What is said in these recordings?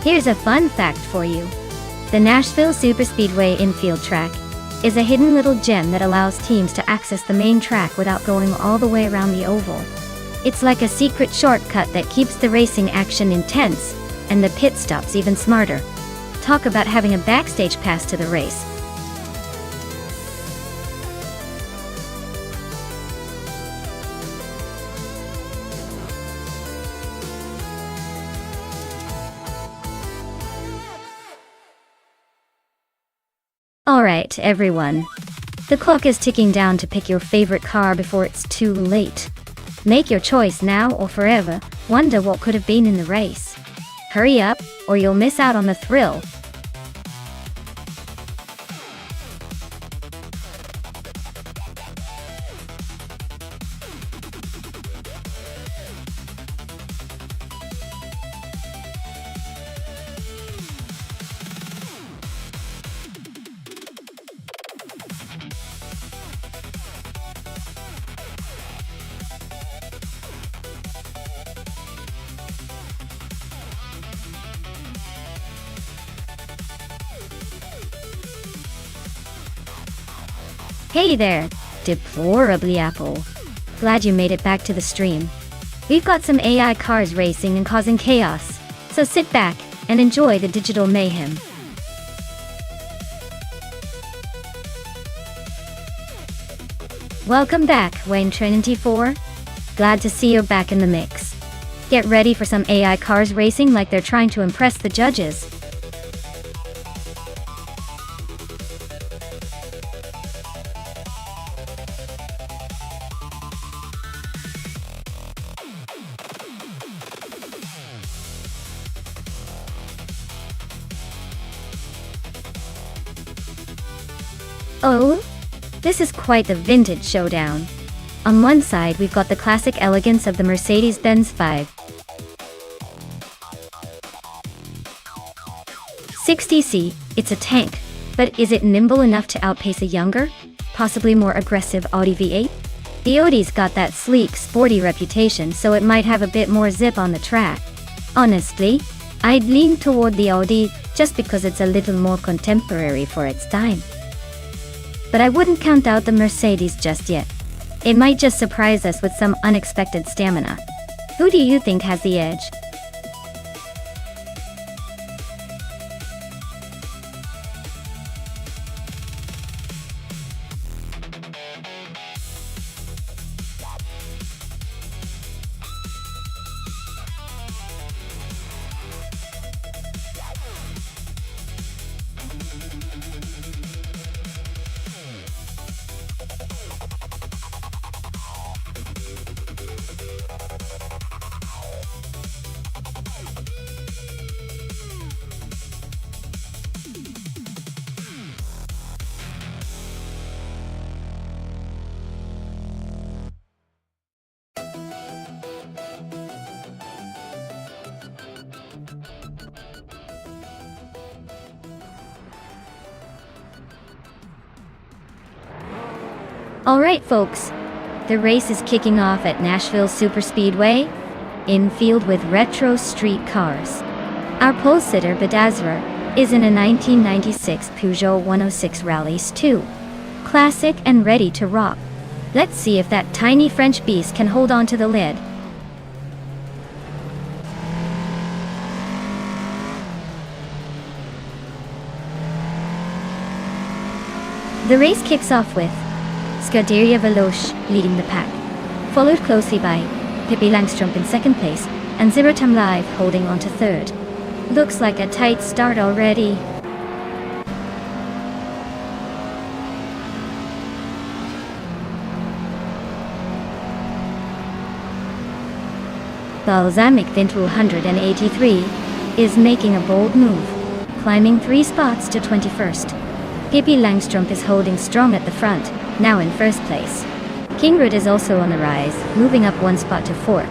Here's a fun fact for you. The Nashville Superspeedway infield track is a hidden little gem that allows teams to access the main track without going all the way around the oval. It's like a secret shortcut that keeps the racing action intense and the pit stops even smarter. Talk about having a backstage pass to the race. Alright, everyone. The clock is ticking down to pick your favorite car before it's too late. Make your choice now or forever wonder what could have been in the race. Hurry up, or you'll miss out on the thrill. Hey there, deplorably Apple. Glad you made it back to the stream. We've got some AI cars racing and causing chaos, so sit back and enjoy the digital mayhem. Welcome back, Wayne Trinity 4. Glad to see you're back in the mix. Get ready for some AI cars racing like they're trying to impress the judges. Oh, this is quite the vintage showdown. On one side we've got the classic elegance of the Mercedes-Benz 560C. It's a tank, but is it nimble enough to outpace a younger, possibly more aggressive Audi V8? The Audi's got that sleek, sporty reputation, so it might have a bit more zip on the track. Honestly, I'd lean toward the Audi just because it's a little more contemporary for its time. But I wouldn't count out the Mercedes just yet. It might just surprise us with some unexpected stamina. Who do you think has the edge? Alright folks, the race is kicking off at Nashville Superspeedway, infield with retro street cars. Our pole sitter Bedazra is in a 1996 Peugeot 106 Rallies 2. Classic and ready to rock. Let's see if that tiny French beast can hold on to the lid. The race kicks off with Scuderia Veloce leading the pack, followed closely by Pippi Langstrup in second place and Zerotam Live holding on to third. Looks like a tight start already. Balsamic Vint 183 is making a bold move, climbing 3 spots to 21st. Pippi Langstrup is holding strong at the front, now in first place. Kingrud is also on the rise, moving up 1 spot to 4th.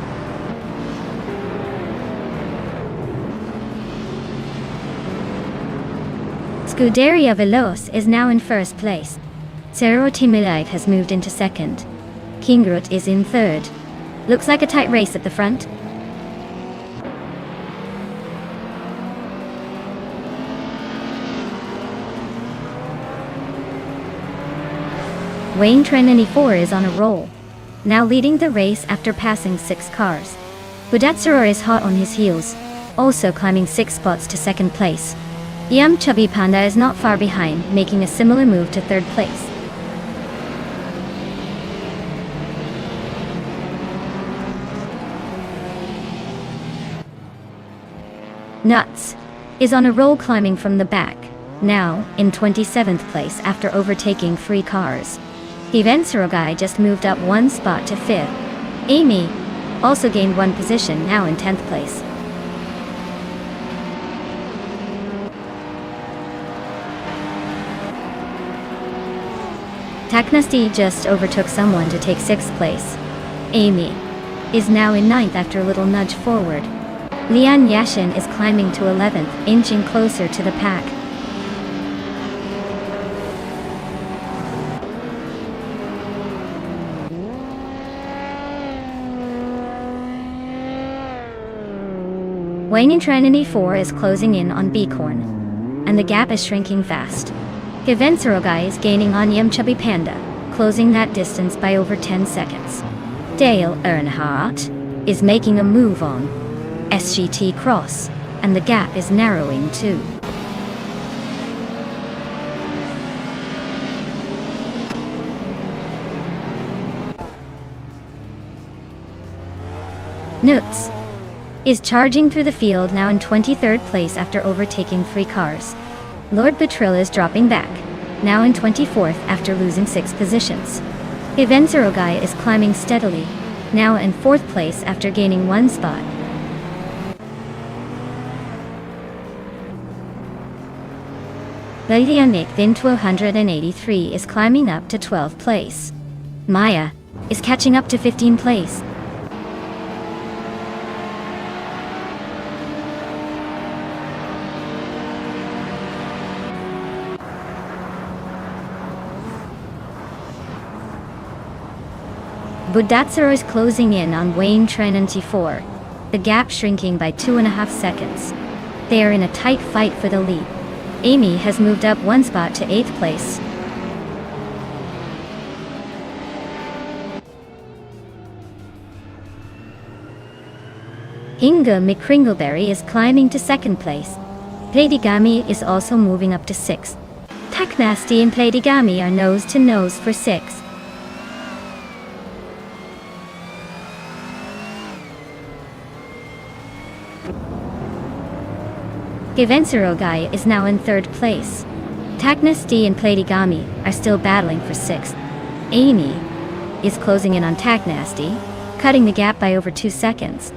Scuderia Veloce is now in first place. Zero Timilive has moved into second. Kingrud is in third. Looks like a tight race at the front. Wayne Trinity 4 is on a roll, now leading the race after passing 6 cars. Budatsuro is hot on his heels, also climbing 6 spots to second place. Yum Chubby Panda is not far behind, making a similar move to third place. Nuts is on a roll, climbing from the back, now in 27th place after overtaking 3 cars. Guy just moved up 1 spot to 5th. Amy also gained 1 position, now in 10th place. Taknasty just overtook someone to take 6th place. Amy is now in 9th after a little nudge forward. Lian Yashin is climbing to 11th, inching closer to the pack. Wayne Trinity 4 is closing in on Bicorn, and the gap is shrinking fast. Guy is gaining on Yum Chubby Panda, closing that distance by over 10 seconds. Dale Earnhardt is making a move on SGT Cross, and the gap is narrowing too. Nuts is charging through the field, now in 23rd place after overtaking 3 cars. Lord Betril is dropping back, now in 24th after losing 6 positions. Guy is climbing steadily, now in 4th place after gaining 1 spot. Nick Thin 1283 is climbing up to 12th place. Maya is catching up to 15th place. Budatsuro is closing in on Wayne Trinity 4, the gap shrinking by 2.5 seconds. They are in a tight fight for the lead. Amy has moved up 1 spot to 8th place. Hinga McCringleberry is climbing to 2nd place. Playdygami is also moving up to 6th. Taknasty and Playdygami are nose to nose for 6th. Guy is now in 3rd place. Taknasty and Playdygami are still battling for 6th. Amy is closing in on Taknasty, cutting the gap by over 2 seconds.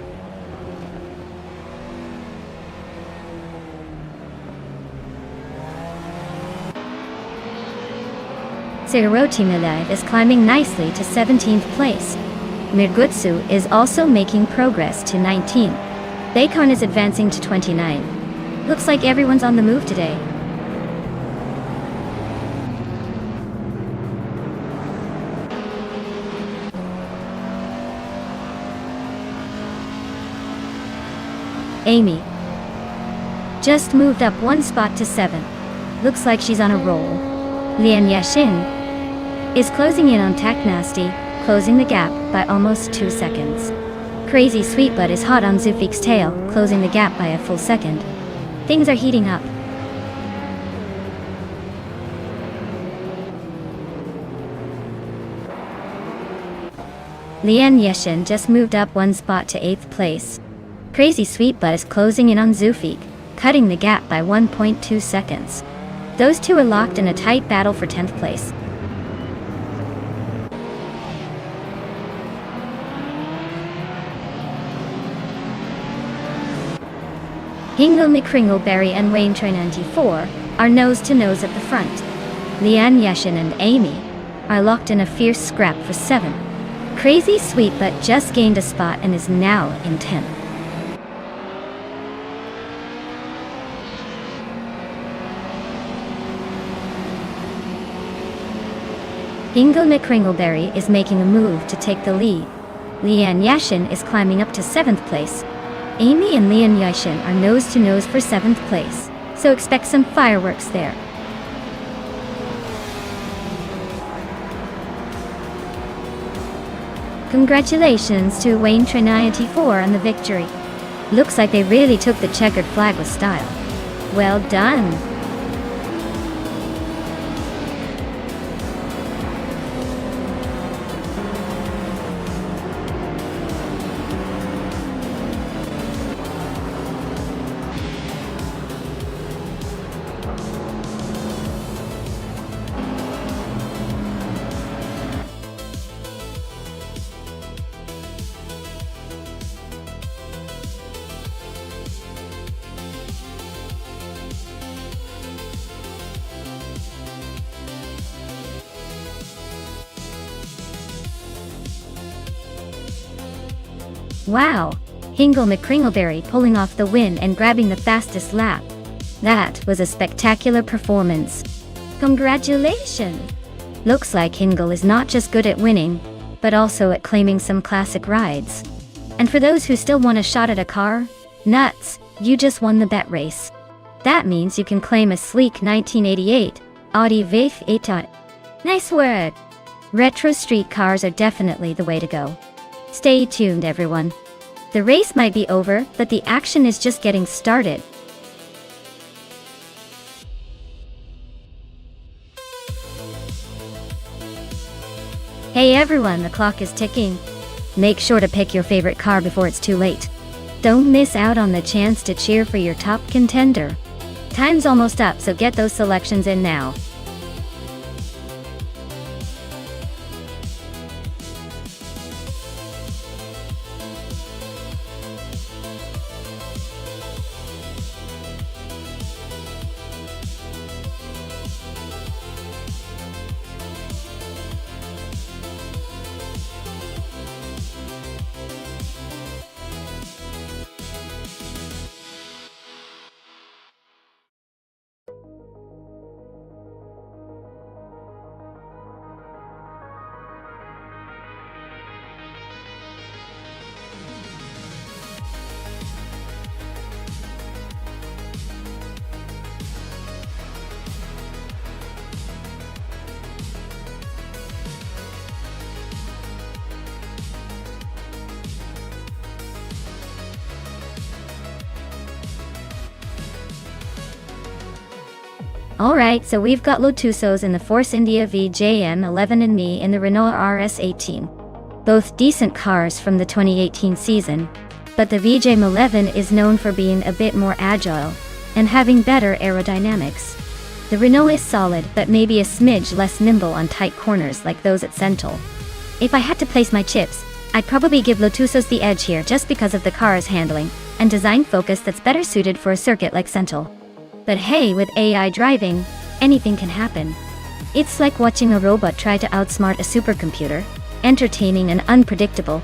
Seirotimilive is climbing nicely to 17th place. Mirgutsu is also making progress to 19. Bacon is advancing to 29. Looks like everyone's on the move today. Amy just moved up 1 spot to 7. Looks like she's on a roll. Lian Yashin is closing in on Taknasty, closing the gap by almost 2 seconds. Crazy Sweetbutt is hot on Zufik's tail, closing the gap by a full second. Things are heating up. Lian Yashin just moved up 1 spot to 8th place. Crazy Sweetbutt is closing in on Zufik, cutting the gap by 1.2 seconds. Those two are locked in a tight battle for 10th place. Hingle McCringleberry and Wayne Trinity 4 are nose to nose at the front. Lian Yashin and Amy are locked in a fierce scrap for 7. Crazy Sweetbutt just gained a spot and is now in 10th. Hingle McCringleberry is making a move to take the lead. Lian Yashin is climbing up to 7th place. Amy and Lian Yashin are nose to nose for 7th place, so expect some fireworks there. Congratulations to Wayne Trinity 4 on the victory. Looks like they really took the checkered flag with style. Well done. Wow! Hingle McCringleberry pulling off the win and grabbing the fastest lap. That was a spectacular performance. Congratulations! Looks like Hingle is not just good at winning, but also at claiming some classic rides. And for those who still want a shot at a car, nuts, you just won the bet race. That means you can claim a sleek 1988 Audi V8. Nice work! Retro street cars are definitely the way to go. Stay tuned, everyone. The race might be over, but the action is just getting started. Hey everyone, the clock is ticking. Make sure to pick your favorite car before it's too late. Don't miss out on the chance to cheer for your top contender. Time's almost up, so get those selections in now. Alright, so we've got Lotusos in the Force India VJM11 and me in the Renault RS18. Both decent cars from the 2018 season, but the VJM11 is known for being a bit more agile and having better aerodynamics. The Renault is solid, but maybe a smidge less nimble on tight corners like those at Sentul. If I had to place my chips, I'd probably give Lotusos the edge here just because of the car's handling and design focus that's better suited for a circuit like Sentul. But hey, with AI driving, anything can happen. It's like watching a robot try to outsmart a supercomputer, entertaining and unpredictable.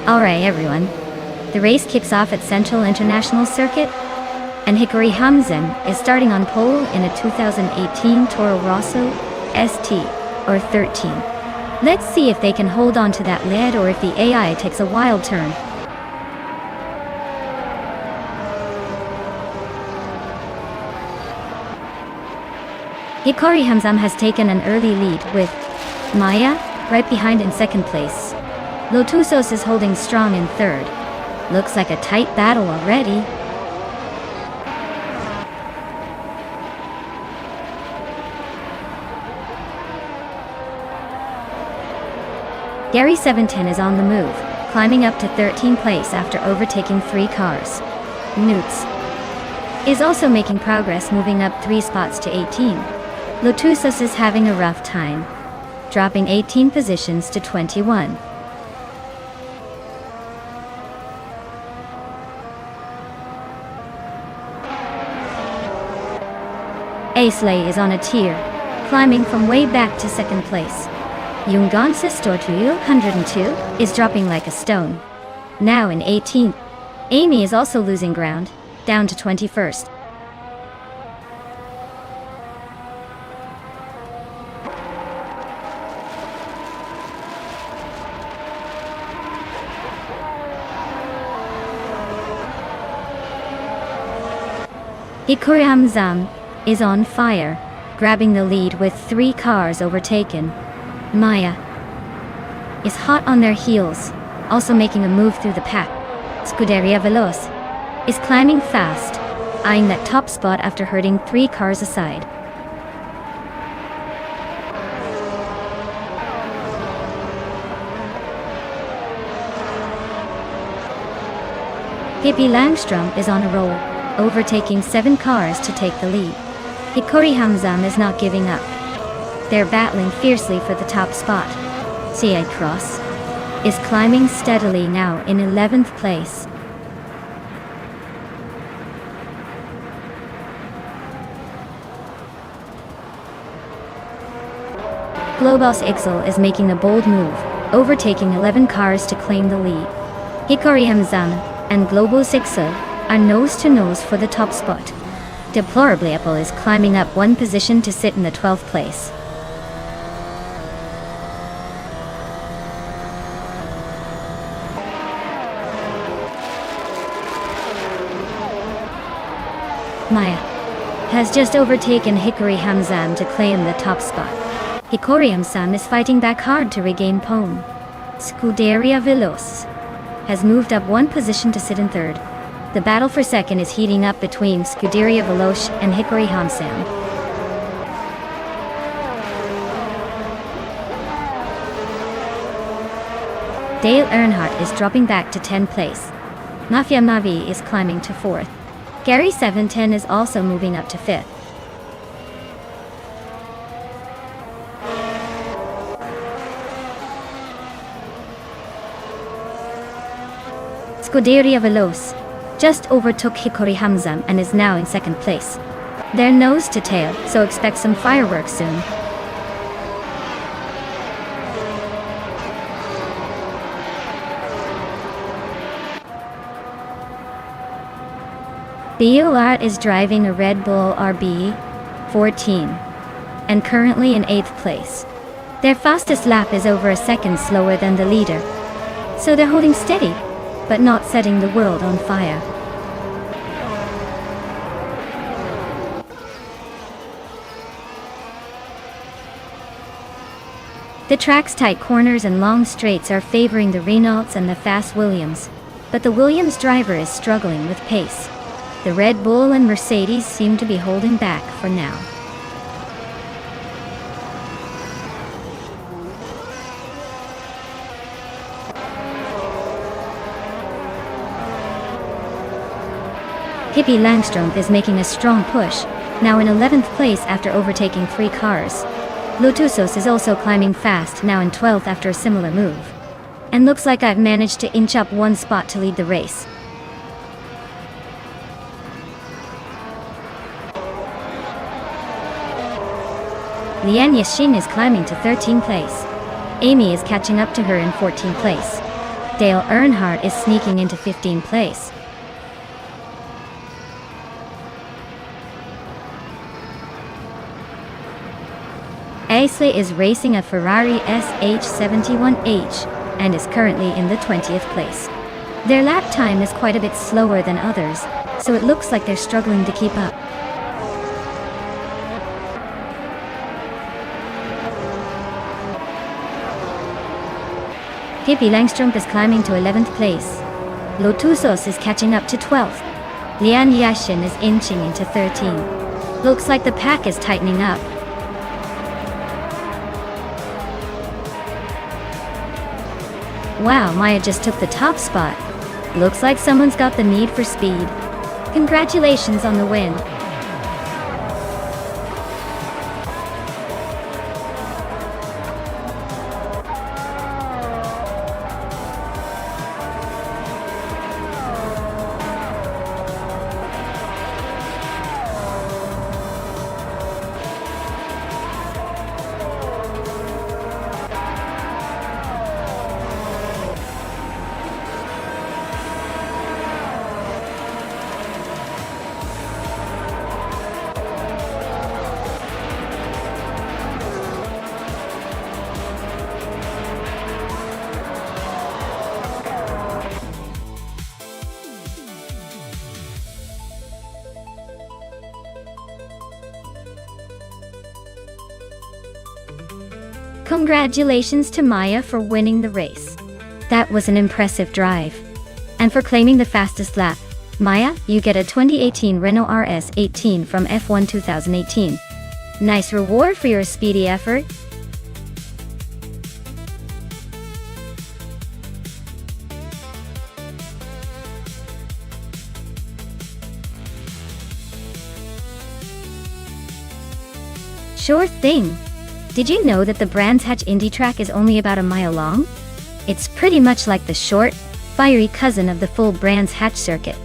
Alright everyone, the race kicks off at Central International Circuit, and Hikari Hamzin is starting on pole in a 2018 Toro Rosso ST, or 13. Let's see if they can hold on to that lead or if the AI takes a wild turn. Hikari Hamzin has taken an early lead with Maya right behind in second place. Lotusos is holding strong in third. Looks like a tight battle already. Gary 710 is on the move, climbing up to 13th place after overtaking 3 cars. Newts. is also making progress, moving up 3 spots to 18. Lotusos is having a rough time, dropping 18 positions to 21. Aisley is on a tear, climbing from way back to second place. Yungansis Tortuyu 102 is dropping like a stone, now in 18th. Amy is also losing ground, down to 21st. Hikori Hamzam is on fire, grabbing the lead with 3 cars overtaken. Maya is hot on their heels, also making a move through the pack. Scuderia Veloz is climbing fast, eyeing that top spot after herding 3 cars aside. Hippie Langstrom is on a roll, overtaking 7 cars to take the lead. Hikori Hamzam is not giving up. They're battling fiercely for the top spot. CA Cross is climbing steadily, now in 11th place. Globos Ixel is making a bold move, overtaking 11 cars to claim the lead. Hikori Hamzam and Globos Ixel are nose to nose for the top spot. Deplorably Apple is climbing up 1 position to sit in the 12th place. Maya has just overtaken Hikori Hamzam to claim the top spot. Hikori Hamzam is fighting back hard to regain pole. Scuderia Veloz has moved up 1 position to sit in 3rd. The battle for second is heating up between Scuderia Veloz and Hikori Hamzam. Dale Earnhardt is dropping back to 10th place. Mafia Mavi is climbing to 4th. Gary 710 is also moving up to 5th. Scuderia Veloz just overtook Hikori Hamzam and is now in 2nd place. They're nose to tail, so expect some fireworks soon. BOR is driving a Red Bull RB14 and currently in 8th place. Their fastest lap is over a second slower than the leader, so they're holding steady, but not setting the world on fire. The track's tight corners and long straights are favoring the Renaults and the fast Williams, but the Williams driver is struggling with pace. The Red Bull and Mercedes seem to be holding back for now. Hippie Langstrom is making a strong push, now in 11th place after overtaking 3 cars. Lotusos is also climbing fast, now in 12th after a similar move. And looks like I've managed to inch up 1 spot to lead the race. Lian Yashin is climbing to 13th place. Amy is catching up to her in 14th place. Dale Earnhardt is sneaking into 15th place. Aisley is racing a Ferrari SH71H and is currently in the 20th place. Their lap time is quite a bit slower than others, so it looks like they're struggling to keep up. Hippie Langstrom is climbing to 11th place. Lotusos is catching up to 12th. Lian Yashin is inching into 13th. Looks like the pack is tightening up. Wow, Maya just took the top spot. Looks like someone's got the need for speed. Congratulations on the win. Congratulations to Maya for winning the race. That was an impressive drive. And for claiming the fastest lap, Maya, you get a 2018 Renault RS18 from F1 2018. Nice reward for your speedy effort. Sure thing. Did you know that the Brands Hatch Indy track is only about a mile long? It's pretty much like the short, fiery cousin of the full Brands Hatch circuit.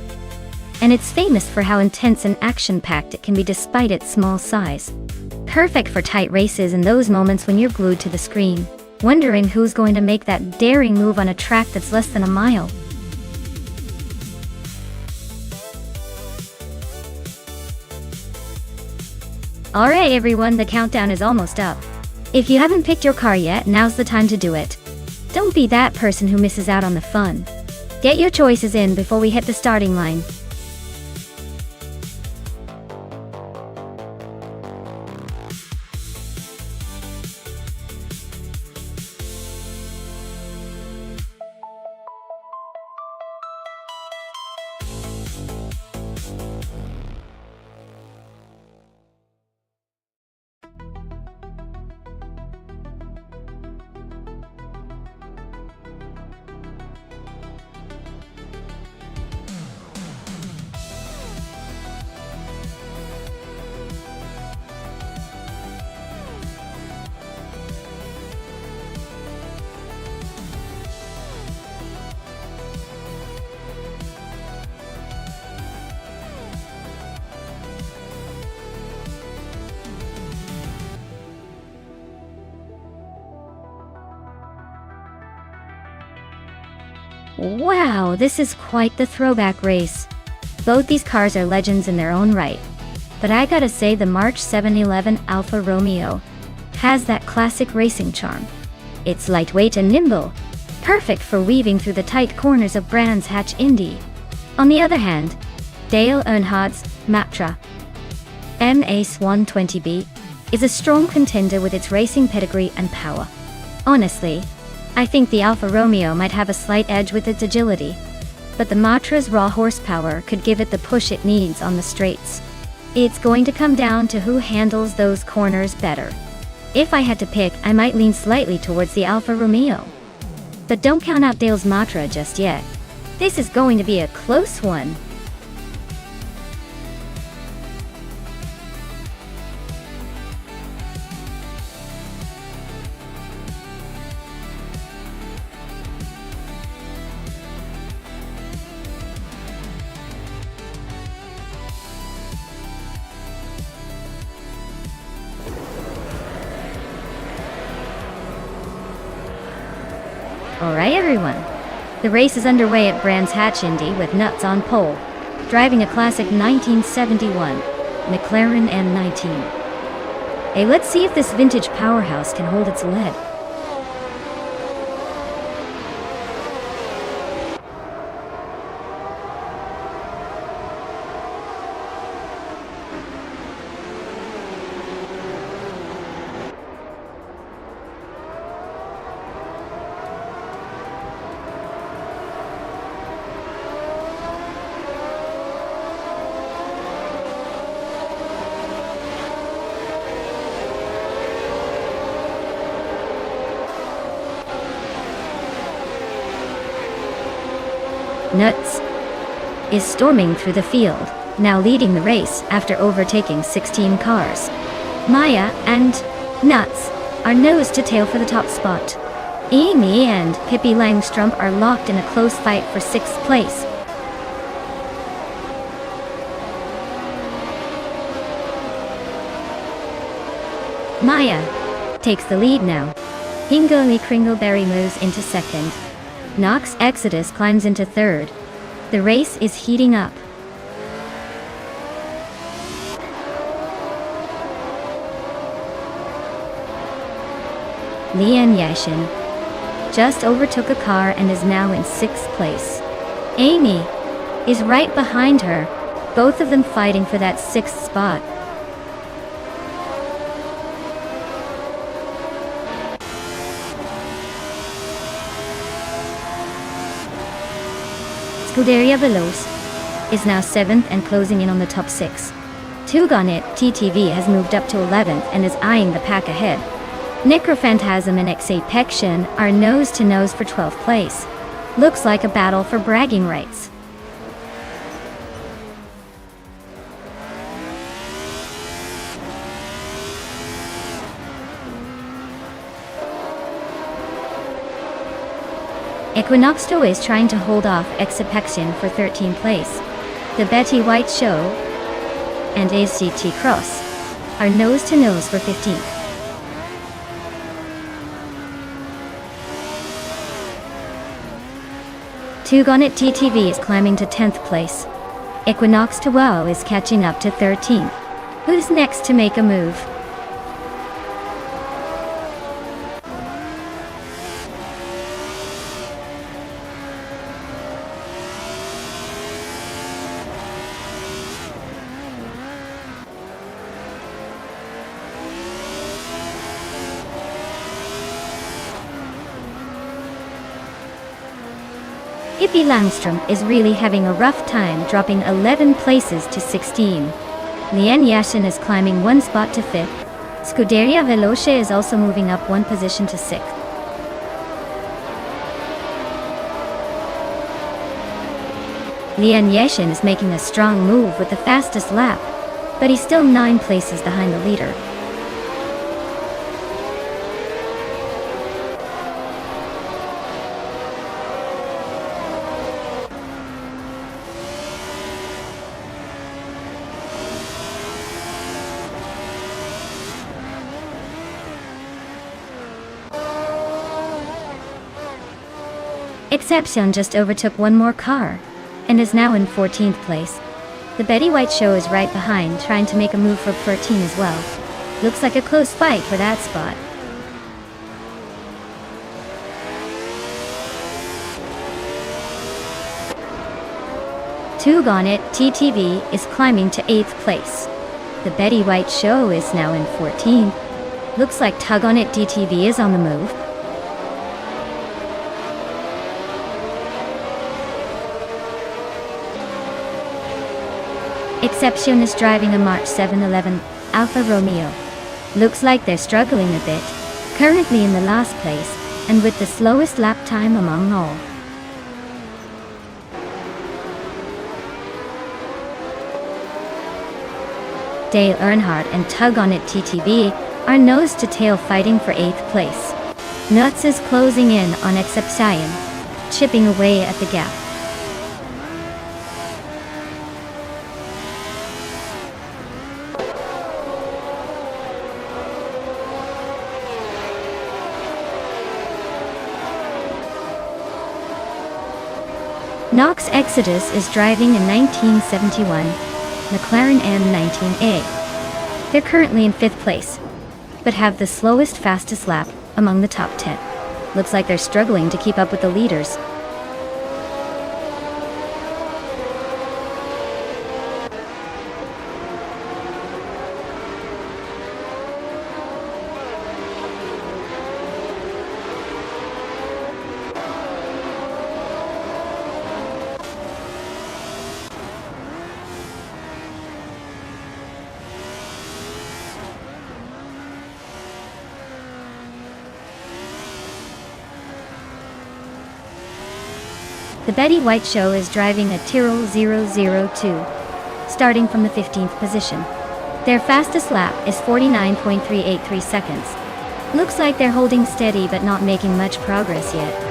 And it's famous for how intense and action-packed it can be despite its small size. Perfect for tight races and those moments when you're glued to the screen, wondering who's going to make that daring move on a track that's less than a mile. Alright everyone, the countdown is almost up. If you haven't picked your car yet, now's the time to do it. Don't be that person who misses out on the fun. Get your choices in before we hit the starting line. Wow, this is quite the throwback race. Both these cars are legends in their own right. But I gotta say the March 711 Alfa Romeo has that classic racing charm. It's lightweight and nimble, perfect for weaving through the tight corners of Brands Hatch Indy. On the other hand, Dale Earnhardt's Matra MACE 120B is a strong contender with its racing pedigree and power. Honestly, I think the Alfa Romeo might have a slight edge with its agility, but the Matra's raw horsepower could give it the push it needs on the straights. It's going to come down to who handles those corners better. If I had to pick, I might lean slightly towards the Alfa Romeo. But don't count out Dale's Matra just yet. This is going to be a close one. Alright everyone, the race is underway at Brands Hatch Indy with Nuts on pole, driving a classic 1971 McLaren M19. Hey, let's see if this vintage powerhouse can hold its lead. Nuts is storming through the field, now leading the race after overtaking 16 cars. Maya and Nuts are nose to tail for the top spot. Amy and Pippi Langstrumpf are locked in a close fight for 6th place. Maya takes the lead now. Hingoli Kringleberry moves into 2nd. Nox Exodus climbs into 3rd. The race is heating up. Lian Yashin just overtook a car and is now in 6th place. Amy is right behind her, both of them fighting for that 6th spot. Scuderia Veloce is now 7th and closing in on the top 6. Tugonit TTV has moved up to 11th and is eyeing the pack ahead. Necrophantasm and Exapection are nose to nose for 12th place. Looks like a battle for bragging rights. Equinoxto is trying to hold off Exapection for 13th place. The Betty White Show and ACT Cross are nose to nose for 15th. Tugonit TTV is climbing to 10th place. Equinox to Wow is catching up to 13th. Who's next to make a move? Pippi Langstrumpf is really having a rough time, dropping 11 places to 16. Lian Yashin is climbing 1 spot to 5th. Scuderia Veloce is also moving up 1 position to 6th. Lian Yashin is making a strong move with the fastest lap, but he's still 9 places behind the leader. Exception just overtook 1 more car and is now in 14th place. The Betty White Show is right behind, trying to make a move for 13 as well. Looks like a close fight for that spot. Tugonit TTV is climbing to 8th place. The Betty White Show is now in 14th. Looks like Tugonit TTV is on the move. Exception is driving a March 711 Alfa Romeo. Looks like they're struggling a bit, currently in the last place, and with the slowest lap time among all. Dale Earnhardt and Tugonit TTV are nose to tail fighting for 8th place. Nuts is closing in on Exception, chipping away at the gap. Nox Exodus is driving a 1971 McLaren M19A. They're currently in 5th place, but have the slowest fastest lap among the top 10. Looks like they're struggling to keep up with the leaders. The Betty White Show is driving a Tyrrell 002. starting from the 15th position. Their fastest lap is 49.383 seconds. Looks like they're holding steady but not making much progress yet.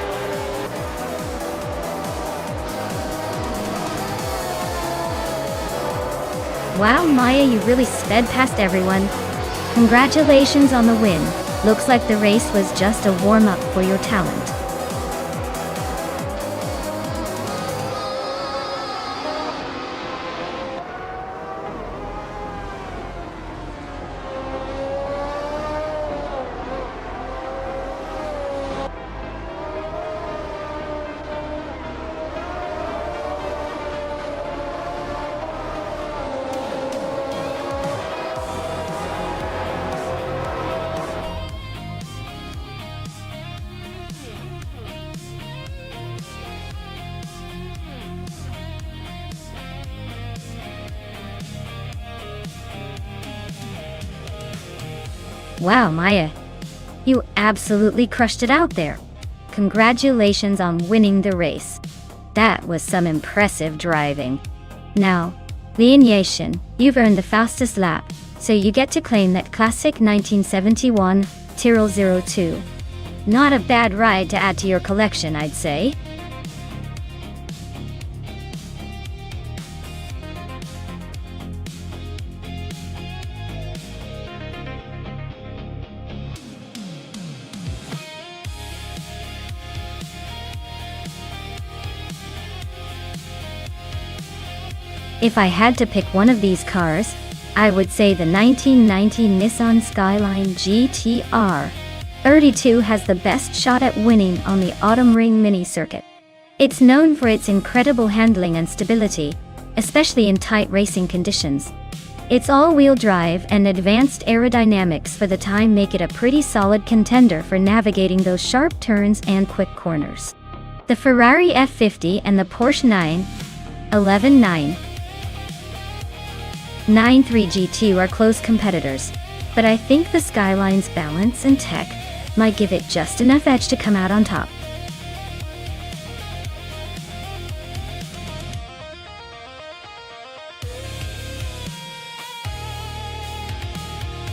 Wow, Maya, you really sped past everyone. Congratulations on the win. Looks like the race was just a warm-up for your talent. Wow, Maya. You absolutely crushed it out there. Congratulations on winning the race. That was some impressive driving. Now, Lian, you've earned the fastest lap, so you get to claim that classic 1971 Tyrrell 02. Not a bad ride to add to your collection, I'd say. If I had to pick one of these cars, I would say the 1990 Nissan Skyline GT-R 32 has the best shot at winning on the Autumn Ring Mini circuit. It's known for its incredible handling and stability, especially in tight racing conditions. Its all-wheel drive and advanced aerodynamics for the time make it a pretty solid contender for navigating those sharp turns and quick corners. The Ferrari F50 and the Porsche 911 993 GT are close competitors, but I think the Skyline's balance and tech might give it just enough edge to come out on top.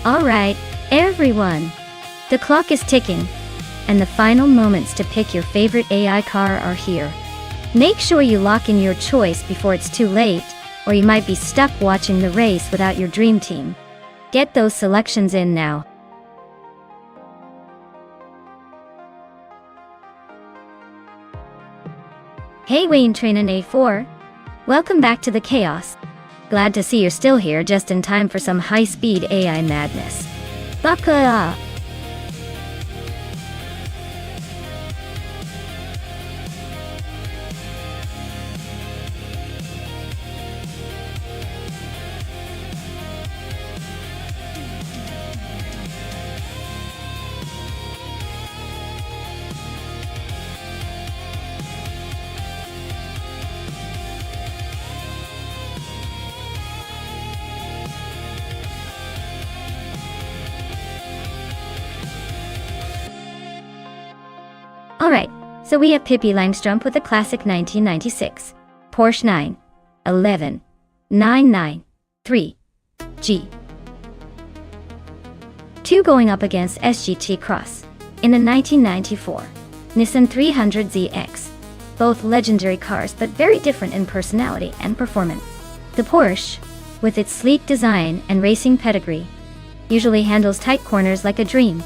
Alright, everyone! The clock is ticking, and the final moments to pick your favorite AI car are here. Make sure you lock in your choice before it's too late, or you might be stuck watching the race without your dream team. Get those selections in now. Hey Wayne Trainin A4! Welcome back to the chaos. Glad to see you're still here just in time for some high-speed AI madness. Buckle up! Alright, so we have Pippi Langstrumpf with a classic 1996 Porsche 911 993 G. 2 going up against SGT Cross in the 1994 Nissan 300ZX. Both legendary cars but very different in personality and performance. The Porsche, with its sleek design and racing pedigree, usually handles tight corners like a dream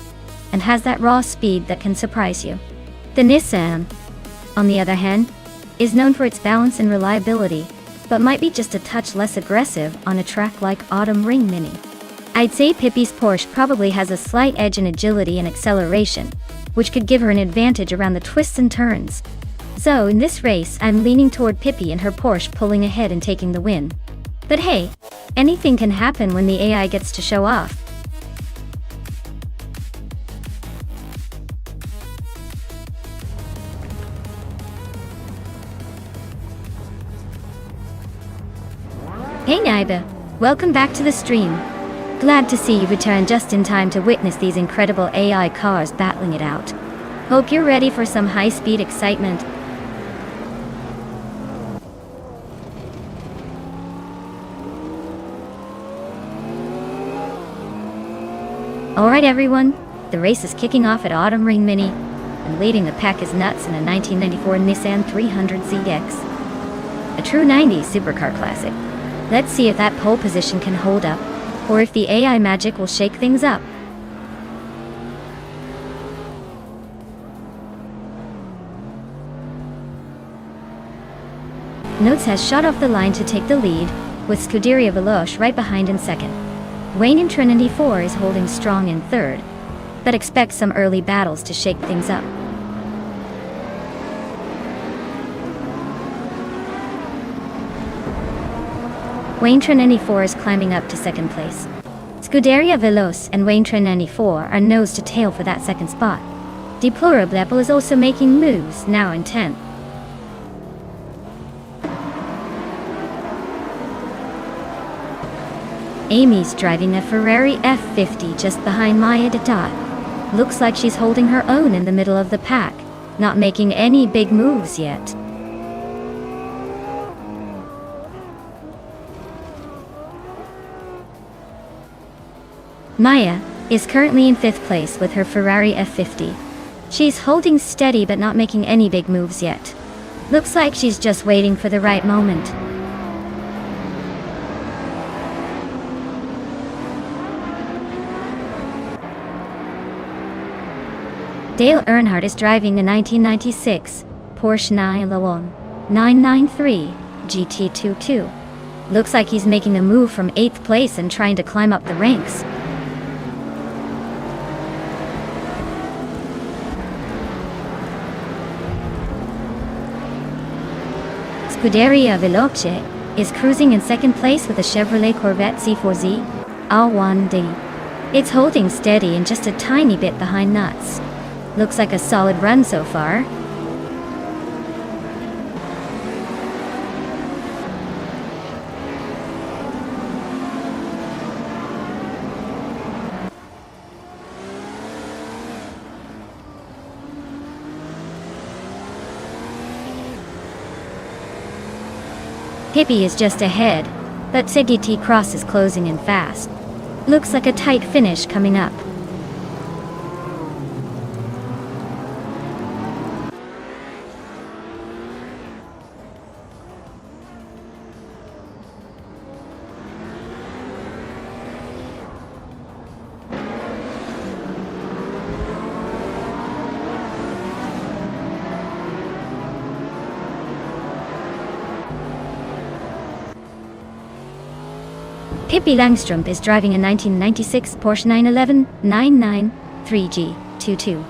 and has that raw speed that can surprise you. The Nissan, on the other hand, is known for its balance and reliability, but might be just a touch less aggressive on a track like Autumn Ring Mini. I'd say Pippi's Porsche probably has a slight edge in agility and acceleration, which could give her an advantage around the twists and turns. So in this race, I'm leaning toward Pippi and her Porsche pulling ahead and taking the win. But hey, anything can happen when the AI gets to show off. Hey Naiba, welcome back to the stream. Glad to see you return just in time to witness these incredible AI cars battling it out. Hope you're ready for some high-speed excitement. Alright everyone, the race is kicking off at Autumn Ring Mini, and leading the pack is Nuts in a 1994 Nissan 300ZX. A true 90s supercar classic. Let's see if that pole position can hold up, or if the AI magic will shake things up. Nuts has shot off the line to take the lead, with Scuderia Veloce right behind in second. Wayne in Trinity 4 is holding strong in third, but expect some early battles to shake things up. Wayne Trinity 4 is climbing up to second place. Scuderia Veloce and Wayne Trinity 4 are nose to tail for that second spot. Deplorable is also making moves, now in 10th. Amy's driving a Ferrari F50 just behind Maya Dada. Looks like she's holding her own in the middle of the pack, not making any big moves yet. Maya is currently in 5th place with her Ferrari F50. She's holding steady but not making any big moves yet. Looks like she's just waiting for the right moment. Dale Earnhardt is driving a 1996 Porsche 993 GT22. Looks like he's making a move from 8th place and trying to climb up the ranks. Scuderia Veloce is cruising in 2nd place with a Chevrolet Corvette C4Z R1D. It's holding steady and just a tiny bit behind Nuts. Looks like a solid run so far. Hippie is just ahead, but CDT Cross is closing in fast. Looks like a tight finish coming up. Pippi Langstrup is driving a 1996 Porsche 911 993G22.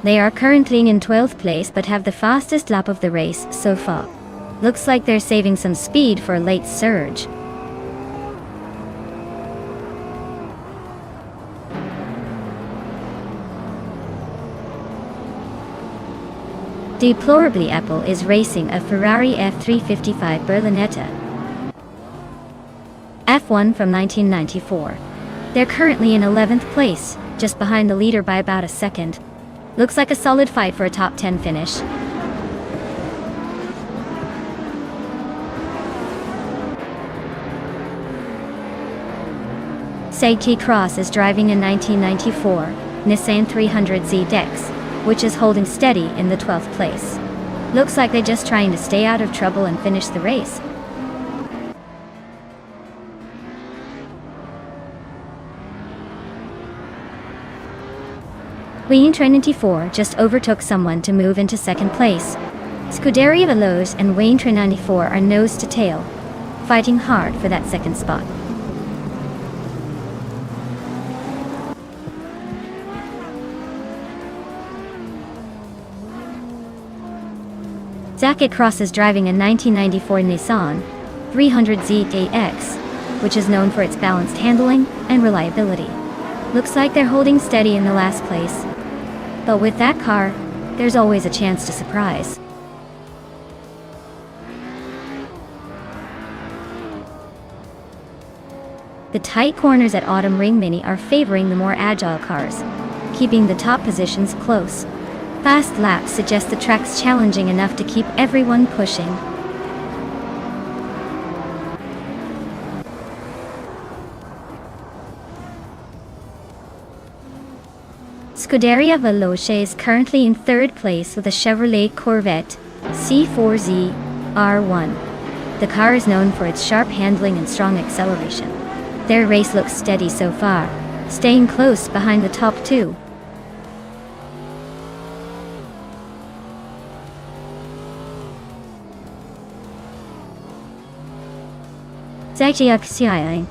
They are currently in 12th place but have the fastest lap of the race so far. Looks like they're saving some speed for a late surge. Deplorably Apple is racing a Ferrari F355 Berlinetta F1 from 1994. They're currently in 11th place, just behind the leader by about a second. Looks like a solid fight for a top 10 finish. Seiki Cross is driving a 1994 Nissan 300ZX, which is holding steady in the 12th place. Looks like they're just trying to stay out of trouble and finish the race. Wayne Trinity 4 just overtook someone to move into 2nd place. Scuderia Veloce and Wayne Trinity 4 are nose to tail, fighting hard for that 2nd spot. Zach Cross is driving a 1994 Nissan 300ZX, which is known for its balanced handling and reliability. Looks like they're holding steady in the last place. But with that car, there's always a chance to surprise. The tight corners at Autumn Ring Mini are favoring the more agile cars, keeping the top positions close. Fast laps suggest the track's challenging enough to keep everyone pushing. Scuderia Veloce is currently in third place with a Chevrolet Corvette C4Z R1. The car is known for its sharp handling and strong acceleration. Their race looks steady so far, staying close behind the top two. Zhejiang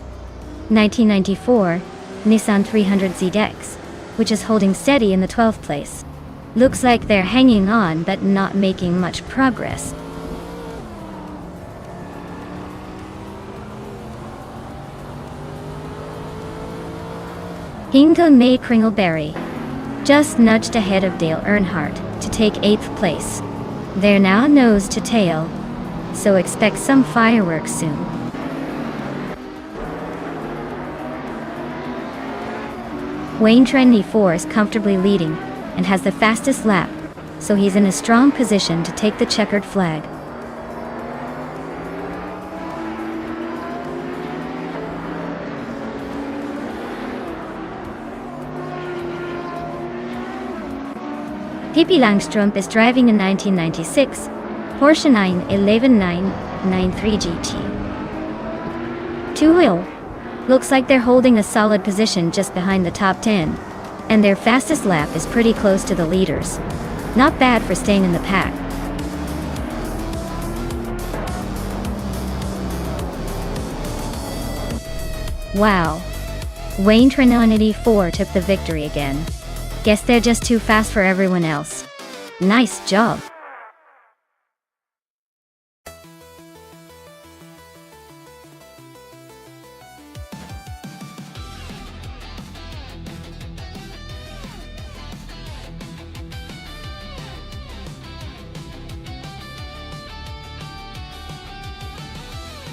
1994 Nissan 300ZX, which is holding steady in the 12th place. Looks like they're hanging on but not making much progress. Hingle May Kringleberry just nudged ahead of Dale Earnhardt to take 8th place. They're now nose to tail, so expect some fireworks soon. Wayne 24 is comfortably leading and has the fastest lap, so he's in a strong position to take the checkered flag. Pippi Langstrup is driving a 1996 Porsche 911 GT. Two-wheel. Looks like they're holding a solid position just behind the top 10, and their fastest lap is pretty close to the leaders. Not bad for staying in the pack. Wow. Wayne 94 took the victory again. Guess they're just too fast for everyone else. Nice job.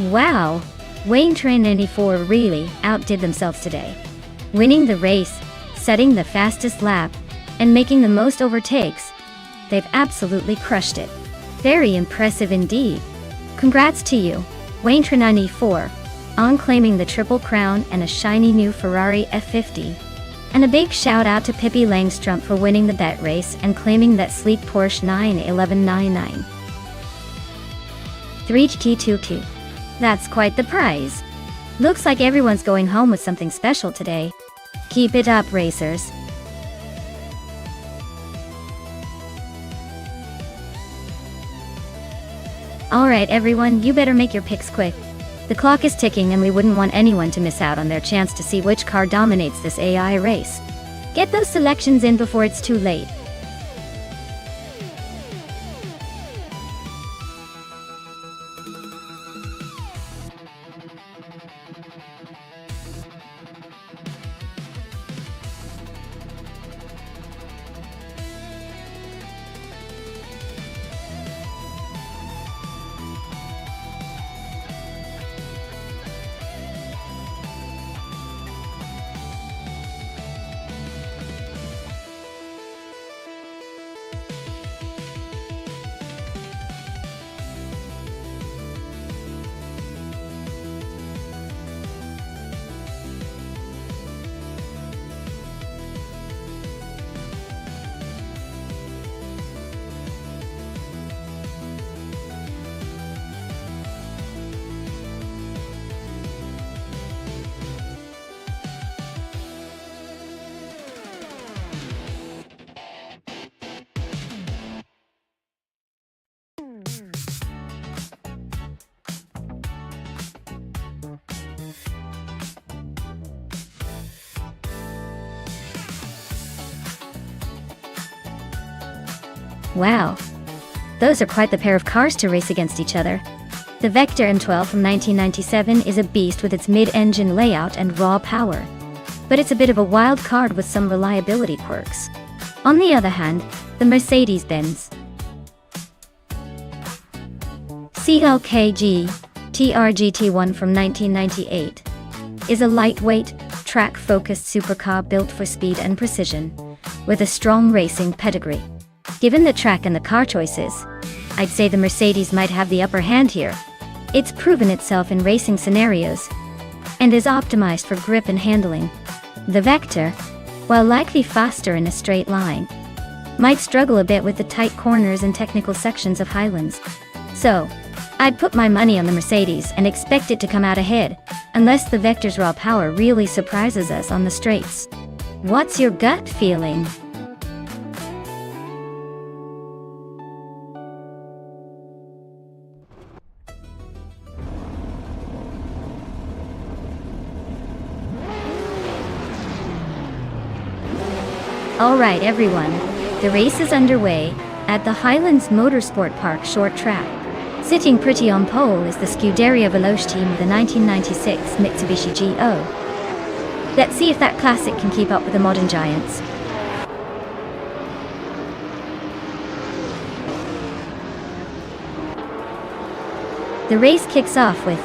Wow, Wayne 94 really outdid themselves today. Winning the race, setting the fastest lap, and making the most overtakes. They've absolutely crushed it. Very impressive indeed. Congrats to you, Wayne 94, on claiming the Triple Crown and a shiny new Ferrari F50. And a big shout out to Pippi Langstrup for winning the bet race and claiming that sleek Porsche 91199. 3T22. That's quite the prize. Looks like everyone's going home with something special today. Keep it up, racers. Alright everyone, you better make your picks quick. The clock is ticking and we wouldn't want anyone to miss out on their chance to see which car dominates this AI race. Get those selections in before it's too late. Wow. Those are quite the pair of cars to race against each other. The Vector M12 from 1997 is a beast with its mid-engine layout and raw power. But it's a bit of a wild card with some reliability quirks. On the other hand, the Mercedes-Benz CLKG TRGT1 from 1998 is a lightweight, track-focused supercar built for speed and precision, with a strong racing pedigree. Given the track and the car choices, I'd say the Mercedes might have the upper hand here. It's proven itself in racing scenarios, and is optimized for grip and handling. The Vector, while likely faster in a straight line. Might struggle a bit with the tight corners and technical sections of Highlands. So, I'd put my money on the Mercedes and expect it to come out ahead, unless the Vector's raw power really surprises us on the straights. What's your gut feeling? Alright everyone, the race is underway at the Highlands Motorsport Park short track. Sitting pretty on pole is the Scuderia Veloce team with a 1996 Mitsubishi GO. Let's see if that classic can keep up with the modern giants. The race kicks off with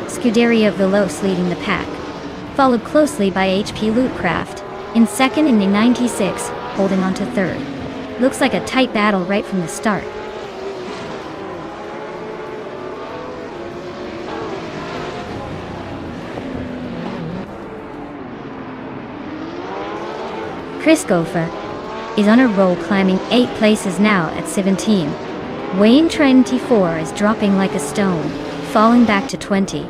Scuderia Veloce leading the pack, followed closely by HP Lootcraft in second in the 96, holding on to third. Looks like a tight battle right from the start. Chris Gopher is on a roll, climbing 8 places now at 17. Wayne 24 is dropping like a stone, falling back to 20.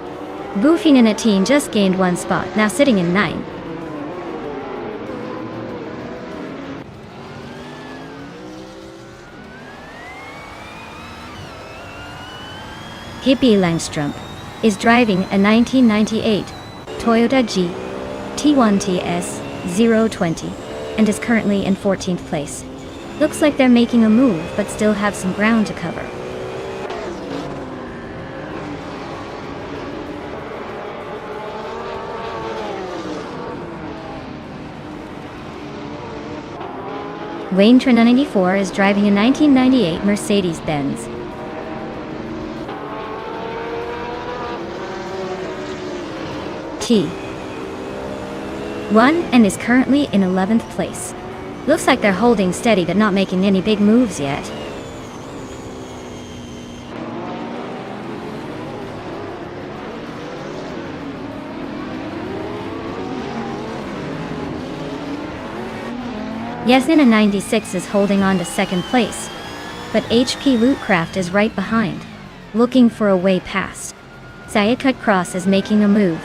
Boofing in a teen just gained 1 spot, now sitting in 9. Hippie Langstrup is driving a 1998 Toyota GT1TS 020 and is currently in 14th place. Looks like they're making a move but still have some ground to cover. Wayne 94 is driving a 1998 Mercedes-Benz. T1 and is currently in 11th place. Looks like they're holding steady but not making any big moves yet. Yesnin 96 is holding on to second place, but HP Lootcraft is right behind, looking for a way past. Sayakut Cross is making a move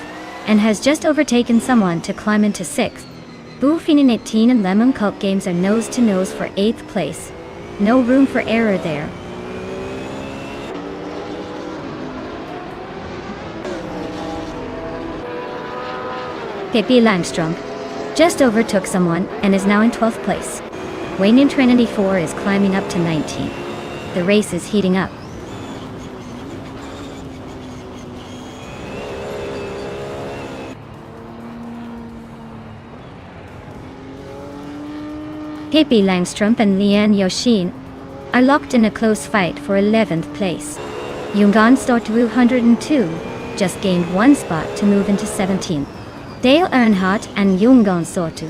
and has just overtaken someone to climb into 6th. Boofinin 18 and Lemon Cult Games are nose to nose for 8th place. No room for error there. Pippi Langstrom just overtook someone and is now in 12th place. Wayne 24 is climbing up to 19. The race is heating up. Pippi Langstrup and Leanne Yoshin are locked in a close fight for 11th place. Jungan Store 202 just gained 1 spot to move into 17th. Dale Earnhardt and Jungan Sortu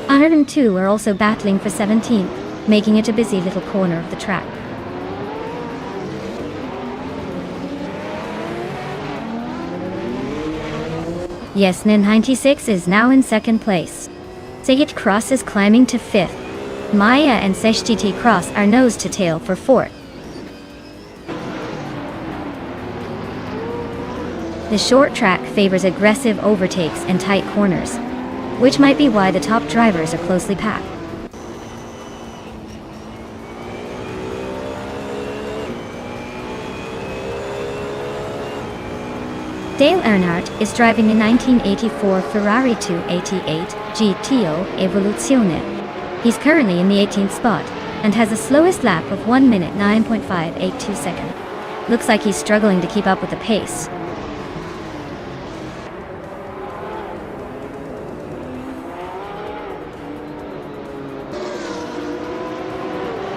102 are also battling for 17th, making it a busy little corner of the track. Yesnin 96 is now in 2nd place. Sayat Cross is climbing to 5th. Maya and Seshtiti Cross are nose to tail for 4th. The short track favors aggressive overtakes and tight corners, which might be why the top drivers are closely packed. Dale Earnhardt is driving a 1984 Ferrari 288 GTO Evoluzione. He's currently in the 18th spot and has the slowest lap of 1 minute 9.582 seconds. Looks like he's struggling to keep up with the pace.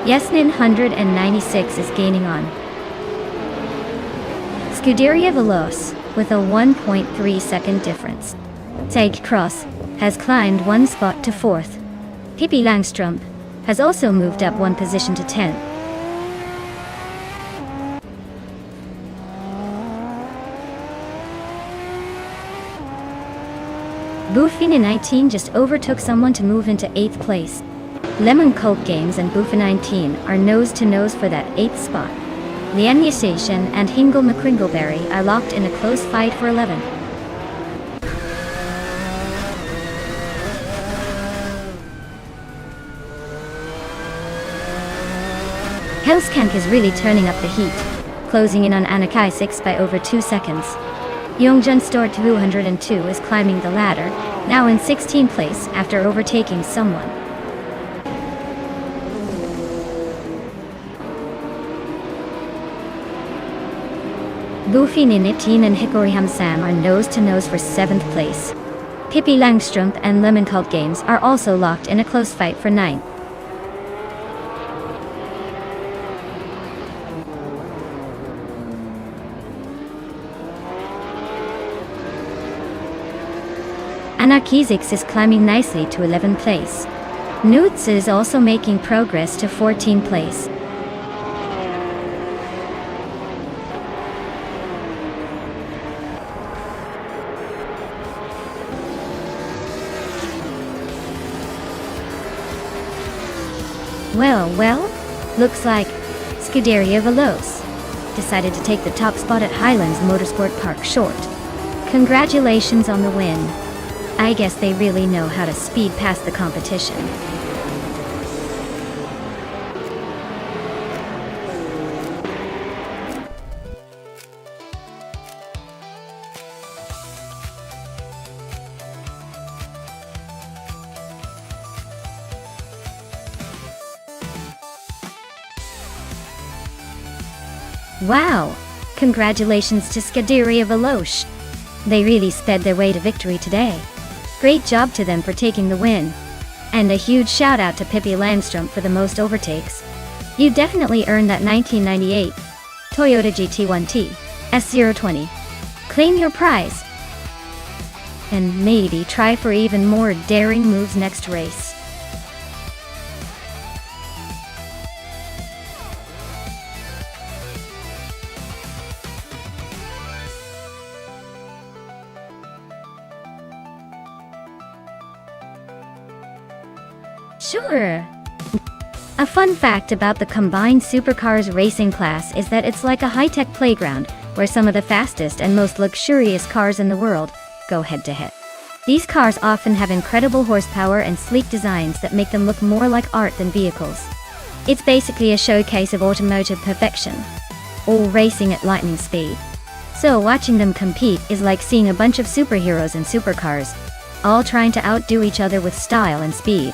Yesnin 196 is gaining on Scuderia Veloce with a 1.3 second difference. Sayat Cross has climbed 1 spot to 4th. Pippi Langstrup has also moved up 1 position to 10th. Bufina 19 just overtook someone to move into 8th place. Lemon Cult Games and Bufa 19 are nose-to-nose for that 8th spot. Lianya Station and Hingle McCringleberry are locked in a close fight for 11th. Hellskank is really turning up the heat, closing in on Anakai 6 by over 2 seconds. Yongjun Store 202 is climbing the ladder, now in 16th place after overtaking someone. Bufina 19 and Hikoriham Sam are nose-to-nose for 7th place. Pippi Langstrumpf and Lemon Cult Games are also locked in a close fight for 9th. Anarchizix is climbing nicely to 11th place. Newts is also making progress to 14th place. Well, looks like Scuderia Veloce decided to take the top spot at Highlands Motorsport Park short. Congratulations on the win. I guess they really know how to speed past the competition. Wow! Congratulations to Scuderia Veloce. They really sped their way to victory today. Great job to them for taking the win. And a huge shout out to Pippi Langstrumpf for the most overtakes. You definitely earned that 1998 Toyota GT1T S020. Claim your prize. And maybe try for even more daring moves next race. Sure. A fun fact about the combined supercars racing class is that it's like a high-tech playground where some of the fastest and most luxurious cars in the world go head-to-head. These cars often have incredible horsepower and sleek designs that make them look more like art than vehicles. It's basically a showcase of automotive perfection, all racing at lightning speed. So watching them compete is like seeing a bunch of superheroes in supercars, all trying to outdo each other with style and speed.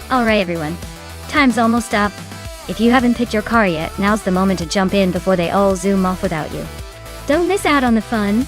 Alright everyone, time's almost up. If you haven't picked your car yet, now's the moment to jump in before they all zoom off without you. Don't miss out on the fun.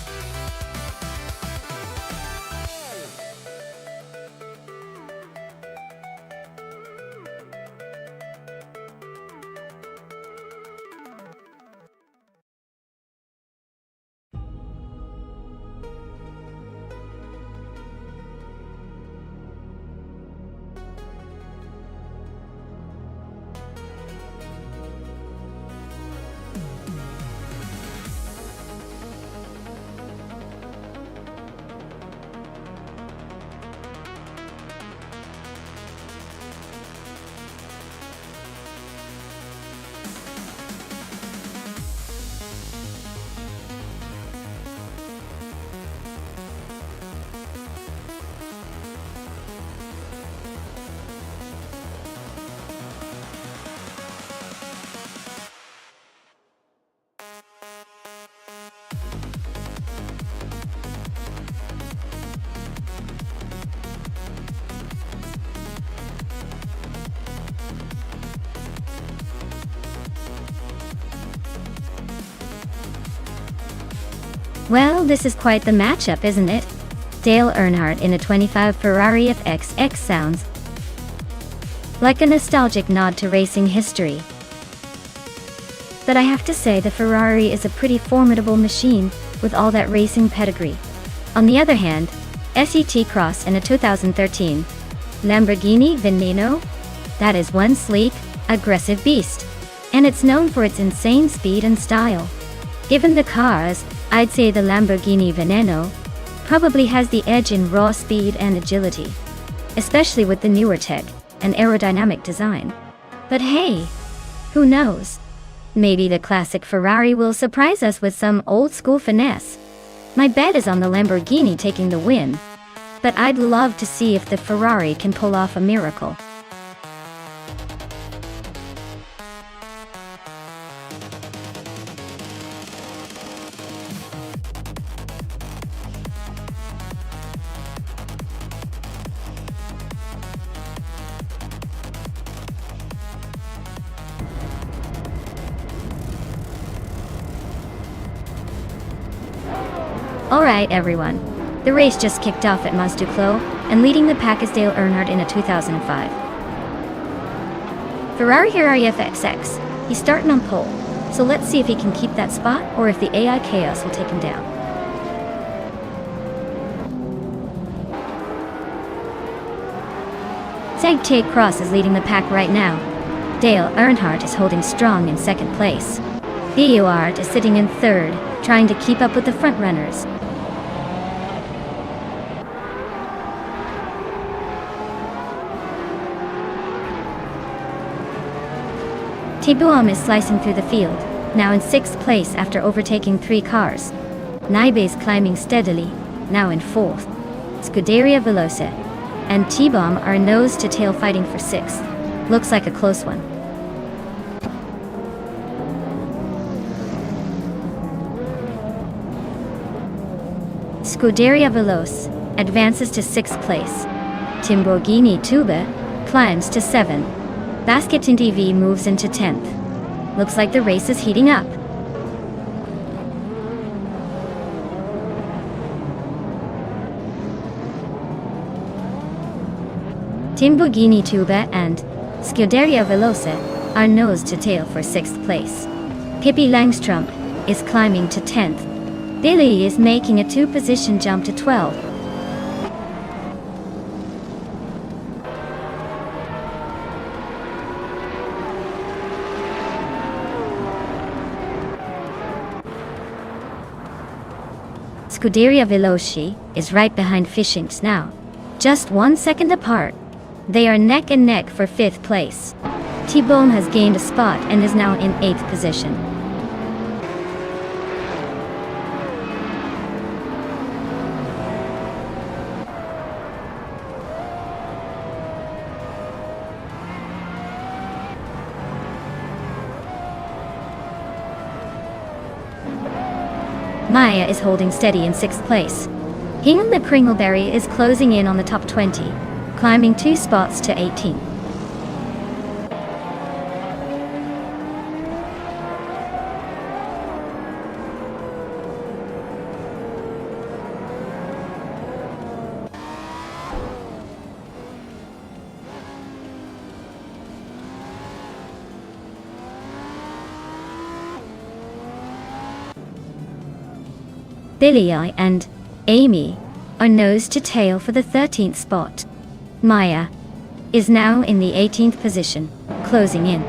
Well, this is quite the matchup, isn't it? Dale Earnhardt in a 25 Ferrari FXX sounds like a nostalgic nod to racing history. But I have to say the Ferrari is a pretty formidable machine with all that racing pedigree. On the other hand, SET Cross in a 2013 Lamborghini Veneno, that is one sleek, aggressive beast, and it's known for its insane speed and style. Given the cars, I'd say the Lamborghini Veneno probably has the edge in raw speed and agility, especially with the newer tech and aerodynamic design. But hey, who knows? Maybe the classic Ferrari will surprise us with some old-school finesse. My bet is on the Lamborghini taking the win, but I'd love to see if the Ferrari can pull off a miracle. Alright everyone, the race just kicked off at Montstuclo, and leading the pack is Dale Earnhardt in a 2005 Ferrari FXX. He's starting on pole, so let's see if he can keep that spot or if the AI chaos will take him down. Zagtay Cross is leading the pack right now. Dale Earnhardt is holding strong in second place. Earnhardt is sitting in third, trying to keep up with the front runners. T-Boom is slicing through the field, now in 6th place after overtaking 3 cars. Naibe is climbing steadily, now in 4th. Scuderia Veloce and T-Boom are nose-to-tail fighting for 6th. Looks like a close one. Scuderia Veloce advances to 6th place. Lamborghini Tube climbs to 7. Basket in TV moves into 10th. Looks like the race is heating up. Lamborghini Tube and Scuderia Veloce are nose to tail for 6th place. Pippi Langstrump is climbing to 10th. Billy is making a 2-position jump to 12th. Scuderia Veloce is right behind Fishings now, just 1 second apart. They are neck and neck for 5th place. T-Boom has gained a spot and is now in 8th position. Maya is holding steady in 6th place. Hingham the Pringleberry is closing in on the top 20, climbing 2 spots to 18. Billy and Amy are nose to tail for the 13th spot. Maya is now in the 18th position, closing in.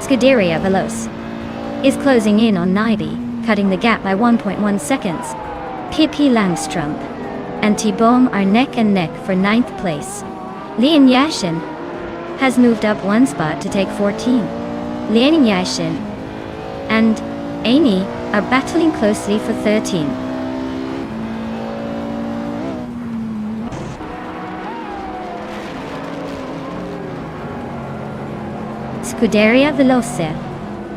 Scuderia Veloce is closing in on Naibe, cutting the gap by 1.1 seconds. Pippi Langstrump and T-Boom are neck and neck for 9th place. Lian Yashin has moved up 1 spot to take 14. Lian Yashin and Amy are battling closely for 13. Scuderia Veloce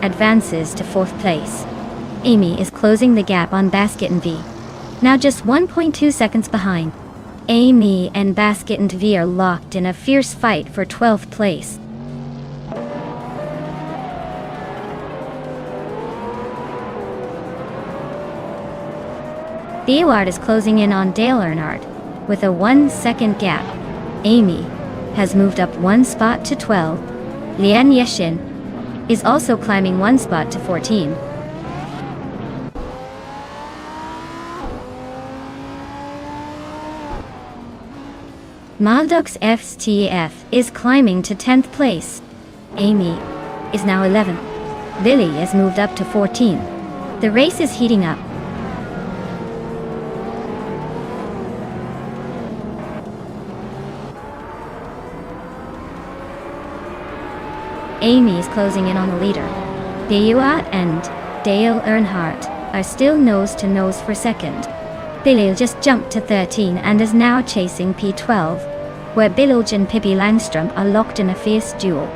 advances to 4th place. Amy is closing the gap on Basket and V, now just 1.2 seconds behind. Amy and Basket and V are locked in a fierce fight for 12th place. Ewart is closing in on Dale Earnhardt with a 1-second gap. Amy has moved up 1 spot to 12. Lian Yeshin is also climbing 1 spot to 14. Malduk's FTF is climbing to 10th place. Amy is now 11th. Lily has moved up to 14. The race is heating up. Amy is closing in on the leader. Deua and Dale Earnhardt are still nose-to-nose for second. Bilal just jumped to 13 and is now chasing P12, where Bilal and Pippi Langstrom are locked in a fierce duel.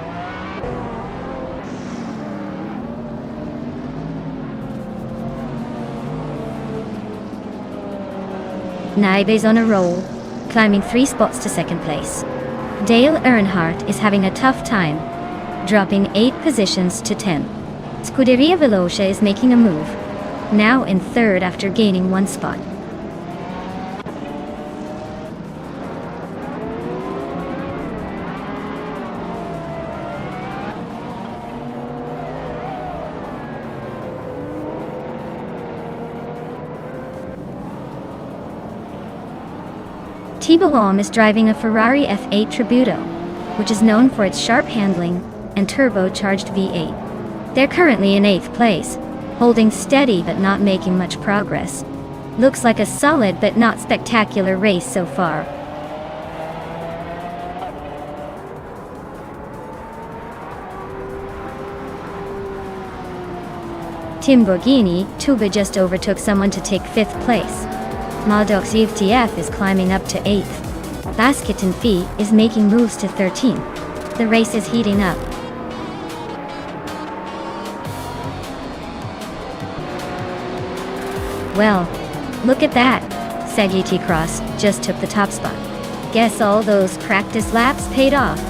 Naib is on a roll, climbing 3 spots to second place. Dale Earnhardt is having a tough time, dropping 8 positions to 10. Scuderia Velocia is making a move, now in 3rd after gaining 1 spot. T-Balom is driving a Ferrari F8 Tributo, which is known for its sharp handling and turbocharged V8. They're currently in 8th place, holding steady but not making much progress. Looks like a solid but not spectacular race so far. Tim Borghini, Tuba just overtook someone to take 5th place. Malduk's FTF is climbing up to 8th. Basketon Fee is making moves to 13th. The race is heating up. Well, look at that. Sagiti Cross just took the top spot. Guess all those practice laps paid off.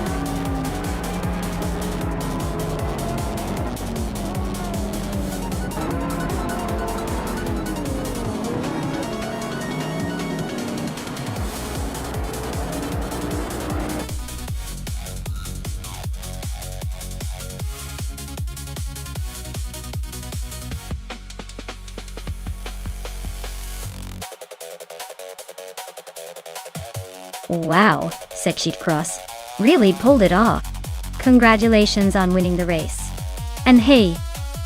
Wow, Sekshit Cross really pulled it off. Congratulations on winning the race. And hey,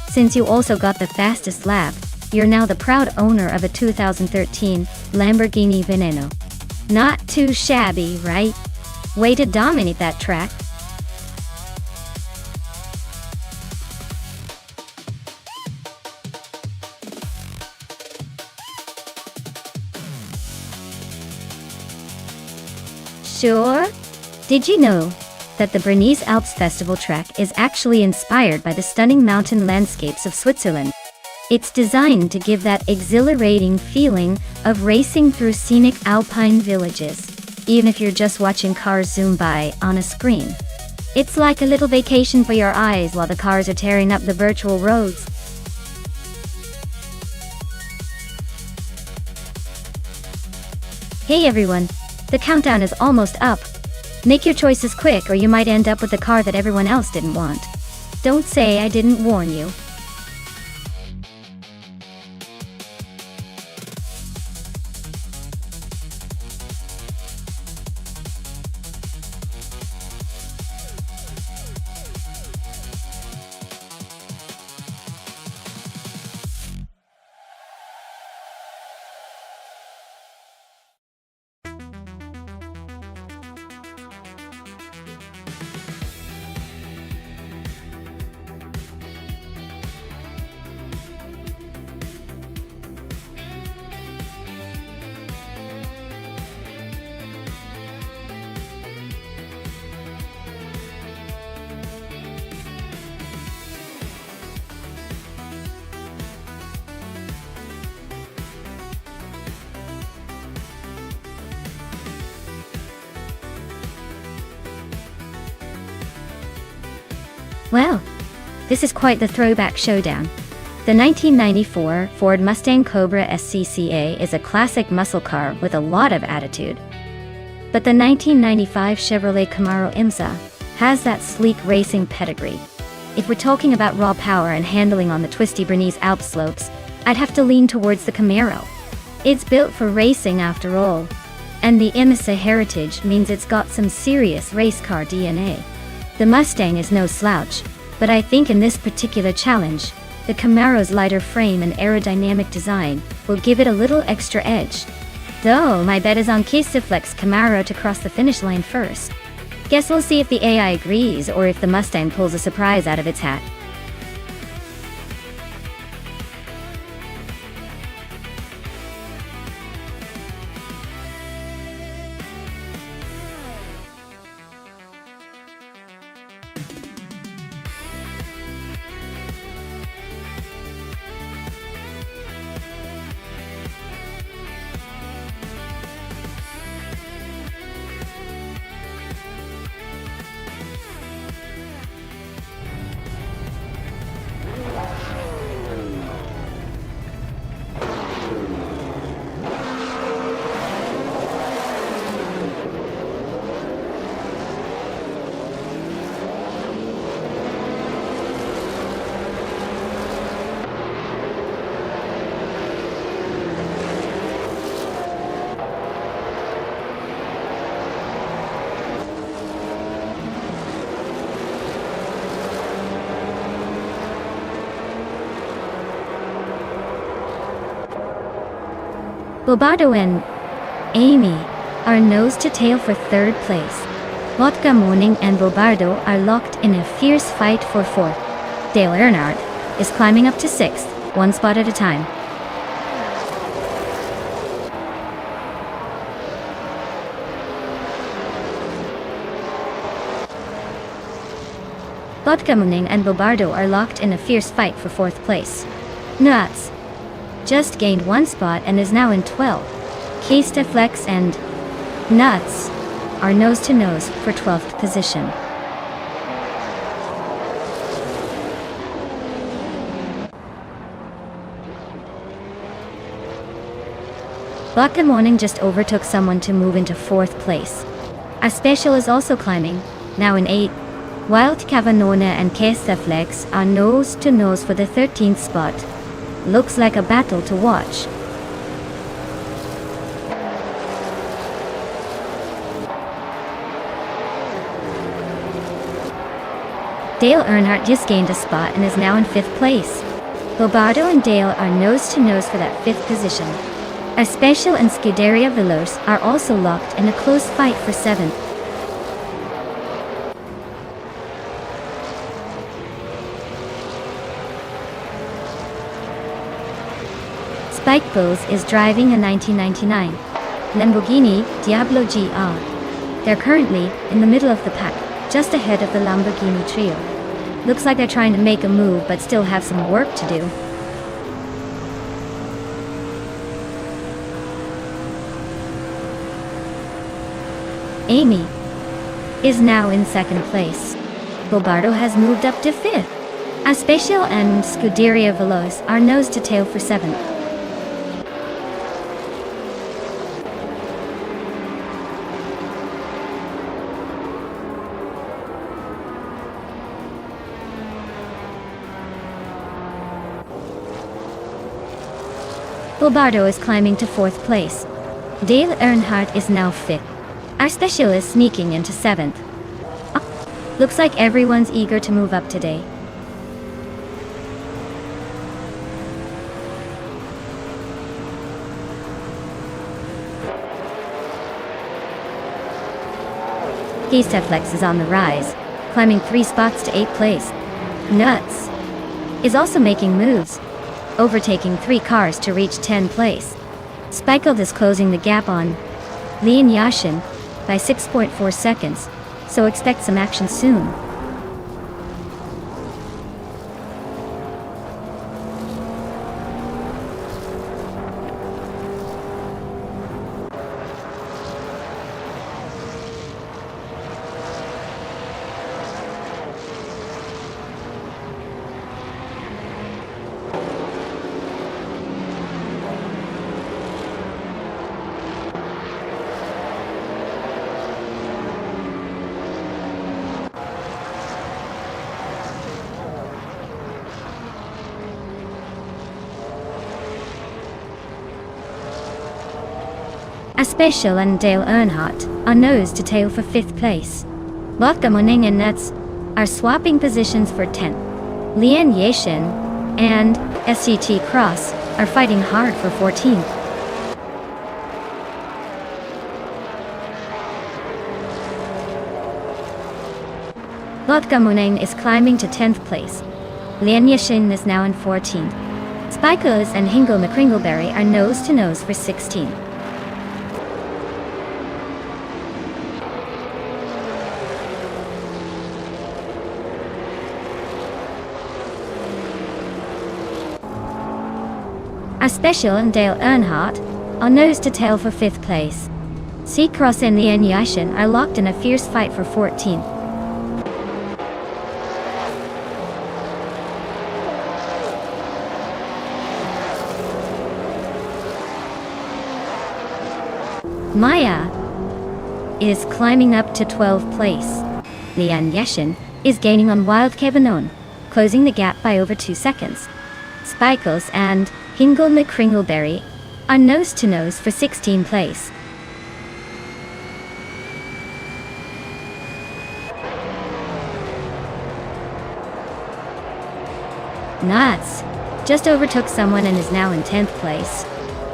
since you also got the fastest lap, you're now the proud owner of a 2013 Lamborghini Veneno. Not too shabby, right? Way to dominate that track. Sure? Did you know that the Bernese Alps Festival track is actually inspired by the stunning mountain landscapes of Switzerland? It's designed to give that exhilarating feeling of racing through scenic alpine villages, even if you're just watching cars zoom by on a screen. It's like a little vacation for your eyes while the cars are tearing up the virtual roads. Hey everyone! The countdown is almost up. Make your choices quick or you might end up with a car that everyone else didn't want. Don't say I didn't warn you. Well, this is quite the throwback showdown. The 1994 Ford Mustang Cobra SCCA is a classic muscle car with a lot of attitude. But the 1995 Chevrolet Camaro IMSA has that sleek racing pedigree. If we're talking about raw power and handling on the twisty Bernese Alps slopes, I'd have to lean towards the Camaro. It's built for racing after all. And the Imasa heritage means it's got some serious race car DNA. The Mustang is no slouch, but I think in this particular challenge, the Camaro's lighter frame and aerodynamic design will give it a little extra edge. Though my bet is on Castiflex Camaro to cross the finish line first. Guess we'll see if the AI agrees or if the Mustang pulls a surprise out of its hat. Bobardo and Amy are nose to tail for third place. Vodka Morning and Bobardo are locked in a fierce fight for fourth. Dale Earnhardt is climbing up to sixth, one spot at a time. Vodka Morning and Bobardo are locked in a fierce fight for fourth place. Nuts just gained one spot and is now in 12th. Castiflex and Nuts are nose to nose for 12th position. Vodka Morning just overtook someone to move into 4th place. A special is also climbing, now in 8th. Wild Cavanona and Castiflex are nose to nose for the 13th spot. Looks like a battle to watch. Dale Earnhardt just gained a spot and is now in 5th place. Bobardo and Dale are nose to nose for that 5th position. A special and Scuderia Veloce are also locked in a close fight for 7th. Spike Bulls is driving a 1999 Lamborghini Diablo GR. They're currently in the middle of the pack, just ahead of the Lamborghini trio. Looks like they're trying to make a move but still have some work to do. Amy is now in 2nd place. Bobardo has moved up to 5th. A special and Scuderia Veloce are nose to tail for 7th. Bobardo is climbing to 4th place. Dale Earnhardt is now 5th. Our special is sneaking into 7th. Looks like everyone's eager to move up today. Castiflex is on the rise, climbing 3 spots to 8th place. Nuts is also making moves, overtaking 3 cars to reach 10th place. Speichel is closing the gap on Leon Yashin by 6.4 seconds, so expect some action soon. Special and Dale Earnhardt are nose to tail for 5th place. Lotte Koning and Nets are swapping positions for 10th. Lian Yashin and SCT Cross are fighting hard for 14th. Lotte Koning is climbing to 10th place. Lian Yashin is now in 14th. Spikers and Hingle McCringleberry are nose to nose for 16th. Special and Dale Earnhardt are nose to tail for 5th place. C-Cross and Lian Yashin are locked in a fierce fight for 14th. Maya is climbing up to 12th place. Lian Yashin is gaining on Wild Kebanon, closing the gap by over 2 seconds. Spikles and Hingle McCringleberry are nose to nose for 16th place. Nuts just overtook someone and is now in 10th place.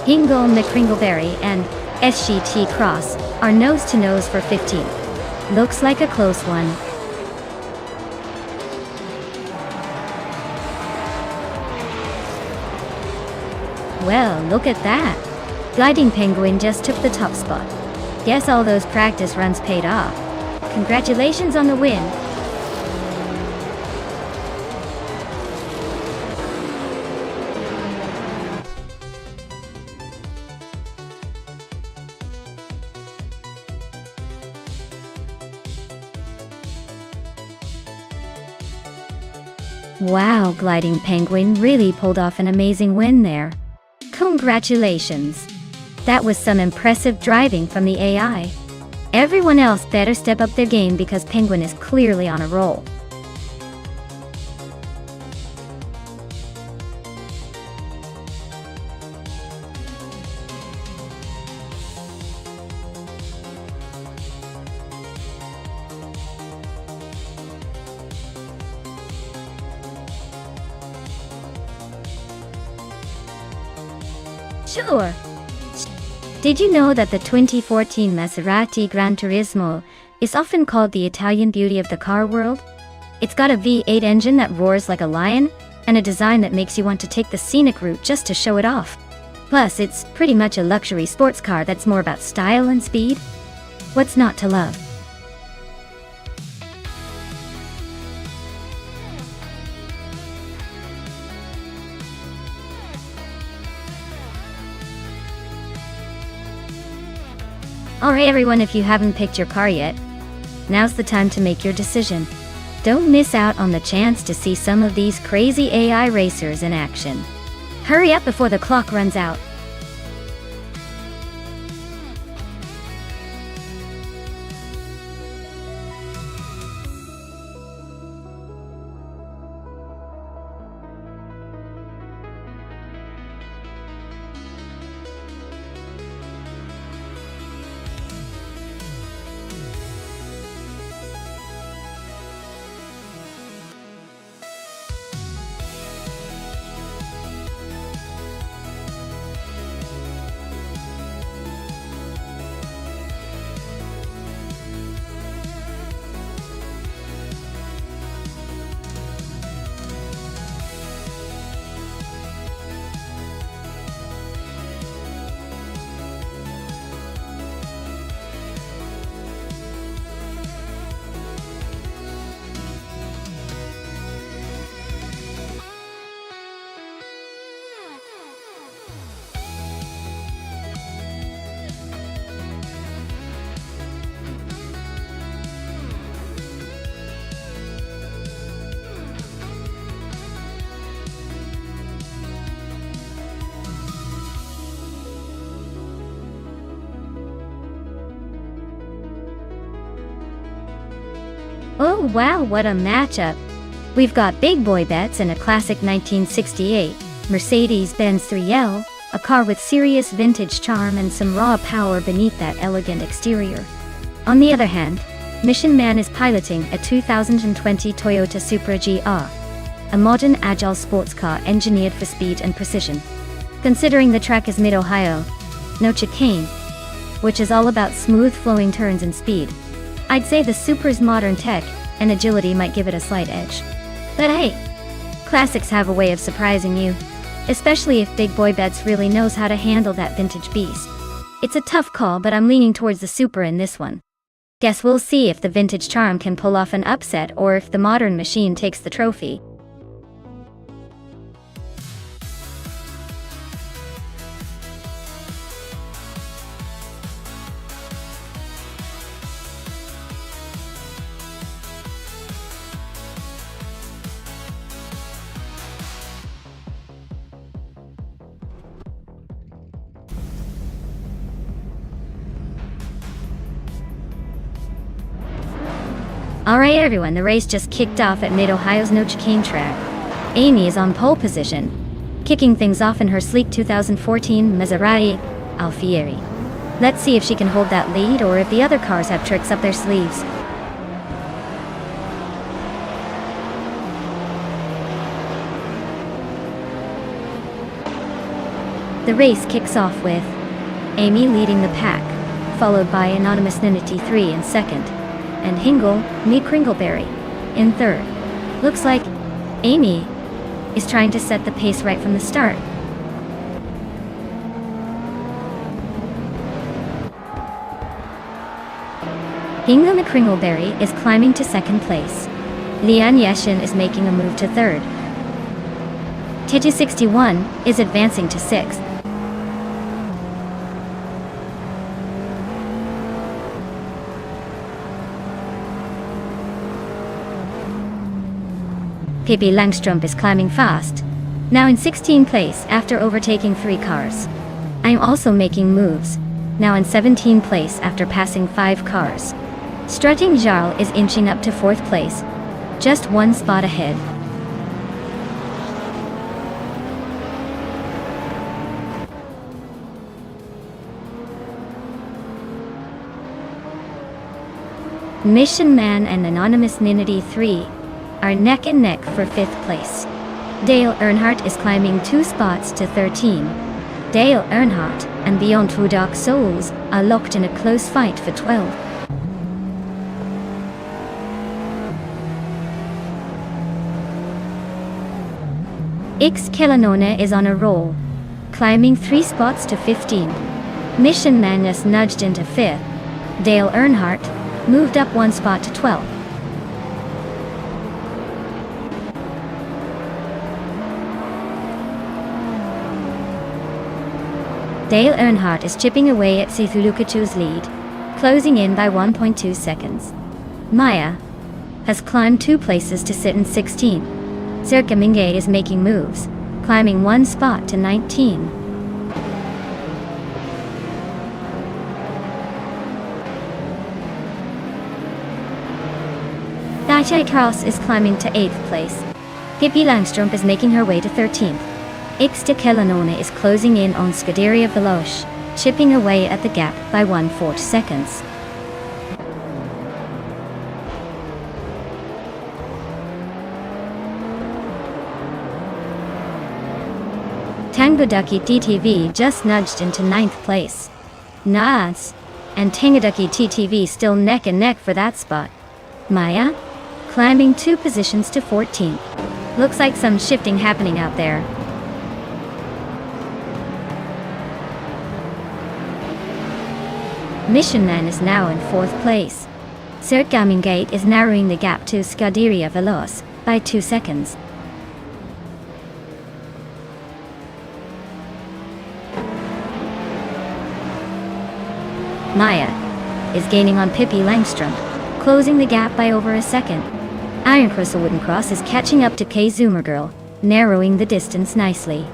Hingle McCringleberry and SGT Cross are nose to nose for 15th. Looks like a close one. Well, look at that. Gliding Penguin just took the top spot. Guess all those practice runs paid off. Congratulations on the win. Wow, Gliding Penguin really pulled off an amazing win there. Congratulations. That was some impressive driving from the AI. Everyone else better step up their game because Penguin is clearly on a roll. Sure. Did you know that the 2014 Maserati Gran Turismo is often called the Italian beauty of the car world? It's got a V8 engine that roars like a lion, and a design that makes you want to take the scenic route just to show it off. Plus, it's pretty much a luxury sports car that's more about style and speed. What's not to love? Alright everyone, if you haven't picked your car yet, now's the time to make your decision. Don't miss out on the chance to see some of these crazy AI racers in action. Hurry up before the clock runs out. Oh wow, what a matchup! We've got big boy bets and a classic 1968 Mercedes-Benz 3L A car with serious vintage charm and some raw power beneath that elegant exterior. On the other hand, Mission Man is piloting a 2020 Toyota Supra GR, a modern agile sports car engineered for speed and precision. Considering the track is Mid-Ohio, no chicane, which is all about smooth flowing turns and speed, I'd say the Supra's modern tech and agility might give it a slight edge. But hey, classics have a way of surprising you, especially if Big Boy Bets really knows how to handle that vintage beast. It's a tough call, but I'm leaning towards the Supra in this one. Guess we'll see if the vintage charm can pull off an upset or if the modern machine takes the trophy. Alright everyone, the race just kicked off at Mid-Ohio's No Chicane track. Amy is on pole position, kicking things off in her sleek 2014 Maserati Alfieri. Let's see if she can hold that lead or if the other cars have tricks up their sleeves. The race kicks off with Amy leading the pack, followed by Anonymous Ninity 3 in second, and Hingle, Me Kringleberry, in third. Looks like Amy is trying to set the pace right from the start. Hingle Me Kringleberry is climbing to second place. Lian Yeshin is making a move to third. Teju 61 is advancing to sixth. Pippi Langstrup is climbing fast, now in 16th place after overtaking 3 cars. I'm also making moves, now in 17th place after passing 5 cars. Strutting Jarl is inching up to 4th place, just 1 spot ahead. Mission Man and Anonymous Ninity 3 are neck and neck for 5th place. Dale Earnhardt is climbing 2 spots to 13. Dale Earnhardt and Beyond Two Dark Souls are locked in a close fight for 12. X Kellanone is on a roll, climbing 3 spots to 15. Mission Magnus nudged into 5th. Dale Earnhardt moved up 1 spot to 12. Dale Earnhardt is chipping away at Sithulukachu's lead, closing in by 1.2 seconds. Maya has climbed 2 places to sit in 16. Circa Mingay is making moves, climbing 1 spot to 19. Daichai Kraus is climbing to 8th place. Pippi Langstrup is making her way to 13th. Ixta Kellanone is closing in on Scuderia Veloce, chipping away at the gap by 1/4 seconds. Tanguducky TTV just nudged into 9th place. Nas and Tanguducky TTV still neck and neck for that spot. Maya climbing 2 positions to 14th. Looks like some shifting happening out there. Mission Man is now in 4th place. Sert Gamingate is narrowing the gap to Scuderia Veloce by 2 seconds. Maya is gaining on Pippi Langstrup, closing the gap by over a second. Iron Cross a Wooden Cross is catching up to K Zoomer Girl, narrowing the distance nicely.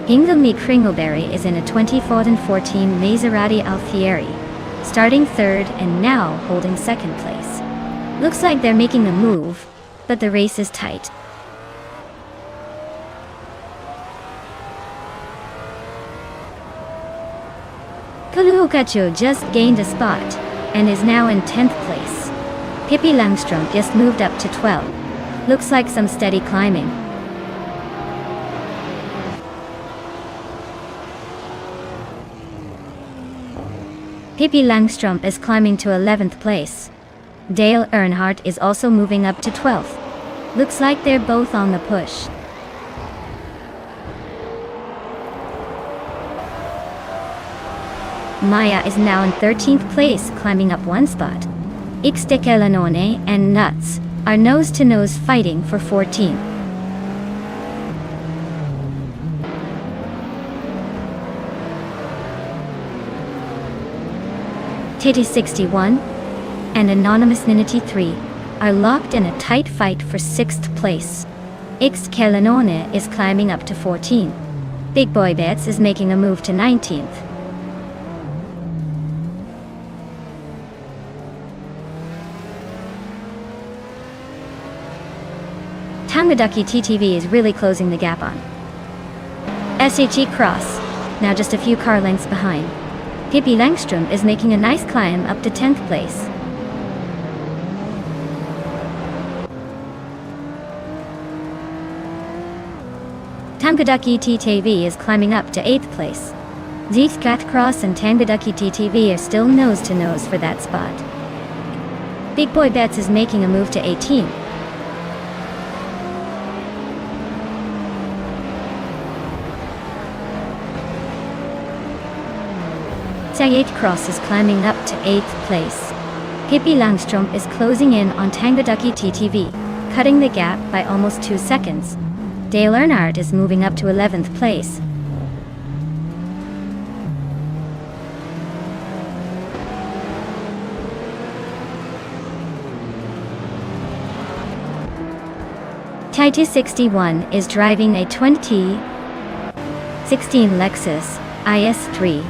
Hinglemy Kringleberry is in a 2014 Maserati Alfieri, starting 3rd and now holding 2nd place. Looks like they're making a move, but the race is tight. Kulukacho just gained a spot, and is now in 10th place. Pippi Langstrump just moved up to 12. Looks like some steady climbing. Pippi Langstrump is climbing to 11th place. Dale Earnhardt is also moving up to 12th. Looks like they're both on the push. Maya is now in 13th place, climbing up one spot. Ixtekelanone and Nuts are nose-to-nose fighting for 14th. Titty 61 and Anonymous Ninity 3 are locked in a tight fight for 6th place. Ixtekelanone is climbing up to 14. Big Boy Bets is making a move to 19th. Tangaducky TTV is really closing the gap on SHE Cross, now just a few car lengths behind. Pippi Langstrump is making a nice climb up to 10th place. Tangaducky TTV is climbing up to 8th place. Zeekat Cross and Tangaducky TTV are still nose-to-nose for that spot. Big Boy Bets is making a move to 18. Sayate Cross is climbing up to 8th place. Pippi Langstrump is closing in on Tangaducky TTV, cutting the gap by almost 2 seconds. Dale Earnhardt is moving up to 11th place. Titus 61 is driving a 2016 Lexus IS3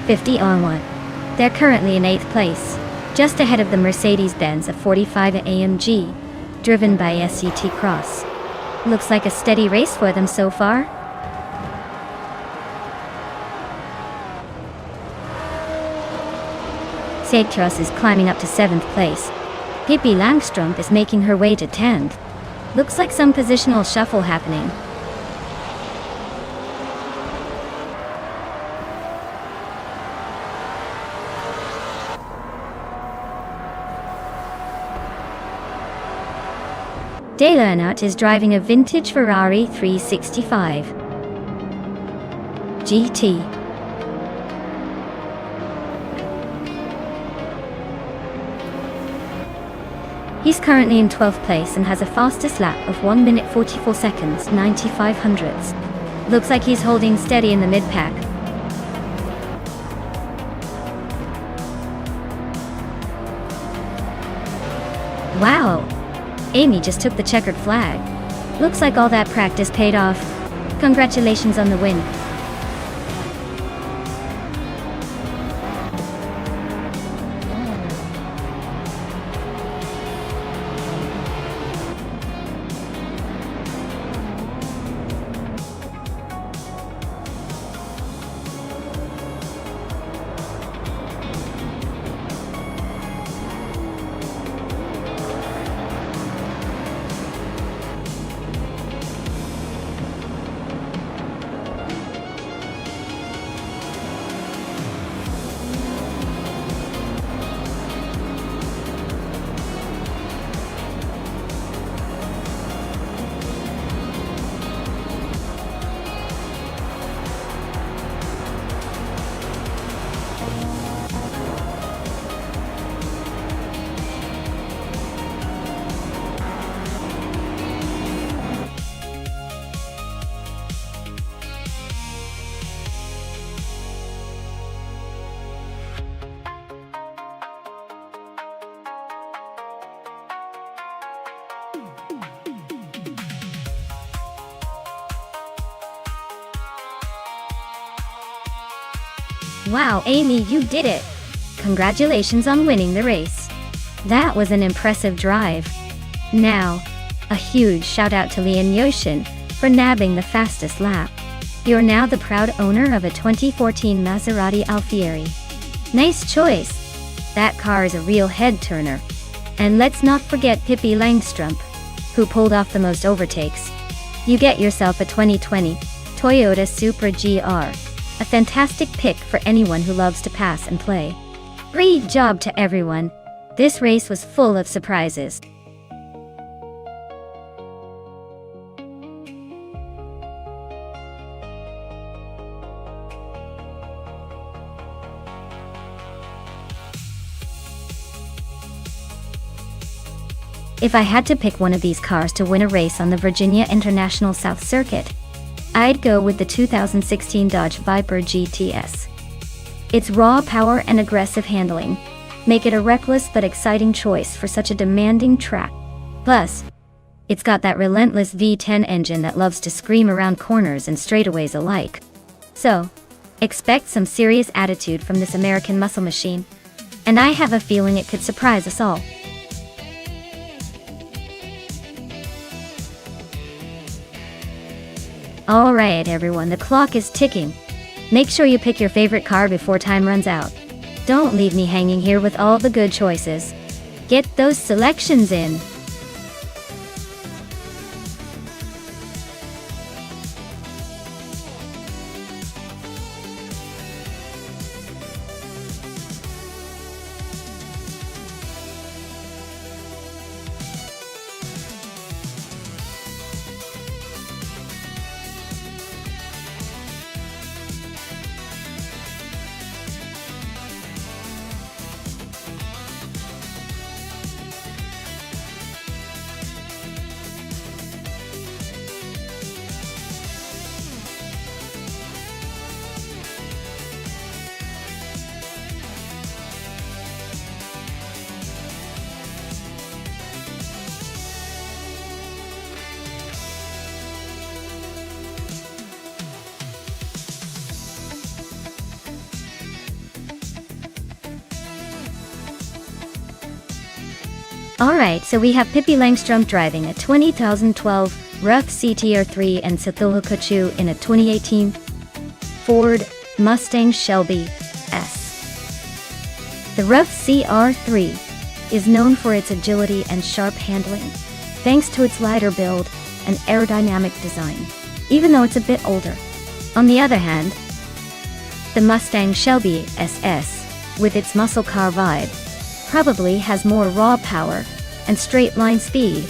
50R1. They're currently in 8th place, just ahead of the Mercedes-Benz 45 AMG, driven by SCT Cross. Looks like a steady race for them so far. Sagtros is climbing up to 7th place. Pippi Langstrump is making her way to 10th. Looks like some positional shuffle happening. Dale Earnhardt is driving a vintage Ferrari 365 GT. He's currently in 12th place and has a fastest lap of 1 minute 44 seconds 95 hundredths. Looks like he's holding steady in the mid-pack. Wow! Amy just took the checkered flag. Looks like all that practice paid off. Congratulations on the win. Wow, Amy, you did it! Congratulations on winning the race. That was an impressive drive. Now, a huge shout out to Lian Yoshin for nabbing the fastest lap. You're now the proud owner of a 2014 Maserati Alfieri. Nice choice. That car is a real head-turner. And let's not forget Pippi Langstrup, who pulled off the most overtakes. You get yourself a 2020 Toyota Supra GR, a fantastic pick for anyone who loves to pass and play. Great job to everyone. This race was full of surprises. If I had to pick one of these cars to win a race on the Virginia International South Circuit, I'd go with the 2016 Dodge Viper GTS. Its raw power and aggressive handling make it a reckless but exciting choice for such a demanding track. Plus, it's got that relentless V10 engine that loves to scream around corners and straightaways alike. So, expect some serious attitude from this American muscle machine, and I have a feeling it could surprise us all. Alright everyone, the clock is ticking. Make sure you pick your favorite car before time runs out. Don't leave me hanging here with all the good choices. Get those selections in. Alright, so we have Pippi Langstrup driving a 2012 Rough CTR3 and Sethil Kachu in a 2018 Ford Mustang Shelby S. The Rough CR3 is known for its agility and sharp handling, thanks to its lighter build and aerodynamic design, even though it's a bit older. On the other hand, the Mustang Shelby SS, with its muscle car vibe, probably has more raw power and straight-line speed,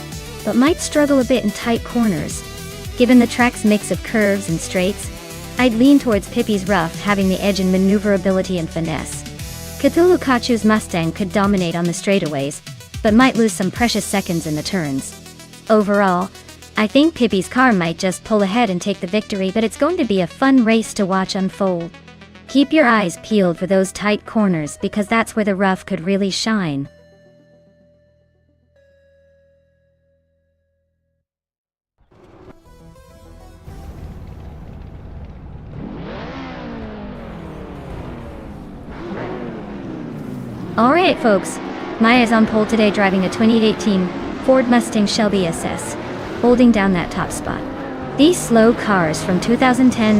but might struggle a bit in tight corners. Given the track's mix of curves and straights, I'd lean towards Pippi's Rough having the edge in maneuverability and finesse. Cthulhu Kachu's Mustang could dominate on the straightaways, but might lose some precious seconds in the turns. Overall, I think Pippi's car might just pull ahead and take the victory, but it's going to be a fun race to watch unfold. Keep your eyes peeled for those tight corners because that's where the Rough could really shine. Alright folks, Maya's on pole today driving a 2018 Ford Mustang Shelby SS, holding down that top spot. These slow cars from 2010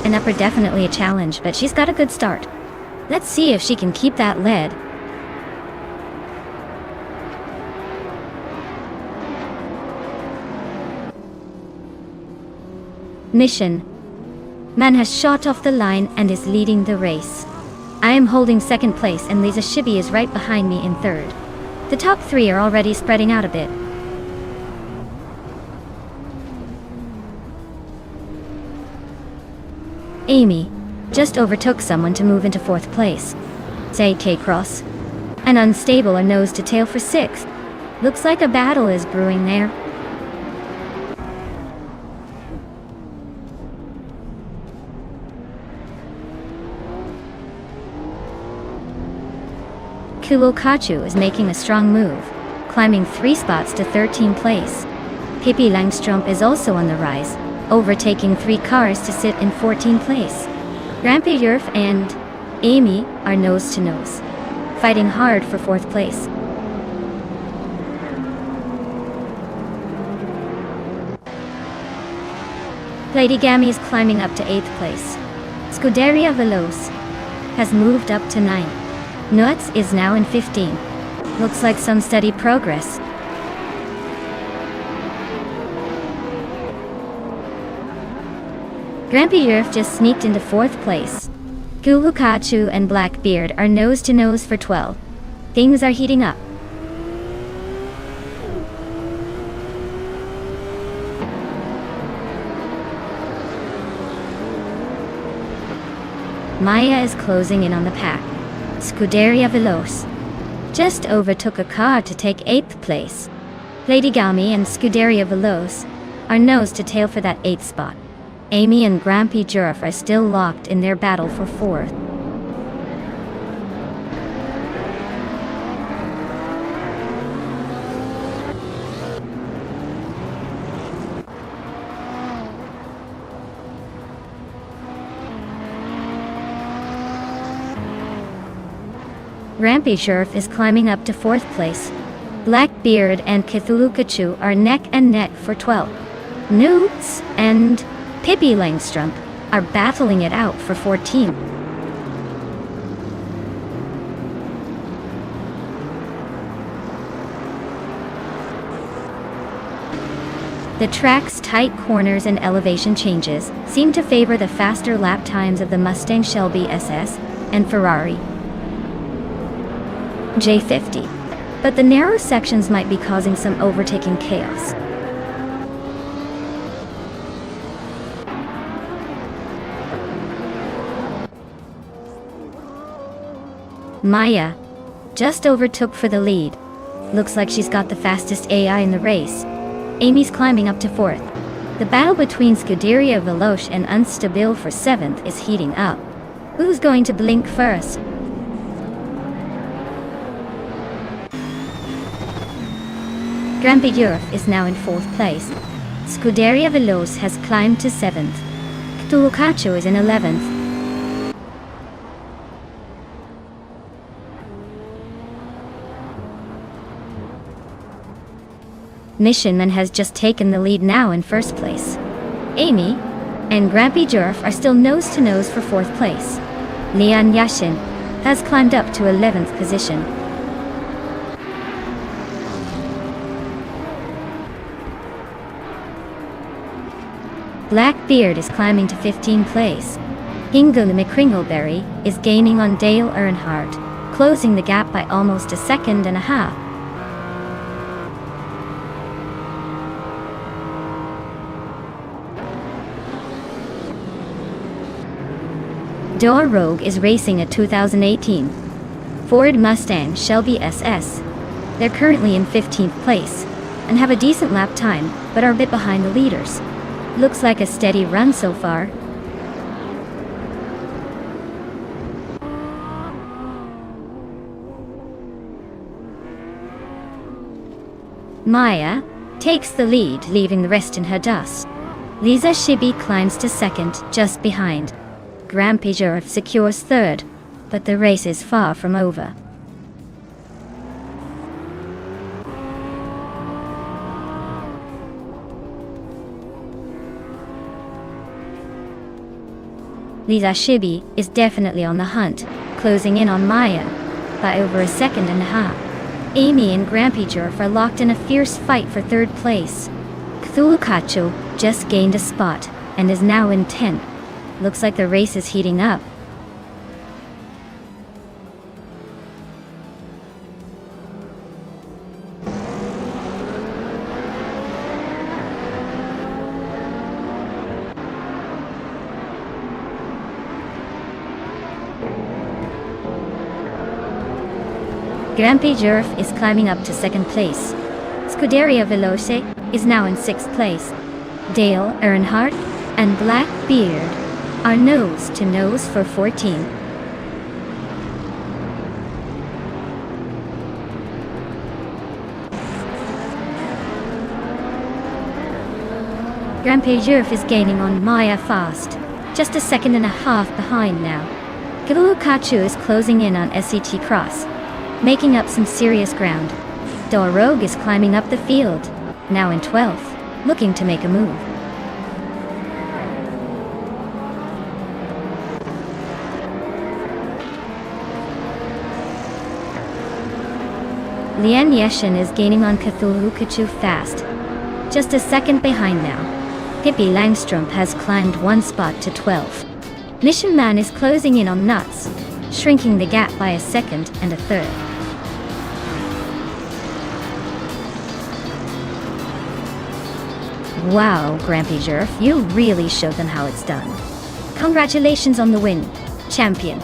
and up are definitely a challenge, but she's got a good start. Let's see if she can keep that lead. Mission. Man has shot off the line and is leading the race. I am holding second place and Lisa Shibi is right behind me in third. The top three are already spreading out a bit. Amy just overtook someone to move into fourth place. Say K-Cross. And Unstable are nose to tail for sixth. Looks like a battle is brewing there. Kachu is making a strong move, climbing 3 spots to 13th place. Pippi Langstrup is also on the rise, overtaking 3 cars to sit in 14th place. Grandpa Yerf and Amy are nose to nose, fighting hard for 4th place. Gami is climbing up to 8th place. Scuderia Veloce has moved up to 9th. Nuts is now in 15th. Looks like some steady progress. Grampy Yerf just sneaked into 4th place. Gulukachu and Blackbeard are nose to nose for 12. Things are heating up. Maya is closing in on the pack. Scuderia Veloce just overtook a car to take 8th place. Gami and Scuderia Veloce are nose to tail for that 8th spot. Amy and Grampy Jerf are still locked in their battle for 4th. Grampy Jerf is climbing up to 4th place. Blackbeard and Cthulhukachu are neck and neck for 12. Newts and Pippi Langstrump are battling it out for 14. The track's tight corners and elevation changes seem to favor the faster lap times of the Mustang Shelby SS and Ferrari J50, but the narrow sections might be causing some overtaking chaos. Maya just overtook for the lead. Looks like she's got the fastest AI in the race. Amy's climbing up to 4th. The battle between Scuderia Veloce and Unstable for 7th is heating up. Who's going to blink first? Grampy Yerf is now in 4th place. Scuderia Veloce has climbed to 7th. Cthulhukachu is in 11th. Missionman has just taken the lead now in 1st place. Amy and Grampy Jerf are still nose to nose for 4th place. Lian Yashin has climbed up to 11th position. Blackbeard is climbing to 15th place. Hingle McCringleberry is gaining on Dale Earnhardt, closing the gap by almost a second and a half. Door Rogue is racing a 2018 Ford Mustang Shelby SS. They're currently in 15th place and have a decent lap time, but are a bit behind the leaders. Looks like a steady run so far. Maya takes the lead, leaving the rest in her dust. Lisa Shibi climbs to 2nd, just behind. Grampy Jerf secures 3rd, but the race is far from over. Lisa Shibi is definitely on the hunt, closing in on Maya by over a second and a half. Amy and Grampy Jerf are locked in a fierce fight for 3rd place. Cthulhukachu just gained a spot and is now in 10th. Looks like the race is heating up. Grampy Jerf is climbing up to 2nd place. Scuderia Veloce is now in 6th place. Dale Earnhardt and Blackbeard are nose to nose for 14. Grampy Jerf is gaining on Maya fast, just a second and a half behind now. Cthulhukachu is closing in on SET Cross, making up some serious ground. Door Rogue is climbing up the field, now in 12th, looking to make a move. Lian Yeshin is gaining on Cthulhu Kachu fast. Just a second behind now. Pippi Langstrumpf has climbed one spot to 12. Mission Man is closing in on Nuts, shrinking the gap by a second and a third. Wow, Grampy Jerf, you really showed them how it's done. Congratulations on the win, champion.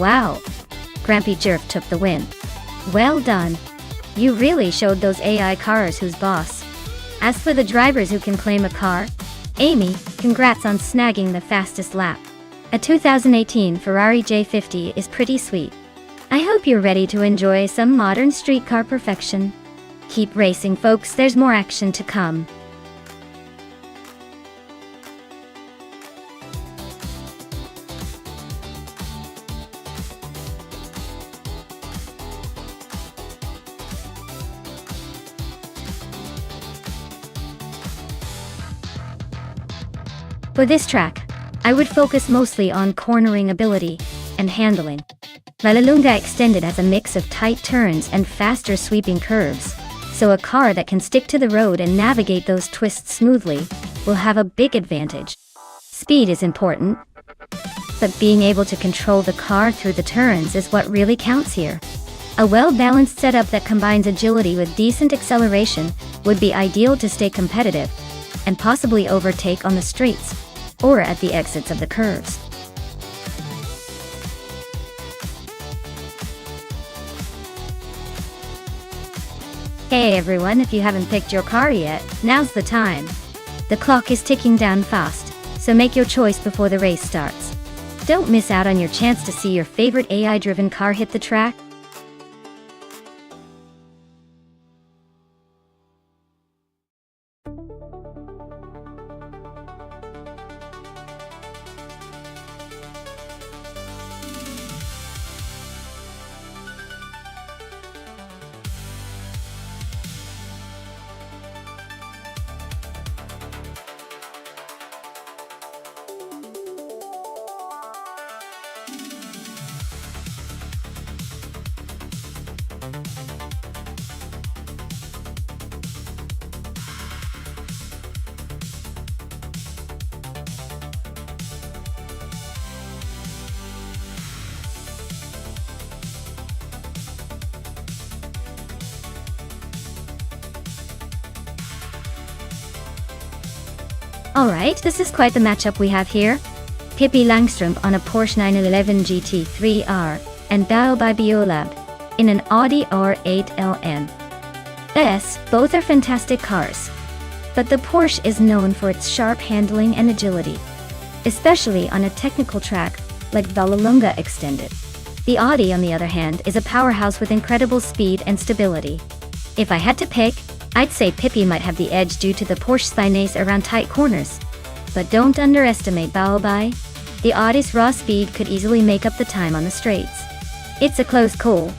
Wow, Grampy Jerf took the win. Well done. You really showed those AI cars who's boss. As for the drivers who can claim a car, Amy, congrats on snagging the fastest lap. A 2018 Ferrari J50 is pretty sweet. I hope you're ready to enjoy some modern street car perfection. Keep racing, folks, there's more action to come. For this track, I would focus mostly on cornering ability and handling. Vallelunga Extended has a mix of tight turns and faster sweeping curves, so a car that can stick to the road and navigate those twists smoothly will have a big advantage. Speed is important, but being able to control the car through the turns is what really counts here. A well-balanced setup that combines agility with decent acceleration would be ideal to stay competitive and possibly overtake on the streets or at the exits of the curves. Hey everyone, if you haven't picked your car yet, now's the time. The clock is ticking down fast, so make your choice before the race starts. Don't miss out on your chance to see your favorite AI-driven car hit the track. Alright, this is quite the matchup we have here. Pippi Langstrumpf on a Porsche 911 GT3R and Bao by Biolab in an Audi R8 LN. Yes, both are fantastic cars. But the Porsche is known for its sharp handling and agility, especially on a technical track like Vallelunga Extended. The Audi, on the other hand, is a powerhouse with incredible speed and stability. If I had to pick, I'd say Pippi might have the edge due to the Porsche's finesse around tight corners. But don't underestimate Baobai. The Audi's raw speed could easily make up the time on the straights. It's a close call,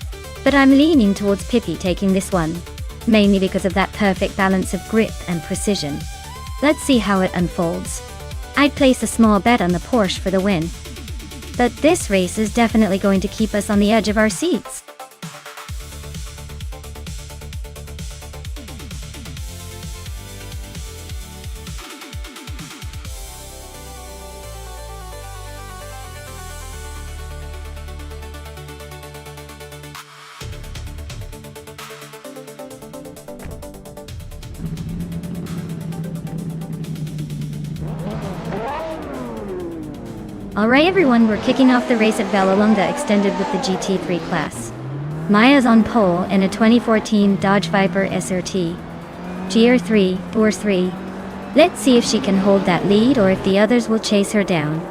but I'm leaning towards Pippi taking this one, mainly because of that perfect balance of grip and precision. Let's see how it unfolds. I'd place a small bet on the Porsche for the win. But this race is definitely going to keep us on the edge of our seats. Alright everyone, we're kicking off the race at Vallelunga extended with the GT3 class. Maya's on pole in a 2014 Dodge Viper SRT. GR3, Bore 3. Let's see if she can hold that lead or if the others will chase her down.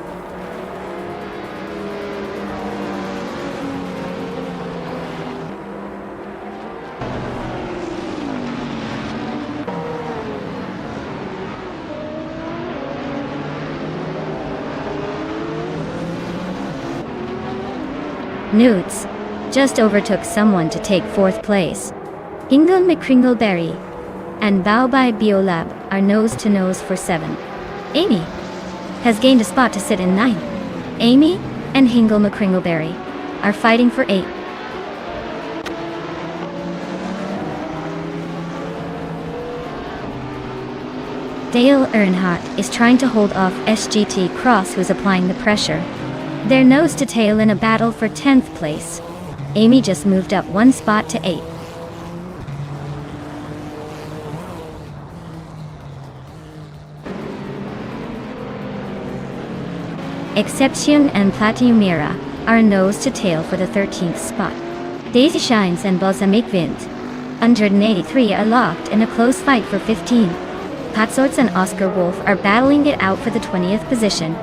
Newts just overtook someone to take 4th place. Hingle McCringleberry and Bao by Biolab are nose-to-nose for 7. Amy has gained a spot to sit in 9th. Amy and Hingle McCringleberry are fighting for 8. Dale Earnhardt is trying to hold off SGT Cross, who's applying the pressure. They're nose to tail in a battle for 10th place. Amy just moved up 1 spot to 8. Exception and Platinumera are nose to tail for the 13th spot. Daisy Shines and Balsamic Vint, 183, are locked in a close fight for 15. Patsorts and Oscar Wolf are battling it out for the 20th position.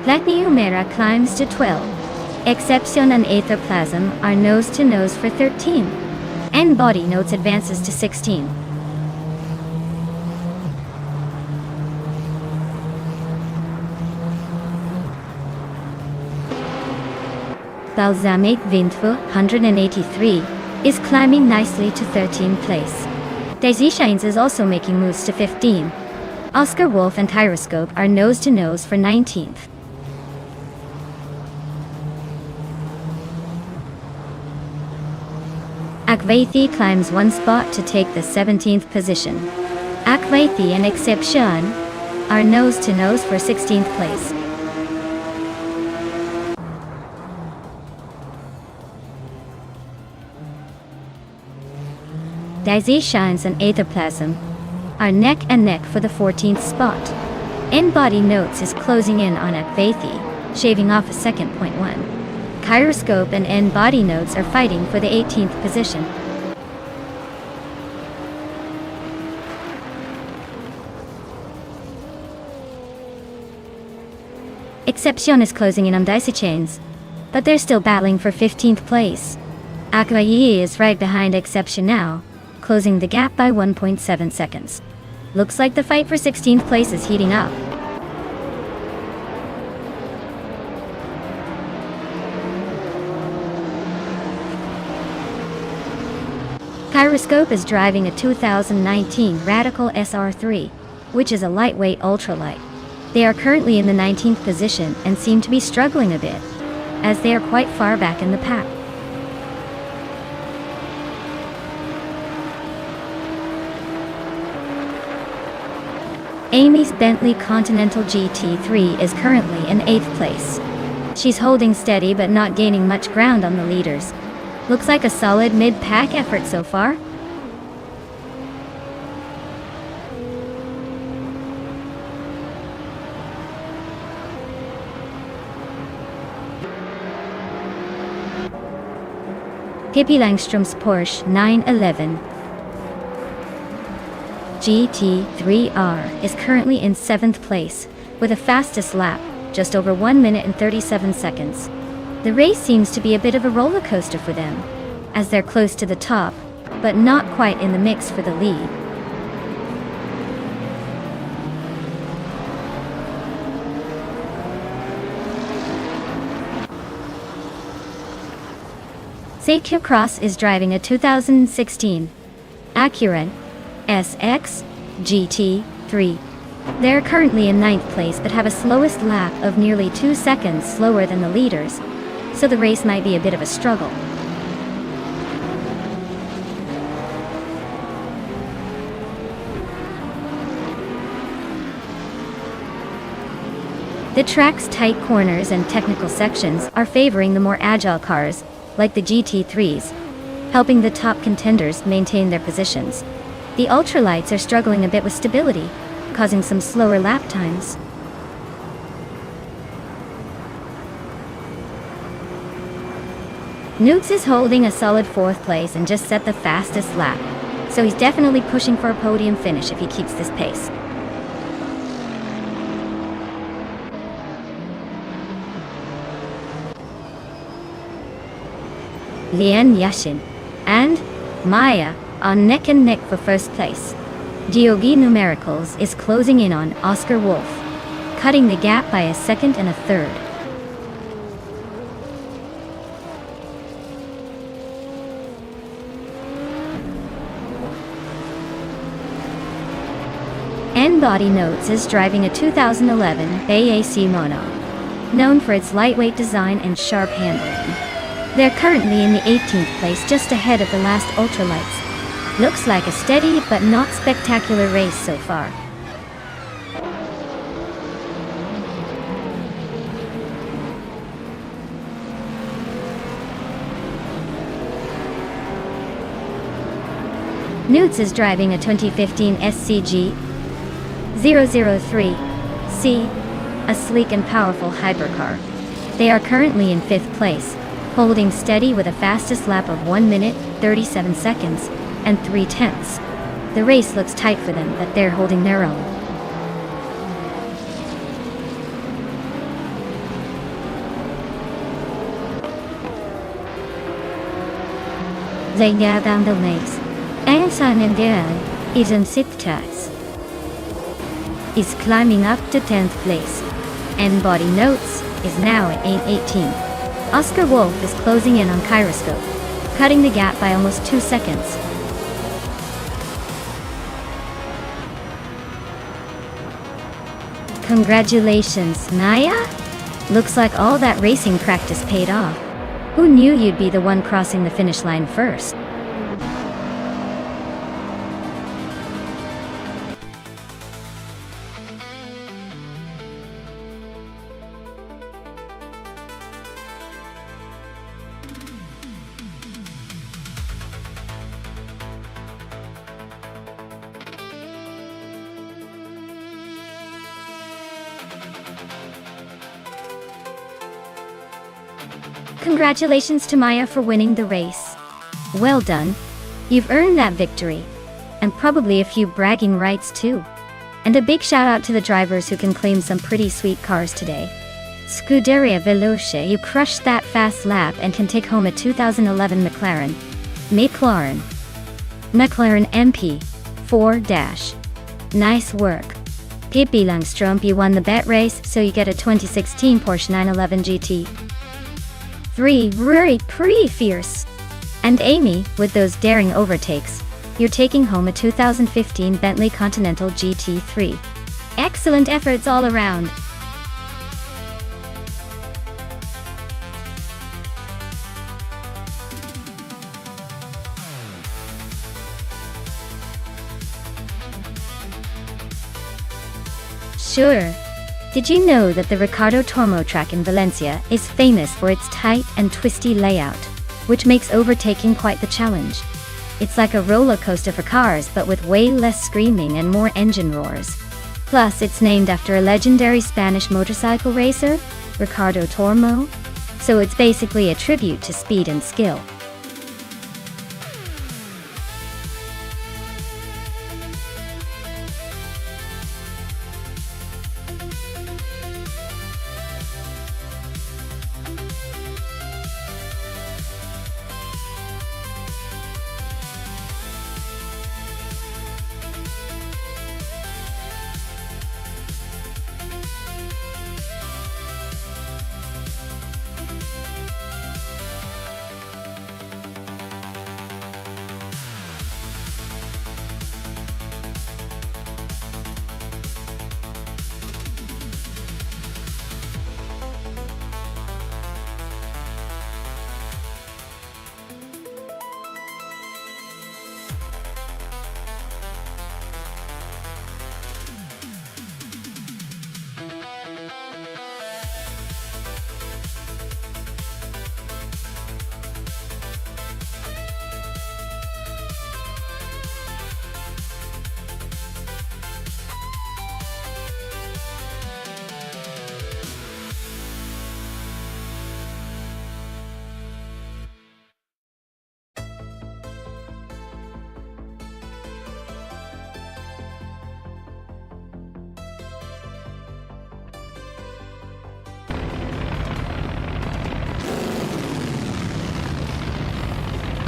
Platinumera climbs to 12. Exception and Aetherplasm are nose-to-nose for 13. And Body Notes advances to 16. Balsamic Vintful, 183, is climbing nicely to 13th place. Daisy Shines is also making moves to 15. Oscar Wolf and Gyroscope are nose-to-nose for 19th. Akvaithi climbs 1 spot to take the 17th position. Akvaithi and Exception are nose-to-nose for 16th place. Daisy Shines and Aetherplasm are neck and neck for the 14th spot. N-Body Notes is closing in on Akvaithi, shaving off a second. 1. Gyroscope and N-Body Notes are fighting for the 18th position. Exception is closing in on Daisy Chains, but they're still battling for 15th place. Akvaithi is right behind Exception now, closing the gap by 1.7 seconds. Looks like the fight for 16th place is heating up. Gyroscope is driving a 2019 Radical SR3, which is a lightweight ultralight. They are currently in the 19th position and seem to be struggling a bit, as they are quite far back in the pack. Amy's Bentley Continental GT3 is currently in 8th place. She's holding steady but not gaining much ground on the leaders. Looks like a solid mid-pack effort so far. Pippi Langstrom's Porsche 911 GT3R is currently in 7th place, with a fastest lap, just over 1 minute and 37 seconds. The race seems to be a bit of a roller coaster for them, as they're close to the top, but not quite in the mix for the lead. Sakya Cross is driving a 2016 Acura SX GT3. They're currently in 9th place but have a slowest lap of nearly 2 seconds slower than the leaders, so the race might be a bit of a struggle. The track's tight corners and technical sections are favoring the more agile cars, like the GT3s, helping the top contenders maintain their positions. The ultralights are struggling a bit with stability, causing some slower lap times. Newts is holding a solid 4th place and just set the fastest lap, so he's definitely pushing for a podium finish if he keeps this pace. Lian Yashin and Maya are neck and neck for first place. Geogi Numericals is closing in on Oscar Wolf, cutting the gap by a second and a third. N-Body Notes is driving a 2011 AAC Mono, known for its lightweight design and sharp handling. They're currently in the 18th place, just ahead of the last ultralights. Looks like a steady but not spectacular race so far. Newts is driving a 2015 SCG 003C, a sleek and powerful hypercar. They are currently in 5th place, holding steady with a fastest lap of 1 minute, 37 seconds, and 3/10. The race looks tight for them, but they're holding their own. Zaya down the lanes. Ansan and Dean, Eden Sittas, is climbing up to 10th place. N-Body Notes is now at 8:18. Oscar Wolf is closing in on Kyroscope, cutting the gap by almost 2 seconds. Congratulations, Naya! Looks like all that racing practice paid off. Who knew you'd be the one crossing the finish line first? Congratulations to Maya for winning the race. Well done. You've earned that victory. And probably a few bragging rights too. And a big shout out to the drivers who can claim some pretty sweet cars today. Scuderia Veloce, you crushed that fast lap and can take home a 2011 McLaren MP4-. Nice work. Pippi Langström, you won the bet race, so you get a 2016 Porsche 911 GT. 3, pretty fierce. And Amy, with those daring overtakes, you're taking home a 2015 Bentley Continental GT3. Excellent efforts all around. Sure. Did you know that the Ricardo Tormo track in Valencia is famous for its tight and twisty layout, which makes overtaking quite the challenge? It's like a roller coaster for cars, but with way less screaming and more engine roars. Plus, it's named after a legendary Spanish motorcycle racer, Ricardo Tormo, so it's basically a tribute to speed and skill.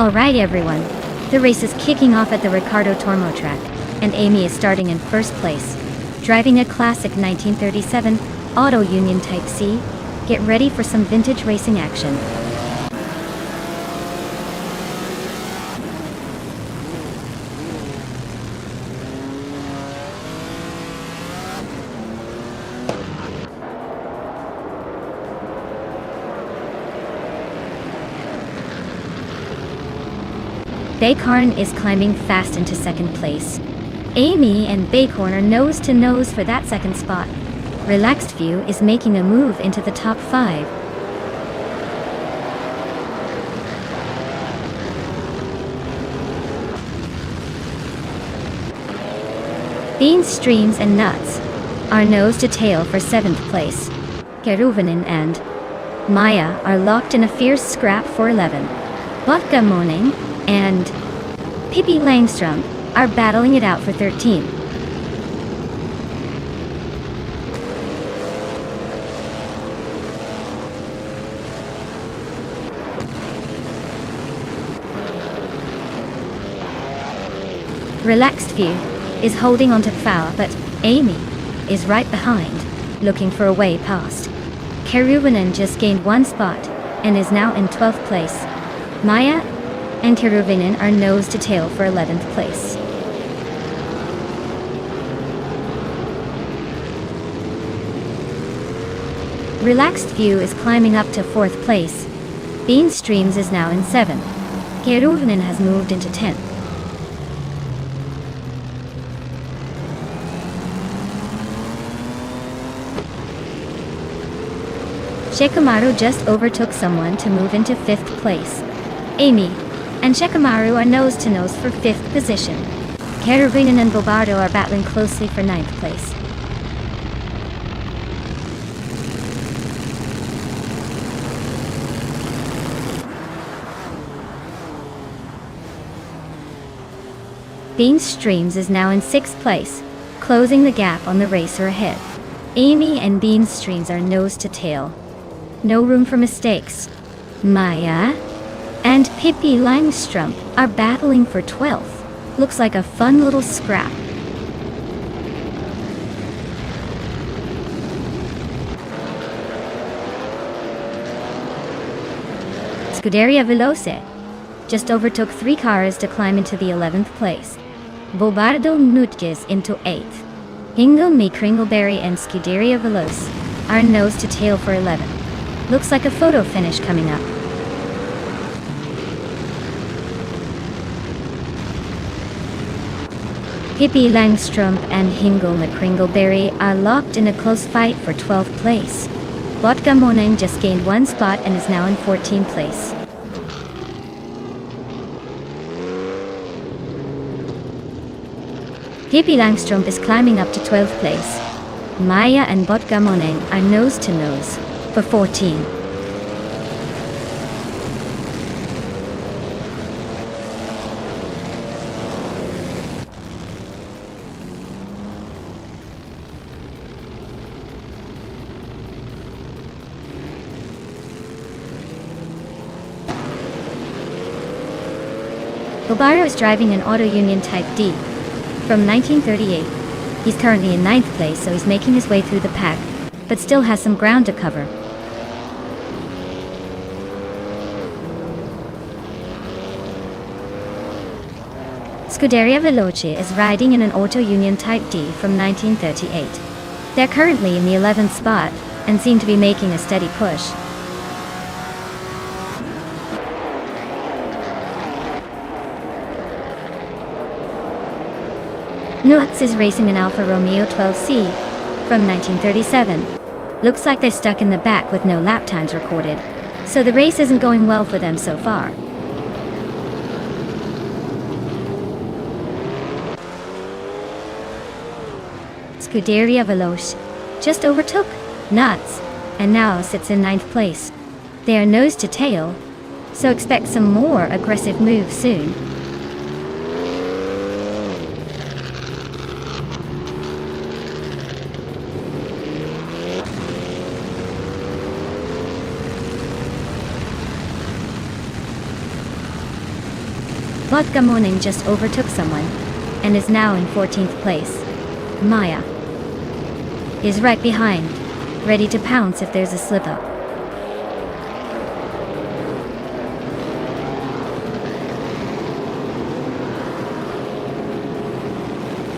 Alright everyone, the race is kicking off at the Ricardo Tormo track, and Amy is starting in first place. Driving a classic 1937 Auto Union Type C, get ready for some vintage racing action. Baycorn is climbing fast into second place. Amy and Baycorn are nose to nose for that second spot. Relaxed View is making a move into the top 5. Beans, Streams and Nuts are nose to tail for 7th place. Keruvinen and Maya are locked in a fierce scrap for 11. Vodka Morning and Pippi Langstrom are battling it out for 13. Relaxed View is holding on to foul, but Amy is right behind, looking for a way past. Keruvinen just gained 1 spot and is now in 12th place. Maya and Keruvinen are nose to tail for 11th place. Relaxed View is climbing up to 4th place. Bean Streams is now in 7th. Keruvinen has moved into 10th. Shikamaru just overtook someone to move into 5th place. Amy and Shikamaru are nose to nose for 5th position. Keruvinen and Bobardo are battling closely for 9th place. Bean Streams is now in 6th place, closing the gap on the racer ahead. Amy and Bean Streams are nose to tail. No room for mistakes. Maya and Pippi Langstrom are battling for 12th. Looks like a fun little scrap. Scuderia Veloce just overtook 3 cars to climb into the 11th place. Bobardo Nutges into 8th. Hingle Me Kringleberry and Scuderia Veloce are nose to tail for 11th. Looks like a photo finish coming up. Pippi Langstrom and Hingle McCringleberry are locked in a close fight for 12th place. Vodka Morning just gained 1 spot and is now in 14th place. Pippi Langstrom is climbing up to 12th place. Maya and Vodka Morning are nose to nose for 14. Bobardo is driving an Auto Union Type D from 1938. He's currently in 9th place, so he's making his way through the pack, but still has some ground to cover. Scuderia Veloce is riding in an Auto Union Type D from 1938. They're currently in the 11th spot and seem to be making a steady push. Nuts is racing an Alfa Romeo 12C from 1937. Looks like they're stuck in the back with no lap times recorded, so the race isn't going well for them so far. Scuderia Veloce just overtook Nuts and now sits in 9th place. They are nose to tail, so expect some more aggressive moves soon. Vodka Morning just overtook someone and is now in 14th place. Maya is right behind, ready to pounce if there's a slip-up.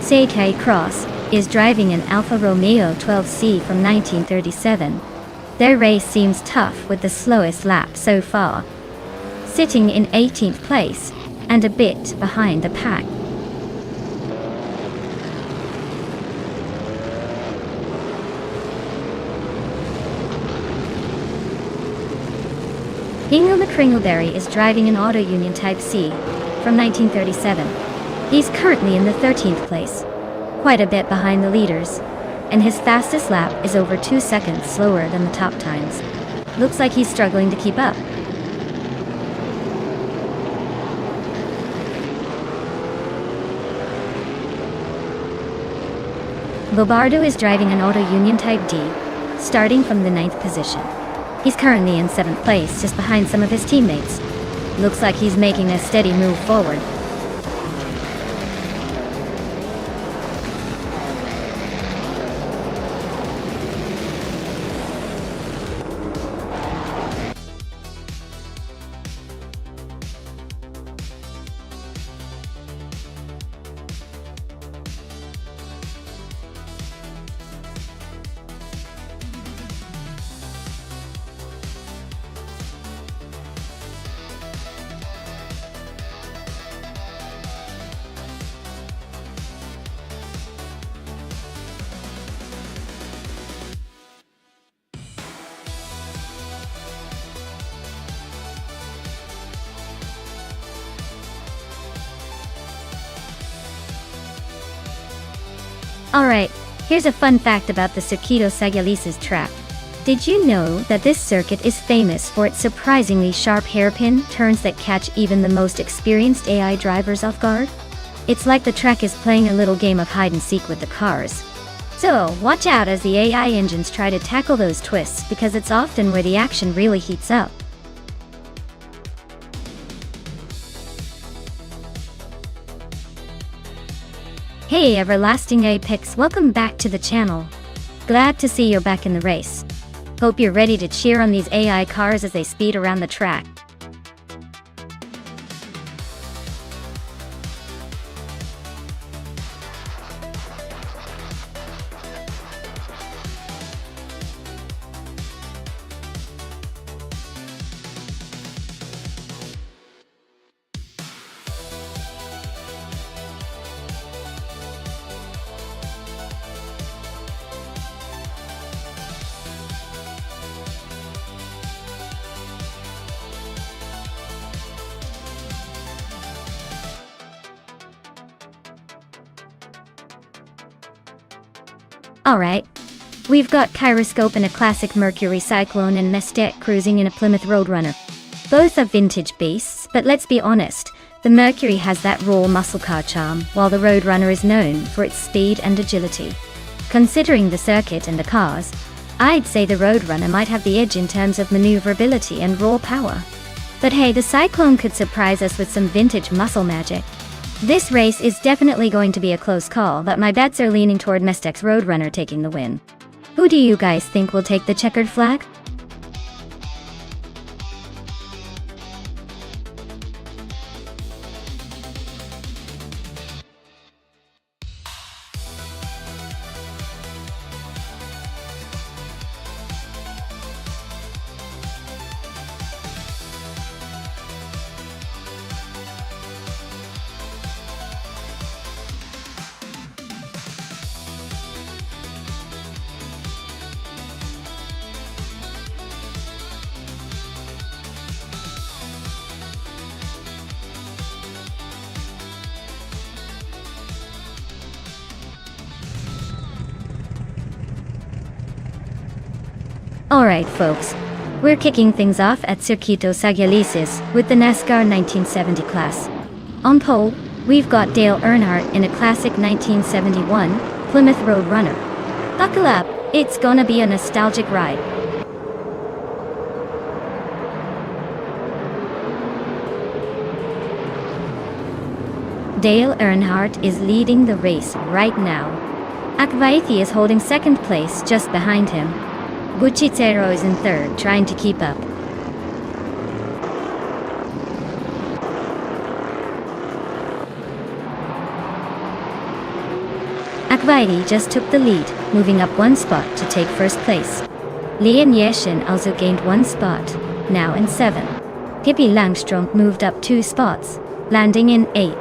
Seikei Cross is driving an Alfa Romeo 12C from 1937. Their race seems tough with the slowest lap so far, sitting in 18th place and a bit behind the pack. Ingo McCringleberry is driving an Auto Union Type C from 1937. He's currently in the 13th place, quite a bit behind the leaders, and his fastest lap is over 2 seconds slower than the top times. Looks like he's struggling to keep up. Lobardo is driving an Auto Union Type D, starting from the 9th position. He's currently in 7th place, just behind some of his teammates. Looks like he's making a steady move forward. Alright, here's a fun fact about the Circuito Sagalices track. Did you know that this circuit is famous for its surprisingly sharp hairpin turns that catch even the most experienced AI drivers off guard? It's like the track is playing a little game of hide and seek with the cars. So, watch out as the AI engines try to tackle those twists, because it's often where the action really heats up. Hey Everlasting Apex, welcome back to the channel. Glad to see you're back in the race. Hope you're ready to cheer on these AI cars as they speed around the track. Alright, we've got Gyroscope in a classic Mercury Cyclone and Mestet cruising in a Plymouth Roadrunner. Both are vintage beasts, but let's be honest, the Mercury has that raw muscle car charm, while the Roadrunner is known for its speed and agility. Considering the circuit and the cars, I'd say the Roadrunner might have the edge in terms of maneuverability and raw power. But hey, the Cyclone could surprise us with some vintage muscle magic. This race is definitely going to be a close call, but my bets are leaning toward Mestek's Roadrunner taking the win. Who do you guys think will take the checkered flag? Alright folks, we're kicking things off at Circuito Sagalices with the NASCAR 1970 class. On pole, we've got Dale Earnhardt in a classic 1971 Plymouth Roadrunner. Buckle up, it's gonna be a nostalgic ride. Dale Earnhardt is leading the race right now. Akvaithi is holding second place just behind him. Buchitero is in third, trying to keep up. Akvaithi just took the lead, moving up one spot to take first place. Lian Yeshin also gained one spot, now in 7. Pippi Langstrom moved up 2 spots, landing in 8.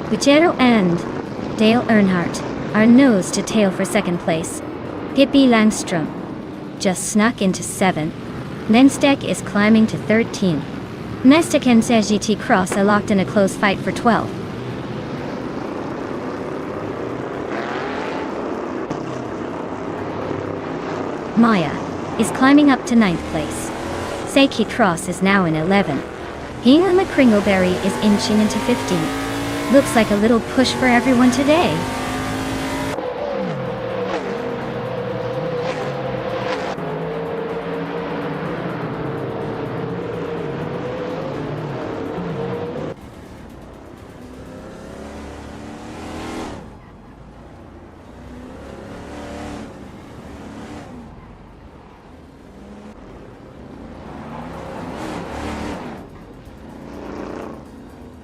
Buchero and Dale Earnhardt are nose to tail for second place. Pippi Langstrom just snuck into 7. Nonstop is climbing to 13. Mestek and GT Cross are locked in a close fight for 12. Maya is climbing up to 9th place. Seiki Cross is now in 11. Hina McCringleberry is inching into 15th. Looks like a little push for everyone today.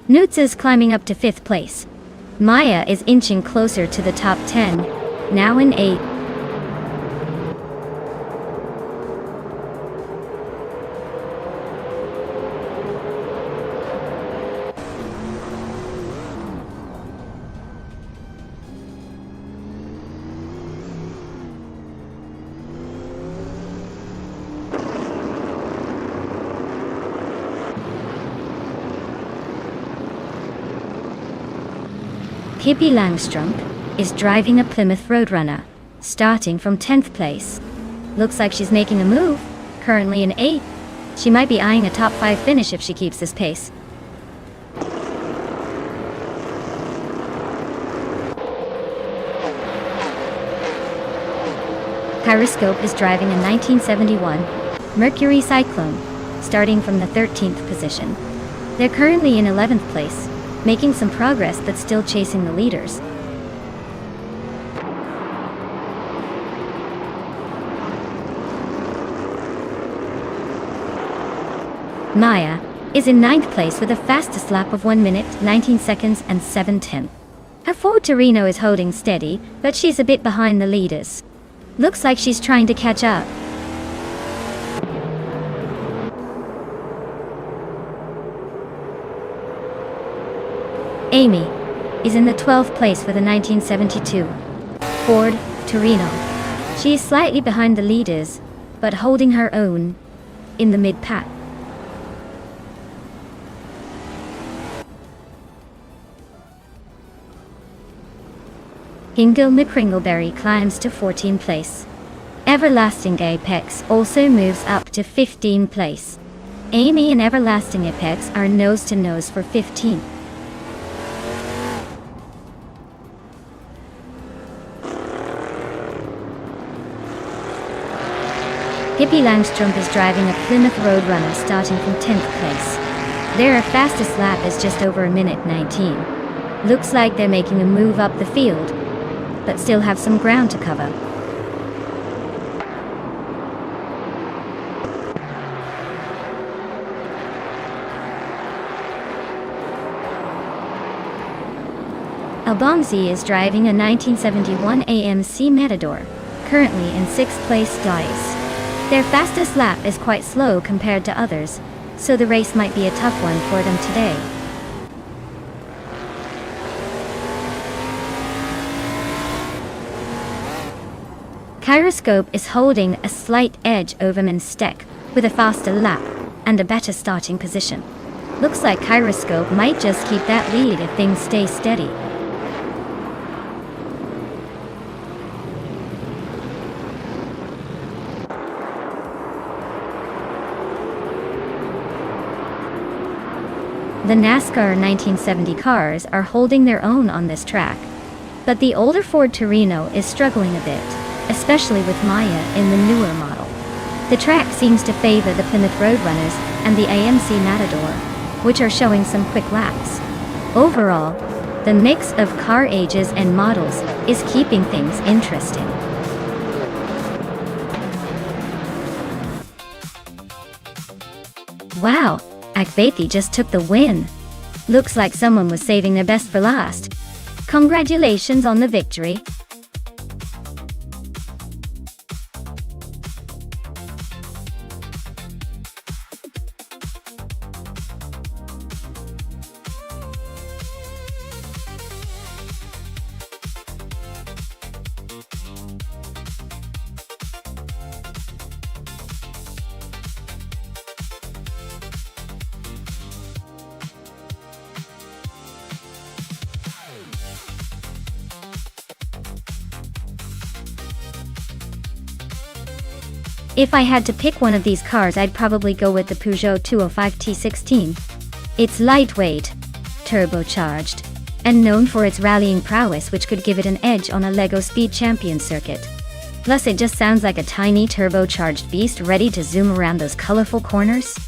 Newts is climbing up to 5th place. Maya is inching closer to the top 10, now in 8. Pippi Langstrom is driving a Plymouth Roadrunner, starting from 10th place. Looks like she's making a move, currently in 8. She might be eyeing a top 5 finish if she keeps this pace. Kyroscope is driving a 1971 Mercury Cyclone, starting from the 13th position. They're currently in 11th place, making some progress but still chasing the leaders. Maya is in 9th place with a fastest lap of 1 minute, 19 seconds and 7/10. Her Ford Torino is holding steady, but she's a bit behind the leaders. Looks like she's trying to catch up. Amy is in the 12th place with a 1972 Ford Torino. She is slightly behind the leaders, but holding her own in the mid-pack. Hingle McCringleberry climbs to 14th place. Everlasting Apex also moves up to 15th place. Amy and Everlasting Apex are nose-to-nose for 15th. Pippi Langstrom is driving a Plymouth Roadrunner starting from 10th place. Their fastest lap is just over 1 minute 19. Looks like they're making a move up the field, but still have some ground to cover. Albonzi is driving a 1971 AMC Matador, currently in 6th place dice. Their fastest lap is quite slow compared to others, so the race might be a tough one for them today. Kyroscope is holding a slight edge over Nonstop, with a faster lap and a better starting position. Looks like Kyroscope might just keep that lead if things stay steady. The NASCAR 1970 cars are holding their own on this track, but the older Ford Torino is struggling a bit. especially with Maya in the newer model. The track seems to favor the Plymouth Roadrunners and the AMC Matador, which are showing some quick laps. Overall, the mix of car ages and models is keeping things interesting. Wow, Akvethi just took the win. Looks like someone was saving their best for last. Congratulations on the victory. If I had to pick one of these cars, I'd probably go with the Peugeot 205 T16. It's lightweight, turbocharged, and known for its rallying prowess, which could give it an edge on a LEGO Speed Champions circuit. Plus, it just sounds like a tiny turbocharged beast ready to zoom around those colorful corners.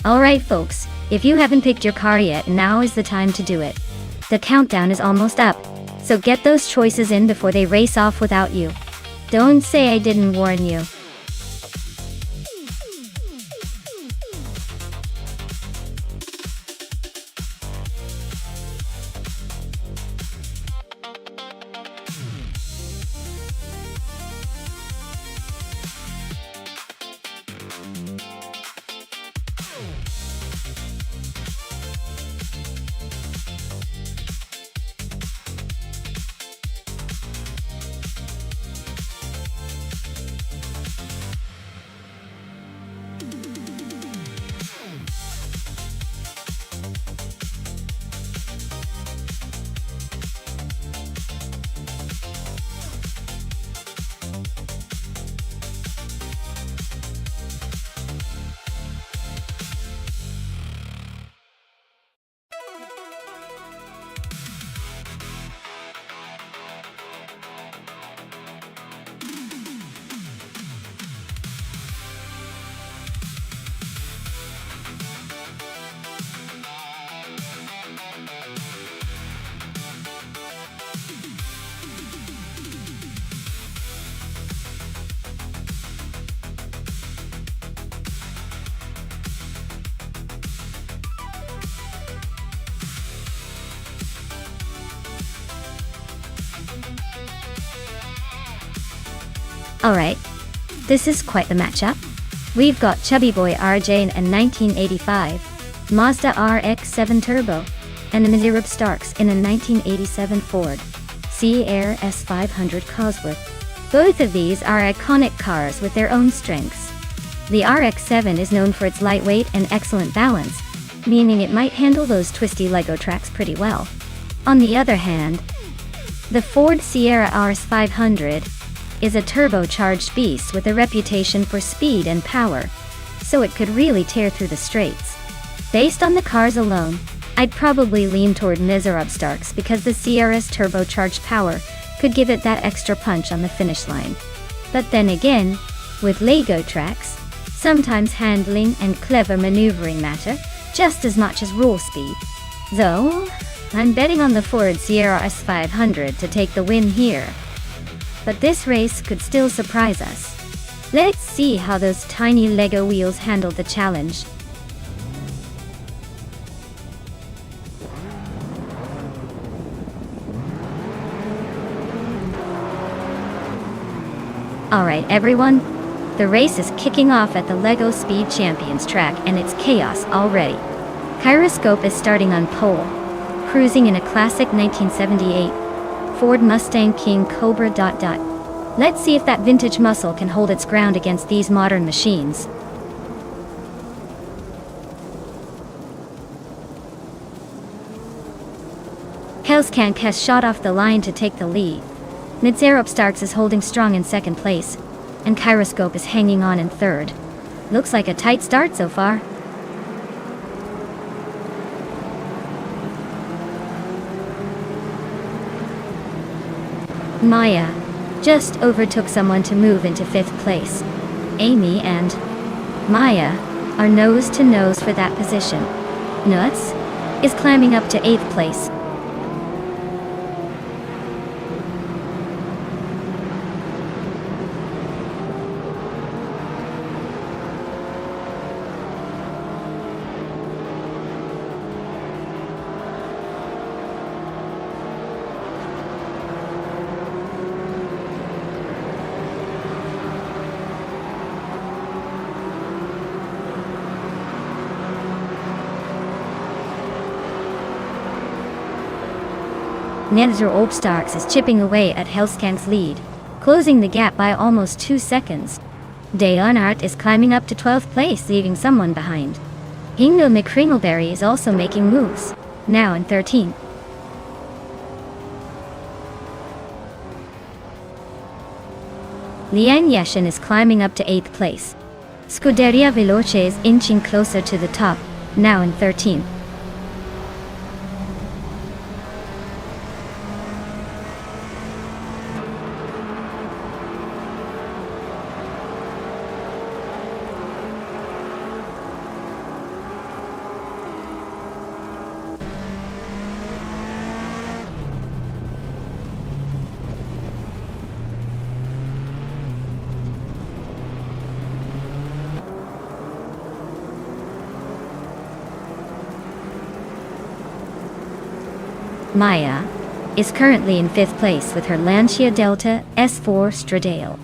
Alright folks, if you haven't picked your car yet, now is the time to do it. The countdown is almost up, so get those choices in before they race off without you. Don't say I didn't warn you. Alright, this is quite the matchup. We've got Chubby Boy RJ in 1985, Mazda RX-7 Turbo, and the Miserab Starks in a 1987 Ford Sierra S500 Cosworth. Both of these are iconic cars with their own strengths. The RX-7 is known for its lightweight and excellent balance, meaning it might handle those twisty LEGO tracks pretty well. On the other hand, the Ford Sierra RS500 is a turbocharged beast with a reputation for speed and power, so it could really tear through the straights. Based on the cars alone, I'd probably lean toward Miserab Starks because the Sierra's turbocharged power could give it that extra punch on the finish line. But then again, with LEGO tracks, sometimes handling and clever maneuvering matter just as much as raw speed. Though, I'm betting on the Ford Sierra S500 to take the win here. But this race could still surprise us. Let's see how those tiny LEGO wheels handle the challenge. Alright everyone, the race is kicking off at the LEGO Speed Champions track and it's chaos already. Kyroscope is starting on pole, cruising in a classic 1978 Ford Mustang King Cobra ... Let's see if that vintage muscle can hold its ground against these modern machines. Kelskank has shot off the line to take the lead. Nonstop is holding strong in second place, and Kyroscope is hanging on in third. Looks like a tight start so far. Maya just overtook someone to move into fifth place. Amy and Maya are nose to nose for that position. Nuts is climbing up to eighth place. Nonstop is chipping away at Hellskank's lead, closing the gap by almost 2 seconds. Leonard is climbing up to 12th place, leaving someone behind. Hingo McCringleberry is also making moves, now in 13th. Lian Yeshin is climbing up to 8th place. Scuderia Veloce is inching closer to the top, now in 13th. Maya is currently in 5th place with her Lancia Delta S4 Stradale.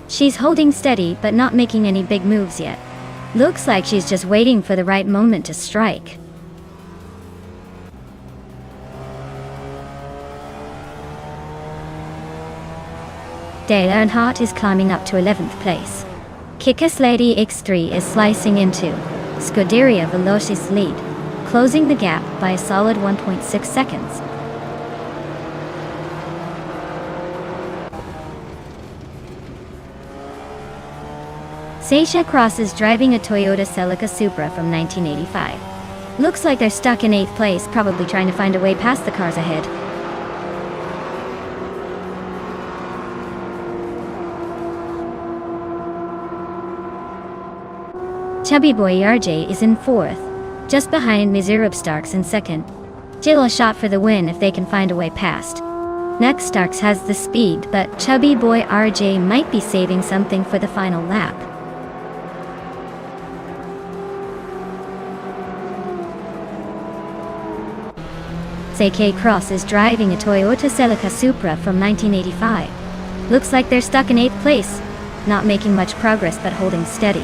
She's holding steady but not making any big moves yet. Looks like she's just waiting for the right moment to strike. Dale Earnhardt is climbing up to 11th place. Kickass Lady X3 is slicing into Scuderia Veloci's lead, closing the gap by a solid 1.6 seconds. Sasha Cross is driving a Toyota Celica Supra from 1985. Looks like they're stuck in 8th place, probably trying to find a way past the cars ahead. Chubby Boy RJ is in 4th, just behind Nonstop in 2nd. Jill a shot for the win if they can find a way past. Nonstop has the speed, but Chubby Boy RJ might be saving something for the final lap. AK Cross is driving a Toyota Celica Supra from 1985. Looks like they're stuck in 8th place, not making much progress but holding steady.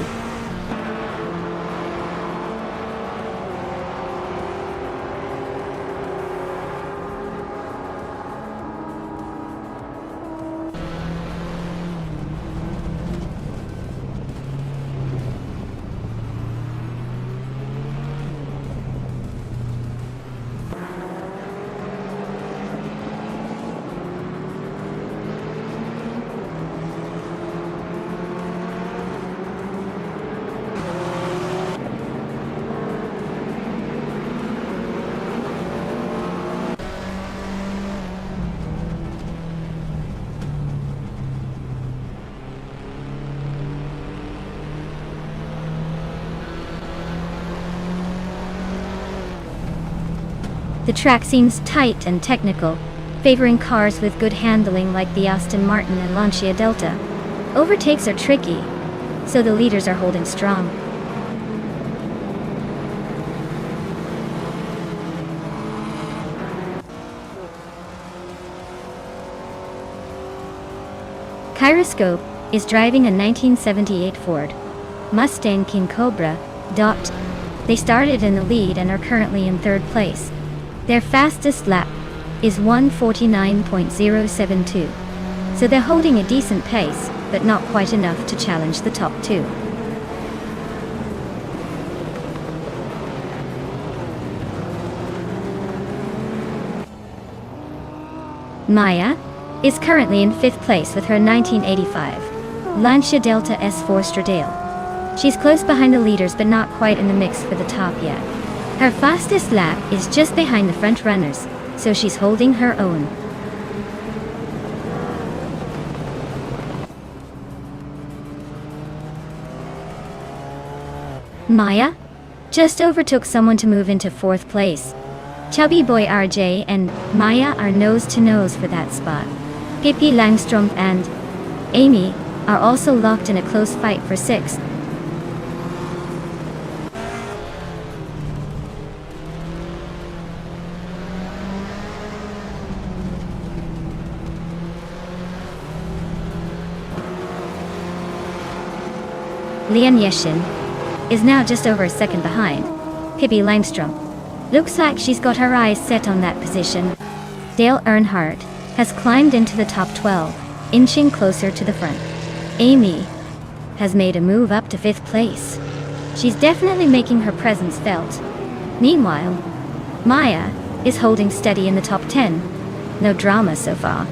The track seems tight and technical, favoring cars with good handling like the Aston Martin and Lancia Delta. Overtakes are tricky, so the leaders are holding strong. Kyroscope is driving a 1978 Ford Mustang King Cobra. They started in the lead and are currently in 3rd place. Their fastest lap is 1:49.072, so they're holding a decent pace, but not quite enough to challenge the top 2. Maya is currently in 5th place with her 1985 Lancia Delta S4 Stradale. She's close behind the leaders but not quite in the mix for the top yet. Her fastest lap is just behind the front runners, so she's holding her own. Maya just overtook someone to move into 4th place. Chubby boy RJ and Maya are nose to nose for that spot. Pippi Langstrom and Amy are also locked in a close fight for 6th. Lian Yeshin is now just over a second behind Pippi Langstrom. Looks like she's got her eyes set on that position. Dale Earnhardt has climbed into the top 12, inching closer to the front. Amy has made a move up to 5th place. She's definitely making her presence felt. Meanwhile, Maya is holding steady in the top 10. No drama so far.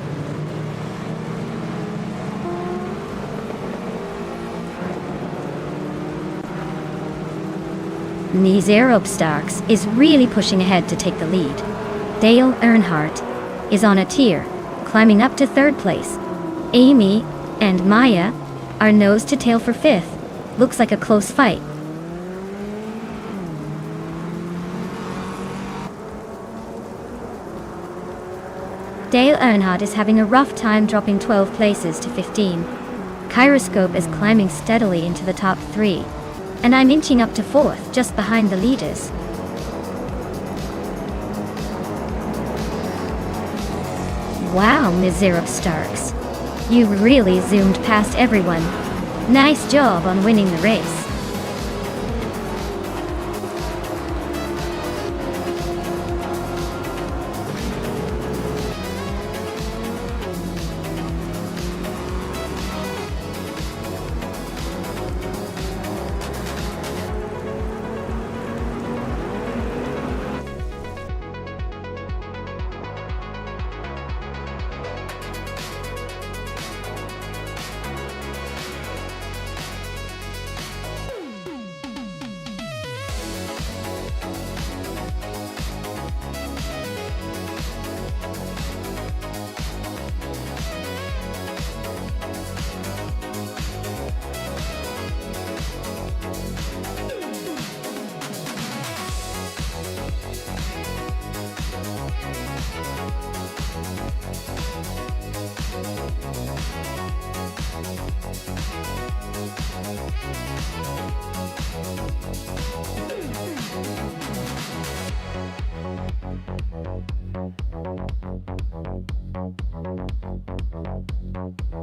Nizero Starks is really pushing ahead to take the lead. Dale Earnhardt is on a tier, climbing up to 3rd place. Amy and Maya are nose to tail for 5th. Looks like a close fight. Dale Earnhardt is having a rough time dropping 12 places to 15. Kyroscope is climbing steadily into the top 3. And I'm inching up to 4th, just behind the leaders. Wow, Nizero Starks. You really zoomed past everyone. Nice job on winning the race.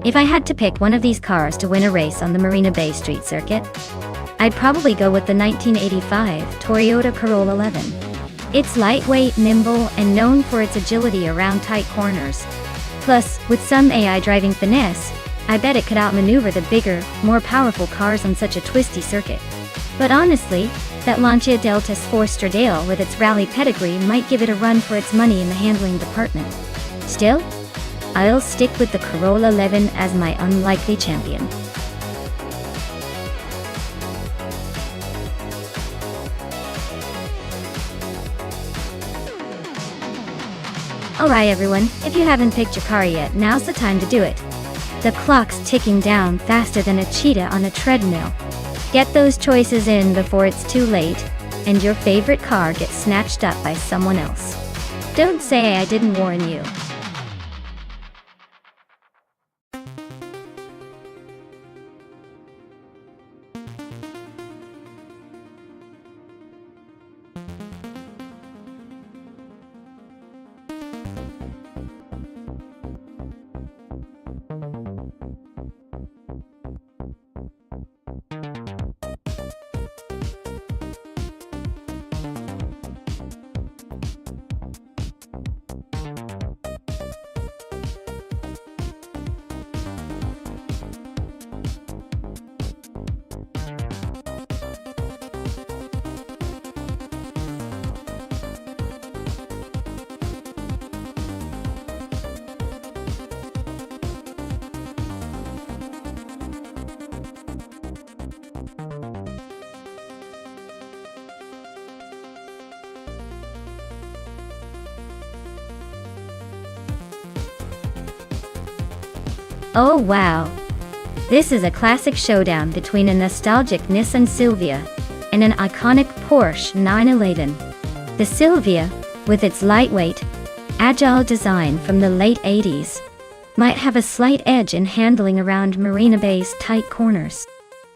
If I had to pick one of these cars to win a race on the Marina Bay Street circuit, I'd probably go with the 1985 Toyota Corolla 11. It's lightweight, nimble, and known for its agility around tight corners. Plus, with some AI driving finesse, I bet it could outmaneuver the bigger, more powerful cars on such a twisty circuit. But honestly, that Lancia Delta S4 Stradale with its rally pedigree might give it a run for its money in the handling department. Still, I'll stick with the Corolla 11 as my unlikely champion. Alright everyone, if you haven't picked your car yet, now's the time to do it. The clock's ticking down faster than a cheetah on a treadmill. Get those choices in before it's too late, and your favorite car gets snatched up by someone else. Don't say I didn't warn you. Oh wow! This is a classic showdown between a nostalgic Nissan Silvia and an iconic Porsche 911. The Silvia, with its lightweight, agile design from the late 80s, might have a slight edge in handling around Marina Bay's tight corners.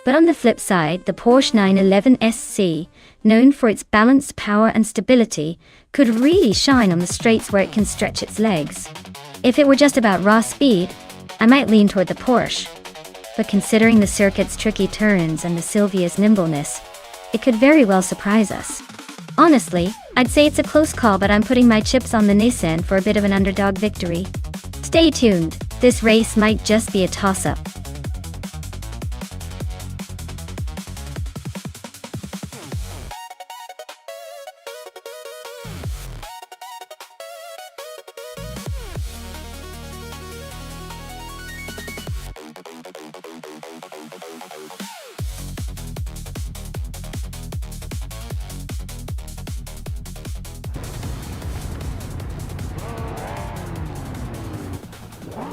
But on the flip side, the Porsche 911 SC, known for its balanced power and stability, could really shine on the straights where it can stretch its legs. If it were just about raw speed, I might lean toward the Porsche. But considering the circuit's tricky turns and the Silvia's nimbleness, it could very well surprise us. Honestly, I'd say it's a close call, but I'm putting my chips on the Nissan for a bit of an underdog victory. Stay tuned, this race might just be a toss-up.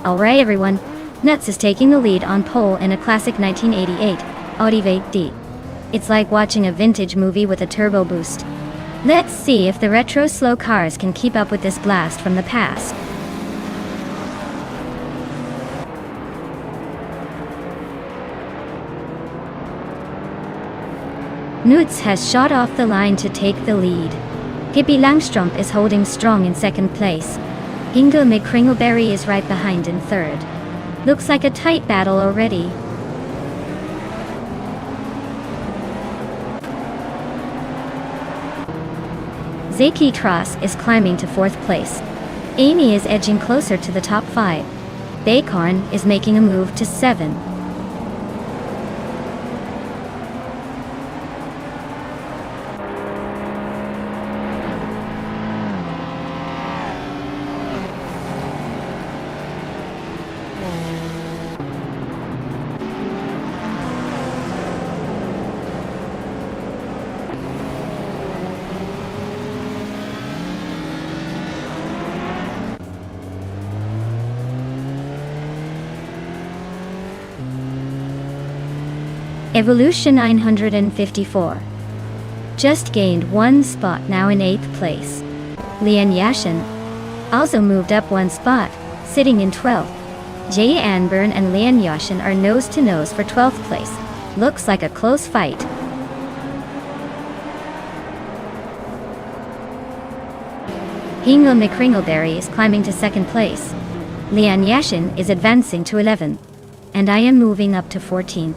Alright everyone, Nuts is taking the lead on pole in a classic 1988 Audi V8D. It's like watching a vintage movie with a turbo boost. Let's see if the retro slow cars can keep up with this blast from the past. Nuts has shot off the line to take the lead. Pippi Langstrump is holding strong in second place. Ingo McCringleberry is right behind in third. Looks like a tight battle already. Zeki Cross is climbing to fourth place. Amy is edging closer to the top 5. Bacon is making a move to 7. Evolution 954. Just gained 1 spot, now in 8th place. Lian Yashin also moved up 1 spot, sitting in 12th. Jay Anburn and Lian Yashin are nose to nose for 12th place. Looks like a close fight. Ingo McCringleberry is climbing to 2nd place. Lian Yashin is advancing to 11th. And I am moving up to 14th.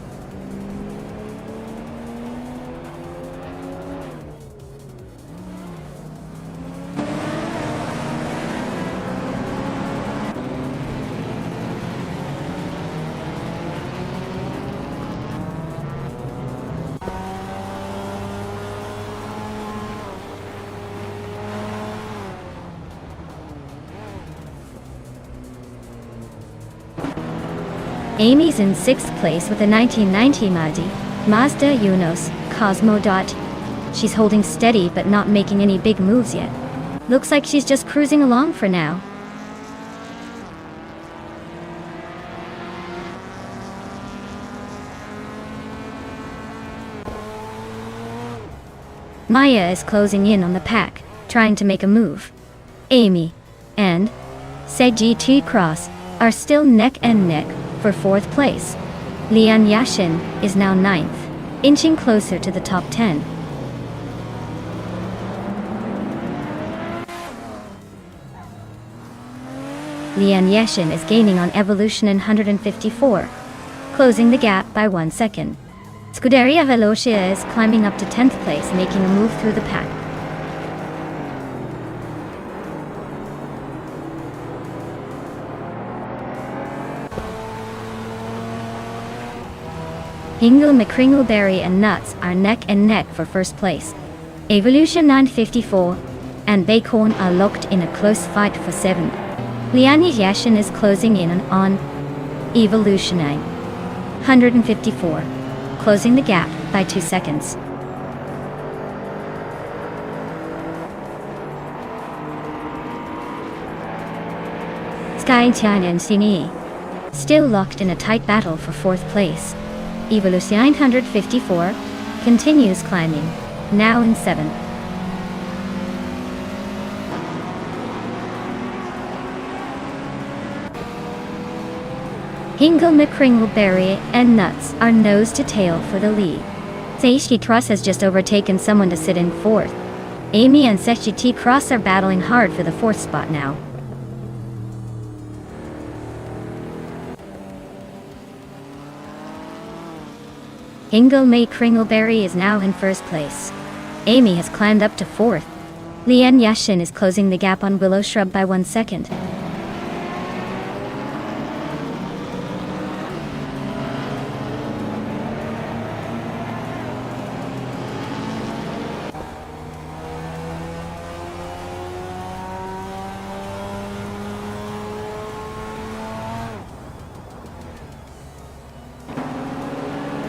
Amy's in 6th place with a 1990 Mazda Unos Cosmo Dot. She's holding steady but not making any big moves yet. Looks like she's just cruising along for now. Maya is closing in on the pack, trying to make a move. Amy and Zeki Cross are still neck and neck for 4th place. Lian Yashin is now 9th, inching closer to the top 10. Lian Yashin is gaining on Evolution in 154, closing the gap by 1 second. Scuderia Velocia is climbing up to 10th place, making a move through the pack. Ingo McCringleberry and Nuts are neck and neck for 1st place. Evolution 954 and Bacon are locked in a close fight for 7th. Lian Yashin is closing in on Evolution 954, closing the gap by 2 seconds. Sky Tian and Sini still locked in a tight battle for 4th place. Evolution 954 continues climbing, now in 7th. Hingle McCringleberry and Nuts are nose to tail for the lead. Seishi Cross has just overtaken someone to sit in 4th. Amy and Seishi T Cross are battling hard for the 4th spot now. Hingle May Kringleberry is now in 1st place. Amy has climbed up to 4th. Lian Yashin is closing the gap on Willow Shrub by 1 second.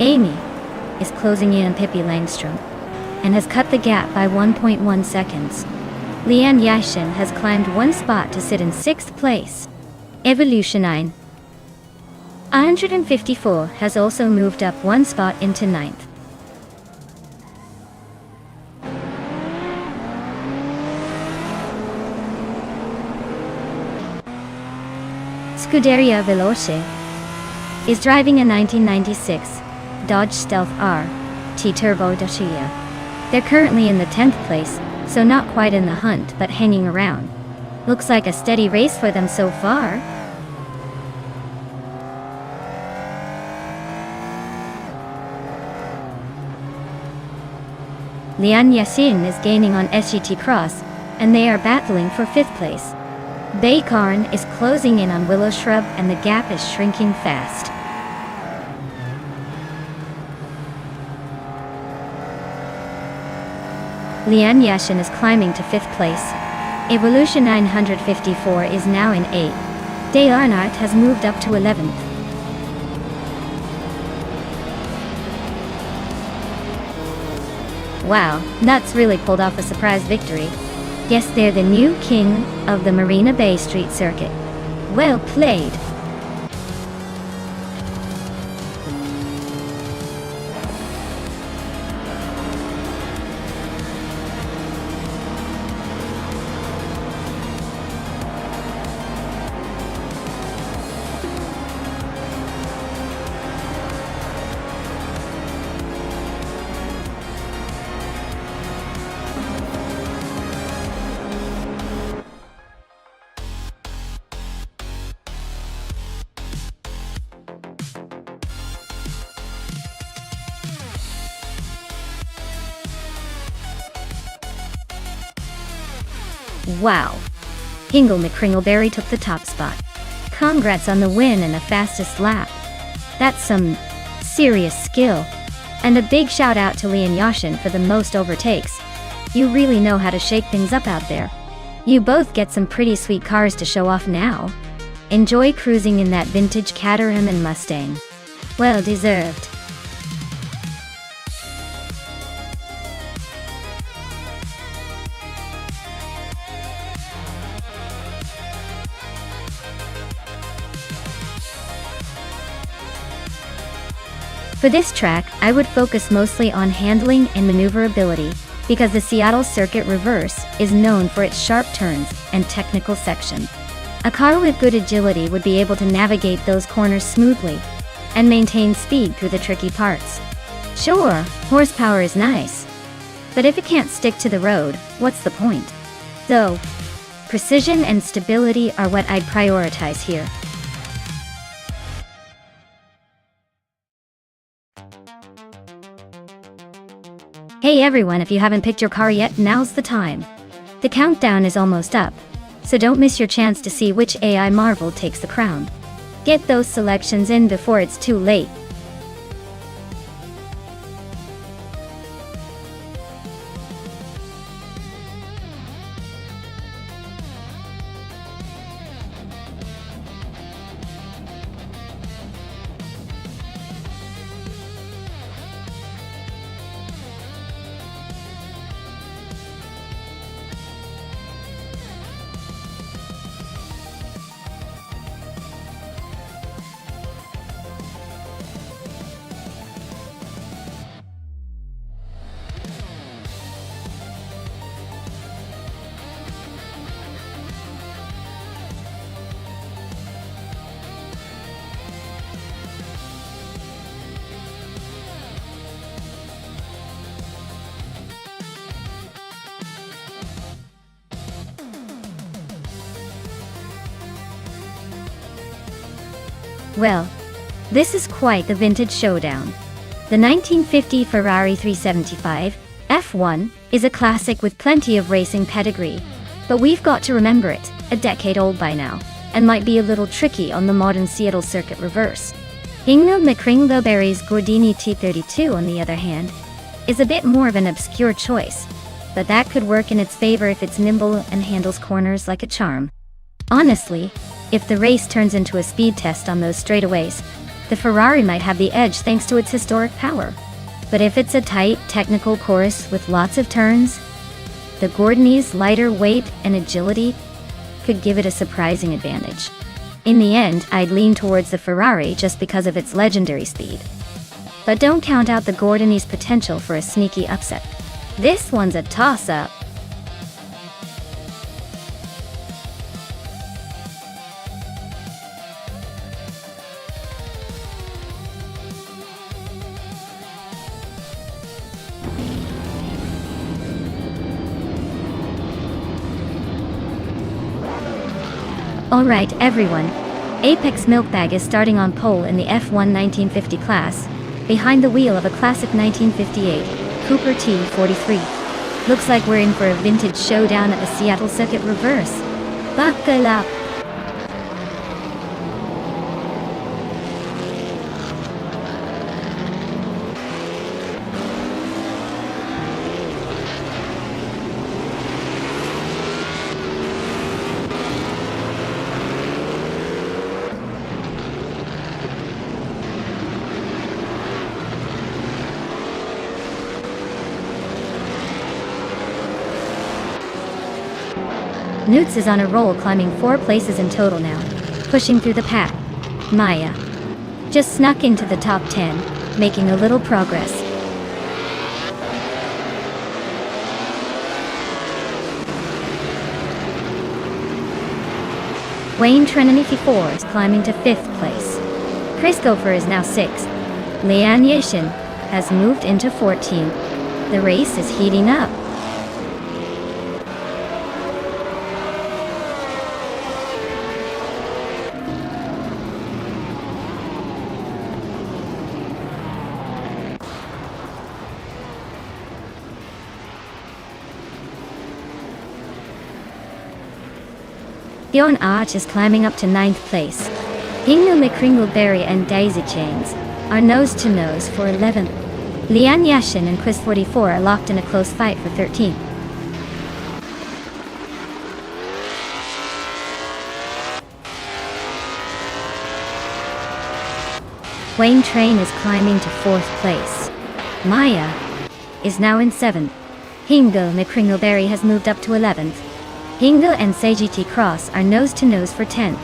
Amy is closing in on Pippi Langstrom and has cut the gap by 1.1 seconds. Lian Yashin has climbed 1 spot to sit in 6th place. Evolution 954 has also moved up 1 spot into 9th. Scuderia Veloce is driving a 1996 Dodge Stealth R T-Turbo Dacia. They're currently in the 10th place, so not quite in the hunt but hanging around. Looks like a steady race for them so far. Lian Yashin is gaining on SGT Cross, and they are battling for 5th place. Baykarn is closing in on Willow Shrub and the gap is shrinking fast. Lian Yashin is climbing to 5th place. Evolution 954 is now in 8th. De Arnart has moved up to 11th. Wow, Nuts really pulled off a surprise victory. Yes, they're the new king of the Marina Bay Street Circuit. Well played. Wow. Hingle McCringleberry took the top spot. Congrats on the win and the fastest lap. That's some serious skill. And a big shout out to Lian Yashin for the most overtakes. You really know how to shake things up out there. You both get some pretty sweet cars to show off now. Enjoy cruising in that vintage Caterham and Mustang. Well deserved. For this track, I would focus mostly on handling and maneuverability, because the Seattle Circuit Reverse is known for its sharp turns and technical section. A car with good agility would be able to navigate those corners smoothly and maintain speed through the tricky parts. Sure, horsepower is nice, but if it can't stick to the road, what's the point? So, precision and stability are what I'd prioritize here. Hey everyone, if you haven't picked your car yet, now's the time. The countdown is almost up, so don't miss your chance to see which AI marvel takes the crown. Get those selections in before it's too late. Well, this is quite the vintage showdown. The 1950 Ferrari 375 F1 is a classic with plenty of racing pedigree, but we've got to remember it, a decade old by now, and might be a little tricky on the modern Seattle circuit reverse. Hingle McCringleberry's Gordini T32, on the other hand, is a bit more of an obscure choice, but that could work in its favor if it's nimble and handles corners like a charm. Honestly, if the race turns into a speed test on those straightaways, the Ferrari might have the edge thanks to its historic power. But if it's a tight, technical course with lots of turns, the Gordini's lighter weight and agility could give it a surprising advantage. In the end, I'd lean towards the Ferrari just because of its legendary speed. But don't count out the Gordini's potential for a sneaky upset. This one's a toss-up. Alright everyone, Apex Milkbag is starting on pole in the F1 1950 class, behind the wheel of a classic 1958 Cooper T43. Looks like we're in for a vintage showdown at the Seattle circuit reverse. Buckle up! Newts is on a roll, climbing 4 places in total now, pushing through the pack. Maya just snuck into the top 10, making a little progress. Wayne Trinity 4 is climbing to 5th place. Chris Gopher is now 6th. Lian Yishin has moved into 14th. The race is heating up. Bjorn Arch is climbing up to 9th place. Hingle McCringleberry and Daisy Chains are nose-to-nose for 11th. Lian Yashin and Quiz 44 are locked in a close fight for 13th. Wayne Train is climbing to 4th place. Maya is now in 7th. Hingle McCringleberry has moved up to 11th. Hingle and Seiji Cross are nose-to-nose for 10th.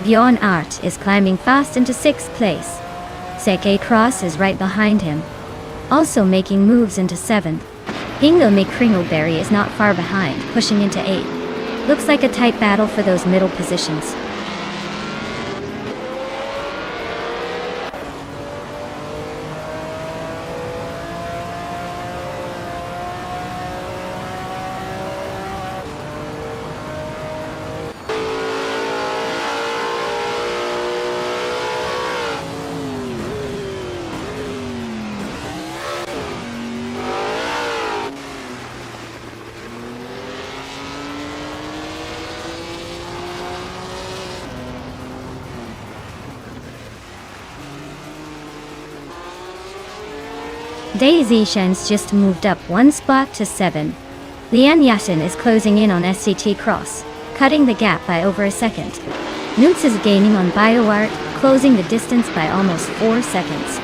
Bjorn Art is climbing fast into 6th place. Seike Cross is right behind him, also making moves into 7th. Hingle McCringleberry is not far behind, pushing into 8th. Looks like a tight battle for those middle positions. Daisy Shen's just moved up 1 spot to 7. Lian Yashin is closing in on SCT Cross, cutting the gap by over a second. Newts is gaining on BioArt, closing the distance by almost 4 seconds.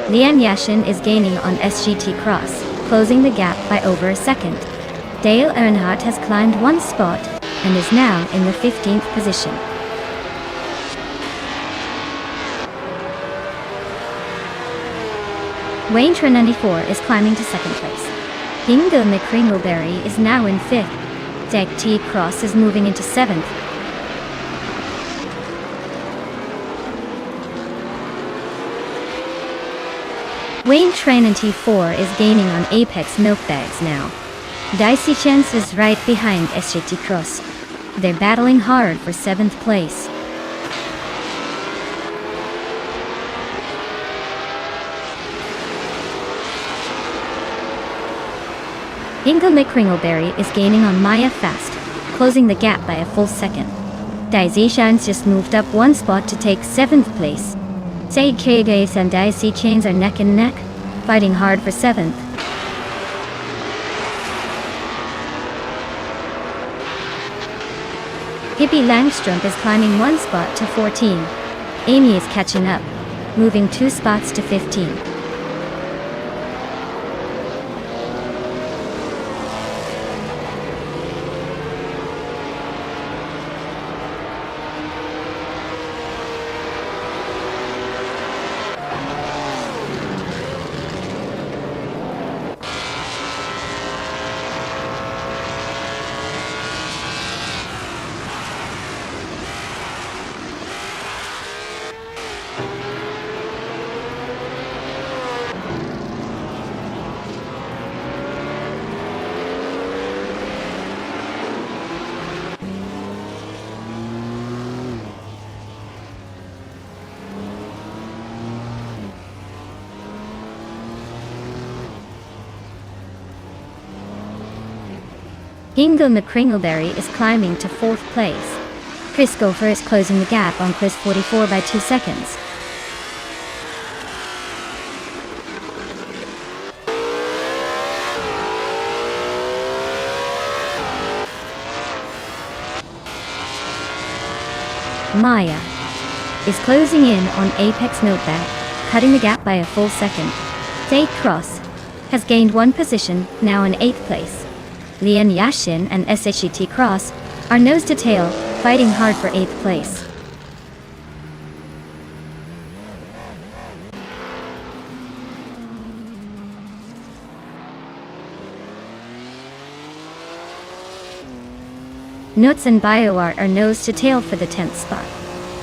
Lian Yashin is gaining on SGT Cross, closing the gap by over a second. Dale Earnhardt has climbed 1 spot and is now in the 15th position. Wayne 94 is climbing to 2nd place. Hingle McCringleberry is now in 5th. Deck T Cross is moving into 7th. Wayne Train and T4 is gaining on Apex Milkbags now. Dicey Chance is right behind SJT Cross. They're battling hard for 7th place. Inga McCringleberry is gaining on Maya fast, closing the gap by a full second. Daisy Chance just moved up 1 spot to take 7th place. Say Kagace and Dicey Chains are neck and neck, fighting hard for 7th. Hippie Langstrom is climbing 1 spot to 14. Amy is catching up, moving 2 spots to 15. Inga McCringleberry is climbing to 4th place. Chris Gopher is closing the gap on Chris 44 by 2 seconds. Maya is closing in on Apex Milkbag, cutting the gap by a full second. Date Cross has gained 1 position, now in 8th place. Lian Yashin and SHET Cross are nose to tail, fighting hard for 8th place. Nuts and BioArt are nose to tail for the 10th spot.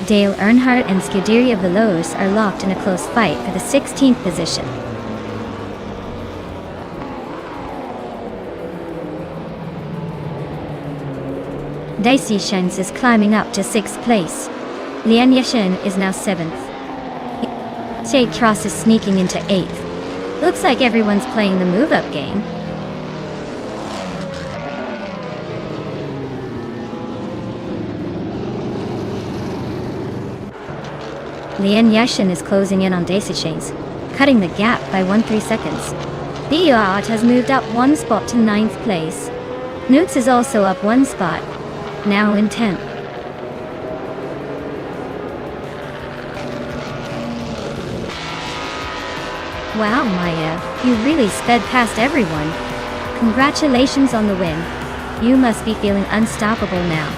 Dale Earnhardt and Scuderia Veloz are locked in a close fight for the 16th position. Dicey Shines is climbing up to 6th place. Lian Yashin is now 7th. Shade Cross is sneaking into 8th. Looks like everyone's playing the move-up game. Lian Yashin is closing in on Dicey Shines, cutting the gap by 1-3 seconds. BioArt has moved up 1 spot to 9th place. Newts is also up 1 spot, now in 10th. Wow, Maya, you really sped past everyone. Congratulations on the win. You must be feeling unstoppable now.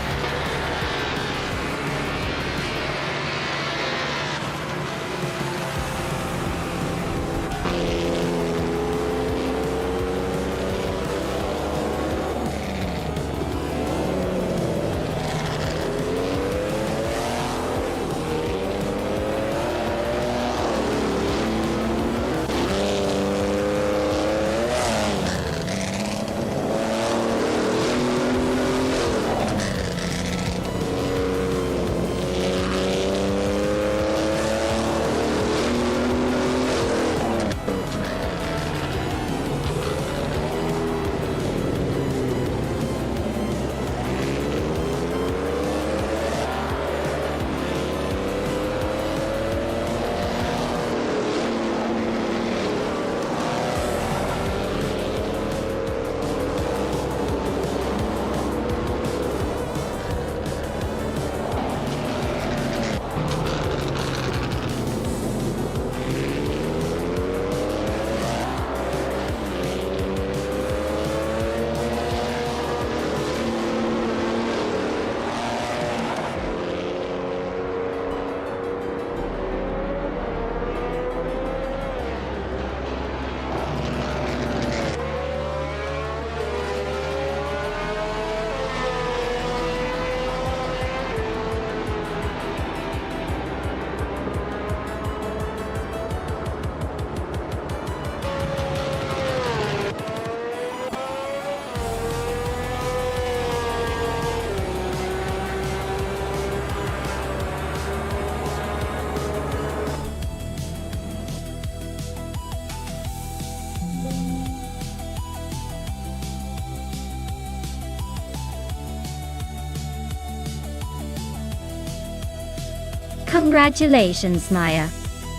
Congratulations, Maya.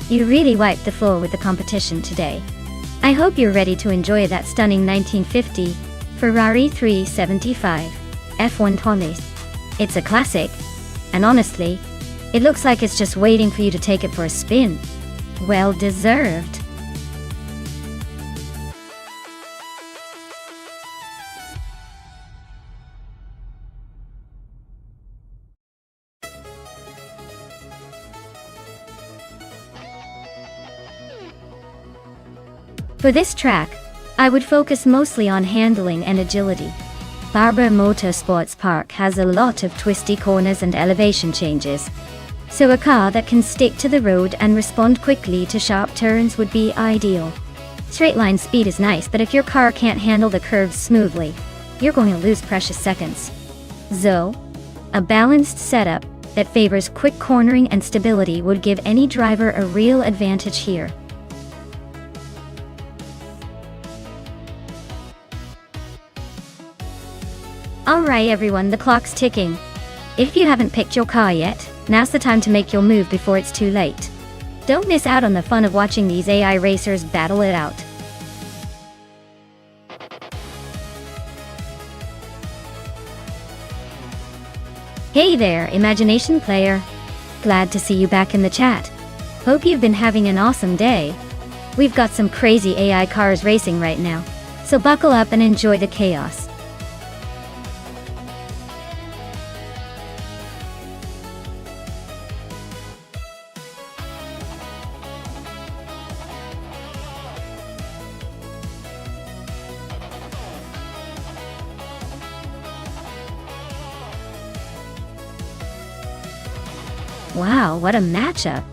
You really wiped the floor with the competition today. I hope you're ready to enjoy that stunning 1950 Ferrari 375 F120. It's a classic, and honestly, it looks like it's just waiting for you to take it for a spin. Well deserved. For this track, I would focus mostly on handling and agility. Barbara Motorsports Park has a lot of twisty corners and elevation changes, so a car that can stick to the road and respond quickly to sharp turns would be ideal. Straight line speed is nice, but if your car can't handle the curves smoothly, you're going to lose precious seconds. So, a balanced setup that favors quick cornering and stability would give any driver a real advantage here. Alright everyone, the clock's ticking. If you haven't picked your car yet, now's the time to make your move before it's too late. Don't miss out on the fun of watching these AI racers battle it out. Hey there, Imagination Player. Glad to see you back in the chat. Hope you've been having an awesome day. We've got some crazy AI cars racing right now, so buckle up and enjoy the chaos. Wow, what a matchup!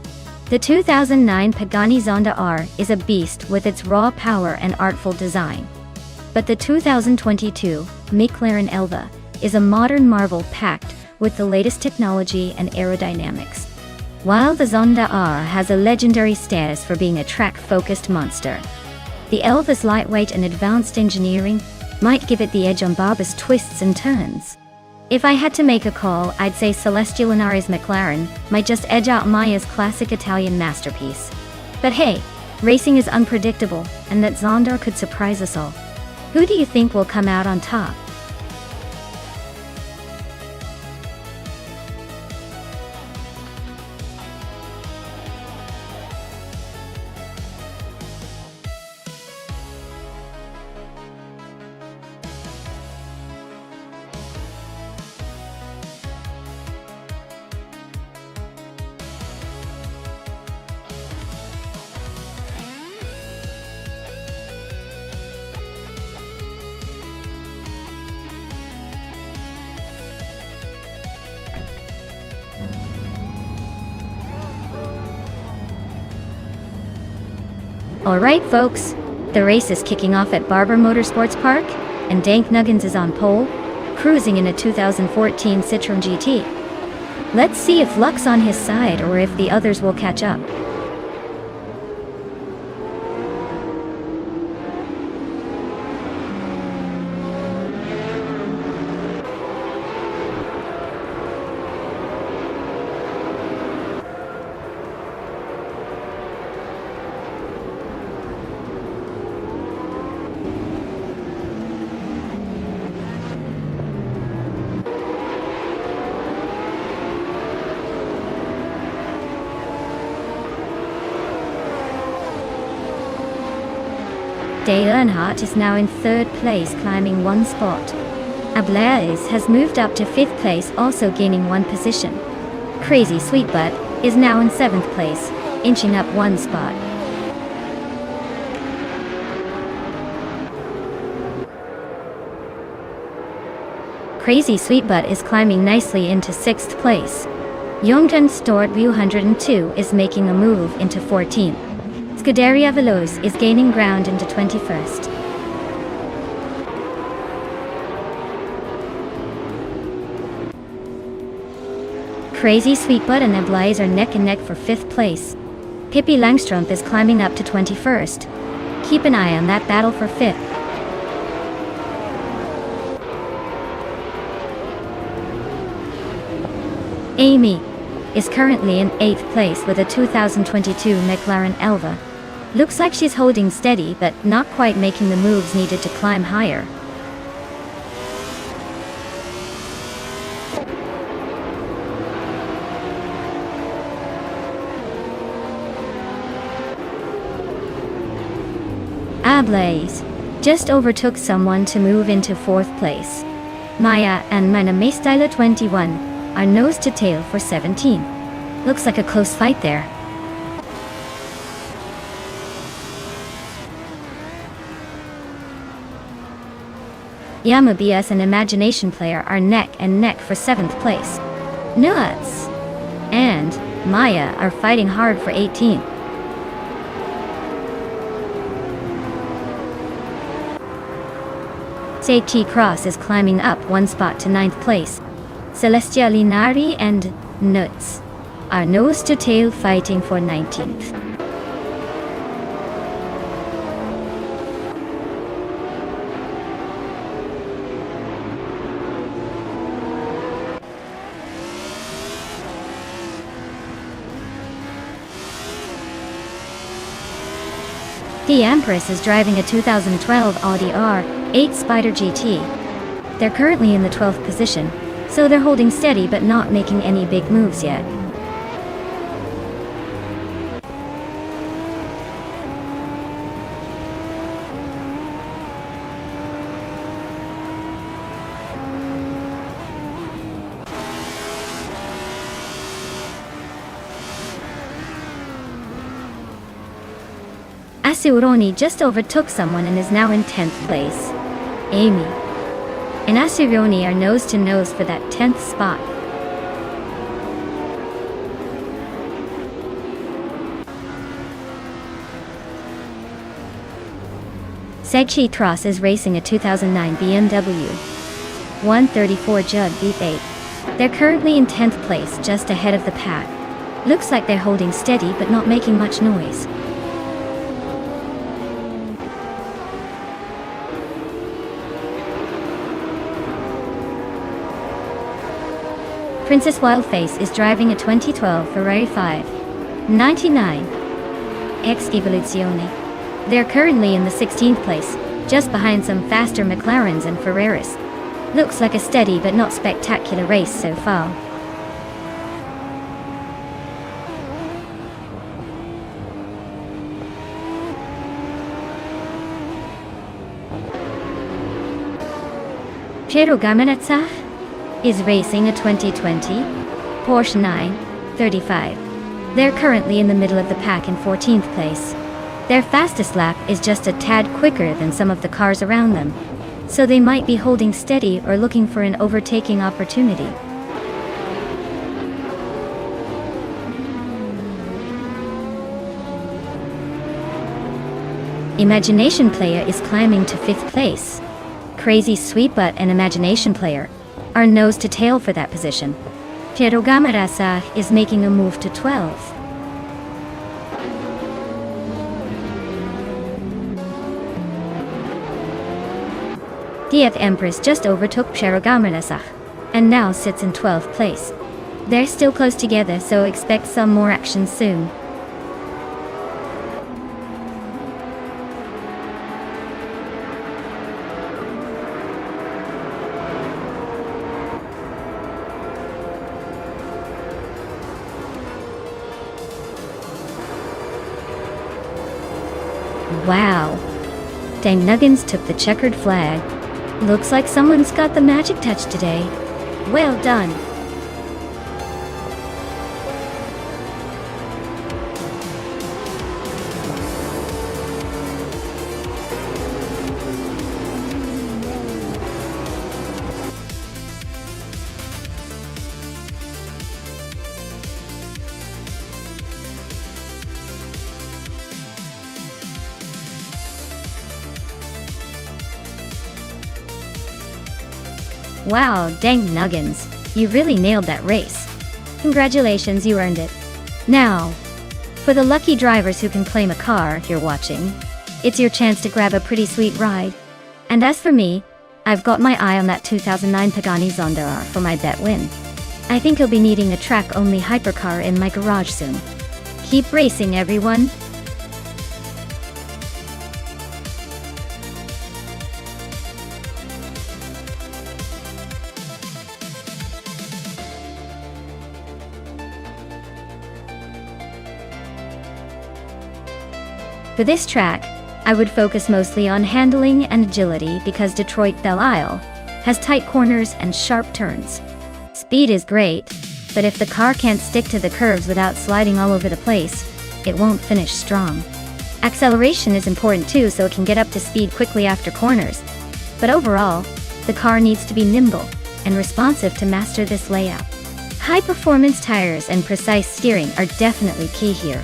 The 2009 Pagani Zonda R is a beast with its raw power and artful design. But the 2022 McLaren Elva is a modern marvel packed with the latest technology and aerodynamics. While the Zonda R has a legendary status for being a track-focused monster, the Elva's lightweight and advanced engineering might give it the edge on Barbara's twists and turns. If I had to make a call, I'd say Celestial Inari's McLaren might just edge out Maya's classic Italian masterpiece. But hey, racing is unpredictable, and that Zonda could surprise us all. Who do you think will come out on top? Alright folks, the race is kicking off at Barbara Motorsports Park, and Dank Nuggins is on pole, cruising in a 2014 Citroën GT. Let's see if luck's on his side or if the others will catch up. Dale Earnhardt is now in third place, climbing one spot. Ablaze has moved up to fifth place, also gaining one position. Crazy Sweetbutt is now in seventh place, inching up one spot. Crazy Sweetbutt is climbing nicely into sixth place. Jongden Stort 102 is making a move into 14th. Scuderia Veloz is gaining ground into 21st. Crazy Sweetbutt and Ablaze are neck and neck for 5th place. Pippi Langstrumpf is climbing up to 21st. Keep an eye on that battle for 5th. Amy is currently in 8th place with a 2022 McLaren Elva. Looks like she's holding steady but not quite making the moves needed to climb higher. Ablaze just overtook someone to move into 4th place. Maya and Mana Styler 21 are nose to tail for 17. Looks like a close fight there. Yamabias and Imagination Player are neck and neck for 7th place. Nuts! And Maya are fighting hard for 18. Seichi Cross is climbing up 1 spot to 9th place. Celestia Linari and Nuts are nose to tail fighting for 19th. The Empress is driving a 2012 Audi R8 Spider GT. They're currently in the 12th position, so they're holding steady but not making any big moves yet. Asuroni just overtook someone and is now in 10th place. Amy and Asuroni are nose to nose for that 10th spot. Seichi Cross is racing a 2009 BMW 134 Jug V8. They're currently in 10th place, just ahead of the pack. Looks like they're holding steady but not making much noise. Princess Wildface is driving a 2012 Ferrari 599 X Evoluzione. They're currently in the 16th place, just behind some faster McLarens and Ferraris. Looks like a steady but not spectacular race so far. Piero Gamanetsa is racing a 2020 Porsche 935. They're currently in the middle of the pack in 14th place. Their fastest lap is just a tad quicker than some of the cars around them, so they might be holding steady or looking for an overtaking opportunity. Imagination Player is climbing to 5th place. Crazy Sweetbutt and Imagination Player are nose to tail for that position. Piero Gamarasa is making a move to 12th. Dieth Empress just overtook Piero Gamarasa and now sits in 12th place. They're still close together, so expect some more action soon. Wow. Dang Nuggins took the checkered flag. Looks like someone's got the magic touch today. Well done. Wow, dang Nuggins, you really nailed that race. Congratulations, you earned it. Now, for the lucky drivers who can claim a car you're watching, it's your chance to grab a pretty sweet ride. And as for me, I've got my eye on that 2009 Pagani Zonda R for my bet win. I think he'll be needing a track-only hypercar in my garage soon. Keep racing, everyone! For this track, I would focus mostly on handling and agility because Detroit Belle Isle has tight corners and sharp turns. Speed is great, but if the car can't stick to the curves without sliding all over the place, it won't finish strong. Acceleration is important too, so it can get up to speed quickly after corners. But overall, the car needs to be nimble and responsive to master this layout. High-performance tires and precise steering are definitely key here.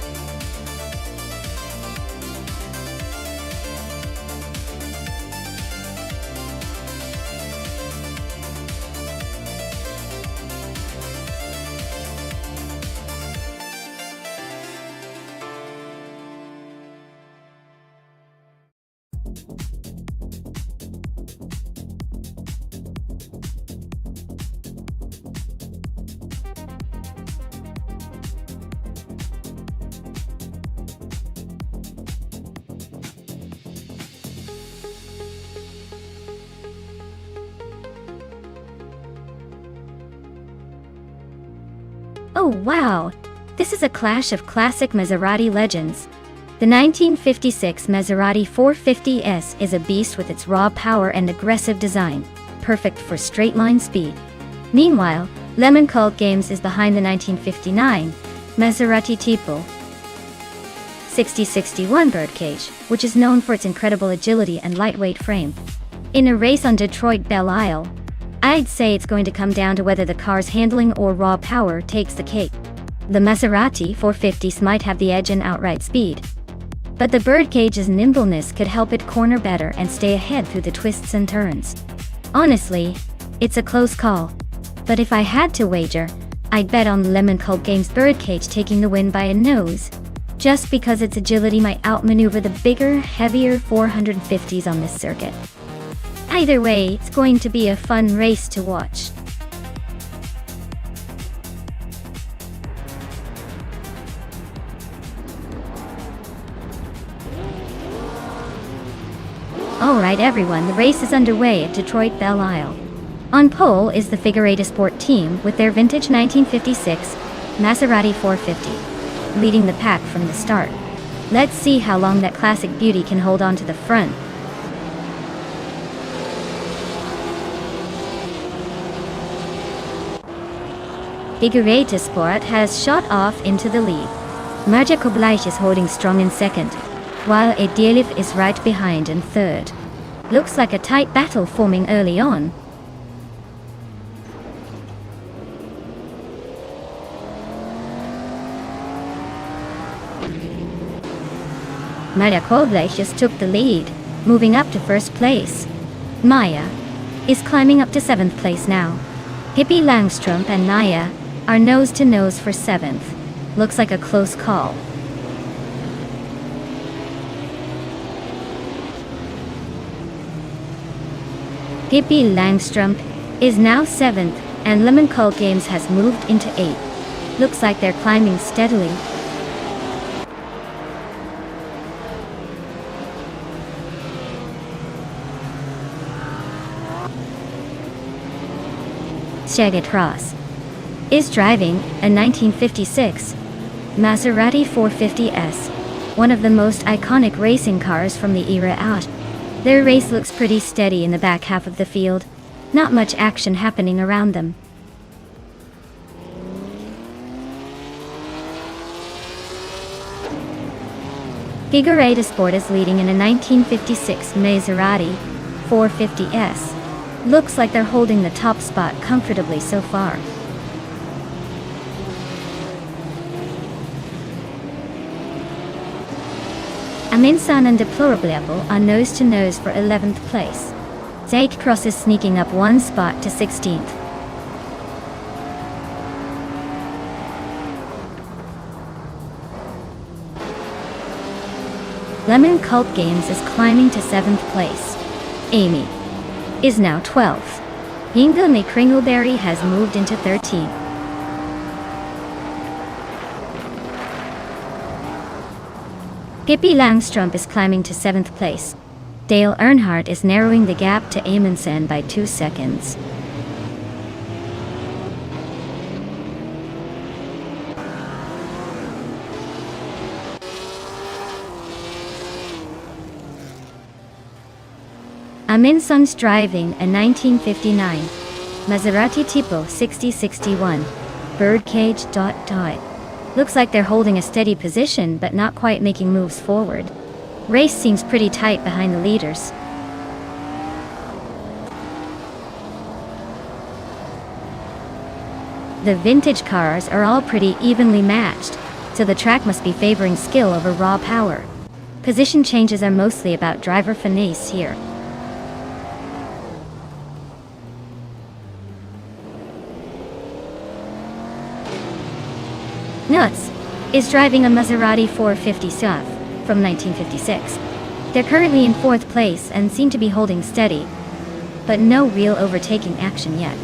Oh wow! This is a clash of classic Maserati legends. The 1956 Maserati 450S is a beast with its raw power and aggressive design, perfect for straight-line speed. Meanwhile, Lemon Cult Games is behind the 1959 Maserati Tipo 6061 Birdcage, which is known for its incredible agility and lightweight frame. In a race on Detroit Belle Isle, I'd say it's going to come down to whether the car's handling or raw power takes the cake. The Maserati 450s might have the edge in outright speed, but the Birdcage's nimbleness could help it corner better and stay ahead through the twists and turns. Honestly, it's a close call, but if I had to wager, I'd bet on Lemon Cult Games' Birdcage taking the win by a nose, just because its agility might outmaneuver the bigger, heavier 450s on this circuit. Either way, it's going to be a fun race to watch. Alright everyone, the race is underway at Detroit Belle Isle. On pole is the Figure 8 Sport team with their vintage 1956 Maserati 450, leading the pack from the start. Let's see how long that classic beauty can hold on to the front. Figure 8 Sport has shot off into the lead. Marja Koblaj is holding strong in second, while Edilif is right behind in third. Looks like a tight battle forming early on. Marja Koblaj just took the lead, moving up to first place. Maya is climbing up to 7th place now. Hippie Langstrom and Naya are nose to nose for 7th. Looks like a close call. Hippie Langstrom is now 7th, and Lemon Cult Games has moved into 8th. Looks like they're climbing steadily. Shagat Ross is driving a 1956 Maserati 450S, one of the most iconic racing cars from the era out. Their race looks pretty steady in the back half of the field, not much action happening around them. Figure 8 Sport is leading in a 1956 Maserati 450S. Looks like they're holding the top spot comfortably so far. Aminsan and Deplorable are nose-to-nose for 11th place. Zake Cross is sneaking up one spot to 16th. Lemon Cult Games is climbing to 7th place. Amy is now 12th. Yingami Kringleberry has moved into 13th. Pippi Langstrumpf is climbing to 7th place. Dale Earnhardt is narrowing the gap to Amundsen by 2 seconds. Amundsen's driving a 1959 Maserati Tipo 6061 birdcage. Looks like they're holding a steady position but not quite making moves forward. Race seems pretty tight behind the leaders. The vintage cars are all pretty evenly matched, so the track must be favoring skill over raw power. Position changes are mostly about driver finesse here. Nuts is driving a Maserati 450 SUV from 1956. They're currently in 4th place and seem to be holding steady, but no real overtaking action yet.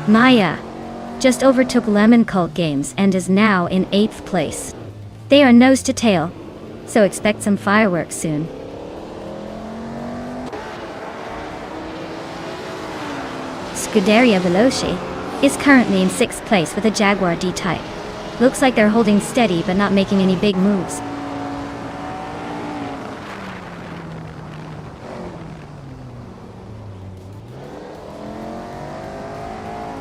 Maya just overtook Lemon Cult Games and is now in 8th place. They are nose to tail, so expect some fireworks soon. Scuderia Veloce is currently in 6th place with a Jaguar D-Type. Looks like they're holding steady but not making any big moves.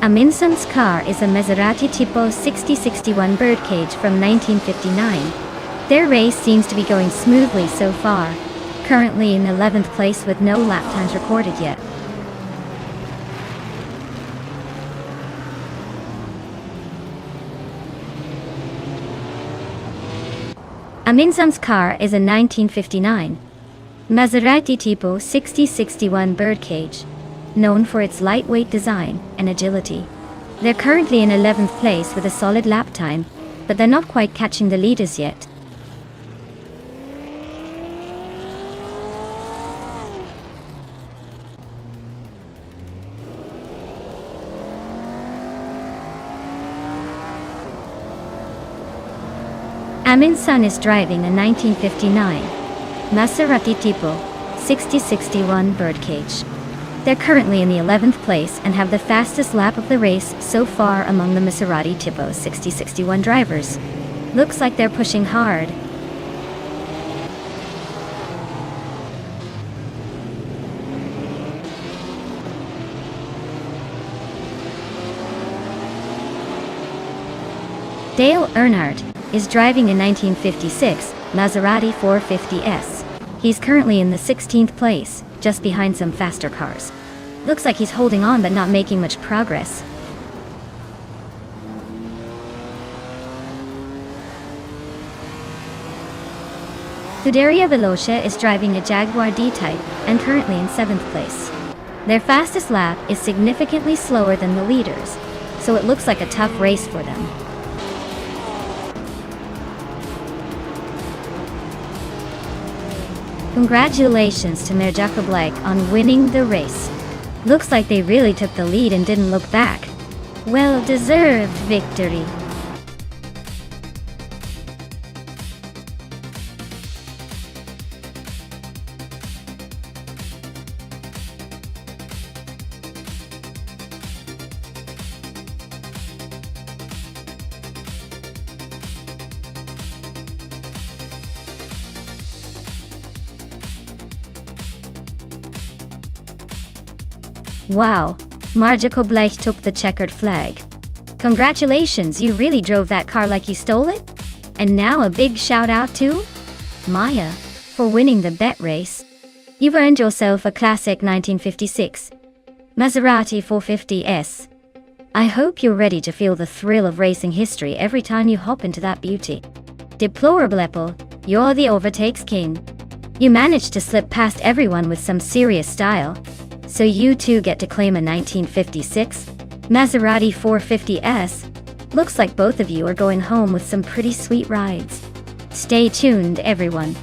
Amundsen's car is a Maserati Tipo 6061 birdcage from 1959. Their race seems to be going smoothly so far, currently in 11th place with no lap times recorded yet. Amundsen's car is a 1959 Maserati Tipo 6061 birdcage, known for its lightweight design and agility. They're currently in 11th place with a solid lap time, but they're not quite catching the leaders yet. Amundsen is driving a 1959 Maserati Tipo 6061 birdcage. They're currently in the 11th place and have the fastest lap of the race so far among the Maserati Tipo 6061 drivers. Looks like they're pushing hard. Dale Earnhardt is driving a 1956 Maserati 450S. He's currently in the 16th place, just behind some faster cars. Looks like he's holding on but not making much progress. Scuderia Veloce is driving a Jaguar D-Type and currently in 7th place. Their fastest lap is significantly slower than the leaders, so it looks like a tough race for them. Congratulations to Mirjaka Blake on winning the race. Looks like they really took the lead and didn't look back. Well-deserved victory. Wow, Mirjaka Blake took the checkered flag. Congratulations, you really drove that car like you stole it? And now a big shout out to Maya for winning the bet race. You've earned yourself a classic 1956 Maserati 450S. I hope you're ready to feel the thrill of racing history every time you hop into that beauty. Deplorable Apple, you're the overtakes king. You managed to slip past everyone with some serious style. So you too get to claim a 1956 Maserati 450S. Looks like both of you are going home with some pretty sweet rides. Stay tuned, everyone.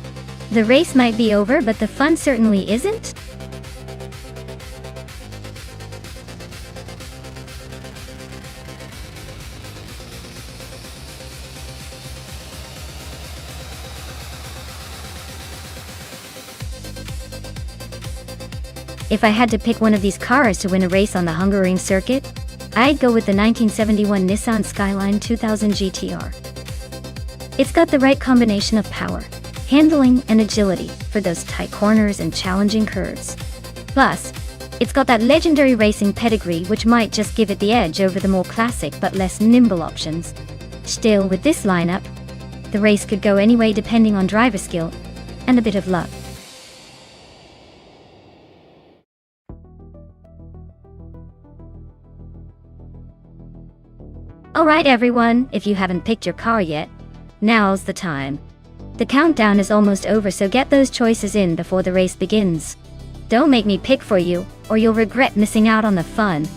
The race might be over, but the fun certainly isn't. If I had to pick one of these cars to win a race on the Hungaroring circuit, I'd go with the 1971 Nissan Skyline 2000 GTR. It's got the right combination of power, handling, and agility for those tight corners and challenging curves. Plus, it's got that legendary racing pedigree which might just give it the edge over the more classic but less nimble options. Still, with this lineup, the race could go any way depending on driver skill and a bit of luck. Alright everyone, if you haven't picked your car yet, now's the time. The countdown is almost over, so get those choices in before the race begins. Don't make me pick for you, or you'll regret missing out on the fun.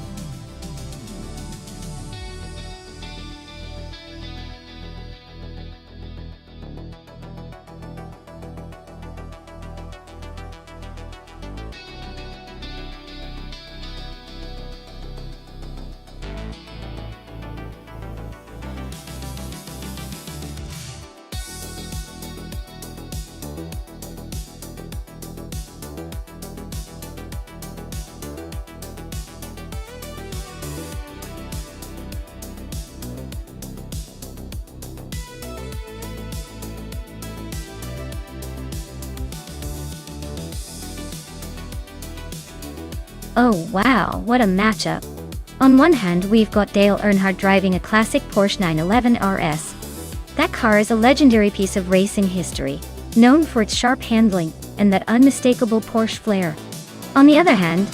Oh wow, what a matchup. On one hand, we've got Dale Earnhardt driving a classic Porsche 911 RS. That car is a legendary piece of racing history, known for its sharp handling and that unmistakable Porsche flair. On the other hand,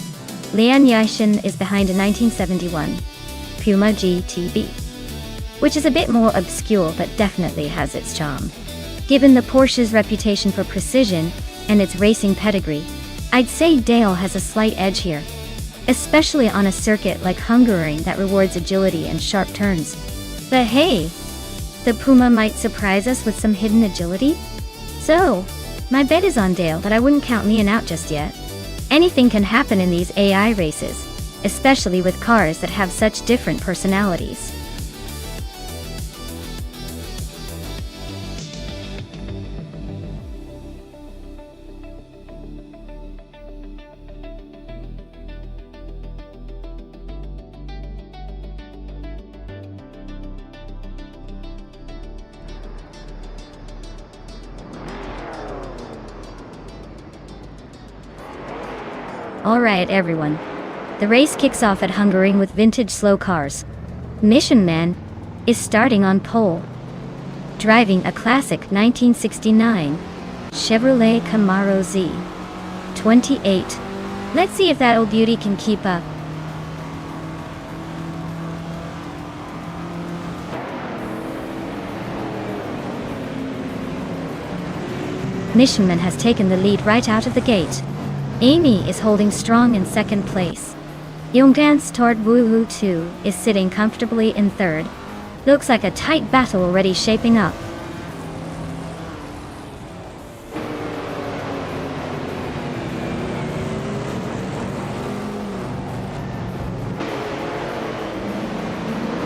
Leon Yashin is behind a 1971 Puma GTB, which is a bit more obscure but definitely has its charm. Given the Porsche's reputation for precision and its racing pedigree, I'd say Dale has a slight edge here, especially on a circuit like Hungaroring that rewards agility and sharp turns. But hey, the Puma might surprise us with some hidden agility? So, my bet is on Dale, but I wouldn't count Leon out just yet. Anything can happen in these AI races, especially with cars that have such different personalities. Alright everyone, the race kicks off at Hungaroring with vintage slow cars. Mission Man is starting on pole, driving a classic 1969 Chevrolet Camaro Z28. Let's see if that old beauty can keep up. Mission Man has taken the lead right out of the gate. Amy is holding strong in second place. Youngdance Tord Woohoo 2 is sitting comfortably in third. Looks like a tight battle already shaping up.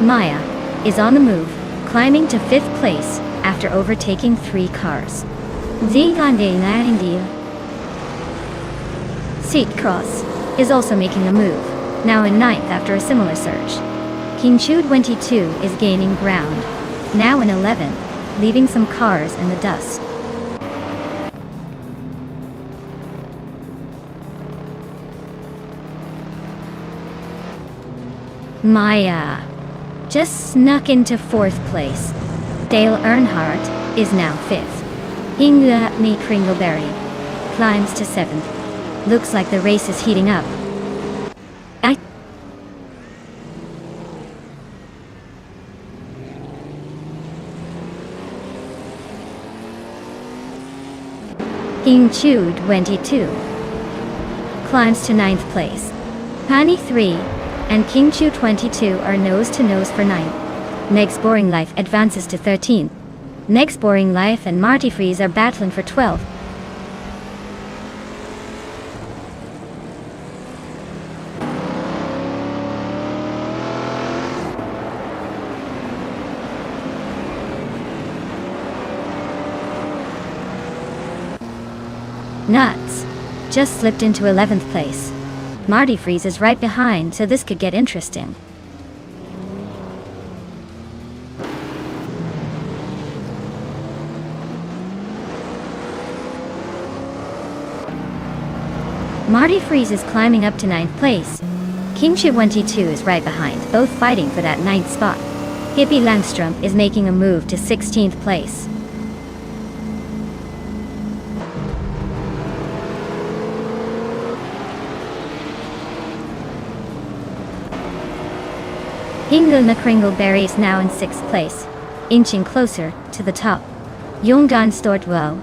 Maya is on the move, climbing to fifth place after overtaking 3 cars. Seat Cross is also making a move, now in ninth after a similar surge. King Chu 22 is gaining ground, now in 11th, leaving some cars in the dust. Maya just snuck into 4th place. Dale Earnhardt is now 5th. Ingratni Kringleberry climbs to 7th. Looks like the race is heating up. King Chu 22 climbs to 9th place. Pani 3 and King Chu 22 are nose to nose for 9th. Next Boring Life advances to 13th. Next Boring Life and Marty Freeze are battling for 12th. Nuts just slipped into 11th place. Marty Freeze is right behind, so this could get interesting. Marty Freeze is climbing up to 9th place. King Chip 22 is right behind, both fighting for that 9th spot. Hippie Langstrom is making a move to 16th place. Hingle McCringleberry is now in 6th place, inching closer to the top. Jongan Stortwell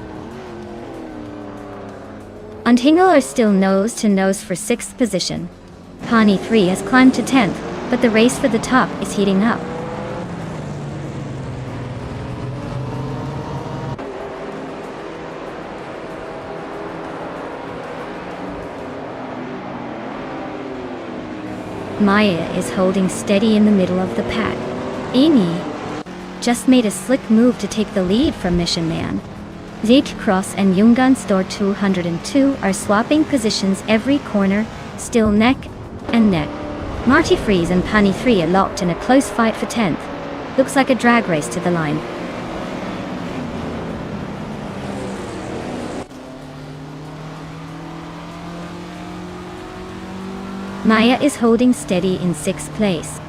and Hingle are still nose to nose for 6th position. Pawnee 3 has climbed to 10th, but the race for the top is heating up. Maya is holding steady in the middle of the pack. Amy just made a slick move to take the lead from Mission Man. Zeke Cross and Yungan Store 202 are swapping positions every corner, still neck and neck. Marty Freeze and Pawnee 3 are locked in a close fight for 10th. Looks like a drag race to the line. Maya is holding steady in 6th place.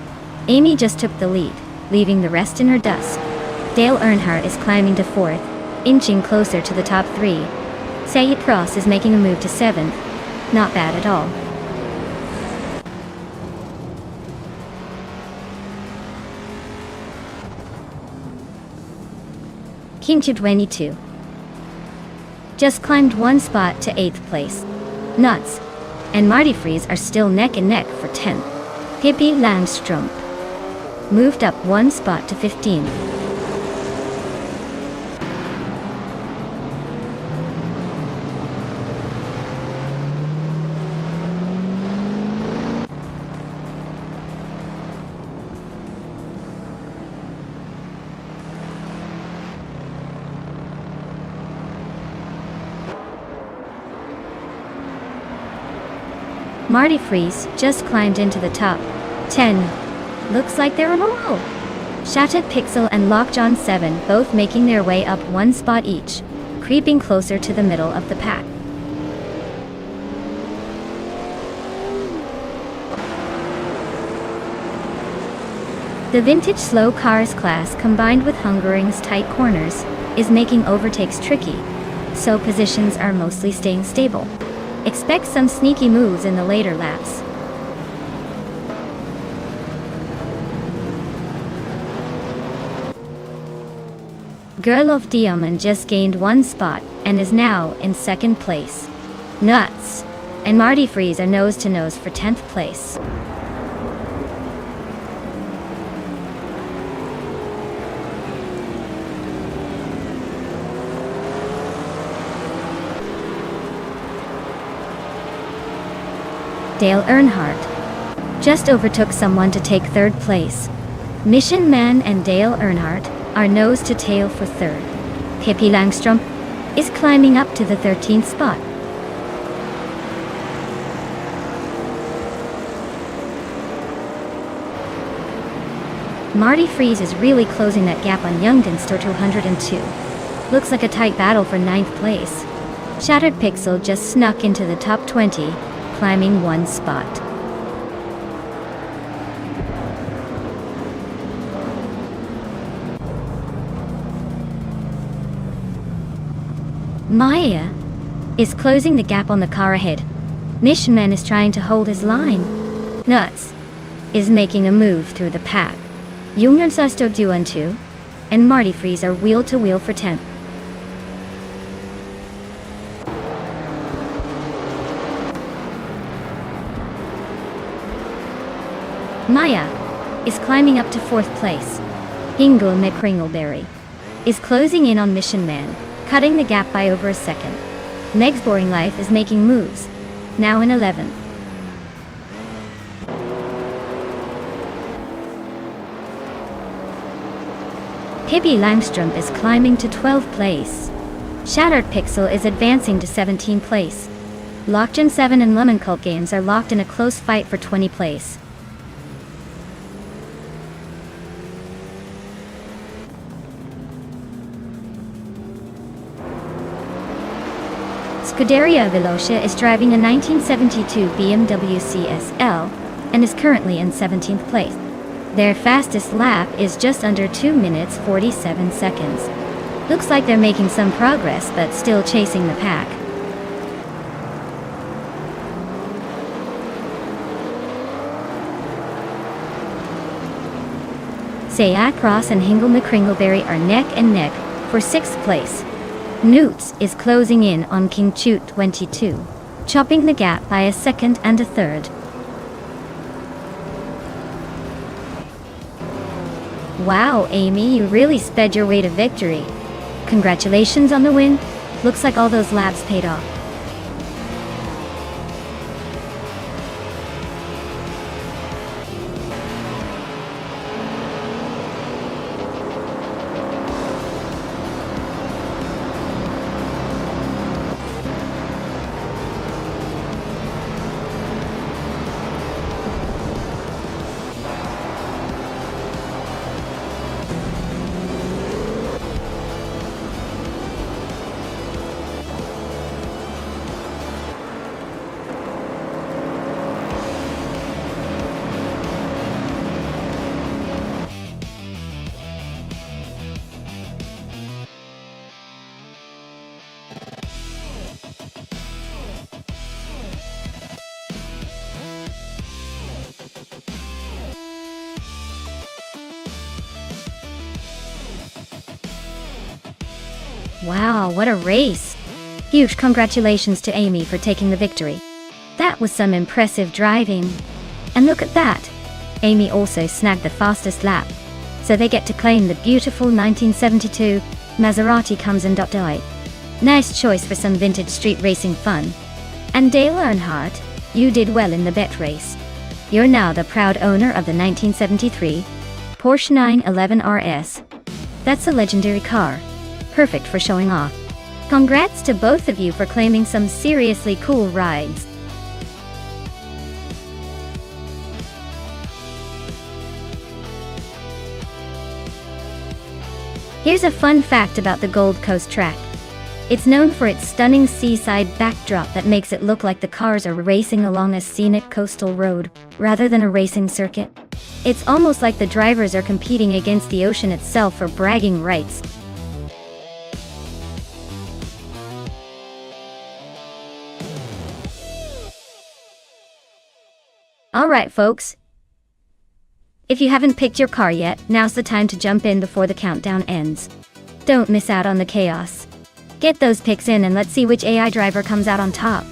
Amy just took the lead, leaving the rest in her dust. Dale Earnhardt is climbing to 4th, inching closer to the top 3. Sayed Cross is making a move to 7th. Not bad at all. King Chip 22 just climbed 1 spot to 8th place. Nuts and Marty Freeze are still neck and neck for 10th. Hippie Langstrom moved up 1 spot to 15th. Marty Freeze just climbed into the top 10. Looks like they're in a row. Shattered Pixel and Lockjaw 7 both making their way up 1 spot each, creeping closer to the middle of the pack. The vintage slow cars class combined with Hungaroring's tight corners is making overtakes tricky, so positions are mostly staying stable. Expect some sneaky moves in the later laps. Girl of Diamond just gained 1 spot and is now in 2nd place. Nuts and Marty Freeze are nose to nose for 10th place. Dale Earnhardt just overtook someone to take 3rd place. Mission Man and Dale Earnhardt are nose to tail for 3rd. Hippie Langstrom is climbing up to the 13th spot. Marty Freeze is really closing that gap on Youngden Store 202. Looks like a tight battle for 9th place. Shattered Pixel just snuck into the top 20, climbing 1 spot. Maya is closing the gap on the car ahead. Mission Man is trying to hold his line. Nuts is making a move through the pack. Jungen Susto 2 and Marty Freeze are wheel to wheel for 10th. Maya is climbing up to 4th place. Hingle McCringleberry is closing in on Mission Man, cutting the gap by over a second. Meg's Boring Life is making moves, now in 11th. Hippie Langstrom is climbing to 12th place. Shattered Pixel is advancing to 17th place. Lockgem 7 and Lemon Cult Games are locked in a close fight for 20th place. Scuderia Velocia is driving a 1972 BMW CSL and is currently in 17th place. Their fastest lap is just under 2 minutes 47 seconds. Looks like they're making some progress but still chasing the pack. Sayat Cross and Hingle McCringleberry are neck and neck for 6th place. Newts is closing in on King Chute 22, chopping the gap by a second and a third. Wow, Amy, you really sped your way to victory. Congratulations on the win. Looks like all those laps paid off. Wow, what a race! Huge congratulations to Amy for taking the victory. That was some impressive driving. And look at that! Amy also snagged the fastest lap. So they get to claim the beautiful 1972 Maserati comes in .die. Nice choice for some vintage street racing fun. And Dale Earnhardt, you did well in the bet race. You're now the proud owner of the 1973 Porsche 911 RS. That's a legendary car. Perfect for showing off. Congrats to both of you for claiming some seriously cool rides. Here's a fun fact about the Gold Coast track. It's known for its stunning seaside backdrop that makes it look like the cars are racing along a scenic coastal road, rather than a racing circuit. It's almost like the drivers are competing against the ocean itself for bragging rights. Alright folks, if you haven't picked your car yet, now's the time to jump in before the countdown ends. Don't miss out on the chaos. Get those picks in and let's see which AI driver comes out on top.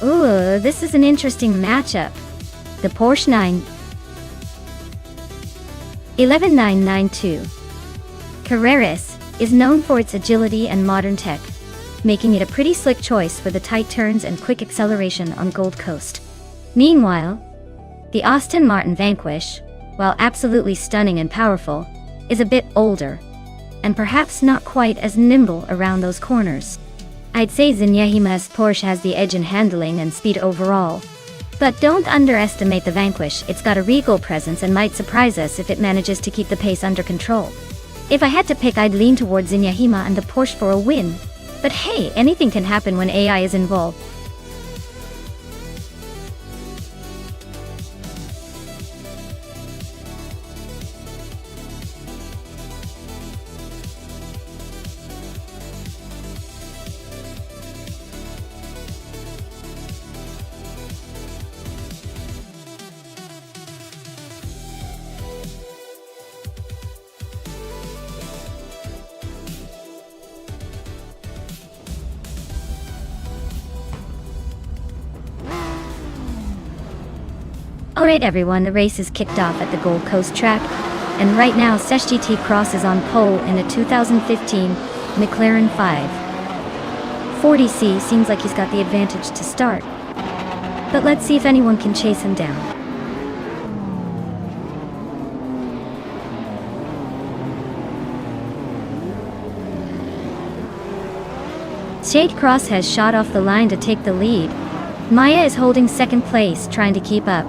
Ooh, this is an interesting matchup. The Porsche 11992 Carreras is known for its agility and modern tech, making it a pretty slick choice for the tight turns and quick acceleration on Gold Coast. Meanwhile, the Aston Martin Vanquish, while absolutely stunning and powerful, is a bit older, and perhaps not quite as nimble around those corners. I'd say Zinyahima's Porsche has the edge in handling and speed overall. But don't underestimate the Vanquish, it's got a regal presence and might surprise us if it manages to keep the pace under control. If I had to pick, I'd lean towards Zinyahima and the Porsche for a win. But hey, anything can happen when AI is involved. Alright everyone, the race is kicked off at the Gold Coast track, and right now SeshGT Cross is on pole in a 2015 McLaren 540C. Seems like he's got the advantage to start, but let's see if anyone can chase him down. Shade Cross has shot off the line to take the lead. Maya is holding second place, trying to keep up.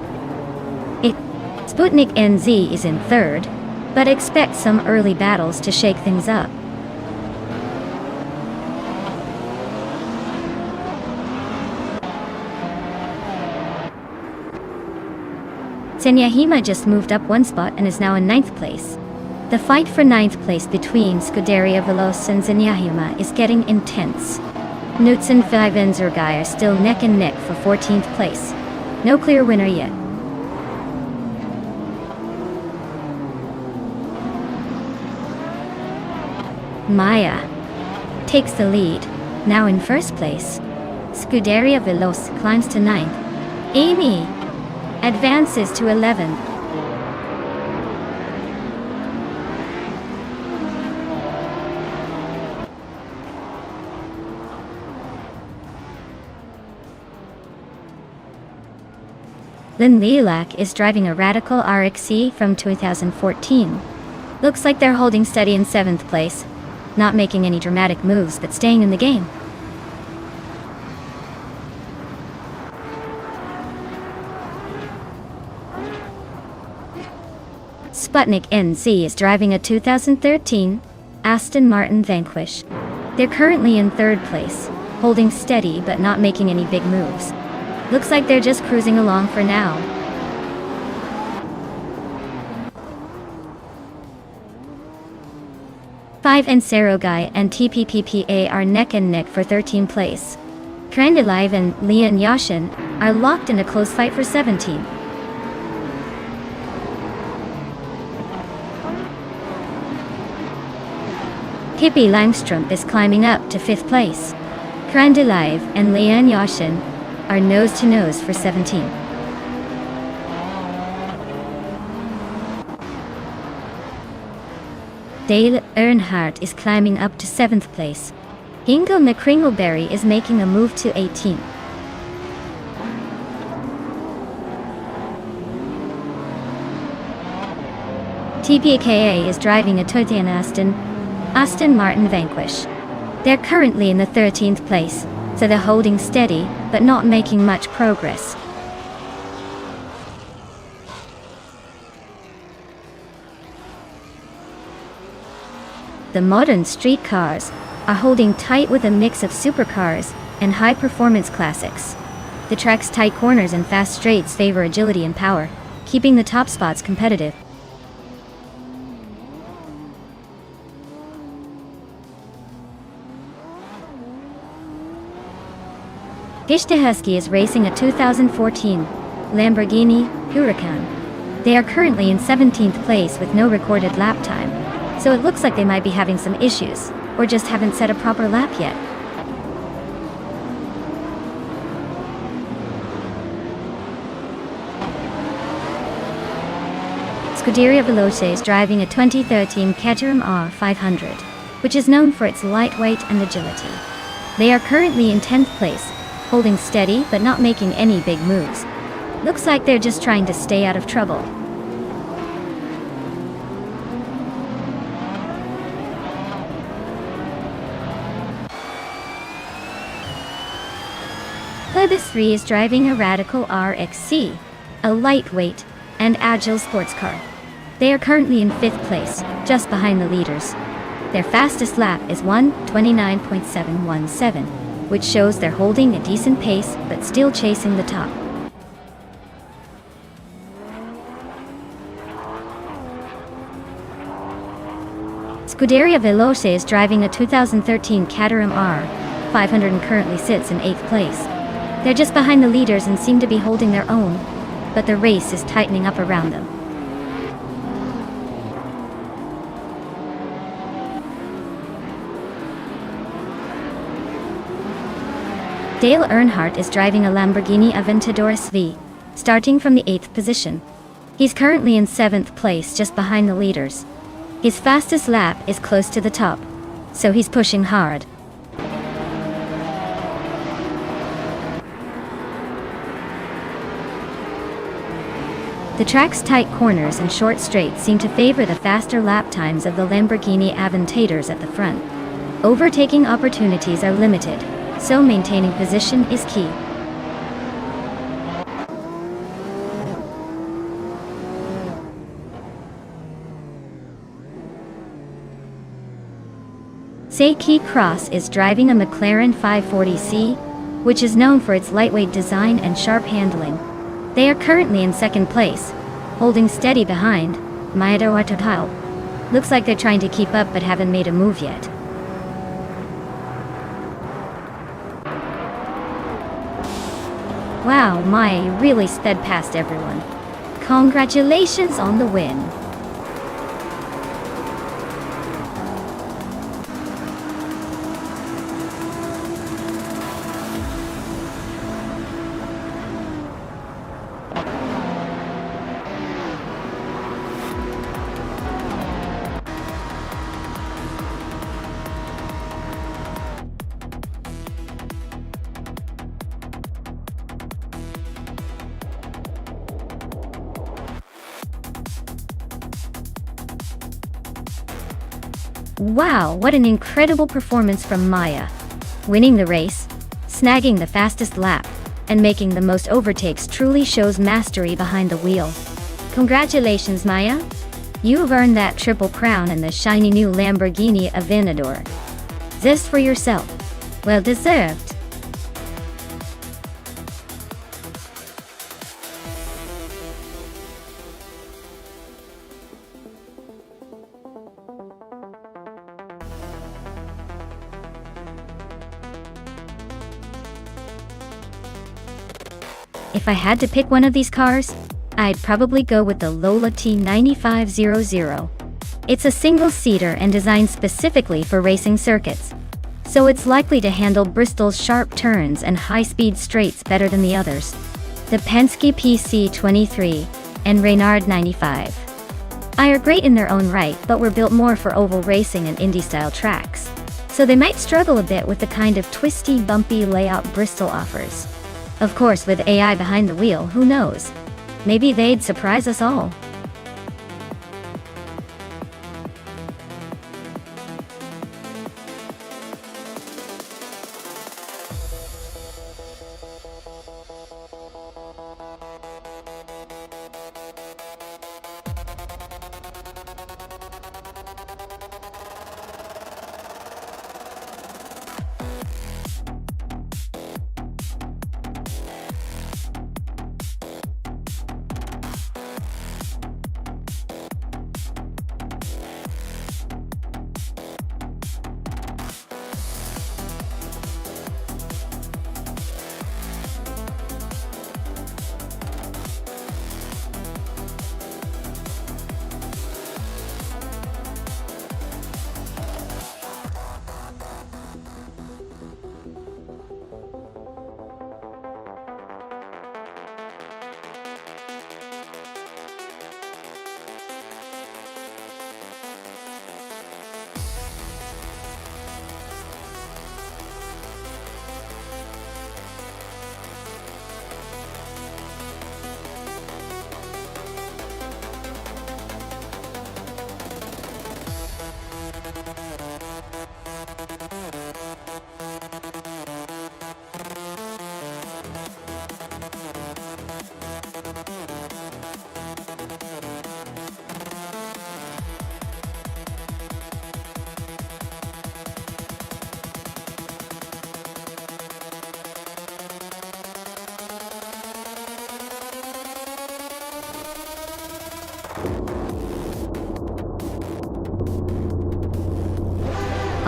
Sputnik NZ is in third, but expect some early battles to shake things up. Zinyahima just moved up one spot and is now in 9th place. The fight for 9th place between Scuderia Veloce and Zinyahima is getting intense. Nutz and Vivenzurgai are still neck and neck for 14th place. No clear winner yet. Maya takes the lead, now in first place. Scuderia Veloce climbs to 9th. Amy advances to 11th. Lin Lilac is driving a Radical RXC from 2014. Looks like they're holding steady in 7th place. Not making any dramatic moves, but staying in the game. Sputnik NZ is driving a 2013 Aston Martin Vanquish. They're currently in 3rd place, holding steady but not making any big moves. Looks like they're just cruising along for now. Five and Serogai and TPPPA are neck and neck for 13th place. Krandalive and Leon Yashin are locked in a close fight for 17th. Pippi Langstrom is climbing up to 5th place. Krandalive and Leon Yashin are nose to nose for 17th. Dale Earnhardt is climbing up to 7th place. Ingo McCringleberry is making a move to 18th. TPKA is driving a Toyota Aston Martin Vanquish. They're currently in the 13th place, so they're holding steady, but not making much progress. The modern street cars are holding tight with a mix of supercars and high-performance classics. The track's tight corners and fast straights favor agility and power, keeping the top spots competitive. Gishtehusky is racing a 2014 Lamborghini Huracan. They are currently in 17th place with no recorded lap time, so it looks like they might be having some issues, or just haven't set a proper lap yet. Scuderia Veloce is driving a 2013 Caterham R500, which is known for its lightweight and agility. They are currently in 10th place, holding steady but not making any big moves. Looks like they're just trying to stay out of trouble. the three is driving a Radical RXC, a lightweight and agile sports car. They are currently in 5th place, just behind the leaders. Their fastest lap is 1:29.717, which shows they're holding a decent pace but still chasing the top. Scuderia Veloce is driving a 2013 Caterham R500 and currently sits in 8th place. They're just behind the leaders and seem to be holding their own, but the race is tightening up around them. Dale Earnhardt is driving a Lamborghini Aventador SV, starting from the 8th position. He's currently in 7th place, just behind the leaders. His fastest lap is close to the top, so he's pushing hard. The track's tight corners and short straights seem to favor the faster lap times of the Lamborghini Aventadors at the front. Overtaking opportunities are limited, so maintaining position is key. Seiki Cross is driving a McLaren 540C, which is known for its lightweight design and sharp handling. They are currently in 2nd place, holding steady behind Maeda Watadao. Looks like they're trying to keep up but haven't made a move yet. Wow, Maya, you really sped past everyone. Congratulations on the win. Wow, what an incredible performance from Maya. Winning the race, snagging the fastest lap, and making the most overtakes truly shows mastery behind the wheel. Congratulations, Maya! You've earned that triple crown and the shiny new Lamborghini Aventador. This for yourself. Well deserved. If I had to pick one of these cars, I'd probably go with the Lola T9500. It's a single-seater and designed specifically for racing circuits, so it's likely to handle Bristol's sharp turns and high-speed straights better than the others. The Penske PC23 and Reynard 95 are great in their own right, but were built more for oval racing and Indy-style tracks, so they might struggle a bit with the kind of twisty, bumpy layout Bristol offers. Of course, with AI behind the wheel, who knows? Maybe they'd surprise us all.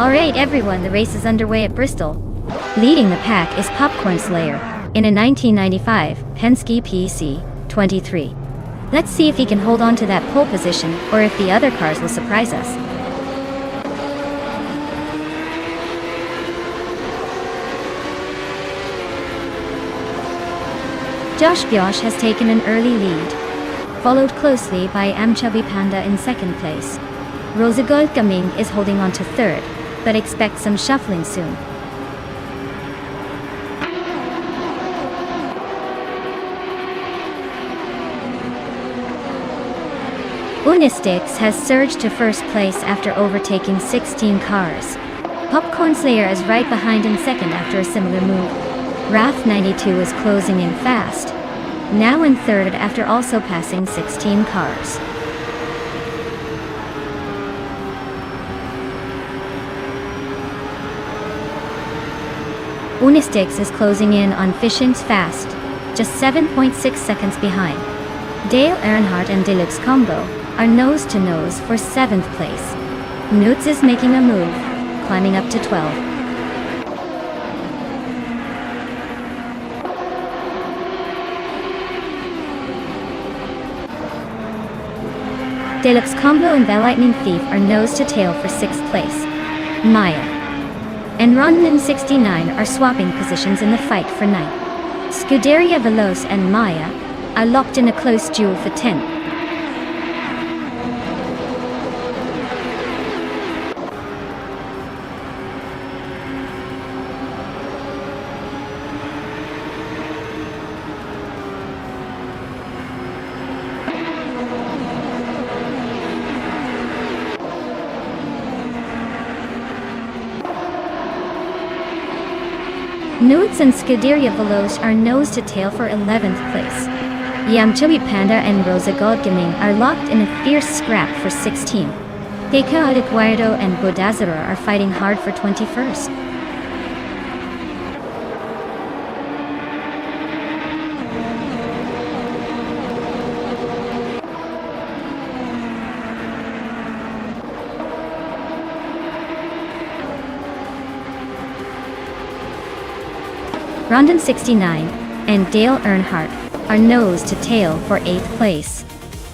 Alright everyone, the race is underway at Bristol. Leading the pack is Popcorn Slayer, in a 1995 Penske PC23. Let's see if he can hold on to that pole position, or if the other cars will surprise us. Josh Bjosh has taken an early lead, followed closely by Amchubby Panda in second place. Rosagol Gaming is holding on to third, but expect some shuffling soon. Unistix has surged to first place after overtaking 16 cars. Popcorn Slayer is right behind in second after a similar move. Wrath 92 is closing in fast, now in third after also passing 16 cars. Unistix is closing in on Fishing's fast, just 7.6 seconds behind. Dale Earnhardt and Deluxe Combo are nose-to-nose for 7th place. Newts is making a move, climbing up to 12. Deluxe Combo and the Lightning Thief are nose-to-tail for 6th place. Maya and Ronin 69 are swapping positions in the fight for 9th. Scuderia Veloce and Maya are locked in a close duel for 10th. Nudes and Scuderia Veloce are nose-to-tail for 11th place. Yamchubby Panda and Rosa Godgaming are locked in a fierce scrap for 16th. Deka Adequardo and Bodazara are fighting hard for 21st. Rondon 69 and Dale Earnhardt are nose-to-tail for 8th place.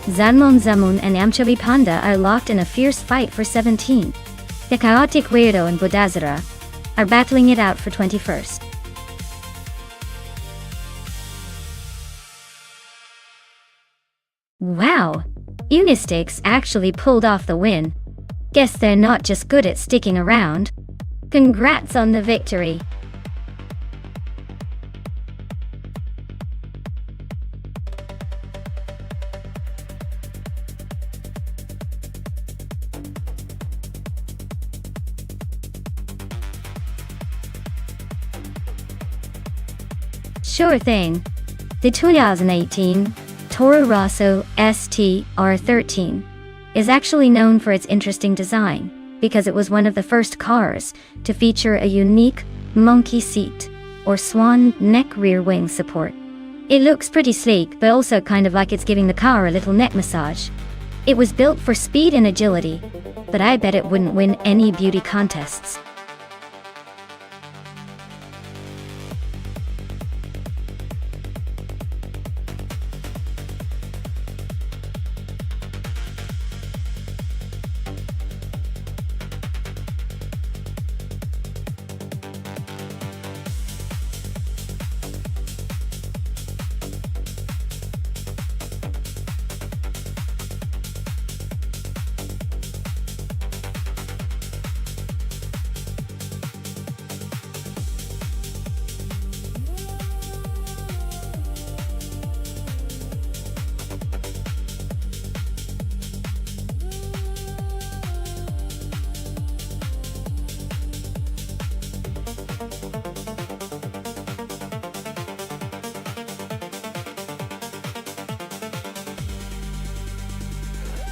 Zanmon Zamun and Amchubby Panda are locked in a fierce fight for 17. The Chaotic Weirdo and Bodazara are battling it out for 21st. Wow! Unistix actually pulled off the win. Guess they're not just good at sticking around. Congrats on the victory! Sure thing. The 2018 Toro Rosso ST R13 is actually known for its interesting design, because it was one of the first cars to feature a unique monkey seat, or swan neck rear wing support. It looks pretty sleek, but also kind of like it's giving the car a little neck massage. It was built for speed and agility, but I bet it wouldn't win any beauty contests.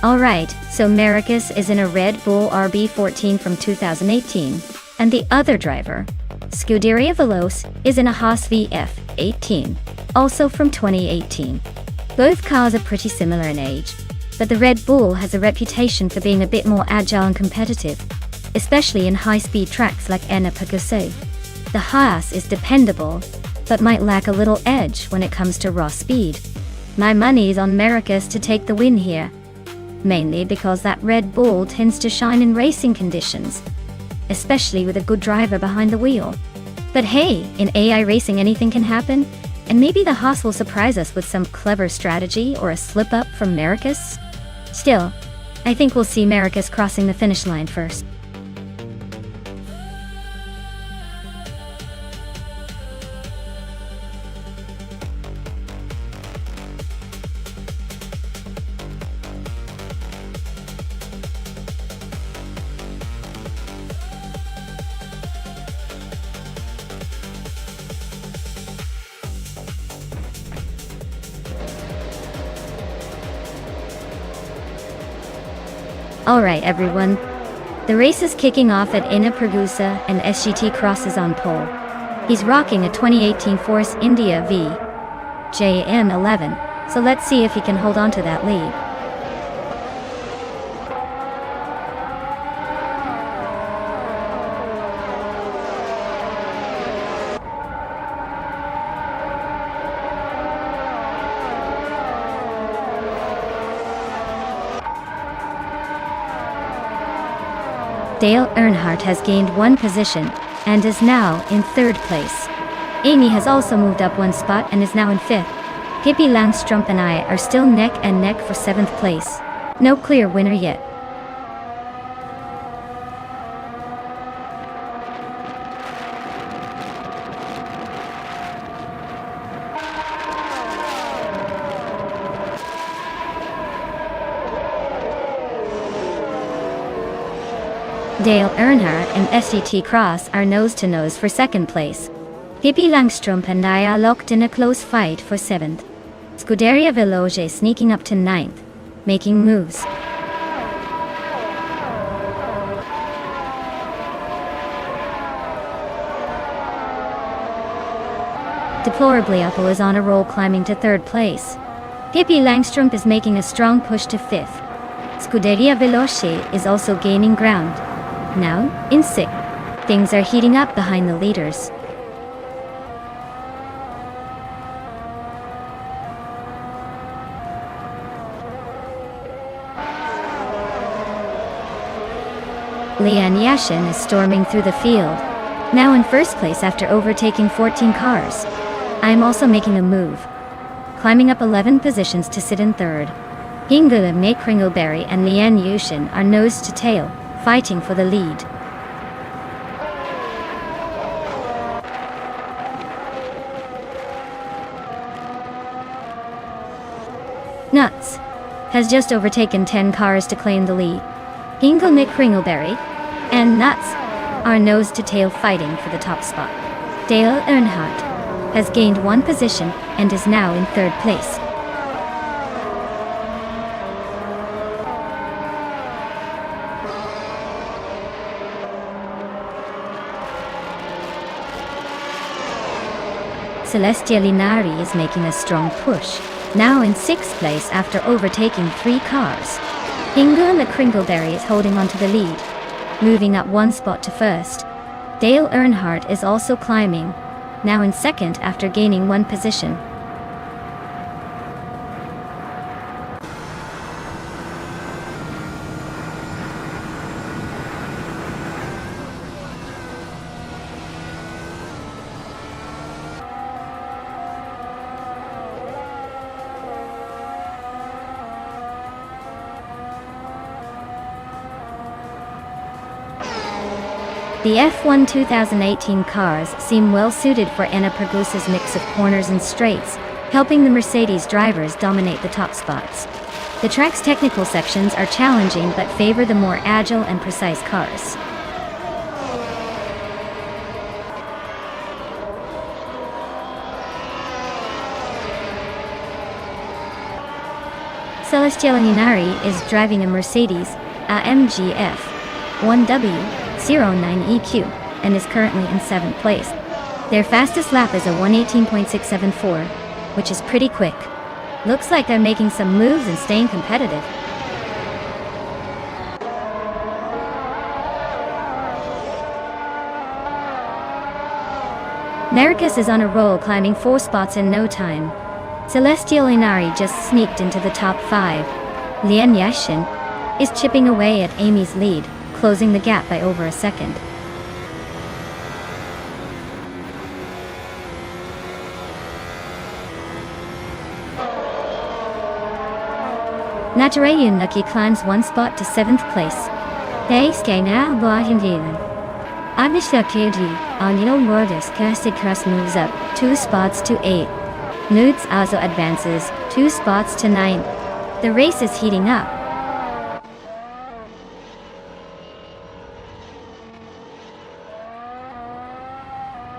Alright, so Maracus is in a Red Bull RB14 from 2018, and the other driver, Scuderia Veloce, is in a Haas VF18, also from 2018. Both cars are pretty similar in age, but the Red Bull has a reputation for being a bit more agile and competitive. especially in high-speed tracks like Enna-Paguse. The Haas is dependable, but might lack a little edge when it comes to raw speed. My money's on Marcus to take the win here, mainly because that Red Bull tends to shine in racing conditions, especially with a good driver behind the wheel. But hey, in AI racing anything can happen, and maybe the Haas will surprise us with some clever strategy or a slip-up from Marcus. Still, I think we'll see Marcus crossing the finish line first. Alright everyone, the race is kicking off at Enna-Paguse and SGT Cross is on pole. He's rocking a 2018 Force India V JM11, so let's see if he can hold on to that lead. Dale Earnhardt has gained one position, and is now in third place. Amy has also moved up one spot and is now in fifth. Pippi Langstrup and I are still neck and neck for seventh place. No clear winner yet. Dale Earnhardt and SGT Cross are nose-to-nose for second place. Pippi Langstrup and I are locked in a close fight for seventh. Scuderia Veloce sneaking up to ninth, making moves. Deplorably Apple is on a roll climbing to third place. Pippi Langstrup is making a strong push to fifth. Scuderia Veloce is also gaining ground. Now, in sixth, things are heating up behind the leaders. Leanne Yashin is storming through the field, now in first place after overtaking 14 cars. I'm also making a move, climbing up 11 positions to sit in third. Hingula May Kringleberry and Leanne Yashin are nose to tail, fighting for the lead. Nuts has just overtaken 10 cars to claim the lead. Hingle Mick Kringleberry and Nuts are nose to tail fighting for the top spot. Dale Earnhardt has gained one position and is now in third place. Celestia Linari is making a strong push, now in sixth place after overtaking 3 cars. Hingle and Kringleberry is holding on to the lead, moving up one spot to first. Dale Earnhardt is also climbing, now in second after gaining one position. The F1 2018 cars seem well suited for Enna-Paguse's mix of corners and straights, helping the Mercedes drivers dominate the top spots. The track's technical sections are challenging but favor the more agile and precise cars. Celestia Linari is driving a Mercedes AMG F1W09EQ and is currently in 7th place. Their fastest lap is a 1:18.674, which is pretty quick. Looks like they're making some moves and staying competitive. Nericus is on a roll, climbing 4 spots in no time. Celestial Inari just sneaked into the top 5. Lian Yashin is chipping away at Amy's lead, closing the gap by over a second. Natarayan Nucky climbs 1 spot to 7th place. Dayskana Blahindilan. Agnishtaki Anil Mordis Kastikras moves up 2 spots to 8. Nudes also advances 2 spots to 9. The race is heating up.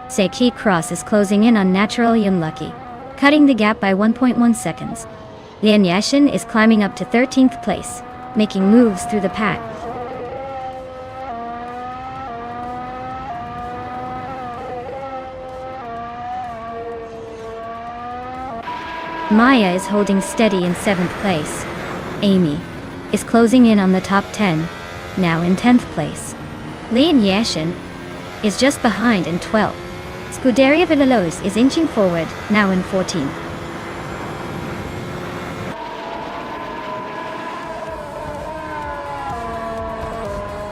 Seki Cross is closing in on Natural Unlucky, cutting the gap by 1.1 seconds. Lian Yashin is climbing up to 13th place, making moves through the pack. Maya is holding steady in 7th place. Amy is closing in on the top 10, now in 10th place. Lian Yashin is just behind in 12th. Scuderia Villalobos is inching forward, now in 14th.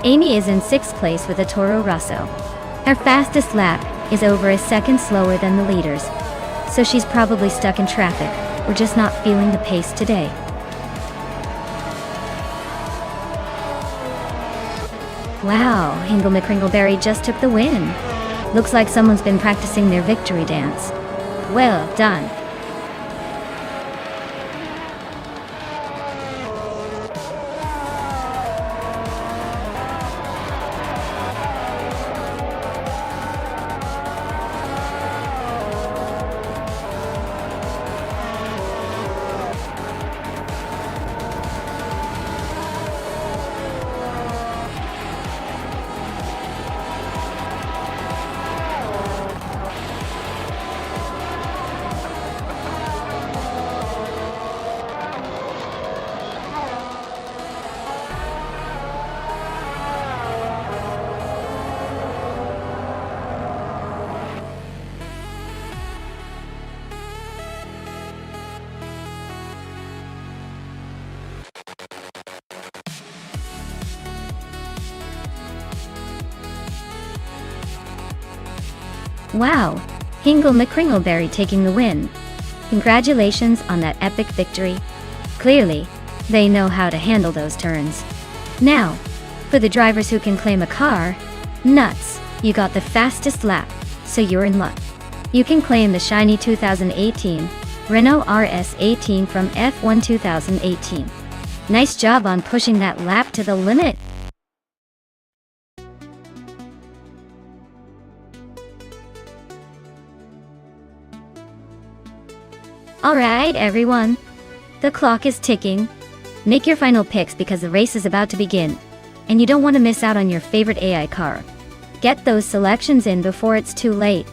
Amy is in 6th place with a Toro Rosso. Her fastest lap is over a second slower than the leaders, so she's probably stuck in traffic, or just not feeling the pace today. Wow, Hingle McCringleberry just took the win. Looks like someone's been practicing their victory dance. Well done. Wow, Hingle McCringleberry taking the win. Congratulations on that epic victory. Clearly, they know how to handle those turns. Now, for the drivers who can claim a car, nuts, you got the fastest lap, so you're in luck. You can claim the shiny 2018 Renault RS18 from F1 2018. Nice job on pushing that lap to the limit. Alright everyone, the clock is ticking. Make your final picks because the race is about to begin, and you don't want to miss out on your favorite AI car. Get those selections in before it's too late.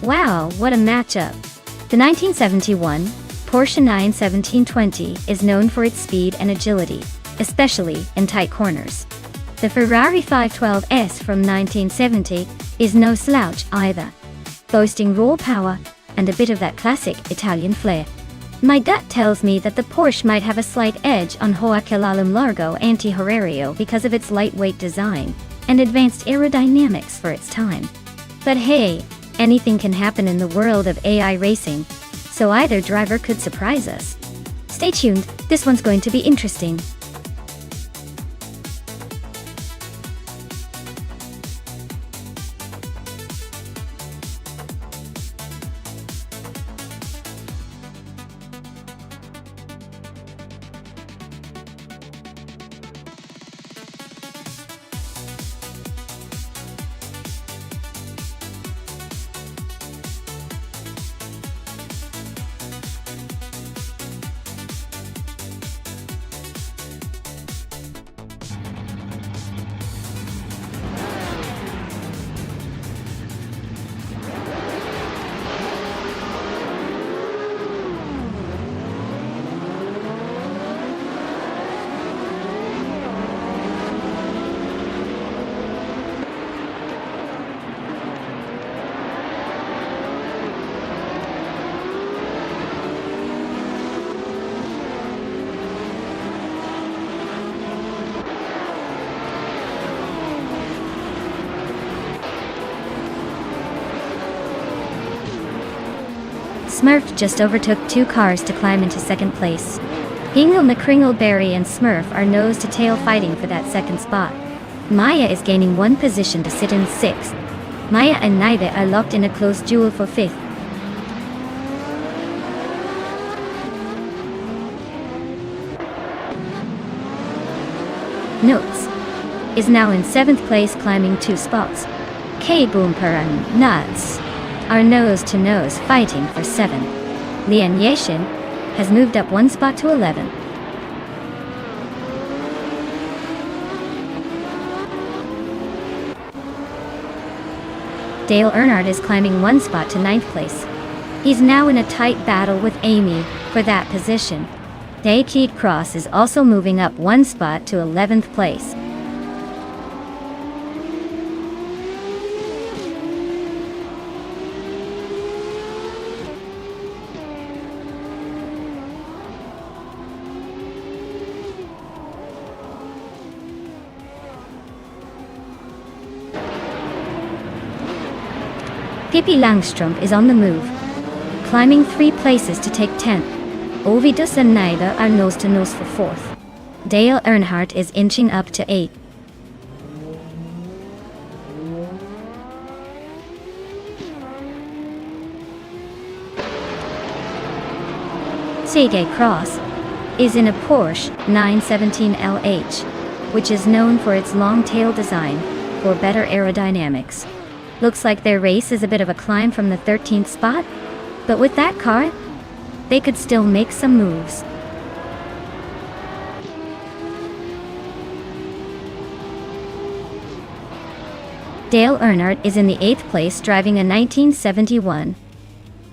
Wow, what a matchup! The 1971 Porsche 91720 is known for its speed and agility, especially in tight corners. The Ferrari 512S from 1970 is no slouch either, boasting raw power and a bit of that classic Italian flair. My gut tells me that the Porsche might have a slight edge on Joaquim Largo Anti-Horario because of its lightweight design and advanced aerodynamics for its time. But hey, anything can happen in the world of AI racing, so either driver could surprise us. Stay tuned, this one's going to be interesting. Smurf just overtook 2 cars to climb into second place. Hingle McCringleberry and Smurf are nose-to-tail fighting for that second spot. Maya is gaining 1 position to sit in 6th. Maya and Naive are locked in a close duel for 5th. Notes is now in 7th place, climbing 2 spots. K Boomper and Nuts are nose-to-nose fighting for 7th. Lian Yeshin has moved up 1 spot to 11th. Dale Earnhardt is climbing 1 spot to 9th place. He's now in a tight battle with Amy for that position. Keith Cross is also moving up 1 spot to 11th place. Pippi Langstrumpf is on the move, climbing 3 places to take 10th. Ovidus and Naida are nose-to-nose for 4th. Dale Earnhardt is inching up to 8th. Sergei Cross is in a Porsche 917 LH, which is known for its long tail design for better aerodynamics. Looks like their race is a bit of a climb from the 13th spot, but with that car, they could still make some moves. Dale Earnhardt is in the 8th place, driving a 1971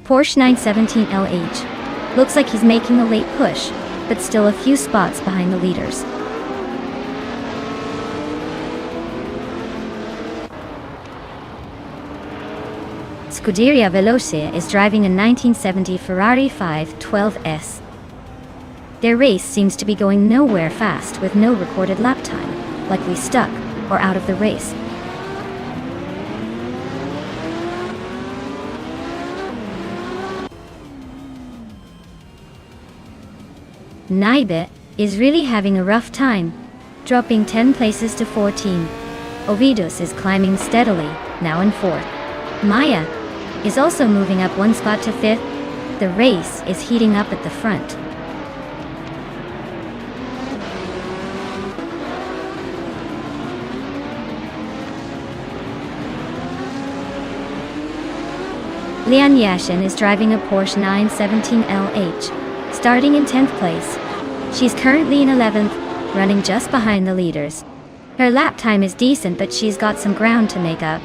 Porsche 917 LH. Looks like he's making a late push, but still a few spots behind the leaders. Scuderia Veloce is driving a 1970 Ferrari 512S. Their race seems to be going nowhere fast, with no recorded lap time, likely stuck or out of the race. Naibe is really having a rough time, dropping 10 places to 14. Ovidus is climbing steadily, now in 4th. Maya is also moving up 1 spot to 5th. The race is heating up at the front. Lian Yashin is driving a Porsche 917 LH, starting in 10th place. She's currently in 11th, running just behind the leaders. Her lap time is decent, but she's got some ground to make up.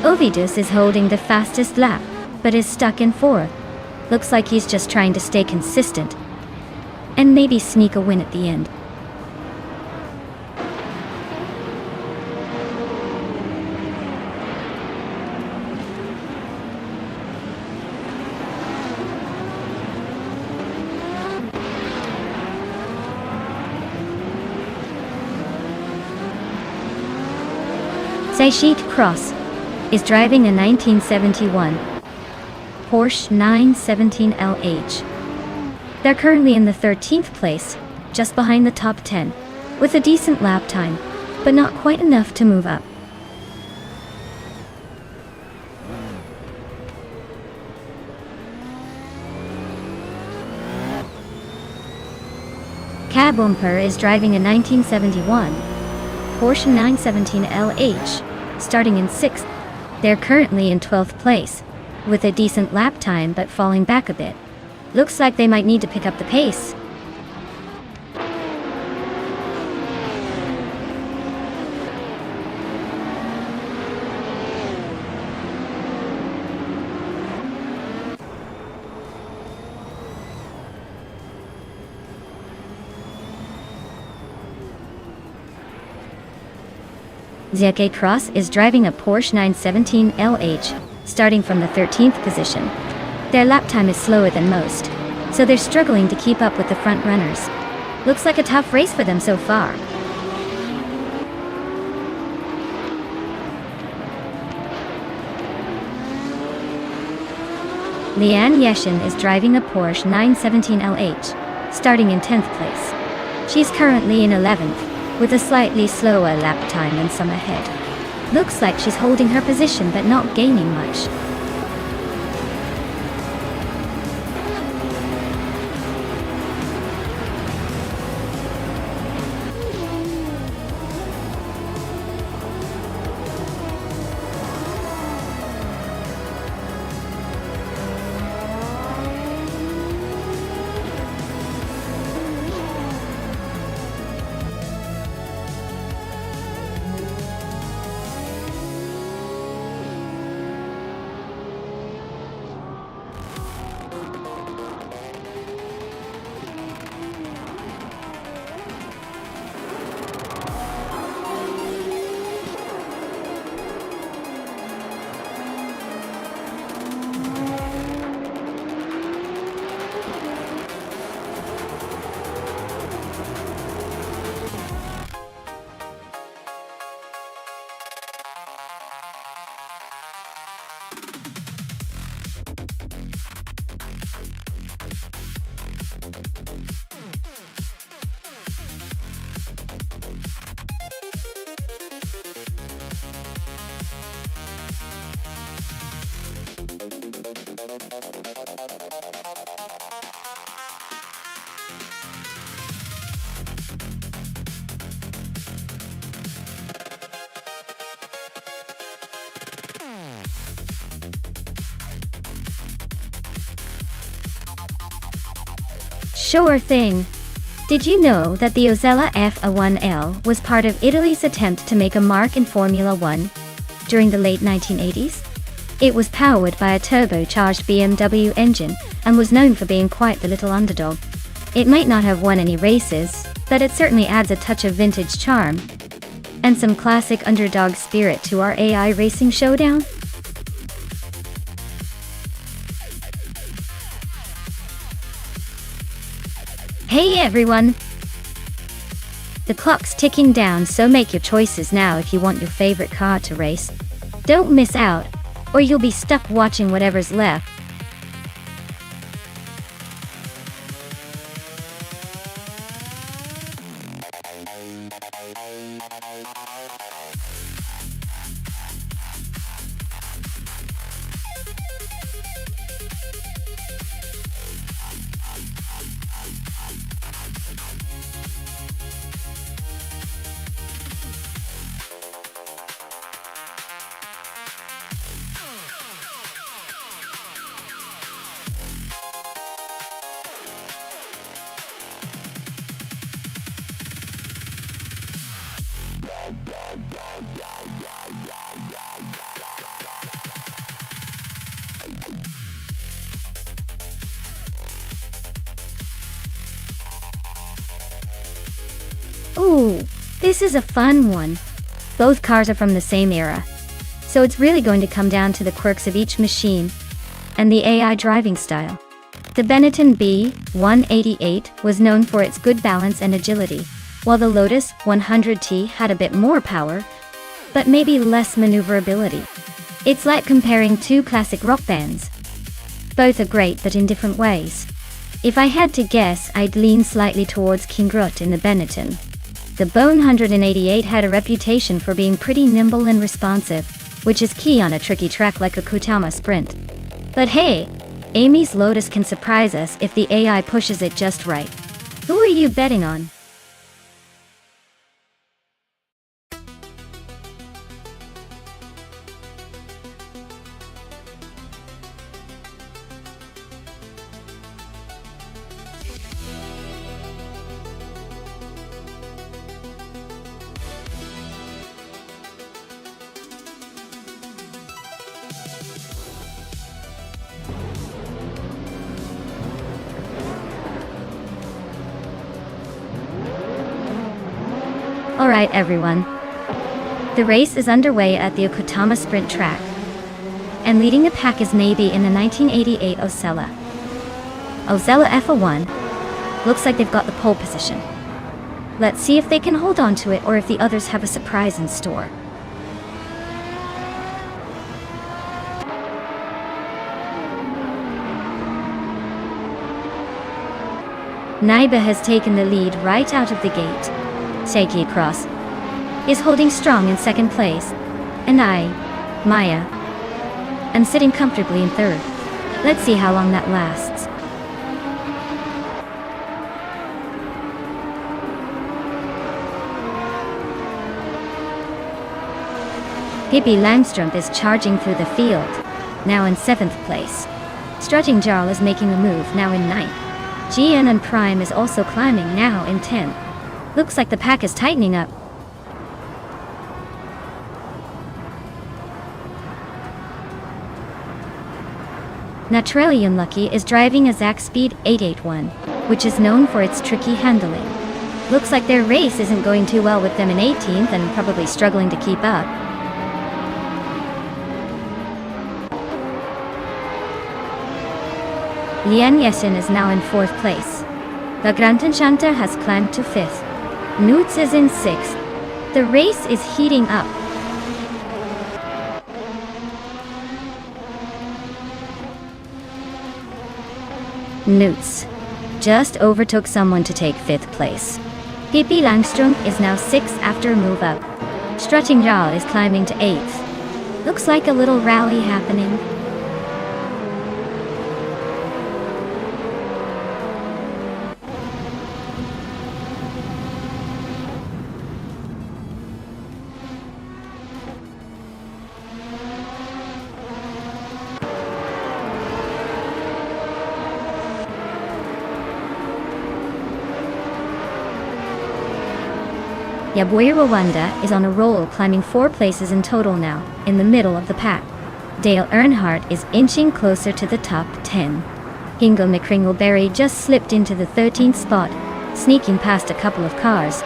Ovidus is holding the fastest lap, but is stuck in 4th. Looks like he's just trying to stay consistent and maybe sneak a win at the end. Saishit Cross is driving a 1971 Porsche 917 LH. They're currently in the 13th place, just behind the top 10, with a decent lap time, but not quite enough to move up. Cab Bumper is driving a 1971 Porsche 917 LH, starting in 6th. They're currently in 12th place, with a decent lap time but falling back a bit. Looks like they might need to pick up the pace. ZK Cross is driving a Porsche 917 LH, starting from the 13th position. Their lap time is slower than most, so they're struggling to keep up with the front runners. Looks like a tough race for them so far. Leanne Yeshin is driving a Porsche 917 LH, starting in 10th place. She's currently in 11th, with a slightly slower lap time than some ahead. Looks like she's holding her position but not gaining much. Sure thing. Did you know that the Ozella F1L was part of Italy's attempt to make a mark in Formula One during the late 1980s? It was powered by a turbocharged BMW engine and was known for being quite the little underdog. It might not have won any races, but it certainly adds a touch of vintage charm and some classic underdog spirit to our AI racing showdown. Hey everyone! The clock's ticking down, so make your choices now if you want your favorite car to race. Don't miss out, or you'll be stuck watching whatever's left. Ooh, this is a fun one. Both cars are from the same era, so it's really going to come down to the quirks of each machine and the AI driving style. The Benetton B188 was known for its good balance and agility, while the Lotus 100T had a bit more power, but maybe less maneuverability. It's like comparing two classic rock bands. Both are great but in different ways. If I had to guess, I'd lean slightly towards King Grut in the Benetton. The Bone 188 had a reputation for being pretty nimble and responsive, which is key on a tricky track like a Kutama Sprint. But hey, Amy's Lotus can surprise us if the AI pushes it just right. Who are you betting on? Alright everyone. The race is underway at the Okutama Sprint track. And leading the pack is Navy in the 1988 Osella. Osella F1. Looks like they've got the pole position. Let's see if they can hold on to it or if the others have a surprise in store. Naiba has taken the lead right out of the gate. Seiki Cross is holding strong in second place, and Maya, am sitting comfortably in third. Let's see how long that lasts. Pippi Langstrup is charging through the field, now in 7th place. Strutting Jarl is making a move, now in 9th. GN and Prime is also climbing, now in 10th. Looks like the pack is tightening up. Naturally Unlucky is driving a Zack Speed 881, which is known for its tricky handling. Looks like their race isn't going too well with them in 18th and probably struggling to keep up. Lian Yeshin is now in 4th place. The Grantenschanter has climbed to 5th. Newts is in 6th. The race is heating up. Newts just overtook someone to take 5th place. Pippi Langstrup is now 6th after a move up. Strutting Jarl is climbing to 8th. Looks like a little rally happening. Yaboy Rwanda is on a roll, climbing 4 places in total now, in the middle of the pack. Dale Earnhardt is inching closer to the top 10. Hingle McCringleberry just slipped into the 13th spot, sneaking past a couple of cars.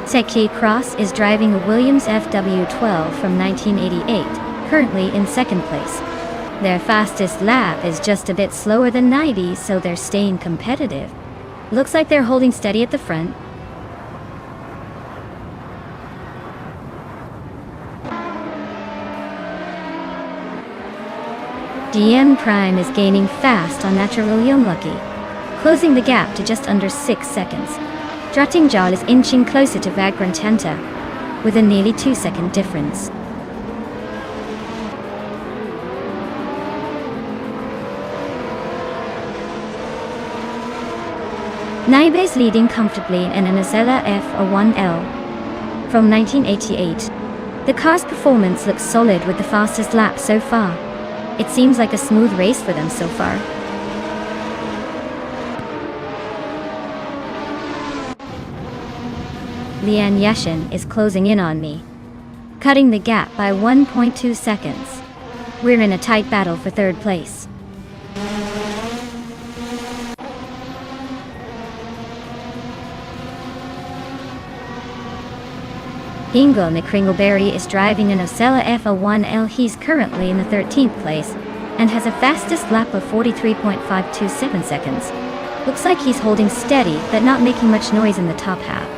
Seiki Cross is driving a Williams FW12 from 1988, currently in 2nd place. Their fastest lap is just a bit slower than 90, so they're staying competitive. Looks like they're holding steady at the front. GM Prime is gaining fast on Naturally Unlucky, closing the gap to just under 6 seconds. Strutting Jarl is inching closer to Vagrant Tenta, with a nearly 2-second difference. Naibe is leading comfortably in an Osella F1L from 1988. The car's performance looks solid with the fastest lap so far. It seems like a smooth race for them so far. Lian Yeshin is closing in on me, cutting the gap by 1.2 seconds. We're in a tight battle for 3rd place. Ingo McCringleberry is driving an Osella F1L. He's currently in the 13th place. and has a fastest lap of 43.527 seconds. Looks like he's holding steady but not making much noise in the top half.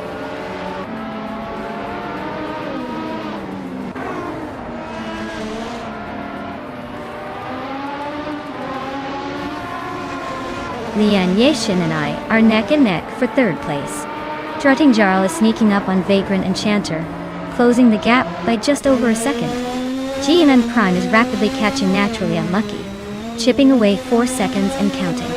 Lian Yashin and I are neck and neck for third place. Strutting Jarl is sneaking up on Vagrant Enchanter, closing the gap by just over a second. GNN Prime is rapidly catching Naturally Unlucky, chipping away 4 seconds and counting.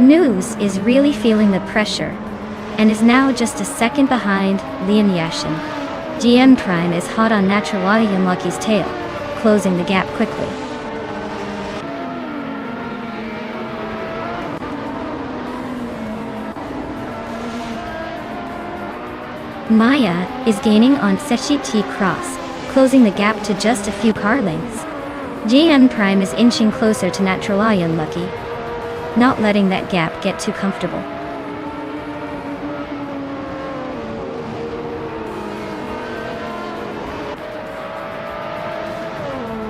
News is really feeling the pressure, and is now just a second behind Lian Yashin. GM Prime is hot on Naturally Unlucky's tail, closing the gap quickly. Maya is gaining on Seshi T Cross, closing the gap to just a few car lengths. GM Prime is inching closer to Naturally Unlucky, not letting that gap get too comfortable.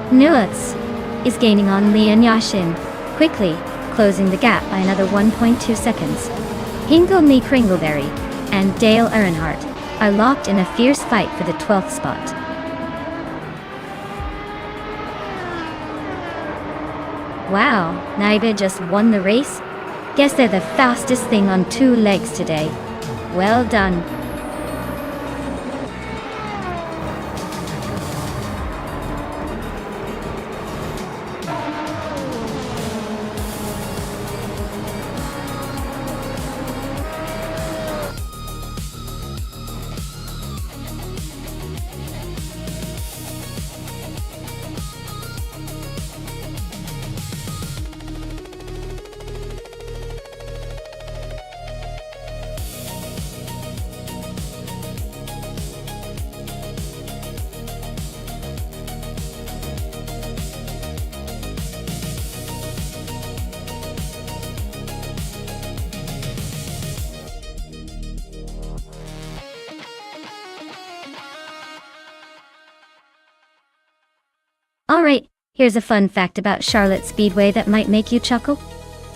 Nuts is gaining on Lian Yashin, quickly closing the gap by another 1.2 seconds. Hingle Me Kringleberry and Dale Earnhardt are locked in a fierce fight for the 12th spot. Wow, Naiba just won the race? Guess they're the fastest thing on 2 legs today. Well done. Alright, here's a fun fact about Charlotte Speedway that might make you chuckle.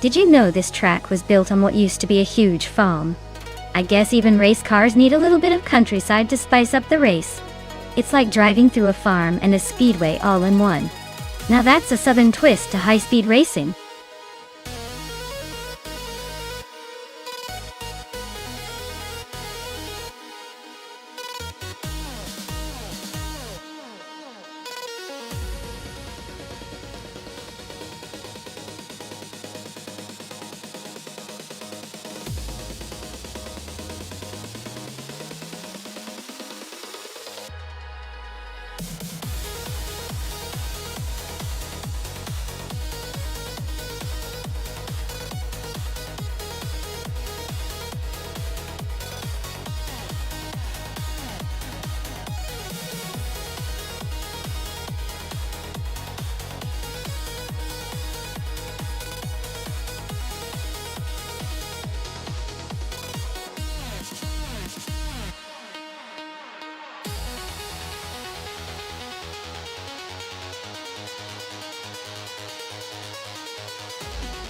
Did you know this track was built on what used to be a huge farm? I guess even race cars need a little bit of countryside to spice up the race. It's like driving through a farm and a speedway all in one. Now that's a southern twist to high-speed racing.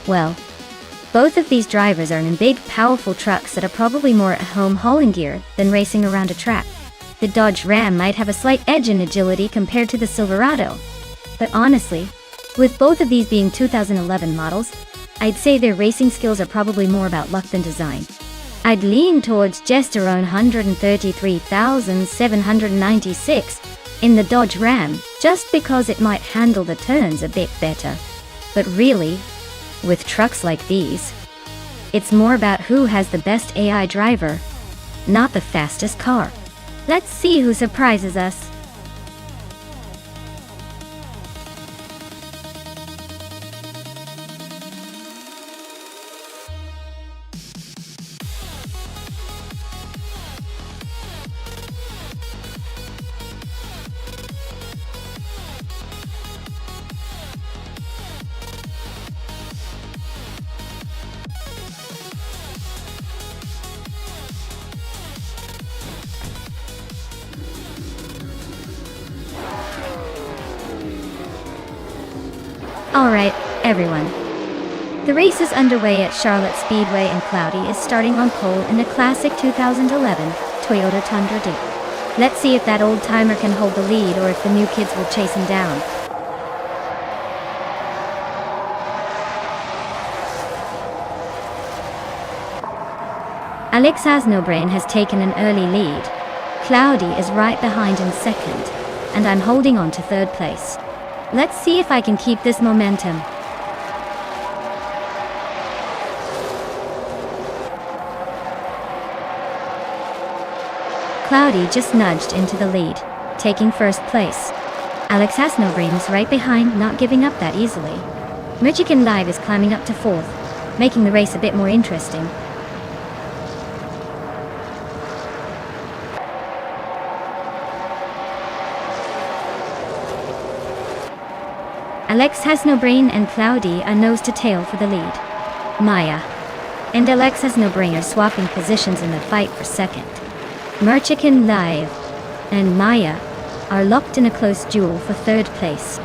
Well, both of these drivers are in big, powerful trucks that are probably more at home hauling gear than racing around a track. The Dodge Ram might have a slight edge in agility compared to the Silverado. But honestly, with both of these being 2011 models, I'd say their racing skills are probably more about luck than design. I'd lean towards just around 133,796 in the Dodge Ram, just because it might handle the turns a bit better. But really, with trucks like these, it's more about who has the best AI driver, not the fastest car. Let's see who surprises us. Alright, everyone. The race is underway at Charlotte Speedway and Cloudy is starting on pole in the classic 2011 Toyota Tundra D. Let's see if that old timer can hold the lead or if the new kids will chase him down. Alex Hasnobrain has taken an early lead. Cloudy is right behind in second, and I'm holding on to third place. Let's see if I can keep this momentum. Cloudy just nudged into the lead, taking first place. Alex Hasnobrain is right behind, not giving up that easily. Michigan Live is climbing up to fourth, making the race a bit more interesting. Alex Hasnobrain and Cloudy are nose to tail for the lead. Maya and Alex Hasnobrain are swapping positions in the fight for second. Michigan Live and Maya are locked in a close duel for third place.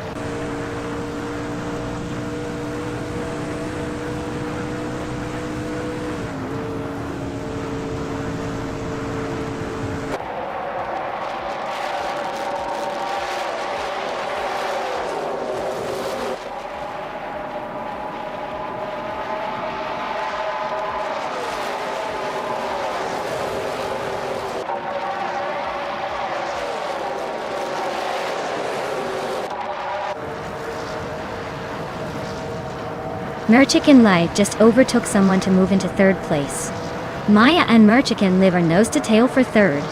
Michigan Live just overtook someone to move into third place. Maya and Michigan Live are nose to tail for third.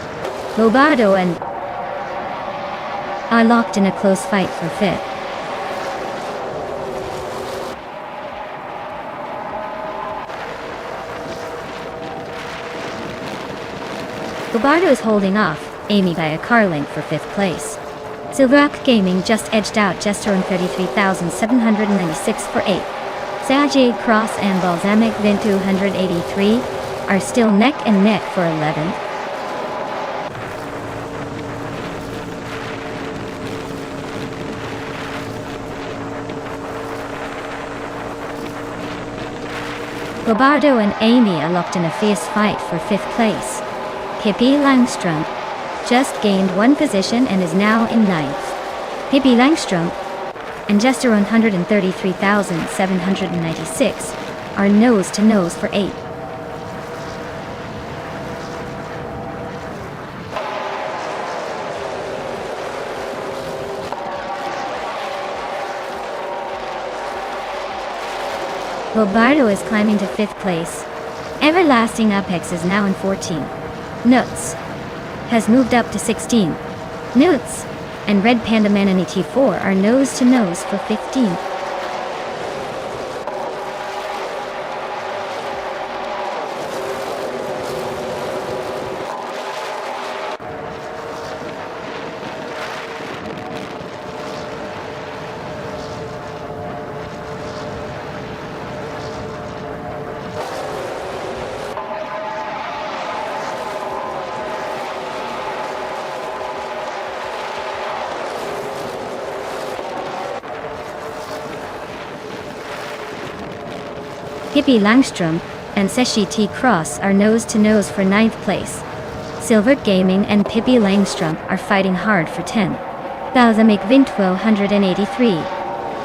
Lobardo and are locked in a close fight for fifth. Lobardo is holding off Amy by a car length for fifth place. Silverrock Gaming just edged out Jester on 33,796 for 8th. Sajay Cross and Balsamic Vint 283 are still neck and neck for 11th. Robardo and Amy are locked in a fierce fight for 5th place. Pippi Langstrom just gained one position and is now in 9th. Pippi Langstrom and Jester 133,796 are nose to nose for 8th. Robardo is climbing to 5th place. Everlasting Apex is now in 14th. Nuts has moved up to 16th. Nuts and Red Panda Man and ET4 are nose to nose for 15th. Pippi Langstrom and Seshi T. Cross are nose to nose for 9th place. Silver Gaming and Pippi Langstrom are fighting hard for 10th. Balsamic Vint 183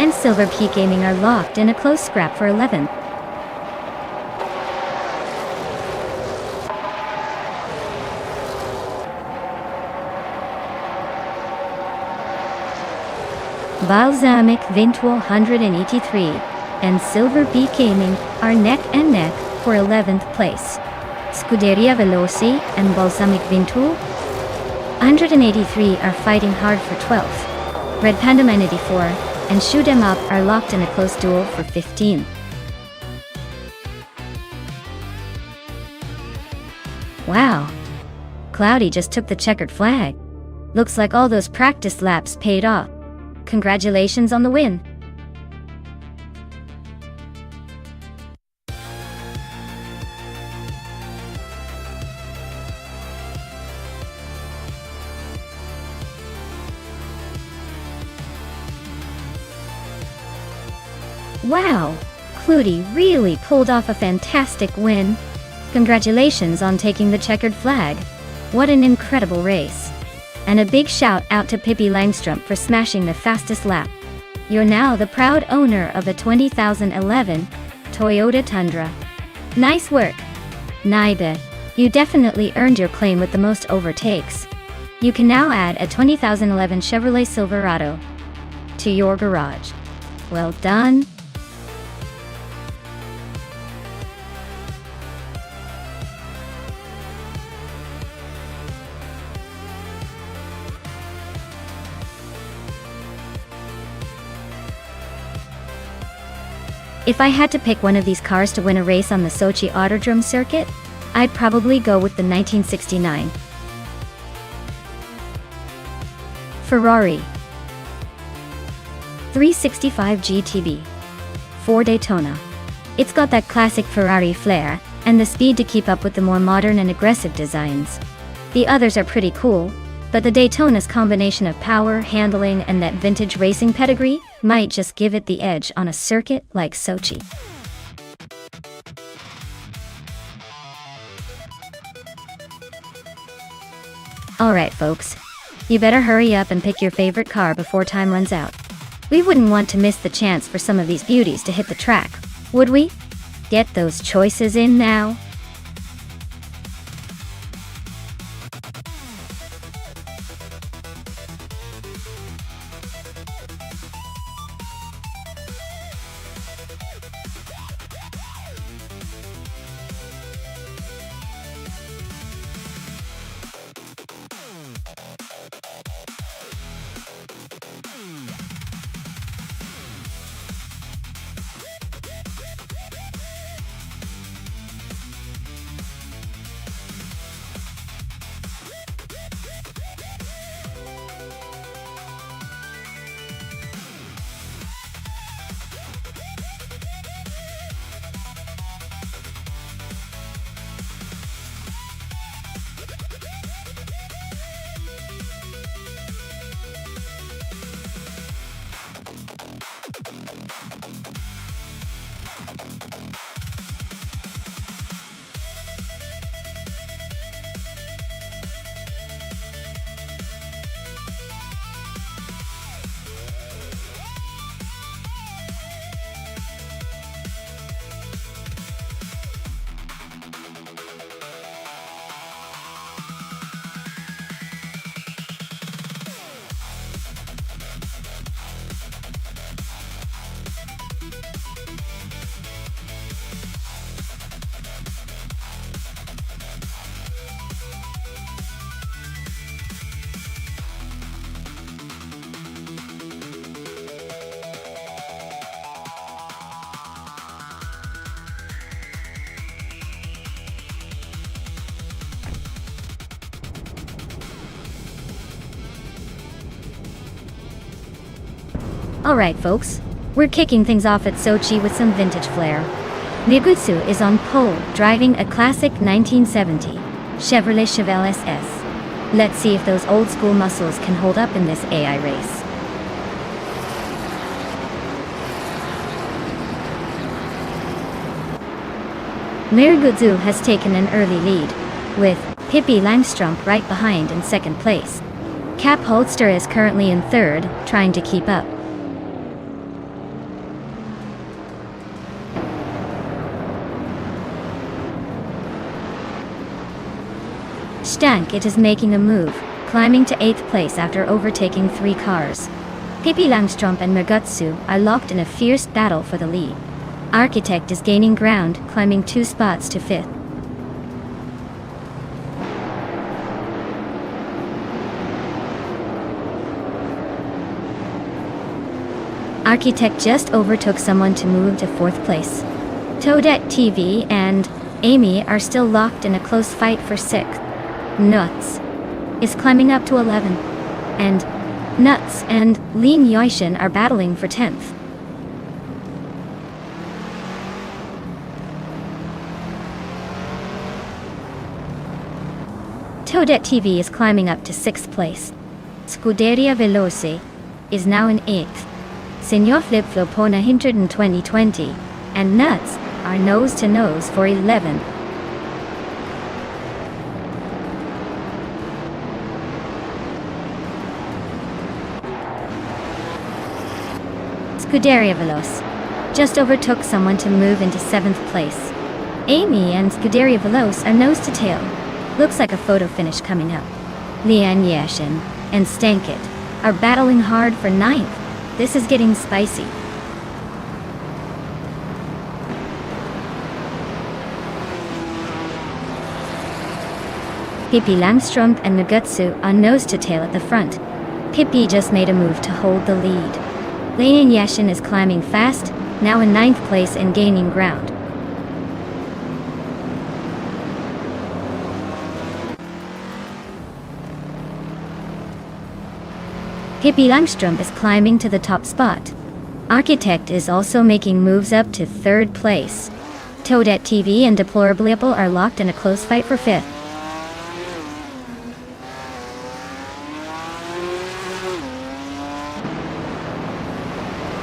and Silver P Gaming are locked in a close scrap for 11th. Balsamic Vint 183 and Silver B Gaming are neck and neck for 11th place. Scuderia Veloci and Balsamic Vintul 183 are fighting hard for 12th. Red Panda Man 84 and Shoot 'em Up are locked in a close duel for 15th. Wow! Cloudy just took the checkered flag. Looks like all those practice laps paid off. Congratulations on the win! Wow! Clutie really pulled off a fantastic win. Congratulations on taking the checkered flag. What an incredible race. And a big shout out to Pippi Langstrup for smashing the fastest lap. You're now the proud owner of a 2011 Toyota Tundra. Nice work. Naibe, you definitely earned your claim with the most overtakes. You can now add a 2011 Chevrolet Silverado to your garage. Well done. If I had to pick one of these cars to win a race on the Sochi Autodrome circuit, I'd probably go with the 1969 Ferrari 365 GTB for Daytona. It's got that classic Ferrari flair, and the speed to keep up with the more modern and aggressive designs. The others are pretty cool, but the Daytona's combination of power, handling, and that vintage racing pedigree might just give it the edge on a circuit like Sochi. Alright folks, you better hurry up and pick your favorite car before time runs out. We wouldn't want to miss the chance for some of these beauties to hit the track, would we? Get those choices in now. Alright folks, we're kicking things off at Sochi with some vintage flair. Migutsu is on pole, driving a classic 1970 Chevrolet Chevelle SS. Let's see if those old school muscles can hold up in this AI race. Migutsu has taken an early lead, with Pippi Langstrup right behind in second place. Cap Holster is currently in third, trying to keep up. Stank it is making a move, climbing to 8th place after overtaking 3 cars. Pippi Langstrup and Migutsu are locked in a fierce battle for the lead. Architect is gaining ground, climbing 2 spots to 5th. Architect just overtook someone to move to 4th place. Toadette TV and Amy are still locked in a close fight for 6th. Nuts is climbing up to 11. And Nuts and Lin Yoishin are battling for 10th. Toadette TV is climbing up to 6th place. Scuderia Veloce is now in 8th. Senor Flip Flopona 12020, and Nuts are nose to nose for 11th. Scuderia Veloz just overtook someone to move into 7th place. Amy and Scuderia Veloz are nose to tail. Looks like a photo finish coming up. Leanne Yashin and Stankit are battling hard for 9th. This is getting spicy. Pippi Langstrumpf and Nugutsu are nose to tail at the front. Pippi just made a move to hold the lead. Leanne Yashin is climbing fast, now in 9th place and gaining ground. Pippi Langstrumpf is climbing to the top spot. Architect is also making moves up to 3rd place. Toadette TV and Deplorably Apple are locked in a close fight for 5th.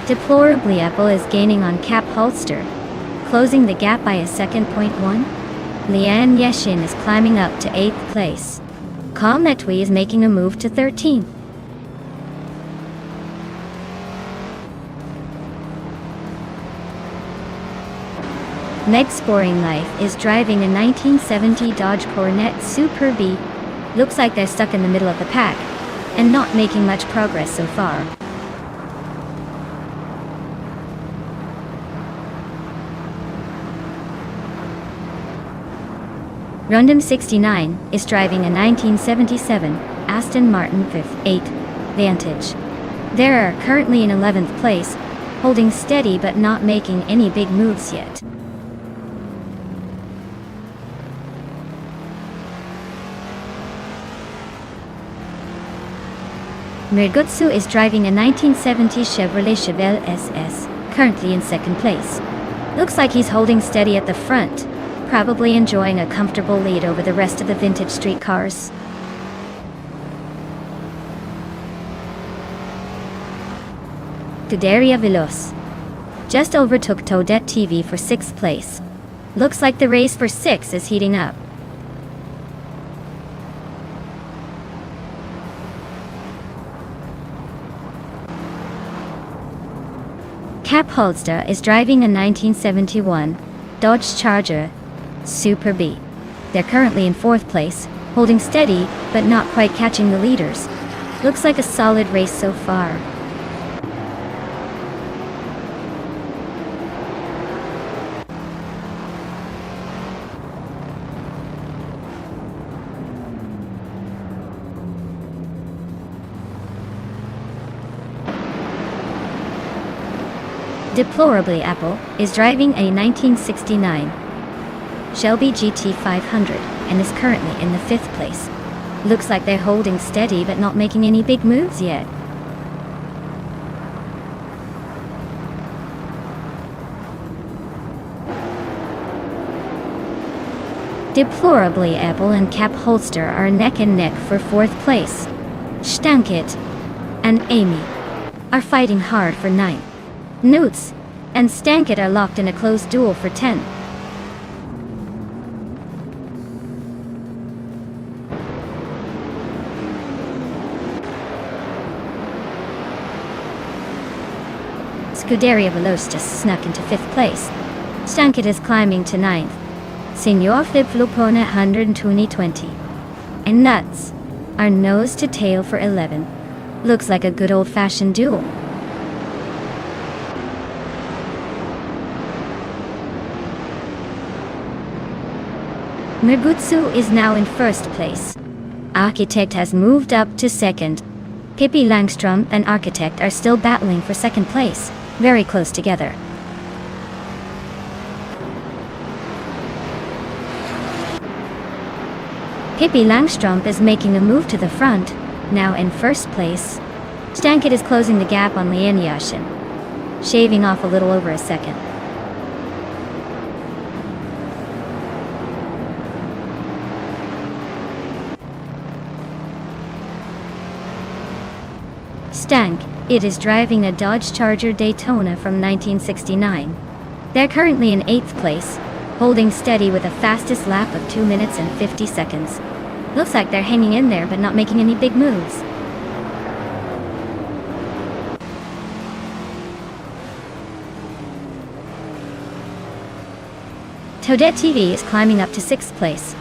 Deplorably Apple is gaining on Cap Holster, closing the gap by a second. Leanne Yashin is climbing up to 8th place. Calm Metwi is making a move to 13th. Meg Scoring Life is driving a 1970 Dodge Coronet Super B. Looks like they're stuck in the middle of the pack, and not making much progress so far. Rundum 69 is driving a 1977 Aston Martin 8 Vantage. They are currently in 11th place, holding steady but not making any big moves yet. Mirgutsu is driving a 1970 Chevrolet Chevelle SS, currently in 2nd place. Looks like he's holding steady at the front, probably enjoying a comfortable lead over the rest of the vintage street cars. Scuderia Veloz just overtook Toadette TV for 6th place. Looks like the race for 6 is heating up. Cap Holster is driving a 1971 Dodge Charger Super B. They're currently in 4th place, holding steady but not quite catching the leaders. Looks like a solid race so far. Deplorably Apple is driving a 1969 Shelby GT 500 and is currently in the 5th place. Looks like they're holding steady but not making any big moves yet. Deplorably Apple and Cap Holster are neck and neck for 4th place. Stankit and Amy are fighting hard for 9th. Newts and Stankit are locked in a close duel for 10th. Scuderia Veloz just snuck into 5th place. Stankit is climbing to 9th. Senor Flip Flopona 12020 and Nuts are nose to tail for 11th. Looks like a good old-fashioned duel. Mirgutsu is now in 1st place. Architect has moved up to 2nd. Pippi Langstrumpf and Architect are still battling for 2nd place, very close together. Pippi Langstrumpf is making a move to the front, now in 1st place. Stankit is closing the gap on Leanne Yashin, shaving off a little over a second. Stank It is driving a Dodge Charger Daytona from 1969. They're currently in 8th place, holding steady with a fastest lap of 2 minutes and 50 seconds. Looks like they're hanging in there but not making any big moves. Toadette TV is climbing up to 6th place.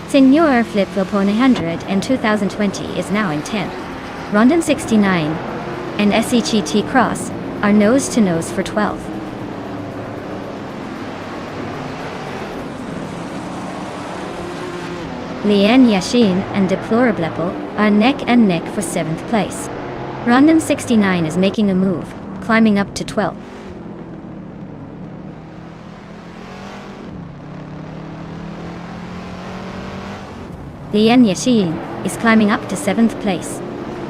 Senor Flip Flop 100 and 2020 is now in 10th. Rondon 69 and SEGT Cross are nose-to-nose for 12th. Lian Yashin and Deplorablepple are neck and neck for 7th place. Rondon 69 is making a move, climbing up to 12th. Lian Yashin is climbing up to 7th place.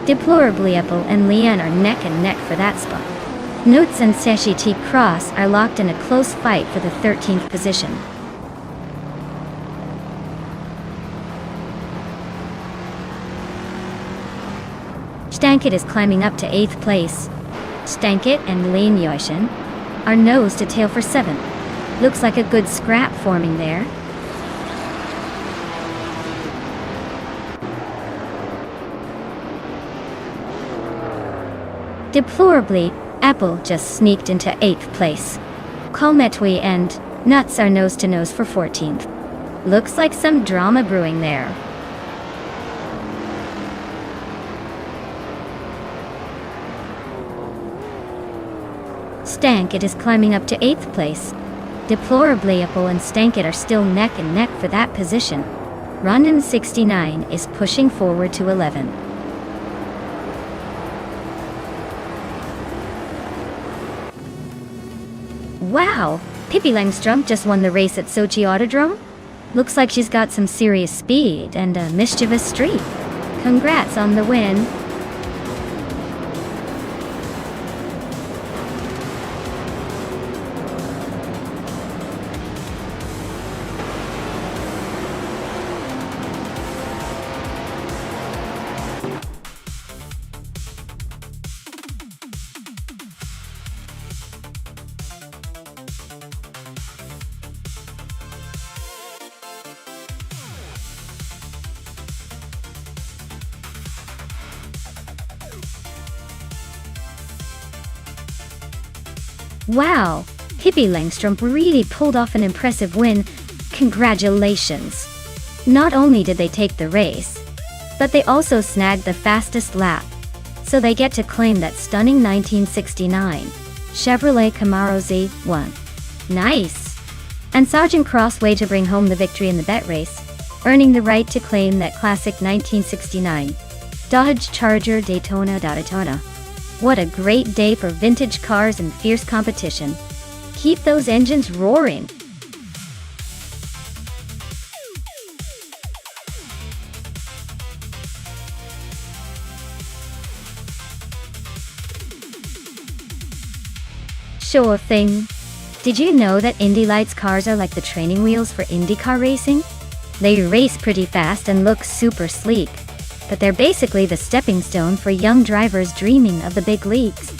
Deplorablepple and Lian are neck and neck for that spot. Nuts and SEGT Cross are locked in a close fight for the 13th position. Stankit is climbing up to 8th place. Stankit and Lian Yashin are nose to tail for 7th. Looks like a good scrap forming there. Deplorablepple just sneaked into 8th place. Colmetwi and Nuts are nose-to-nose for 14th. Looks like some drama brewing there. Stankit is climbing up to 8th place. Deplorablepple and Stankit are still neck and neck for that position. Rondon 69 is pushing forward to 11. Wow! Pippi Langstrom just won the race at Sochi Autodrome? Looks like she's got some serious speed and a mischievous streak. Congrats on the win. Wow, Pippi Langstrom really pulled off an impressive win. Congratulations! Not only did they take the race, but they also snagged the fastest lap. So they get to claim that stunning 1969 Chevrolet Camaro Z1. Nice! And Sergeant Crossway to bring home the victory in the bet race, earning the right to claim that classic 1969 Dodge Charger Daytona. What a great day for vintage cars and fierce competition. Keep those engines roaring. Sure thing. Did you know that Indy Lights cars are like the training wheels for IndyCar racing? They race pretty fast and look super sleek, but they're basically the stepping stone for young drivers dreaming of the big leagues.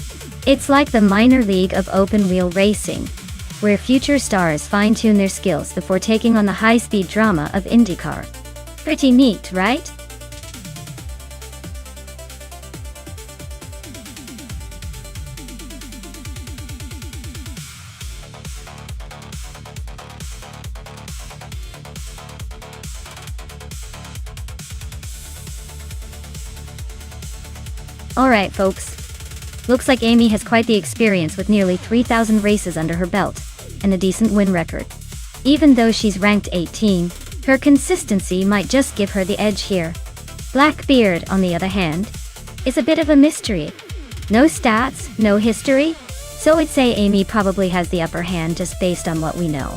It's like the minor league of open-wheel racing, where future stars fine-tune their skills before taking on the high-speed drama of IndyCar. Pretty neat, right? Alright folks, looks like Amy has quite the experience with nearly 3,000 races under her belt, and a decent win record. Even though she's ranked 18, her consistency might just give her the edge here. Blackbeard, on the other hand, is a bit of a mystery. No stats, no history, so I'd say Amy probably has the upper hand just based on what we know.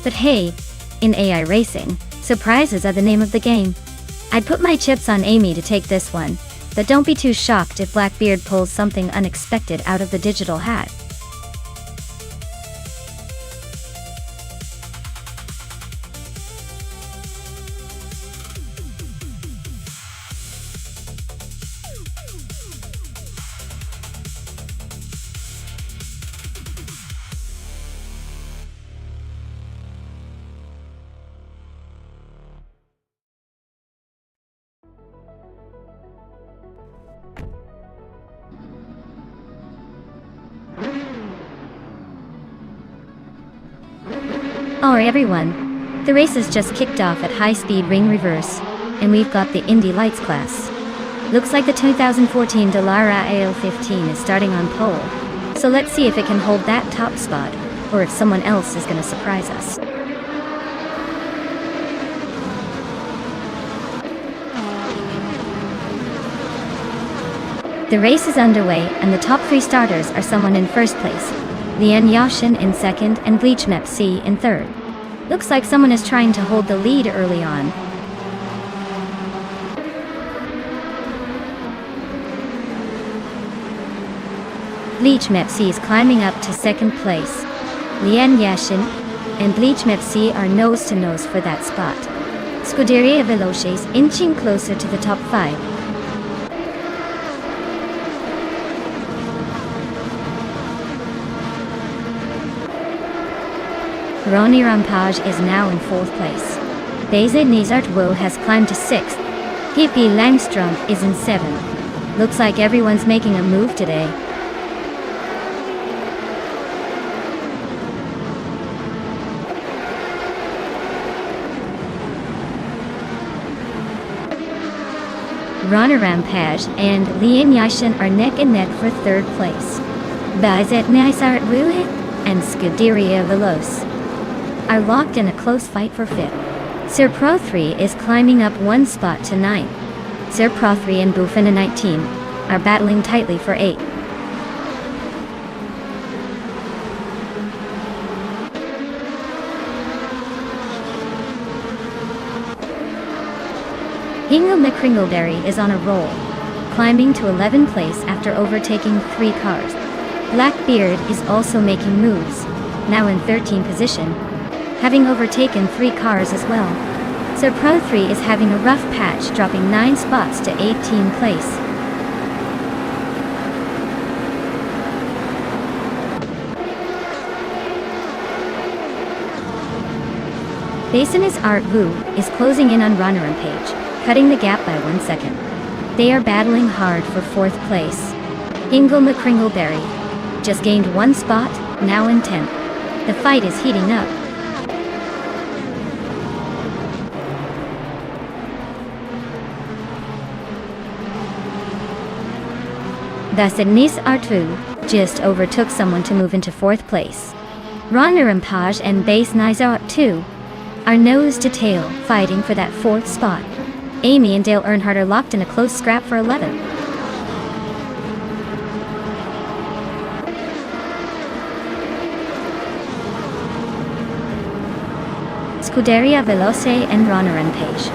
But hey, in AI racing, surprises are the name of the game. I'd put my chips on Amy to take this one. But don't be too shocked if Blackbeard pulls something unexpected out of the digital hat. Alright everyone, the race has just kicked off at high-speed ring reverse, and we've got the Indy Lights class. Looks like the 2014 Dallara AL15 is starting on pole, so let's see if it can hold that top spot, or if someone else is gonna surprise us. The race is underway, and the top 3 starters are someone in first place, Lian Yashin in second, and Bleachmep C in third. Looks like someone is trying to hold the lead early on. Bleachmep C is climbing up to second place. Lian Yashin and Bleachmep C are nose to nose for that spot. Scuderia Veloce is inching closer to the top 5. Ronnie Rampage is now in 4th place. Beze Nizartwo has climbed to 6th. Pippi Langstrom is in 7th. Looks like everyone's making a move today. Ronnie Rampage and Lian Yashin are neck and neck for 3rd place. Beze Nizartwo and Scuderia Veloce are locked in a close fight for 5th. Sir Pro 3 is climbing up 1 spot to 9th. Sir Pro 3 and Bufina 19 are battling tightly for 8th. Hingle McCringleberry is on a roll, climbing to 11th place after overtaking 3 cars. Blackbeard is also making moves, now in 13th position, having overtaken 3 cars as well. Sir Pro 3 is having a rough patch, dropping 9 spots to 18th place. Basin's Art Wu is closing in on Runner and Page, cutting the gap by 1 second. They are battling hard for 4th place. Hingle McCringleberry just gained 1 spot, now in 10th. The fight is heating up. Vasidnis Artu just overtook someone to move into 4th place. Ronner Rampage and Base Nizar 2 are nose to tail, fighting for that 4th spot. Amy and Dale Earnhardt are locked in a close scrap for 11th. Scuderia Veloce and Ronner Rampage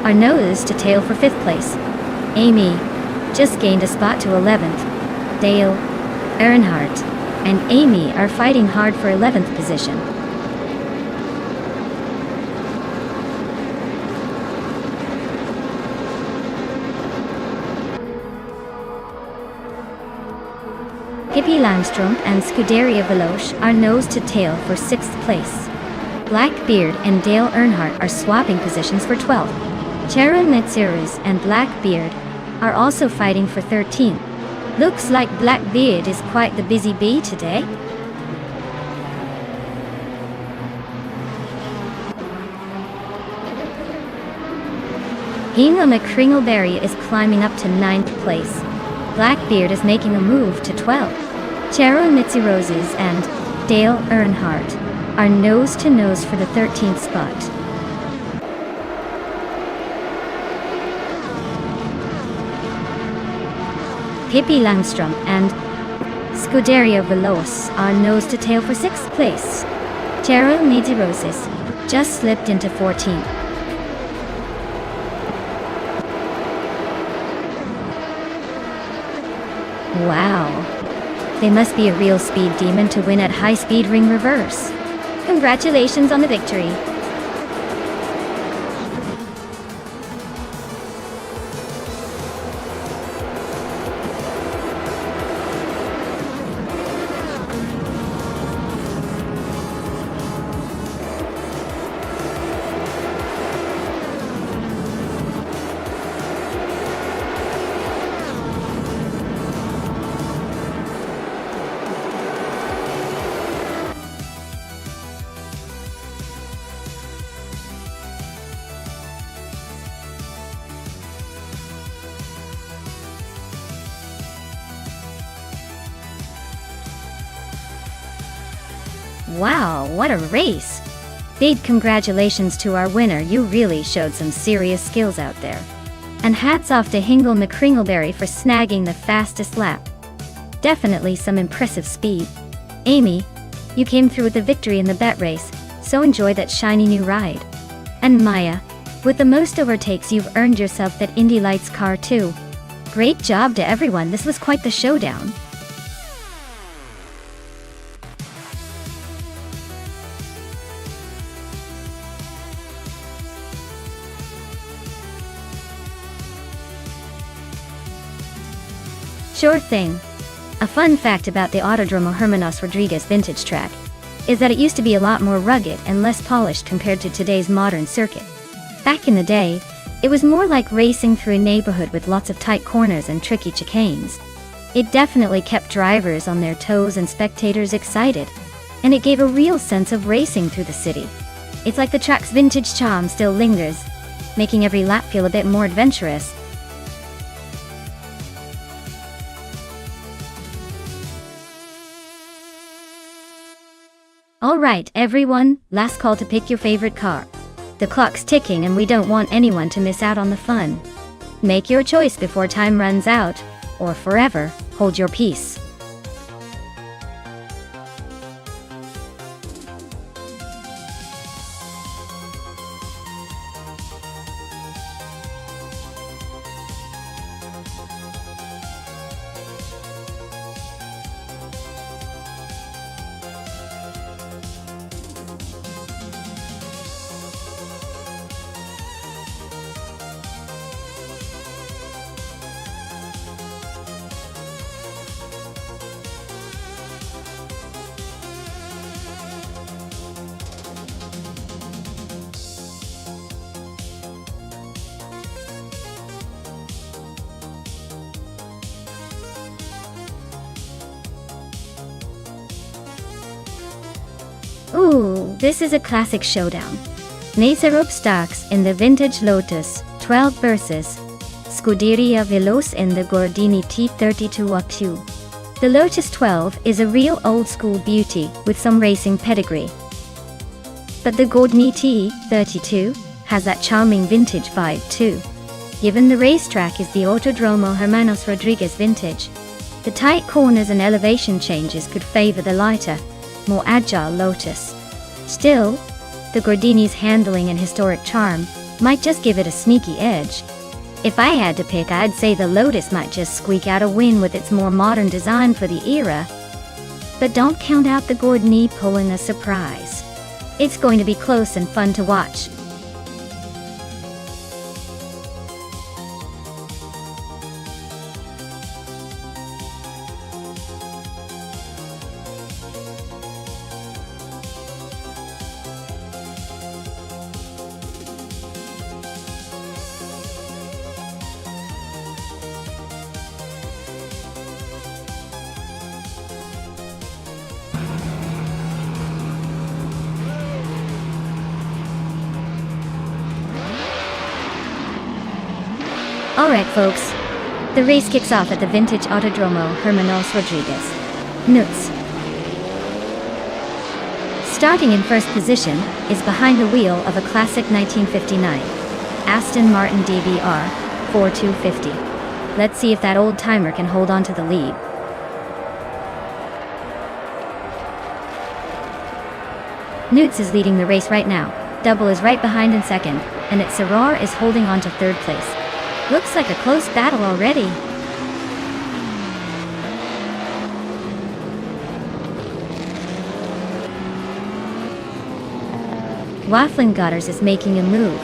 are nose to tail for 5th place. Amy just gained a spot to 11th. Dale, Earnhardt, and Amy are fighting hard for 11th position. Pippi Langstrom and Scuderia Veloce are nose to tail for 6th place. Blackbeard and Dale Earnhardt are swapping positions for 12th. Cheryl Mitsirus and Blackbeard are also fighting for 13th. Looks like Blackbeard is quite the busy bee today. Hingle McCringleberry is climbing up to 9th place. Blackbeard is making a move to 12th. Cheryl Mitsiroses and Dale Earnhardt are nose to nose for the 13th spot. Pippi Langstrom and Scuderia Veloce are nose to tail for 6th place. Cheryl Mitsiroses just slipped into 14th. Wow. They must be a real speed demon to win at high-speed ring reverse. Congratulations on the victory. Wow, what a race! Big congratulations to our winner, you really showed some serious skills out there. And hats off to Hingle McCringleberry for snagging the fastest lap. Definitely some impressive speed. Amy, you came through with the victory in the bet race, so enjoy that shiny new ride. And Maya, with the most overtakes you've earned yourself that Indy Lights car too. Great job to everyone, this was quite the showdown. Sure thing. A fun fact about the Autodromo Hermanos Rodriguez vintage track is that it used to be a lot more rugged and less polished compared to today's modern circuit. Back in the day, it was more like racing through a neighborhood with lots of tight corners and tricky chicanes. It definitely kept drivers on their toes and spectators excited, and it gave a real sense of racing through the city. It's like the track's vintage charm still lingers, making every lap feel a bit more adventurous. Alright everyone, last call to pick your favorite car. The clock's ticking and we don't want anyone to miss out on the fun. Make your choice before time runs out, or forever hold your peace. Ooh, this is a classic showdown. Nacer Obstacs in the vintage Lotus 12 versus Scuderia Veloce in the Gordini T32AQ. The Lotus 12 is a real old-school beauty with some racing pedigree. But the Gordini T32 has that charming vintage vibe too. Given the racetrack is the Autodromo Hermanos Rodriguez vintage, the tight corners and elevation changes could favor the lighter, more agile Lotus. Still, the Gordini's handling and historic charm might just give it a sneaky edge. If I had to pick, I'd say the Lotus might just squeak out a win with its more modern design for the era. But don't count out the Gordini pulling a surprise. It's going to be close and fun to watch. Alright folks, the race kicks off at the vintage Autodromo Hermanos Rodriguez. Nuts. Starting in first position is behind the wheel of a classic 1959 Aston Martin DBR 4250. Let's see if that old timer can hold on to the lead. Newts is leading the race right now. Double is right behind in second, and its Sarar is holding on to third place. Looks like a close battle already. Wafflin Godders is making a move,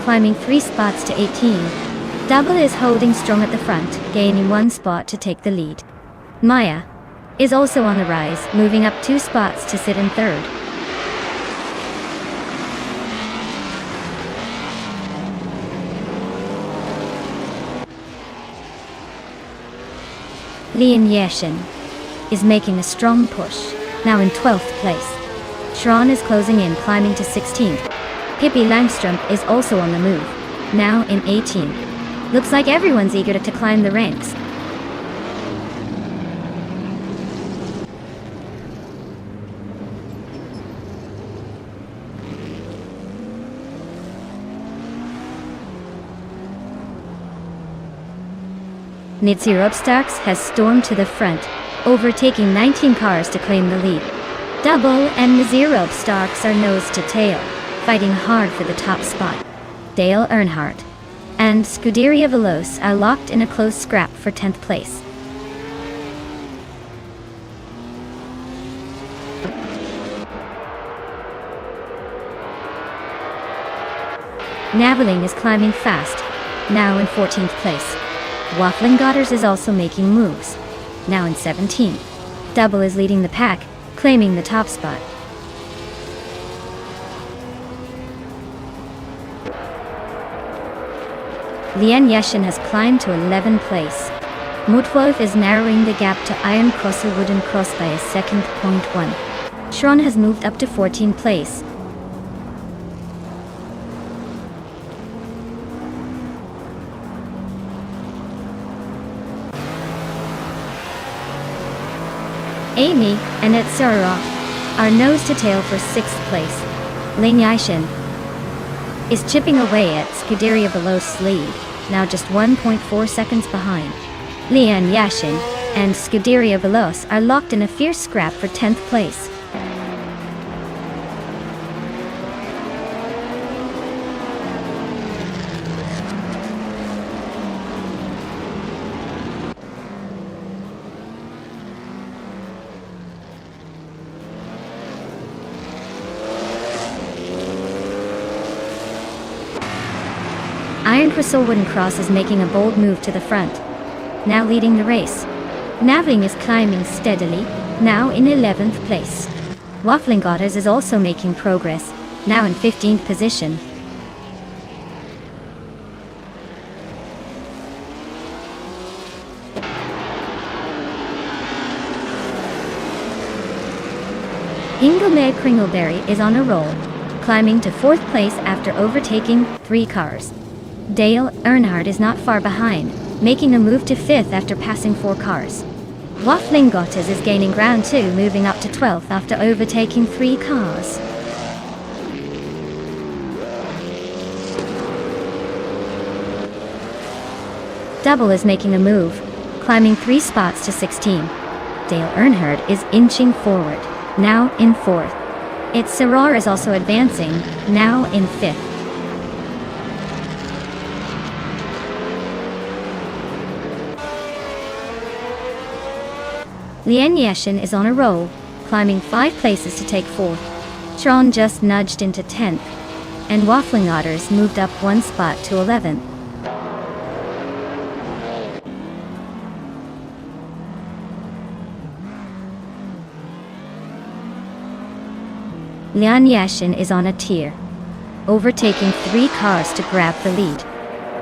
climbing 3 spots to 18. Double is holding strong at the front, gaining 1 spot to take the lead. Maya is also on the rise, moving up 2 spots to sit in third. Lian Yeshin is making a strong push, now in 12th place. Shran is closing in, climbing to 16th. Pippi Langstrom is also on the move, now in 18th. Looks like everyone's eager to climb the ranks. Starks has stormed to the front, overtaking 19 cars to claim the lead. Double and Starks are nose to tail, fighting hard for the top spot. Dale Earnhardt and Scuderia Veloce are locked in a close scrap for 10th place. Naveling is climbing fast, now in 14th place. Waffling Godders is also making moves, now in 17th. Double is leading the pack, claiming the top spot. Lian Yashin has climbed to 11th place. Mutwolf is narrowing the gap to Iron Crosser Wooden Cross by a second. .1. Shron has moved up to 14th place. Amy and Etsura are nose to tail for 6th place. Lin Yishin is chipping away at Scuderia Veloce's lead, now just 1.4 seconds behind. Lian Yashin and Scuderia Veloce are locked in a fierce scrap for 10th place. Iron Crystal Wooden Cross is making a bold move to the front, now leading the race. Naveling is climbing steadily, now in 11th place. Waffling Godders is also making progress, now in 15th position. Inglemed Kringleberry is on a roll, climbing to 4th place after overtaking 3 cars. Dale Earnhardt is not far behind, making a move to 5th after passing 4 cars. Waffling Gottes is gaining ground too, moving up to 12th after overtaking 3 cars. Double is making a move, climbing 3 spots to 16. Dale Earnhardt is inching forward, now in 4th. Etsura is also advancing, now in 5th. Lian Yashin is on a roll, climbing 5 places to take 4th. Tron just nudged into 10th, and Waffling Otters moved up 1 spot to 11th. Lian Yashin is on a tear, overtaking 3 cars to grab the lead.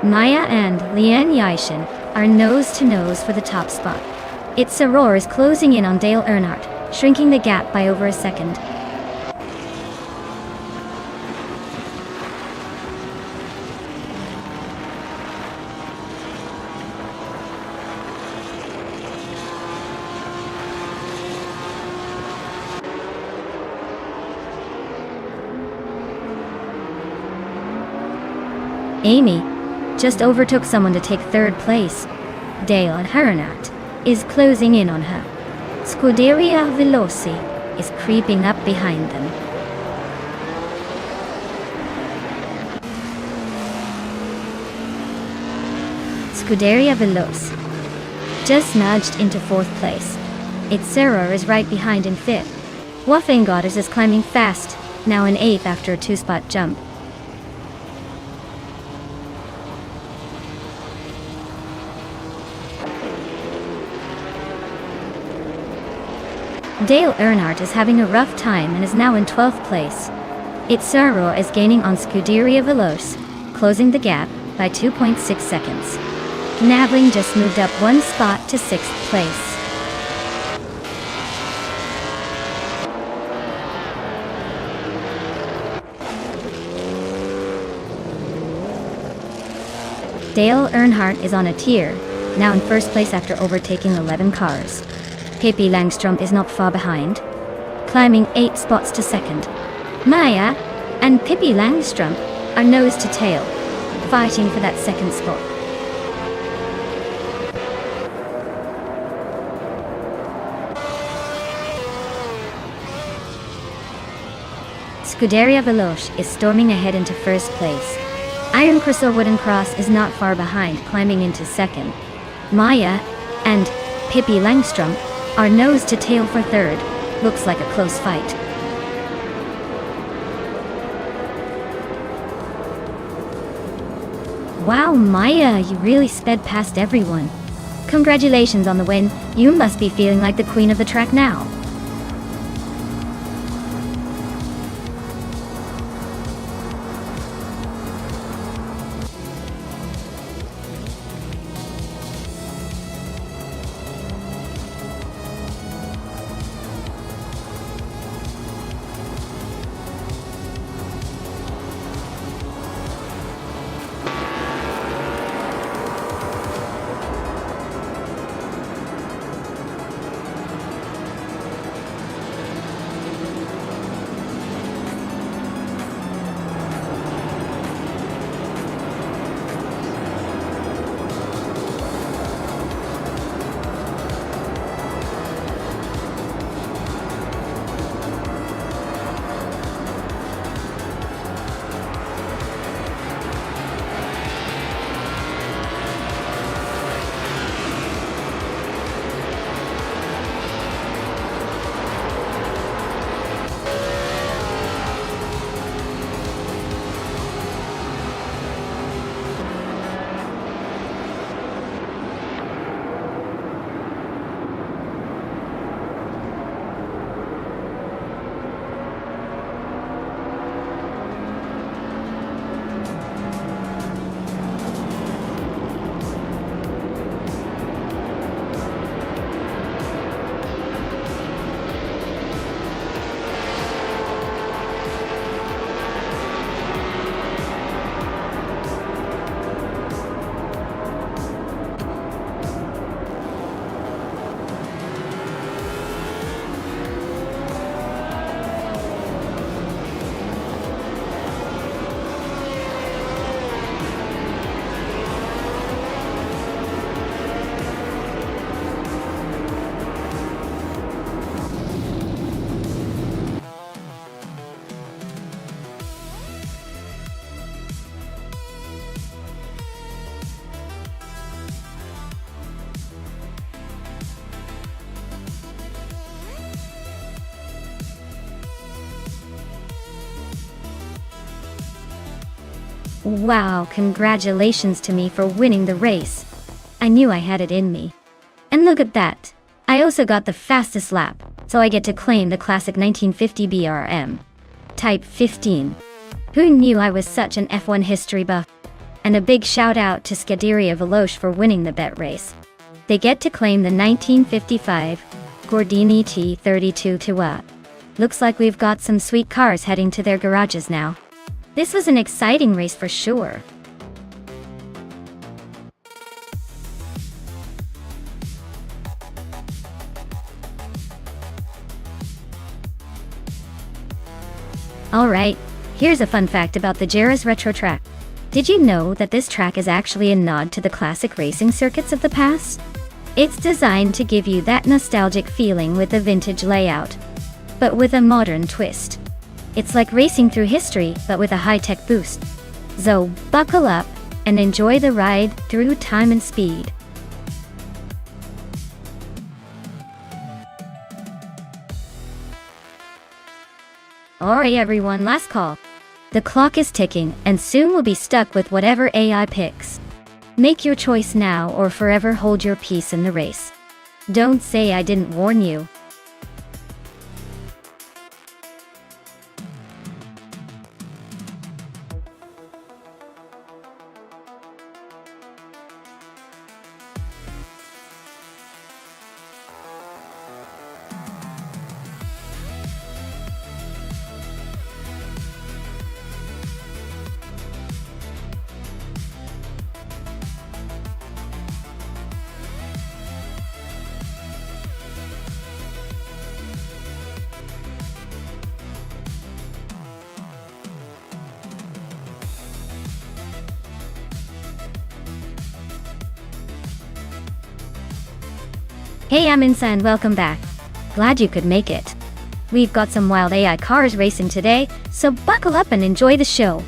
Maya and Lian Yashin are nose to nose for the top spot. Etsura is closing in on Dale Earnhardt, shrinking the gap by over a second. Amy just overtook someone to take 3rd place. Dale Earnhardt is closing in on her. Scuderia Veloce is creeping up behind them. Scuderia Veloce just nudged into 4th place. Etsura is right behind in 5th. Waffling Godders is climbing fast, now in 8th after a 2-spot jump. Dale Earnhardt is having a rough time and is now in 12th place. Etsura is gaining on Scuderia Veloce, closing the gap by 2.6 seconds. Naveling just moved up 1 spot to 6th place. Dale Earnhardt is on a tear, now in 1st place after overtaking 11 cars. Pippi Langstrom is not far behind, climbing 8 spots to 2nd. Maya and Pippi Langstrom are nose to tail, fighting for that 2nd spot. Scuderia Veloce is storming ahead into first place. Iron Crystal Wooden Cross is not far behind, climbing into second. Maya and Pippi Langstrom are nose to tail for third. Looks like a close fight. Wow, Maya, you really sped past everyone. Congratulations on the win. You must be feeling like the queen of the track now. Wow, congratulations to me for winning the race. I knew I had it in me. And look at that. I also got the fastest lap, so I get to claim the classic 1950 BRM. Type 15. Who knew I was such an F1 history buff? And a big shout out to Scuderia Veloce for winning the bet race. They get to claim the 1955 Gordini T32 Tua. Looks like we've got some sweet cars heading to their garages now. This was an exciting race for sure. Alright, here's a fun fact about the Jerez Retro Track. Did you know that this track is actually a nod to the classic racing circuits of the past? It's designed to give you that nostalgic feeling with a vintage layout, but with a modern twist. It's like racing through history, but with a high-tech boost. So, buckle up and enjoy the ride through time and speed. Alright everyone, last call. The clock is ticking, and soon we'll be stuck with whatever AI picks. Make your choice now or forever hold your peace in the race. Don't say I didn't warn you. Hey, I'm Insa and welcome back. Glad you could make it. We've got some wild AI cars racing today, So buckle up and enjoy the show.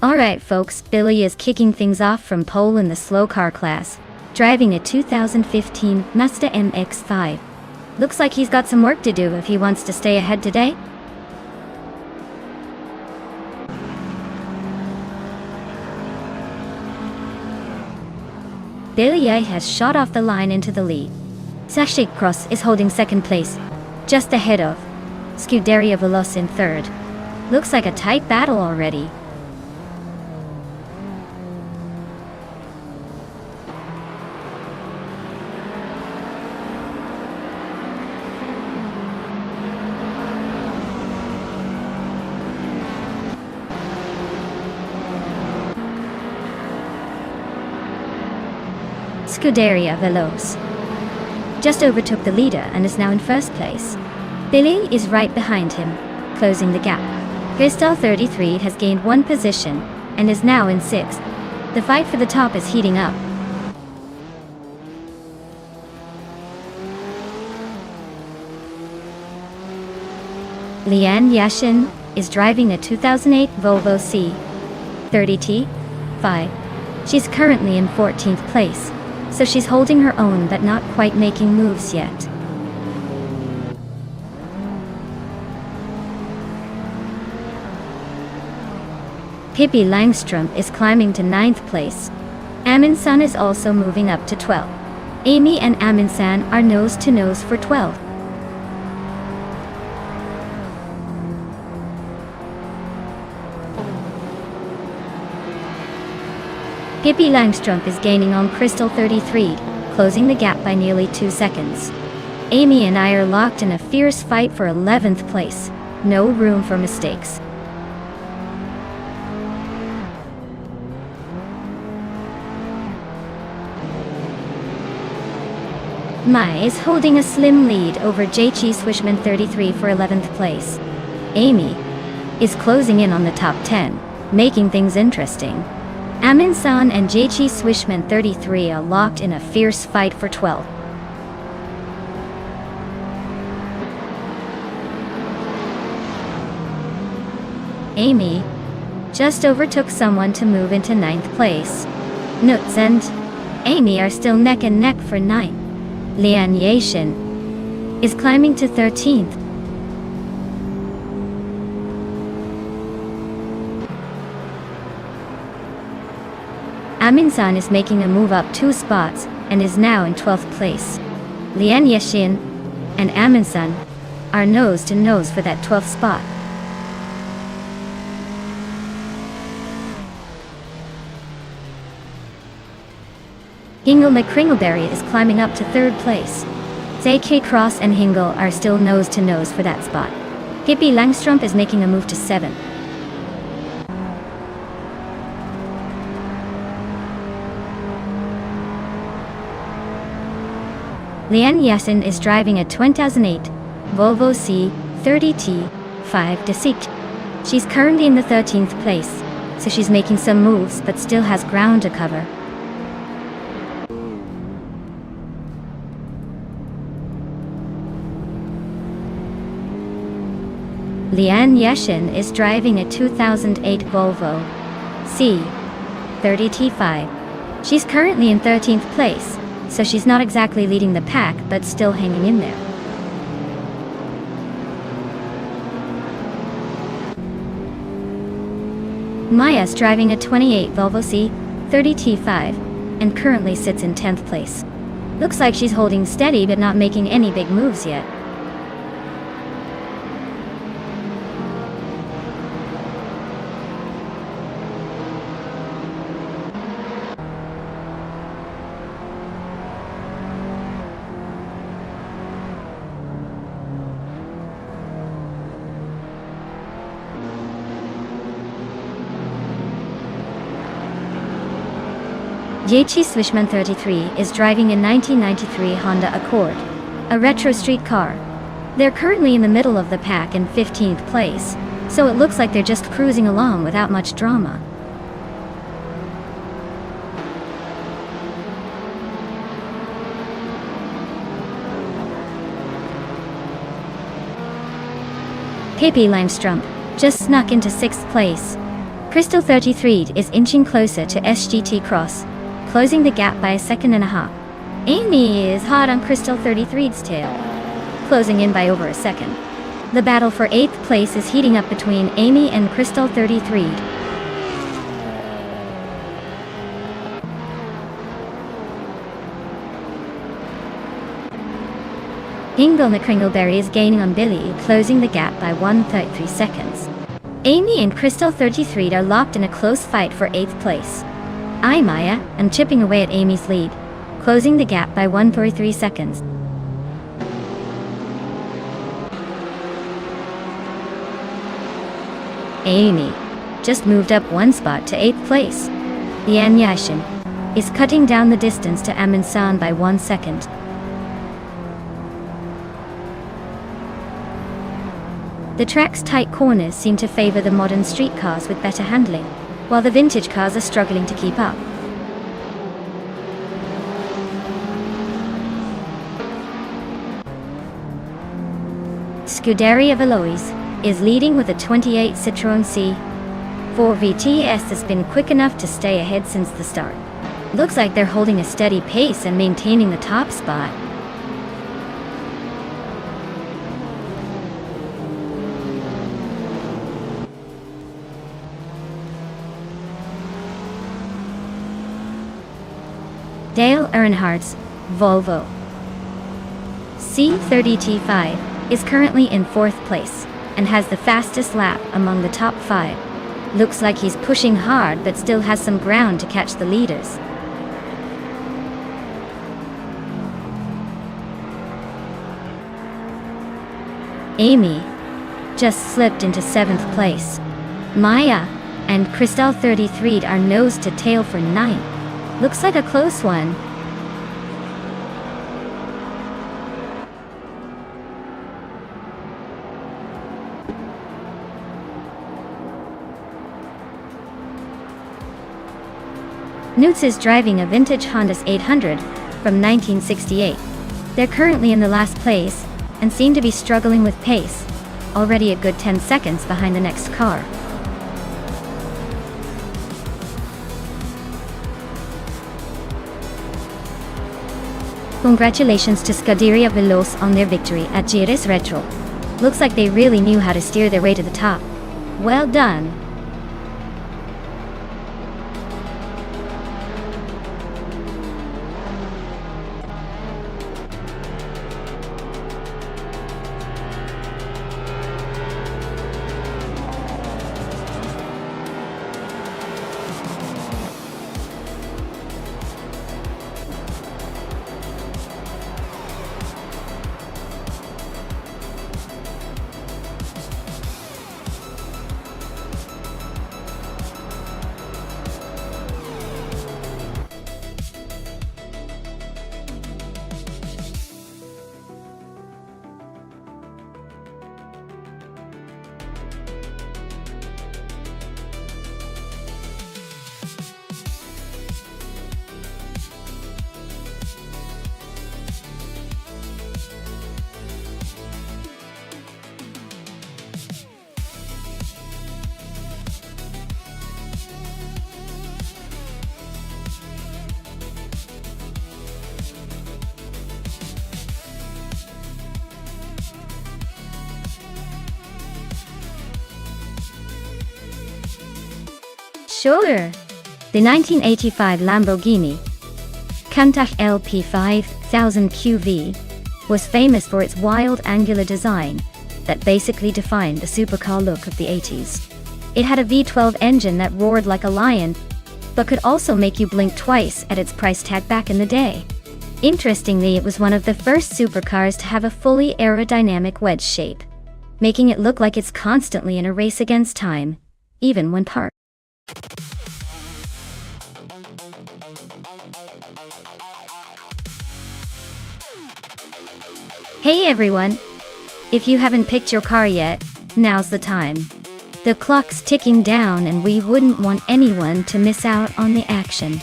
Alright folks, Billy is kicking things off from pole in the slow car class, driving a 2015 Mazda MX-5. Looks like he's got some work to do if he wants to stay ahead today. Billy has shot off the line into the lead. Sachet Cross is holding second place, just ahead of Scuderia Veloz in third. Looks like a tight battle already. Scuderia Veloz just overtook the leader and is now in first place. Billy is right behind him, closing the gap. Crystal 33 has gained one position and is now in sixth. The fight for the top is heating up. Lian Yashin is driving a 2008 Volvo C30T5. She's currently in 14th place, so she's holding her own but not quite making moves yet. Pippi Langström is climbing to 9th place. Amundsen is also moving up to 12th. Amy and Amundsen are nose to nose for 12th. Pippi Langström is gaining on Crystal 33, closing the gap by nearly 2 seconds. Amy and I are locked in a fierce fight for 11th place. No room for mistakes. Mai is holding a slim lead over J.G. Swishman 33 for 11th place. Amy is closing in on the top 10, making things interesting. Amundsen and J.G. Swishman 33 are locked in a fierce fight for 12th. Amy just overtook someone to move into 9th place. Nuts and Amy are still neck and neck for 9th. Lian Yashin is climbing to 13th. Amundsen is making a move up 2 spots and is now in 12th place. Lian Yashin and Amundsen are nose to nose for that 12th spot. Hingle McCringleberry is climbing up to 3rd place. J.K. Cross and Hingle are still nose to nose for that spot. Pippi Langström is making a move to 7th. Lian Yassin is driving a 2008 Volvo C30T5 Desigt. She's currently in the 13th place. so she's making some moves but still has ground to cover. Lian Yeshin is driving a 2008 Volvo C30T5. She's currently in 13th place, so she's not exactly leading the pack but still hanging in there. Maya's driving a 28 Volvo C30T5 and currently sits in 10th place. Looks like she's holding steady but not making any big moves yet. Yechi Swishman 33 is driving a 1993 Honda Accord, a retro street car. They're currently in the middle of the pack in 15th place, so it looks like they're just cruising along without much drama. KP Limestrom just snuck into 6th place. Crystal 33 is inching closer to SGT Cross, closing the gap by a second and a half. Amy is hot on Crystal 33's tail, closing in by over a second. The battle for 8th place is heating up between Amy and Crystal 33. Ingle Kringleberry is gaining on Billy, closing the gap by 1.33 seconds. Amy and Crystal 33 are locked in a close fight for 8th place. I Maya am chipping away at Amy's lead, closing the gap by 1.3 seconds. Amy just moved up one spot to 8th place. Yan Yashin is cutting down the distance to Amin San by 1 second. The track's tight corners seem to favor the modern street cars with better handling, while the vintage cars are struggling to keep up. Scuderia Velois is leading with a 28 Citroën C4 VTS that's been quick enough to stay ahead since the start. Looks like they're holding a steady pace and maintaining the top spot. Dale Earnhardt's Volvo C30T5 is currently in 4th place and has the fastest lap among the top 5. Looks like he's pushing hard but still has some ground to catch the leaders. Amy just slipped into 7th place. Maya and Crystal 33 are nose to tail for 9th. Looks like a close one. Newts is driving a vintage Honda 800 from 1968. They're currently in the last place and seem to be struggling with pace, already a good 10 seconds behind the next car. Congratulations to Scuderia Veloz on their victory at Gires Retro. Looks like they really knew how to steer their way to the top. Well done! Sure. The 1985 Lamborghini Countach LP 5000 QV was famous for its wild angular design that basically defined the supercar look of the 80s. It had a V12 engine that roared like a lion, but could also make you blink twice at its price tag back in the day. Interestingly, it was one of the first supercars to have a fully aerodynamic wedge shape, making it look like it's constantly in a race against time, even when parked. Hey everyone! If you haven't picked your car yet, now's the time. The clock's ticking down and we wouldn't want anyone to miss out on the action.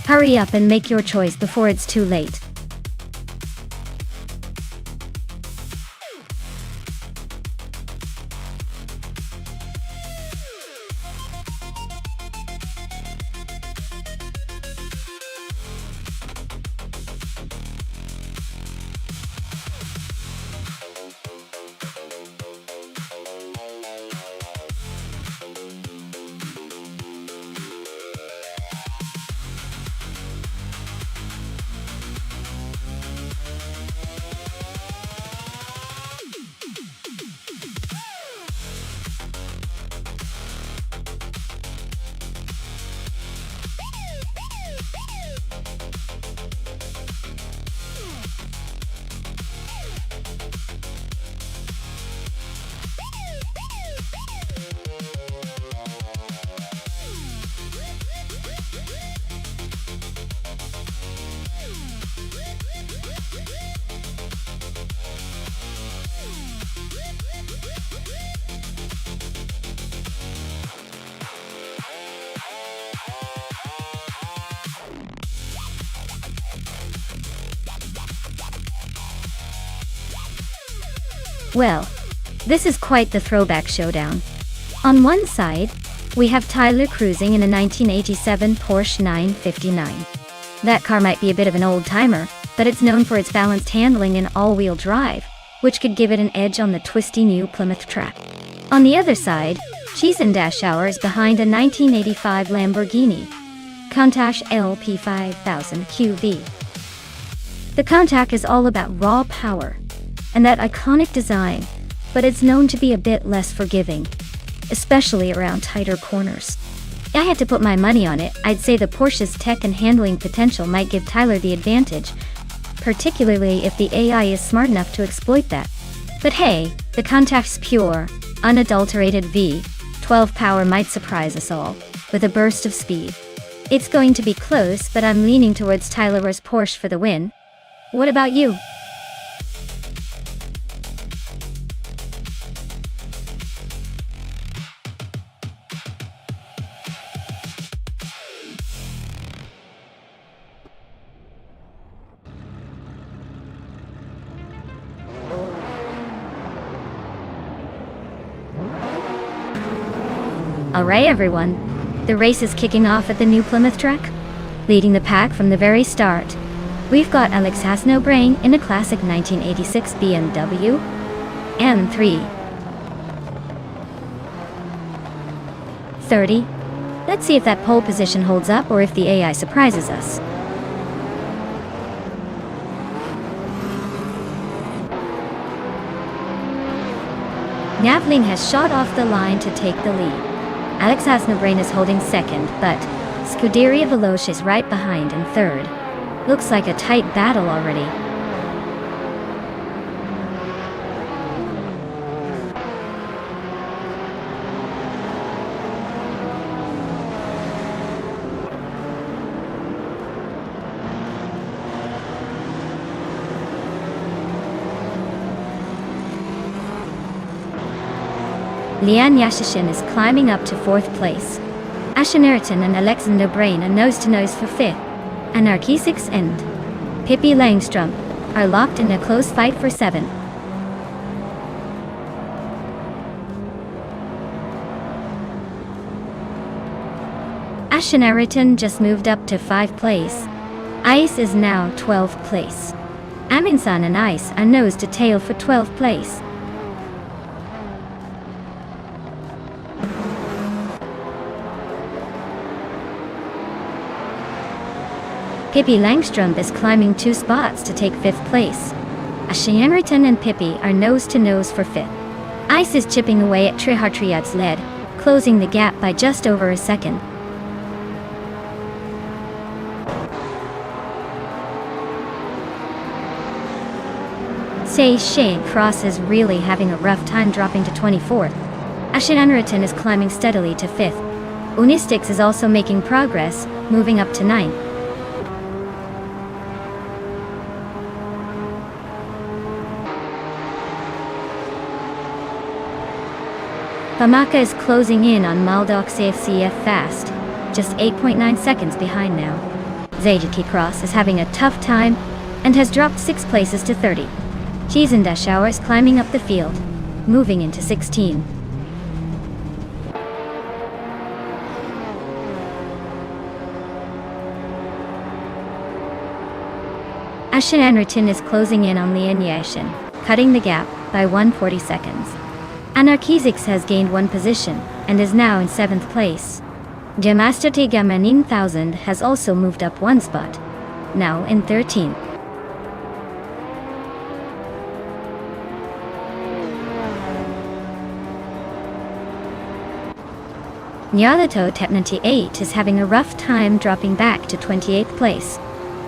Hurry up and make your choice before it's too late. Well, this is quite the throwback showdown. On one side, we have Tyler cruising in a 1987 Porsche 959. That car might be a bit of an old-timer, but it's known for its balanced handling and all-wheel drive, which could give it an edge on the twisty new Plymouth track. On the other side, Cheese and Dashauer is behind a 1985 Lamborghini Countach LP 5000 QV. The Countach is all about raw power and that iconic design, but it's known to be a bit less forgiving, especially around tighter corners. If I had to put my money on it, I'd say the Porsche's tech and handling potential might give Tyler the advantage, particularly if the AI is smart enough to exploit that. But hey, the Countach's pure, unadulterated V12 power might surprise us all, with a burst of speed. It's going to be close, but I'm leaning towards Tyler's Porsche for the win. What about you? Alright everyone, the race is kicking off at the new Plymouth track. Leading the pack from the very start, we've got Alex Hasnobrain in a classic 1986 BMW M3 30. Let's see if that pole position holds up or if the AI surprises us. Navling has shot off the line to take the lead. Alex Hasnobrain is holding second, but Scuderia Veloce is right behind in third. Looks like a tight battle already. Lian Yashishin is climbing up to fourth place. Asheneriton and Alexander Brain are nose-to-nose for fifth. Anarchisix and Pippi Langstrom are locked in a close fight for seventh. Asheneriton just moved up to 5th place. Ice is now 12th place. Aminsan and Ice are nose to tail for 12th place. Pippi Langström is climbing 2 spots to take 5th place. Ashianriton and Pippi are nose to nose for 5th. Ice is chipping away at Trihartriad's lead, closing the gap by just over a second. Say Shane Cross is really having a rough time dropping to 24th. Ashianriton is climbing steadily to 5th. Unistix is also making progress, moving up to 9th. Pamaka is closing in on Maldox AFCF fast, just 8.9 seconds behind now. Zajiki Cross is having a tough time and has dropped 6 places to 30. Cheesendashauer is climbing up the field, moving into 16. Ashianriton is closing in on Lianyashin, cutting the gap by 140 seconds. Anarchizix has gained 1 position and is now in 7th place. Jamastati Gamanin 1000 has also moved up 1 spot, now in 13th. Nyalato Tepnanti 8 is having a rough time dropping back to 28th place.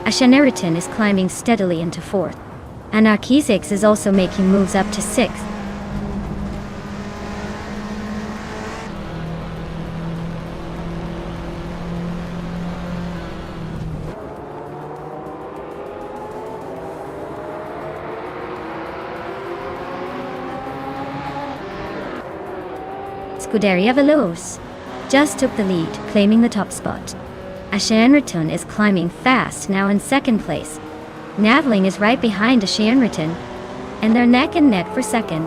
Ashianriton is climbing steadily into 4th. Anarchizix is also making moves up to 6th. Scuderia Veloce just took the lead, claiming the top spot. Ashianriton is climbing fast, now in 2nd place. Navling is right behind Ashianriton, and they're neck and neck for 2nd.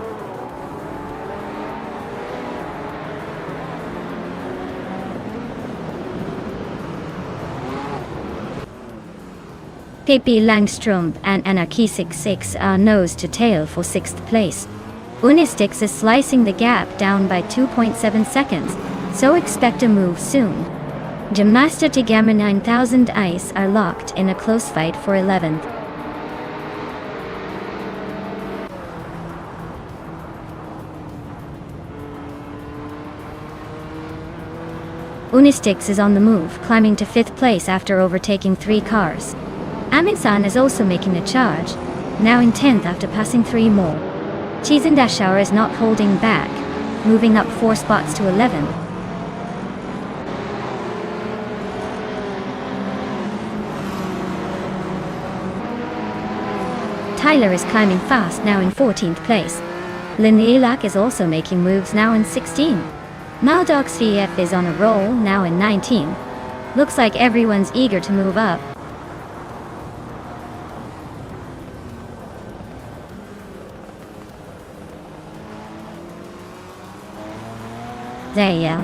Pippi Langström and Anarchizix are nose to tail for 6th place. Unistix is slicing the gap down by 2.7 seconds, so expect a move soon. Jamasta Tigama 9000 Ice are locked in a close fight for 11th. Unistix is on the move, climbing to 5th place after overtaking 3 cars. Aminsan is also making a charge, now in 10th after passing 3 more. Cheesendashauer is not holding back, moving up 4 spots to 11th. Tyler is climbing fast, now in 14th place. Linilak is also making moves, now in 16th. Maldox VF is on a roll, now in 19th. Looks like everyone's eager to move up. Zayel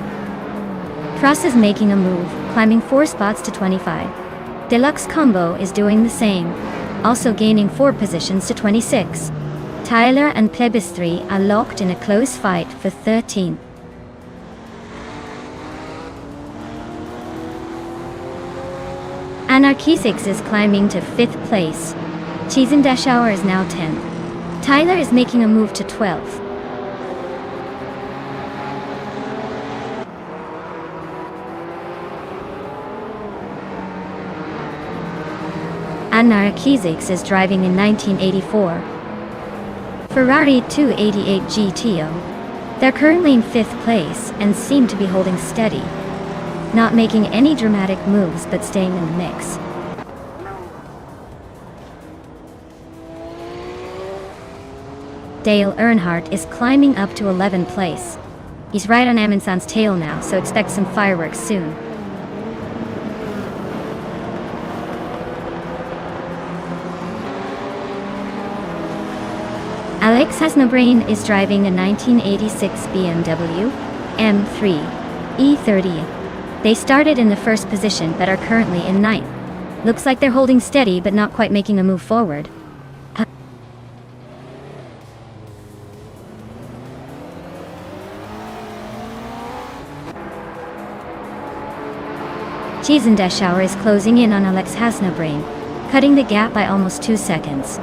Cross is making a move, climbing 4 spots to 25. Deluxe Combo is doing the same, also gaining 4 positions to 26. Tyler and Plebis 3 are locked in a close fight for 13th. Anarchizix is climbing to 5th place. Cheesendashauer is now 10th. Tyler is making a move to 12th. Anarchizix is driving in 1984 Ferrari 288 GTO. They're currently in 5th place and seem to be holding steady, not making any dramatic moves but staying in the mix. Dale Earnhardt is climbing up to 11th place. He's right on Amundsen's tail now, so expect some fireworks soon. Alex Hasnobrain is driving a 1986 BMW M3 E30. They started in the 1st position but are currently in 9th. Looks like they're holding steady but not quite making a move forward. Chiesendeshauer is closing in on Alex Hasnabrain, cutting the gap by almost 2 seconds.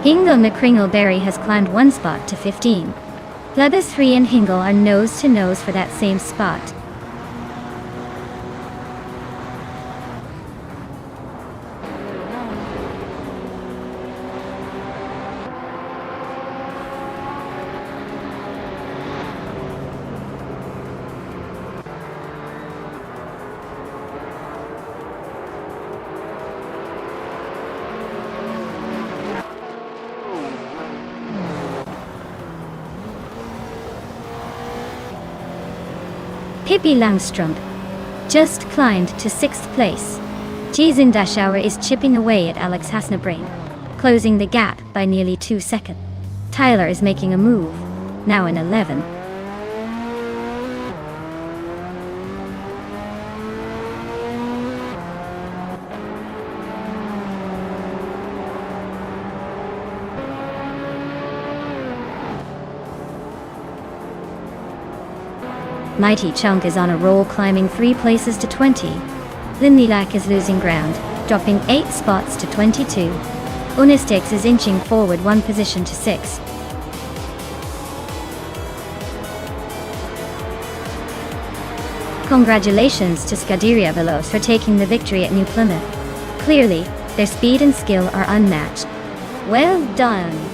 Hingle McCringleberry has climbed 1 spot to 15. Leathers 3 and Hingle are nose to nose for that same spot. Pippi Langstrumpf just climbed to 6th place. Chiesendeshauer is chipping away at Alex Hasnabrain, closing the gap by nearly 2 seconds. Tyler is making a move, now in 11. Mighty Chunk is on a roll, climbing 3 places to 20. Linlilac is losing ground, dropping 8 spots to 22. Unistix is inching forward 1 position to 6. Congratulations to Scuderia Veloce for taking the victory at New Plymouth. Clearly, their speed and skill are unmatched. Well done!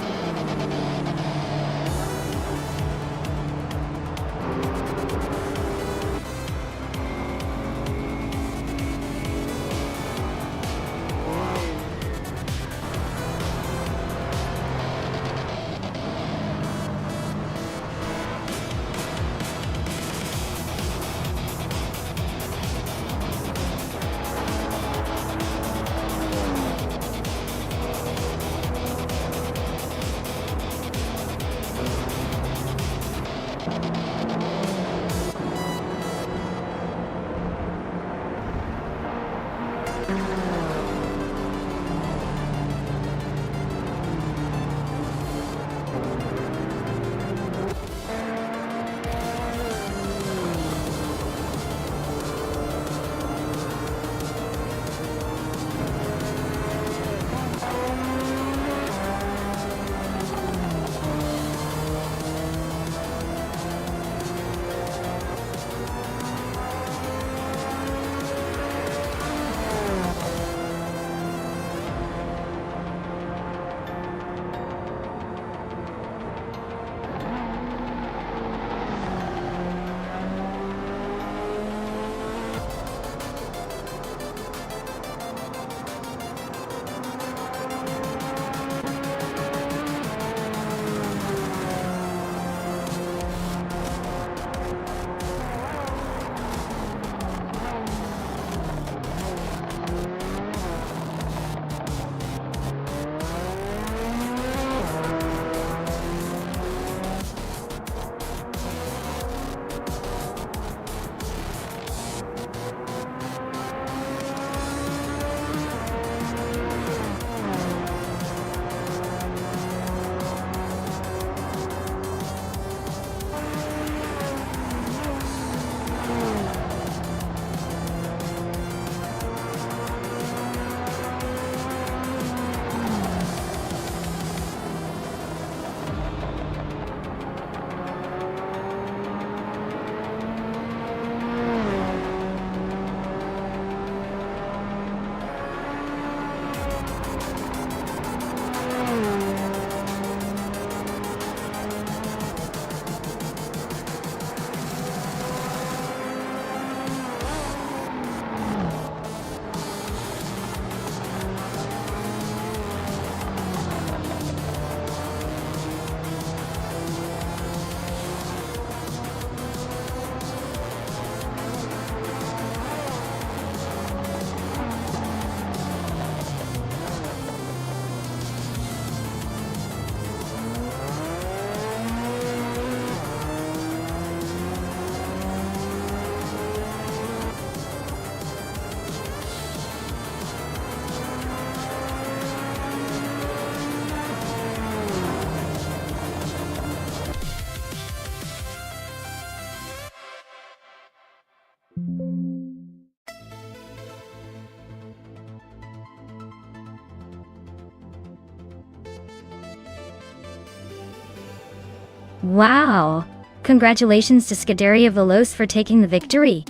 Wow! Congratulations to Scuderia Veloce for taking the victory.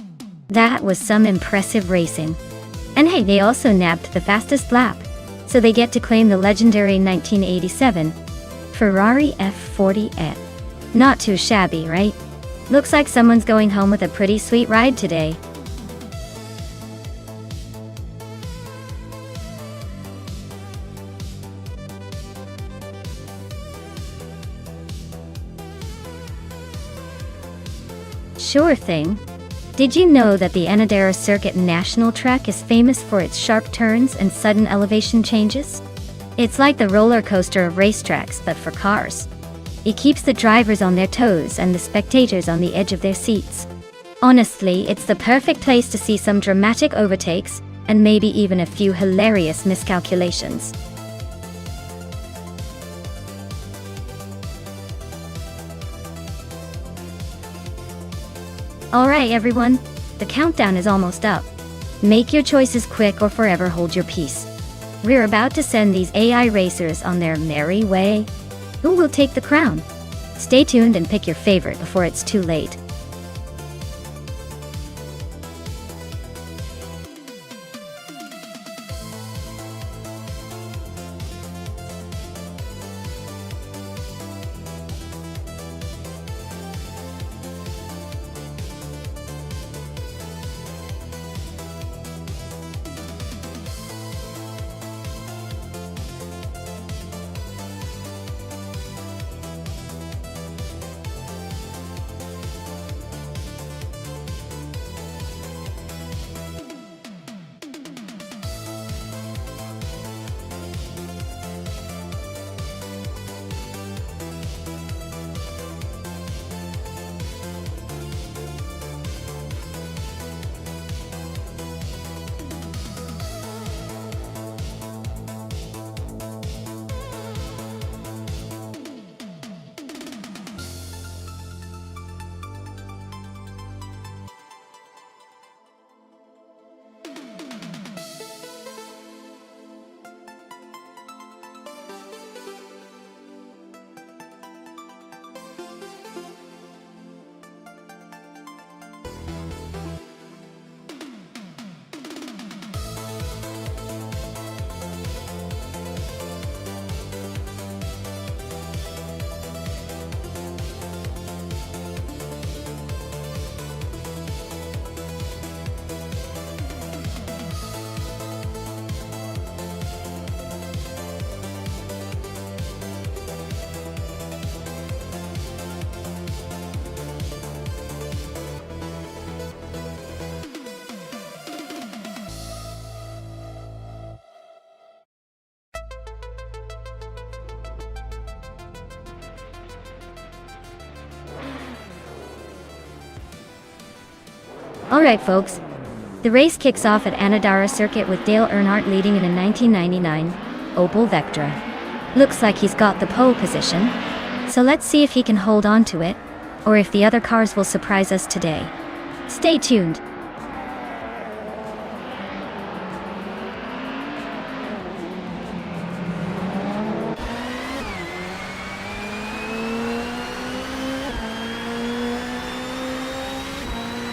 That was some impressive racing. And hey, they also nabbed the fastest lap, so they get to claim the legendary 1987 Ferrari F40F. Not too shabby, right? Looks like someone's going home with a pretty sweet ride today. Sure thing. Did you know that the Annadera Circuit National Track is famous for its sharp turns and sudden elevation changes? It's like the roller coaster of racetracks, but for cars. It keeps the drivers on their toes and the spectators on the edge of their seats. Honestly, it's the perfect place to see some dramatic overtakes, and maybe even a few hilarious miscalculations. Alright everyone, the countdown is almost up. Make your choices quick or forever hold your peace. We're about to send these AI racers on their merry way. Who will take the crown? Stay tuned and pick your favorite before it's too late. Alright folks, the race kicks off at Annadara Circuit with Dale Earnhardt leading in a 1999 Opel Vectra. Looks like he's got the pole position, so let's see if he can hold on to it, or if the other cars will surprise us today. Stay tuned.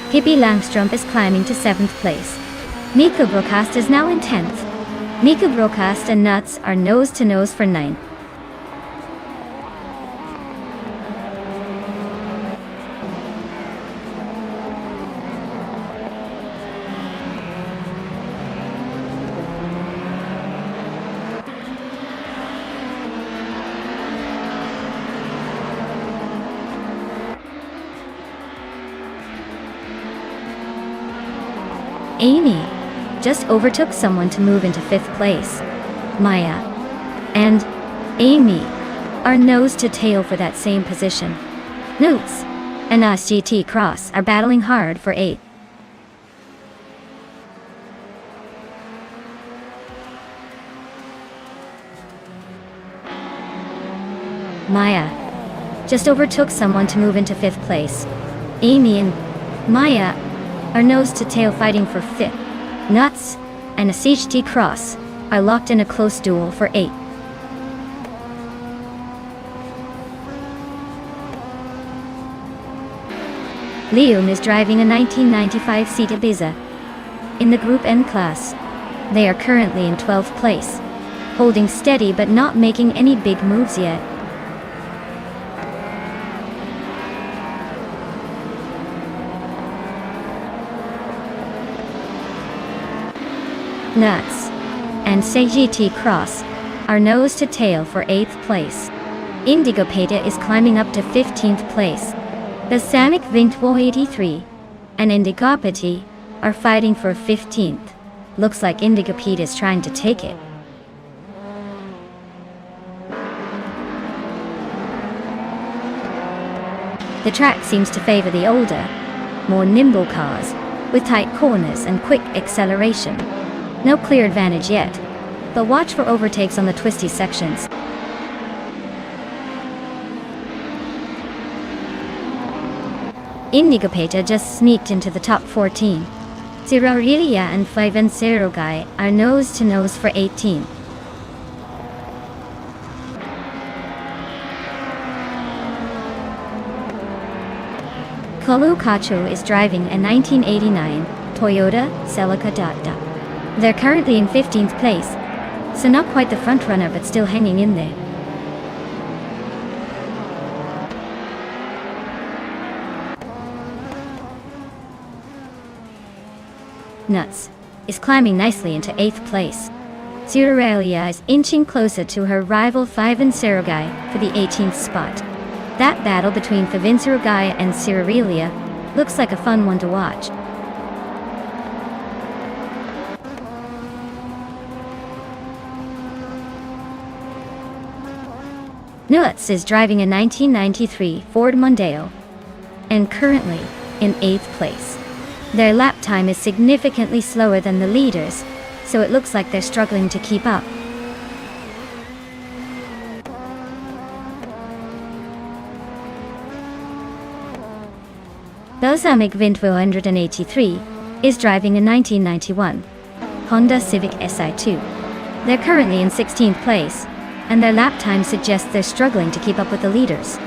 Pippi Langstrup is climbing to 7th place. Mika Brockast is now in 10th. Mika Brockast and Nuts are nose to nose for 9th. Amy just overtook someone to move into 5th place. Maya and Amy are nose to tail for that same position. Newts and SGT Cross are battling hard for 8th. Maya just overtook someone to move into 5th place. Amy and Maya are nose to tail fighting for 5th. Nuts and SGT Cross are locked in a close duel for 8th. Liam is driving a 1995 Seat Ibiza. In the Group N class, they are currently in 12th place, holding steady but not making any big moves yet. Nuts and CGT Cross are nose to tail for 8th place. Indigo Peta is climbing up to 15th place. The Samick Vintwo 83 and Indigopati are fighting for 15th. Looks like Indigo Peta is trying to take it. The track seems to favor the older, more nimble cars, with tight corners and quick acceleration. No clear advantage yet, but watch for overtakes on the twisty sections. Indigo Peta just sneaked into the top 14. Zirarilia and Fivencero Guy are nose to nose for 18. Kolu Kacho is driving a 1989 Toyota Celica Dada. They're currently in 15th place, so not quite the front runner but still hanging in there. Nuts is climbing nicely into 8th place. Zuralia is inching closer to her rival Fivencero for the 18th spot. That battle between Fivencero and Zuralia looks like a fun one to watch. Nuts is driving a 1993 Ford Mondeo and currently in 8th place. Their lap time is significantly slower than the leaders, so it looks like they're struggling to keep up. Belzamic Vintwo 183 is driving a 1991 Honda Civic Si2. They're currently in 16th place, and their lap time suggests they're struggling to keep up with the leaders.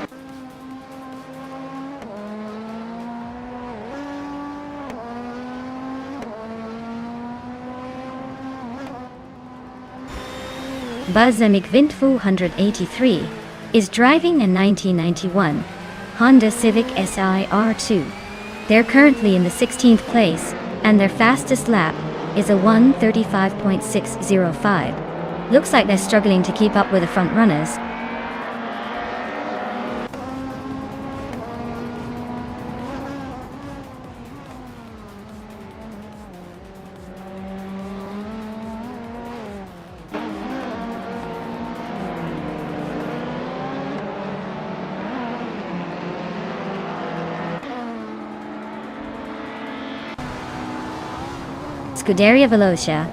Belzamic Vintwo 183 is driving a 1991 Honda Civic SIR2. They're currently in the 16th place, and their fastest lap is a 1:35.605. Looks like they're struggling to keep up with the front runners. Scuderia Velocia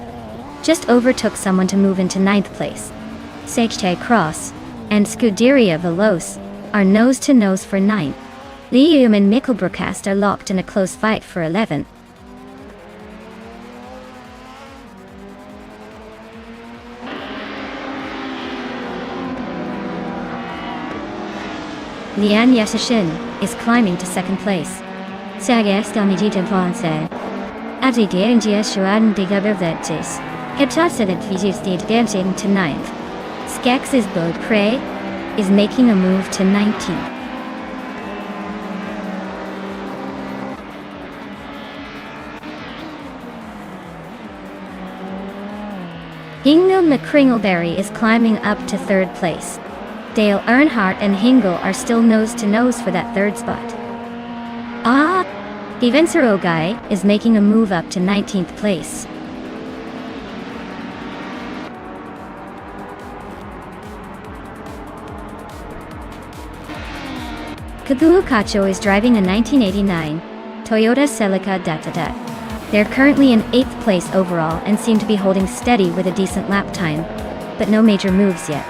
just overtook someone to move into 9th place. CGT Cross and Scuderia Veloce are nose to nose for 9th. Liam and Mikkelbrokast are locked in a close fight for 11th. Lian Yasashin is climbing to 2nd place. Sagas Damijita Vonse. Adridia Shuan Digabervetis. Heptasident Visus dancing to 9th. Skax's Boat Cray is making a move to 19th. Hingle McCringleberry is climbing up to 3rd place. Dale Earnhardt and Hingle are still nose to nose for that 3rd spot. Fivencero Guy is making a move up to 19th place. Kagulu Kacho is driving a 1989 Toyota Celica Dada. They're currently in 8th place overall and seem to be holding steady with a decent lap time, but no major moves yet.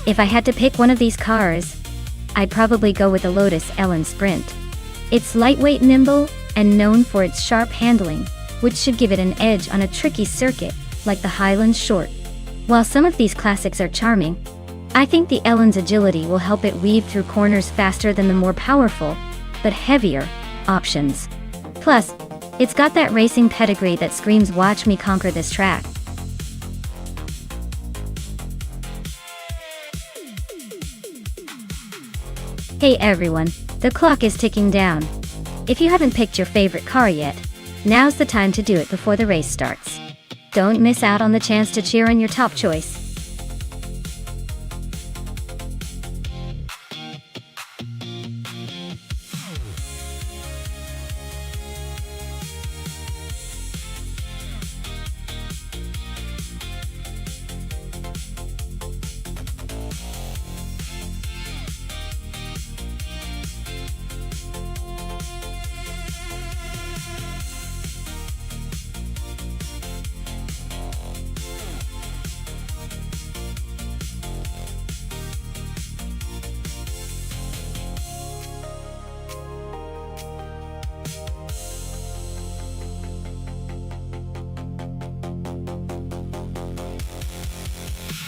If I had to pick one of these cars, I'd probably go with the Lotus Elens Sprint. It's lightweight, nimble, and known for its sharp handling, which should give it an edge on a tricky circuit, like the Highlands Short. While some of these classics are charming, I think the Ellen's agility will help it weave through corners faster than the more powerful, but heavier, options. Plus, it's got that racing pedigree that screams "watch me conquer this track." Hey everyone, the clock is ticking down. If you haven't picked your favorite car yet, now's the time to do it before the race starts. Don't miss out on the chance to cheer on your top choice.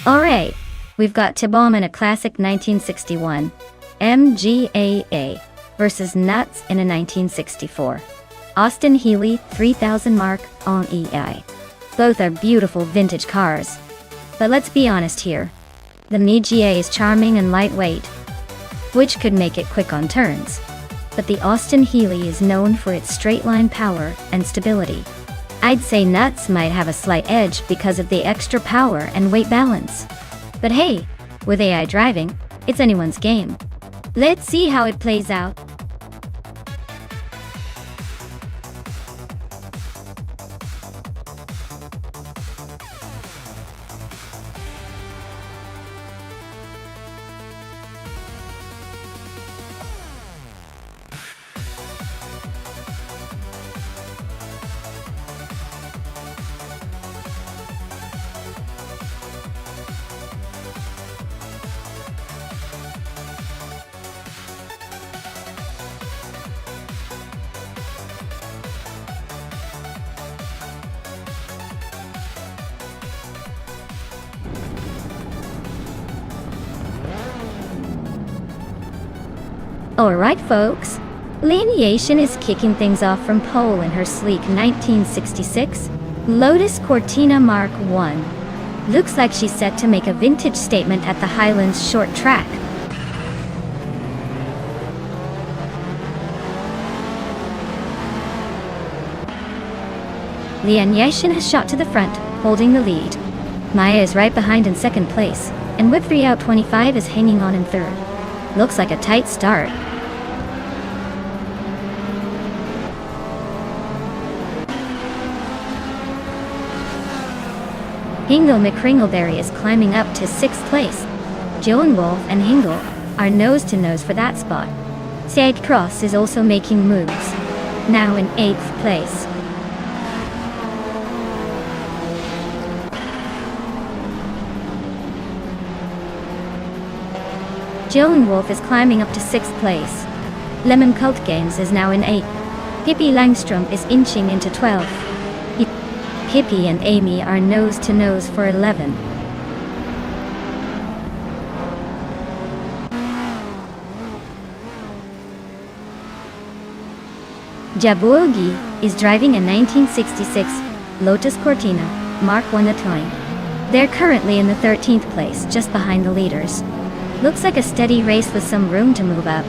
Alright, we've got T-Bomb in a classic 1961 MGAA versus Nuts in a 1964 Austin Healey 3000 Mark on EI. Both are beautiful vintage cars. But let's be honest here. The MGA is charming and lightweight, which could make it quick on turns. But the Austin Healey is known for its straight-line power and stability. I'd say Nuts might have a slight edge because of the extra power and weight balance. But hey, with AI driving, it's anyone's game. Let's see how it plays out. Alright folks, Lineation is kicking things off from pole in her sleek 1966 Lotus Cortina Mark I. Looks like she's set to make a vintage statement at the Highlands Short track. Lineation has shot to the front, holding the lead. Maya is right behind in second place, and Whip 3 out 25 is hanging on in third. Looks like a tight start. Hingle McCringleberry is climbing up to 6th place. Joan Wolf and Hingle are nose-to-nose for that spot. Side Cross is also making moves, now in 8th place. Joan Wolf is climbing up to 6th place. Lemon Cult Games is now in 8th. Pippi Langstrom is inching into 12th. Pippi and Amy are nose-to-nose for 11. Jabuogi is driving a 1966 Lotus Cortina Mark I Atoin. They're currently in the 13th place, just behind the leaders. Looks like a steady race with some room to move up.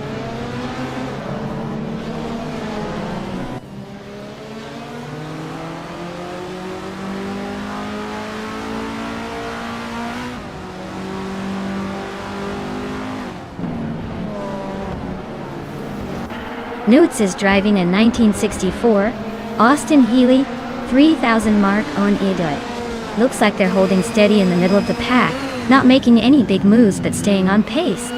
Newts is driving a 1964 Austin Healey 3000 Mark on Edoy. Looks like they're holding steady in the middle of the pack, not making any big moves but staying on pace.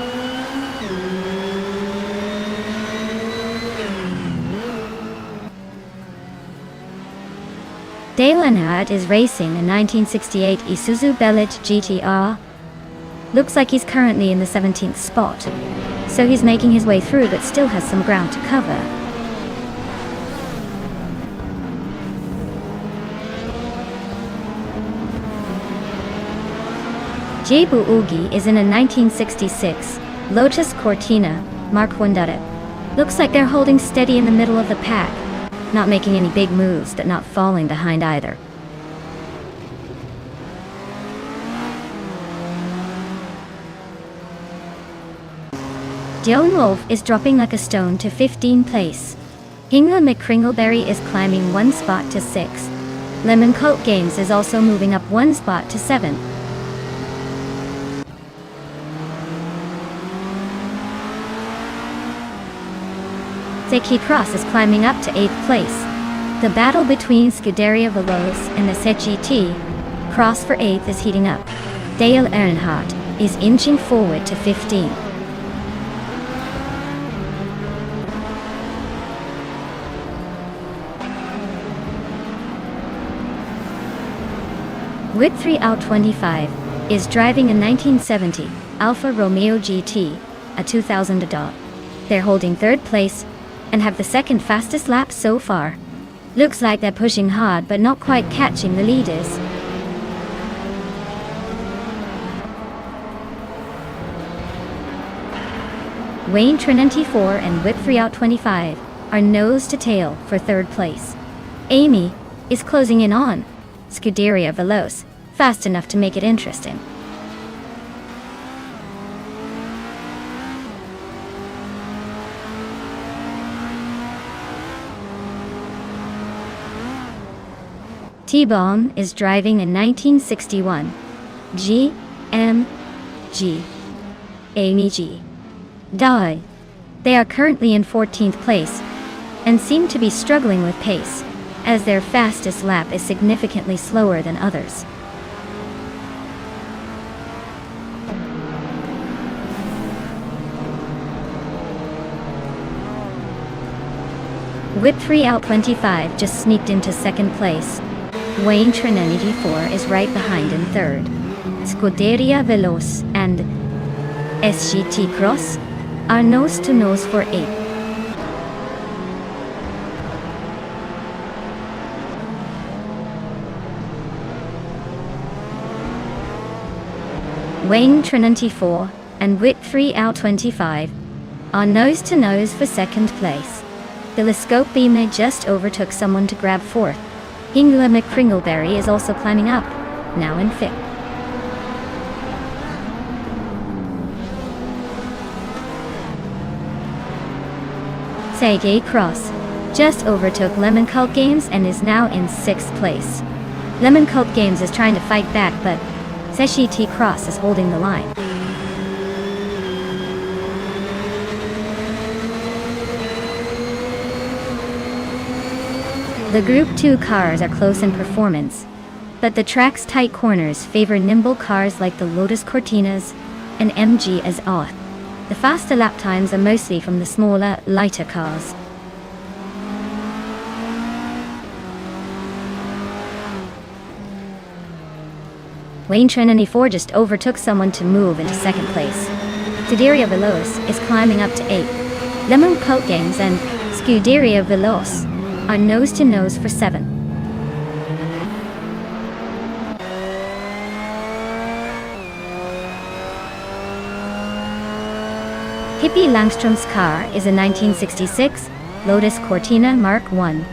Delanad is racing a 1968 Isuzu Belage GTR Looks like he's currently in the 17th spot. So he's making his way through but still has some ground to cover. Jebu Ugi is in a 1966 Lotus Cortina Mark 1. Looks like they're holding steady in the middle of the pack, not making any big moves but not falling behind either. Dion Wolf is dropping like a stone to 15th place. Hingla McCringleberry is climbing 1 spot to 6th. Lemon Cult Games is also moving up 1 spot to 7th. Zeki Cross is climbing up to 8th place. The battle between Scuderia Veloz and the SGT Cross for 8th is heating up. Dale Earnhardt is inching forward to 15th. Whit 3 out 25 is driving a 1970 Alfa Romeo GT, a 2000 Dodge. They're holding 3rd place and have the 2nd fastest lap so far. Looks like they're pushing hard but not quite catching the leaders. Wayne Trinity 4 and Whip 3 out 25 are nose to tail for 3rd place. Amy is closing in on Scuderia Veloz, fast enough to make it interesting. T-Bone is driving a 1961 GMG Amy G. Die. They are currently in 14th place and seem to be struggling with pace, as their fastest lap is significantly slower than others. Whip 3 out 25 just sneaked into 2nd place. Wayne Trinity 4 is right behind in 3rd. Scuderia Veloz and SGT Cross are nose to nose for 8th. Wayne Trinity 4 and Whit 3 out 25 are nose to nose for 2nd place. Telescope Beamer just overtook someone to grab 4th. Hingla McCringleberry is also climbing up, now in 5th. Sergey Cross just overtook Lemon Cult Games and is now in 6th place. Lemon Cult Games is trying to fight back, but SGT Cross is holding the line. The Group 2 cars are close in performance, but the track's tight corners favor nimble cars like the Lotus Cortinas and MG as Oth. The faster lap times are mostly from the smaller, lighter cars. Wayne Trinity 4 just overtook someone to move into 2nd place. Scuderia Veloz is climbing up to 8th. Lemon Cult Games and Scuderia Veloz are nose to nose for 7th. Hippie Langstrom's car is a 1966 Lotus Cortina Mark 1.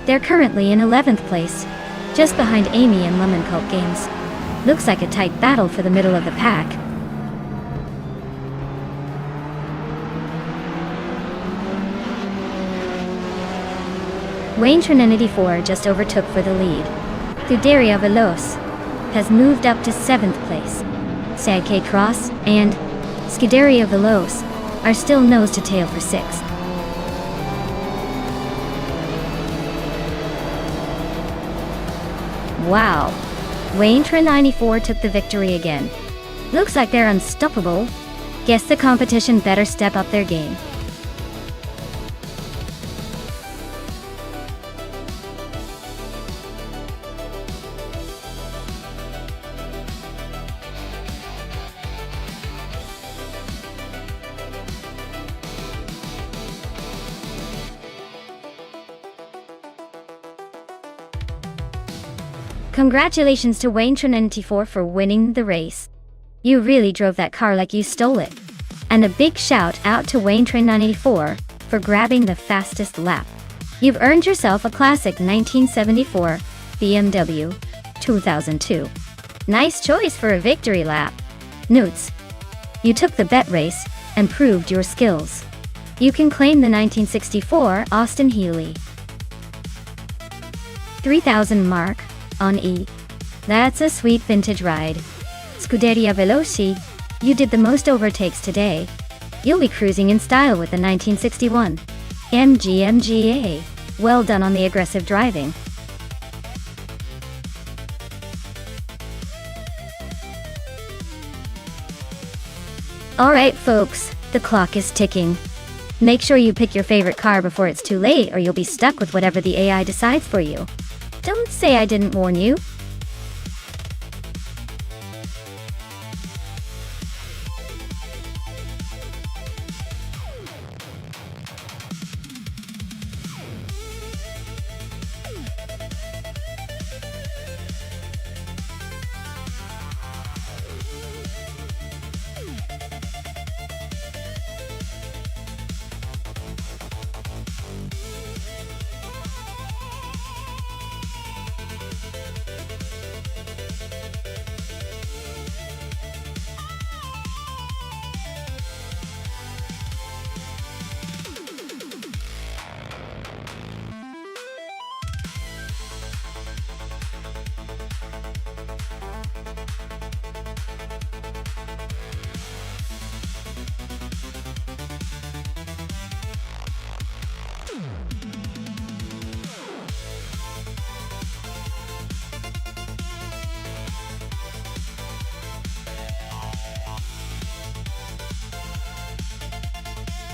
They're currently in 11th place, just behind Amy and Lemon Cult Games. Looks like a tight battle for the middle of the pack. Wayne Trinity 4 just overtook for the lead. Scuderia Veloz has moved up to 7th place. Sergey Cross and Scuderia Veloz are still nose to tail for 6th. Wow! Wayne Trin 94 took the victory again. Looks like they're unstoppable. Guess the competition better step up their game. Congratulations to Wayne94 for winning the race. You really drove that car like you stole it. And a big shout out to Wayne94 for grabbing the fastest lap. You've earned yourself a classic 1974 BMW 2002. Nice choice for a victory lap. Notes: you took the bet race and proved your skills. You can claim the 1964 Austin Healey 3000 mark on E. That's a sweet vintage ride. Scuderia Veloci, you did the most overtakes today. You'll be cruising in style with the 1961 MGMGA. Well done on the aggressive driving. Alright folks, the clock is ticking. Make sure you pick your favorite car before it's too late or you'll be stuck with whatever the AI decides for you. Don't say I didn't warn you.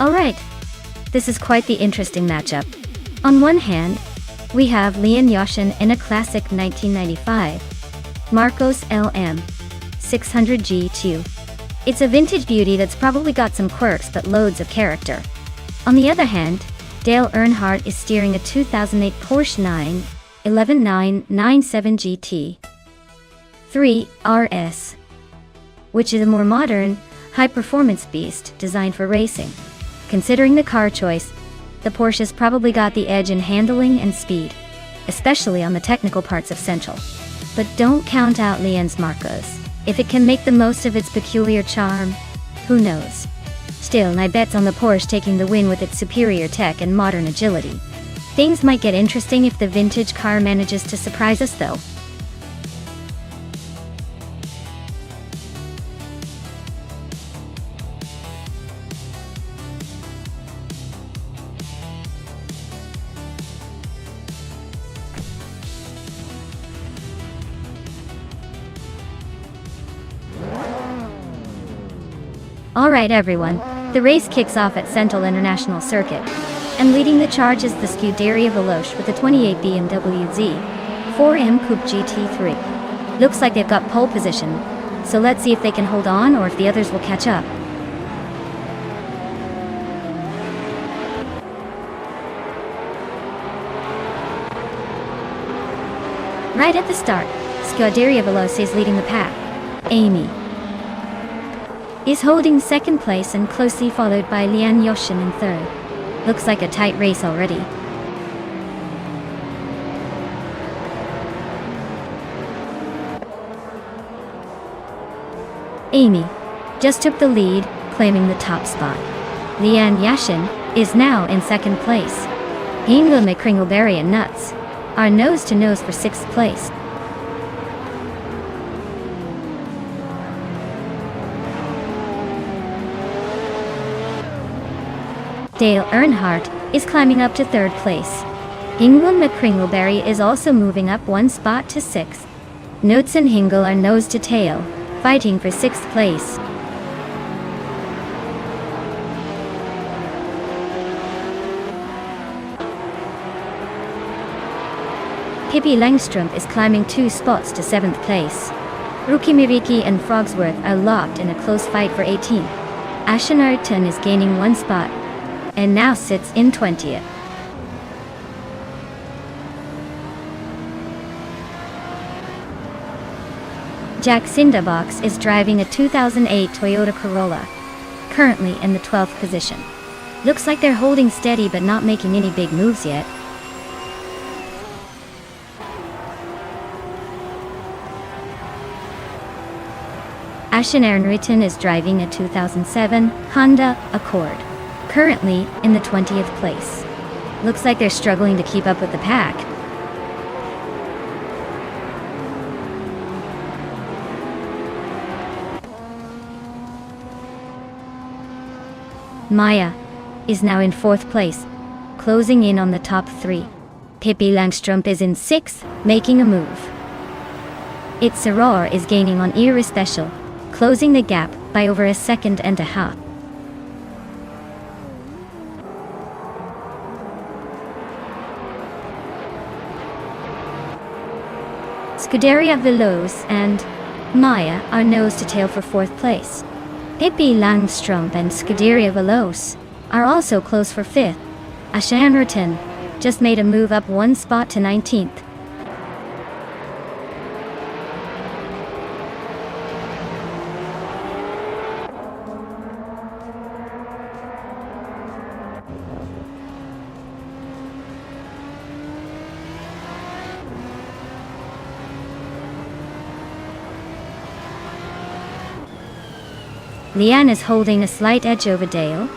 Alright, this is quite the interesting matchup. On one hand, we have Leon Yashin in a classic 1995 Marcos LM 600 G2. It's a vintage beauty that's probably got some quirks but loads of character. On the other hand, Dale Earnhardt is steering a 2008 Porsche 911 GT 3 RS, which is a more modern, high-performance beast designed for racing. Considering the car choice, the Porsche's probably got the edge in handling and speed, especially on the technical parts of Central. But don't count out Leon's Marcos. If it can make the most of its peculiar charm, who knows? Still, I bet's on the Porsche taking the win with its superior tech and modern agility. Things might get interesting if the vintage car manages to surprise us though. Alright everyone, the race kicks off at Central International Circuit, and leading the charge is the Scuderia Veloce with the 28 BMW Z4M Coupe GT3. Looks like they've got pole position, so let's see if they can hold on or if the others will catch up. Right at the start, Scuderia Veloce is leading the pack. Amy is holding second place and closely followed by Leon Yashin in third. Looks like a tight race already. Amy just took the lead, claiming the top spot. Leon Yashin is now in second place. Inga McCringleberry and Nuts are nose to nose for sixth place. Dale Earnhardt is climbing up to third place. England McCringleberry is also moving up one spot to sixth. Notes and Hingle are nose to tail, fighting for sixth place. Pippi Langström is climbing 2 spots to 7th place. Rukimiriki and Frogsworth are locked in a close fight for 18th. Ashenarton is gaining 1 spot, and now sits in 20th. Jack Cinderbox is driving a 2008 Toyota Corolla, currently in the 12th position. Looks like they're holding steady but not making any big moves yet. Ashen is driving a 2007 Honda Accord, currently in the 20th place. Looks like they're struggling to keep up with the pack. Maya is now in 4th place, closing in on the top 3. Pippi Langstrumpf is in 6th, making a move. It's Aurora is gaining on Era Special, closing the gap by over a second and a half. Scuderia Veloce and Maya are nose to tail for 4th place. Pippi Langstrumpf and Scuderia Veloce are also close for 5th. Ashanrutin just made a move up 1 spot to 19th. Leanne is holding a slight edge over Dale,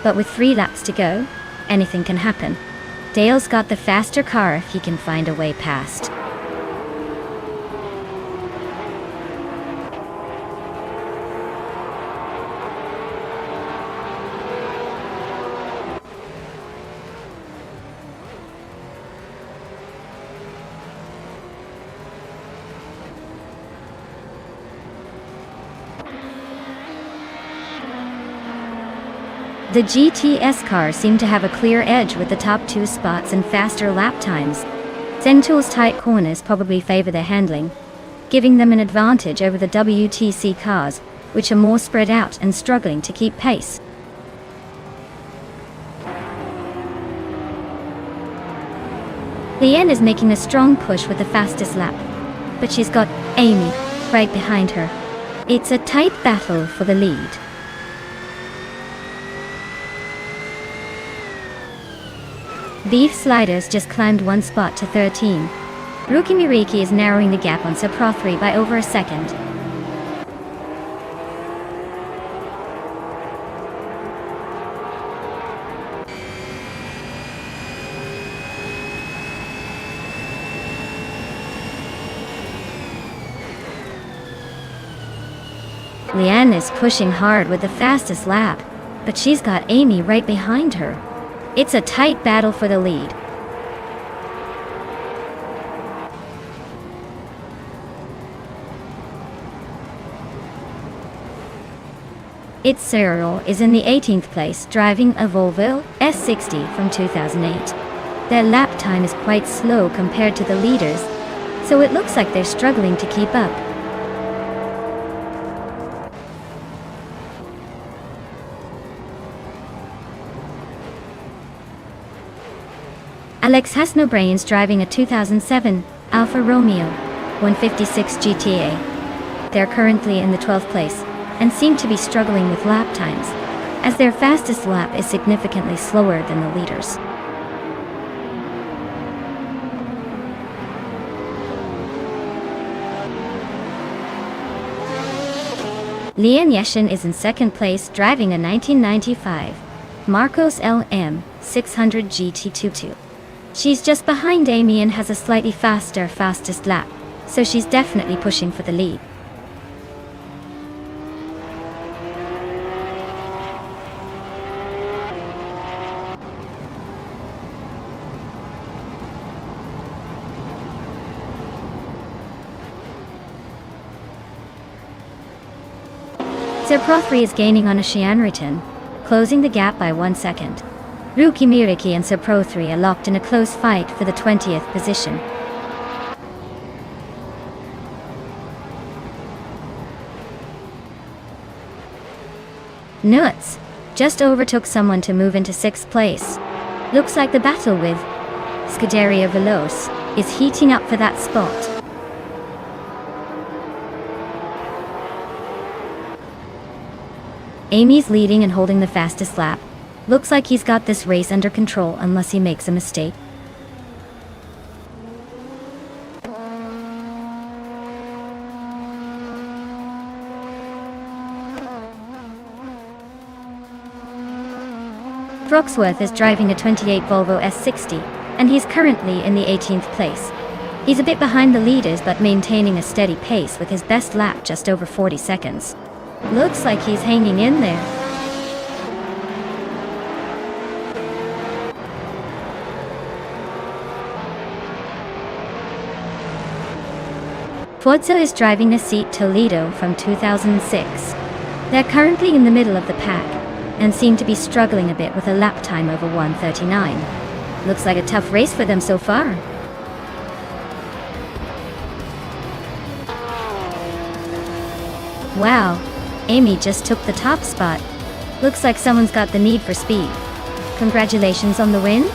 but with 3 laps to go, anything can happen. Dale's got the faster car if he can find a way past. The GTS cars seem to have a clear edge with the top 2 spots and faster lap times. Zentoul's tight corners probably favor their handling, giving them an advantage over the WTC cars, which are more spread out and struggling to keep pace. Leanne is making a strong push with the fastest lap, but she's got Amy right behind her. It's a tight battle for the lead. Beef Sliders just climbed 1 spot to 13. Rookie Miriki is narrowing the gap on Pro3 by over a second. Leanne is pushing hard with the fastest lap, but she's got Amy right behind her. It's a tight battle for the lead. It's Cyril is in the 18th place driving a Volvo S60 from 2008. Their lap time is quite slow compared to the leaders, so it looks like they're struggling to keep up. Alex has no brains driving a 2007 Alfa Romeo 156 GTA. They're currently in the 12th place and seem to be struggling with lap times, as their fastest lap is significantly slower than the leaders. Lian Yeshin is in 2nd place driving a 1995 Marcos LM 600 GT22. She's just behind Amy and has a slightly fastest lap, so she's definitely pushing for the lead. Pro3 is gaining on Ashianritan, closing the gap by 1 second. Rookie Miriki and Pro3 are locked in a close fight for the 20th position. Nuts just overtook someone to move into 6th place. Looks like the battle with Scuderia Veloce is heating up for that spot. Amy's leading and holding the fastest lap. Looks like he's got this race under control unless he makes a mistake. Brooksworth is driving a 28 Volvo S60, and he's currently in the 18th place. He's a bit behind the leaders but maintaining a steady pace with his best lap just over 40 seconds. Looks like he's hanging in there. Forza is driving a Seat Toledo from 2006. They're currently in the middle of the pack, and seem to be struggling a bit with a lap time over 1:39. Looks like a tough race for them so far. Wow, Amy just took the top spot. Looks like someone's got the need for speed. Congratulations on the win.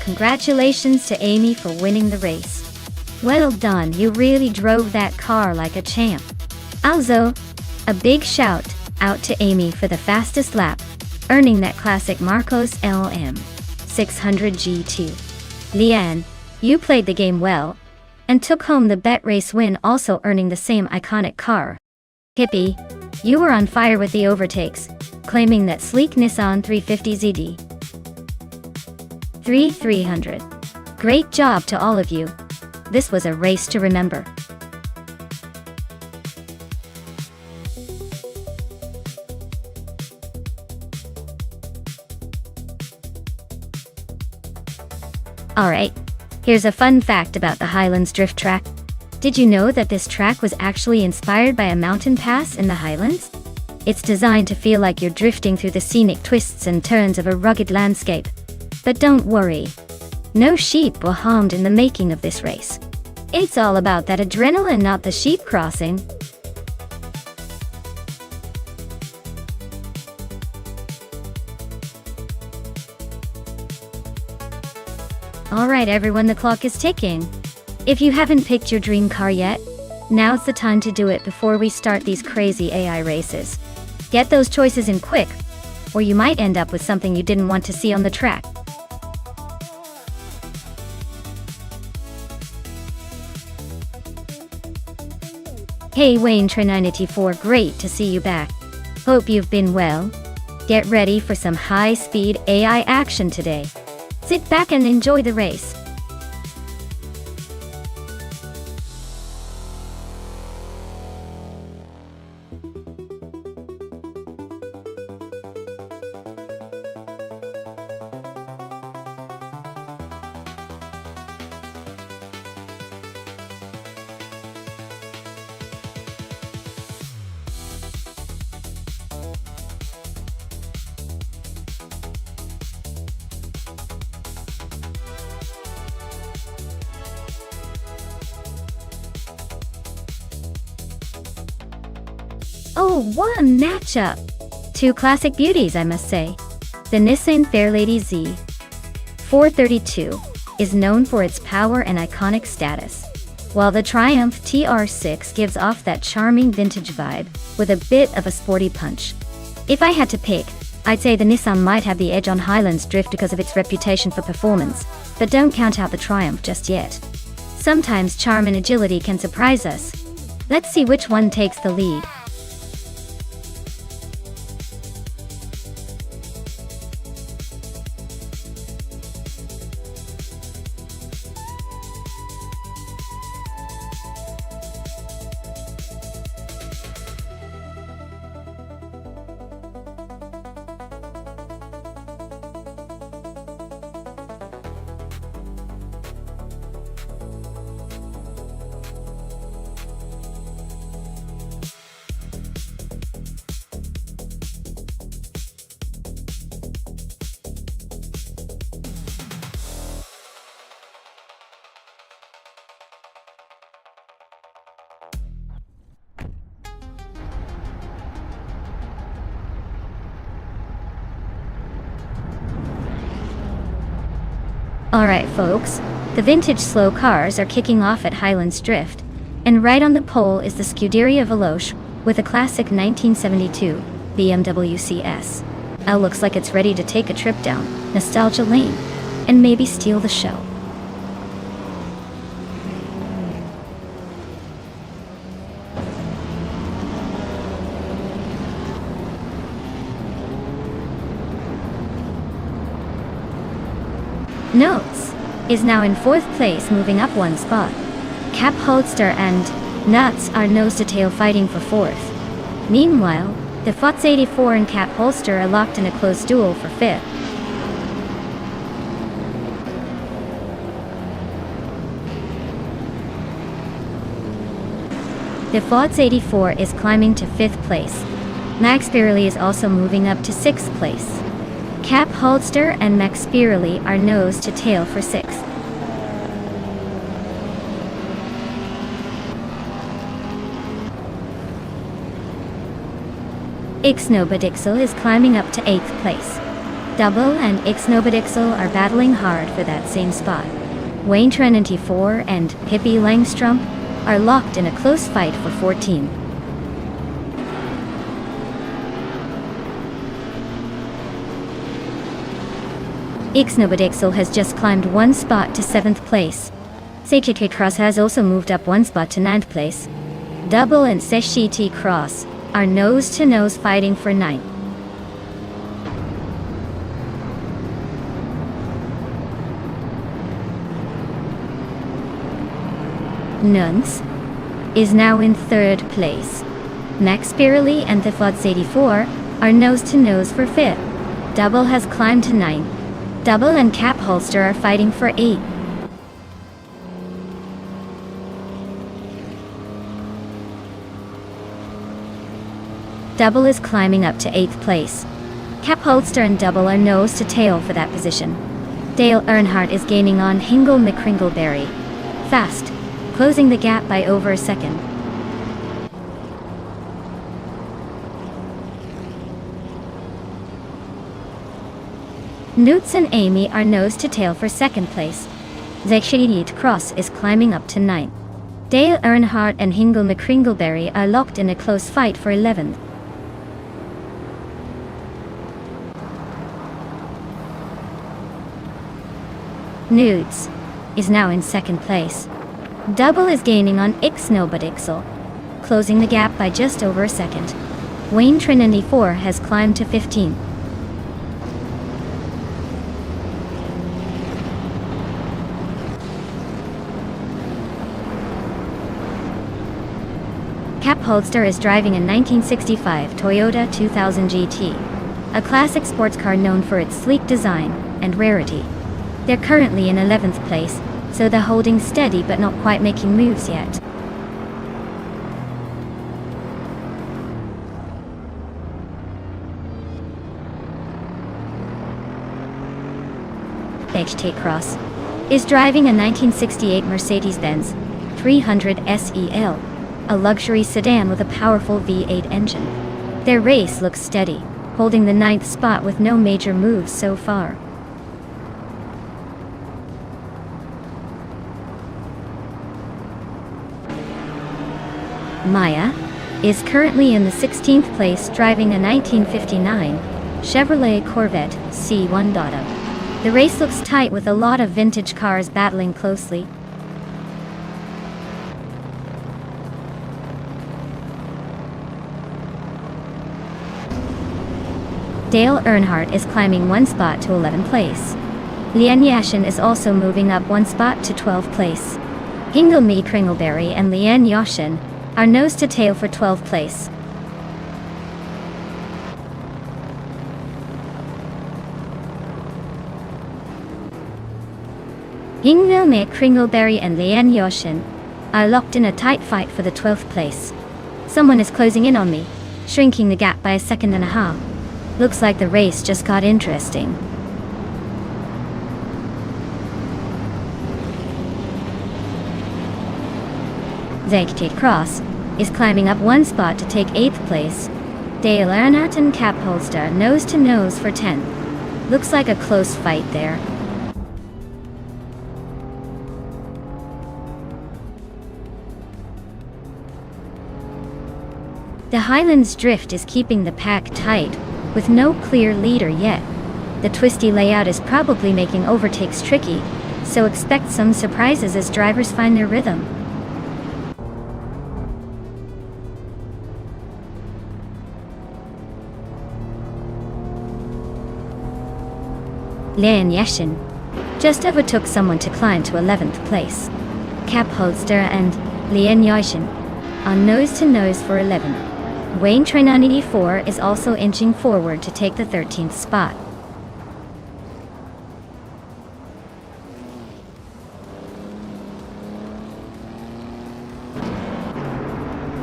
Congratulations to Amy for winning the race. Well done, you really drove that car like a champ. Also, a big shout out to Amy for the fastest lap, earning that classic Marcos LM 600 G2. Leanne, you played the game well, and took home the bet race win, also earning the same iconic car. Hippie, you were on fire with the overtakes, claiming that sleek Nissan 350 ZD 300. Great job to all of you. This was a race to remember. Alright, here's a fun fact about the Highlands Drift Track. Did you know that this track was actually inspired by a mountain pass in the Highlands? It's designed to feel like you're drifting through the scenic twists and turns of a rugged landscape. But don't worry, no sheep were harmed in the making of this race. It's all about that adrenaline, not the sheep crossing. Alright everyone, the clock is ticking. If you haven't picked your dream car yet, now's the time to do it before we start these crazy AI races. Get those choices in quick, or you might end up with something you didn't want to see on the track. Hey Wayne Trinity4, great to see you back. Hope you've been well. Get ready for some high-speed AI action today. Sit back and enjoy the race. Oh, what a matchup! Two classic beauties, I must say. The Nissan Fairlady Z 432 is known for its power and iconic status. while the Triumph TR6 gives off that charming vintage vibe, with a bit of a sporty punch. If I had to pick, I'd say the Nissan might have the edge on Highlands Drift because of its reputation for performance, but don't count out the Triumph just yet. Sometimes charm and agility can surprise us. Let's see which one takes the lead. Alright folks, the vintage slow cars are kicking off at Highlands Drift, and right on the pole is the Scuderia Veloce with a classic 1972 BMW CS. Now looks like it's ready to take a trip down Nostalgia Lane, and maybe steal the show. Notes is now in 4th place, moving up one spot. Cap Holster and Nuts are nose to tail fighting for 4th. Meanwhile, the FOTS 84 and Cap Holster are locked in a close duel for 5th. The FOTS 84 is climbing to 5th place. Max Birley is also moving up to 6th place. Cap Holster and Max Birley are nose to tail for 6th. Ixnobadixel is climbing up to 8th place. Double and Ixnobadixel are battling hard for that same spot. Wayne Trinity 4 and Pippi Langstrom are locked in a close fight for 14. Ixnobadixel has just climbed one spot to 7th place. Seikiki Cross has also moved up one spot to 9th place. Double and Seshiti Cross are nose-to-nose fighting for 9th. Nuns is now in 3rd place. Max Birley and the FOTS 84 are nose-to-nose for 5th. Double has climbed to 9th. Double and Cap Holster are fighting for 8th. Double is climbing up to 8th place. Cap Holster and Double are nose to tail for that position. Dale Earnhardt is gaining on Hingle McCringleberry fast, closing the gap by over a second. Newts and Amy are nose to tail for 2nd place. Zekshidit Cross is climbing up to 9th. Dale Earnhardt and Hingle McCringleberry are locked in a close fight for 11th. Nudes is now in 2nd place. Double is gaining on Ixnobadixel, closing the gap by just over a second. Wayne Trinity 4 has climbed to 15th. Cap Holster is driving a 1965 Toyota 2000 GT, a classic sports car known for its sleek design and rarity. They're currently in 11th place, so they're holding steady but not quite making moves yet. HT Cross is driving a 1968 Mercedes-Benz 300 SEL, a luxury sedan with a powerful V8 engine. Their race looks steady, holding the 9th spot with no major moves so far. Maya is currently in the 16th place driving a 1959 Chevrolet Corvette C1.0. The race looks tight with a lot of vintage cars battling closely. Dale Earnhardt is climbing one spot to 11th place. Lian Yashin is also moving up one spot to 12th place. Hingle Kringleberry and Lian Yashin are nose to tail for 12th place. Hingle Kringleberry and Lian Yashin are locked in a tight fight for the 12th place. Someone is closing in on me, shrinking the gap by a second and a half. Looks like the race just got interesting. Zeke Cross is climbing up one spot to take 8th place. Dale Earnhardt and Cap Holster nose to nose for 10th. Looks like a close fight there. The Highlands Drift is keeping the pack tight, with no clear leader yet. The twisty layout is probably making overtakes tricky, so expect some surprises as drivers find their rhythm. Lian Yashin just overtook someone to climb to 11th place. Cap Holster and Lian Yashin are nose to nose for 11. Wayne Train 84 is also inching forward to take the 13th spot.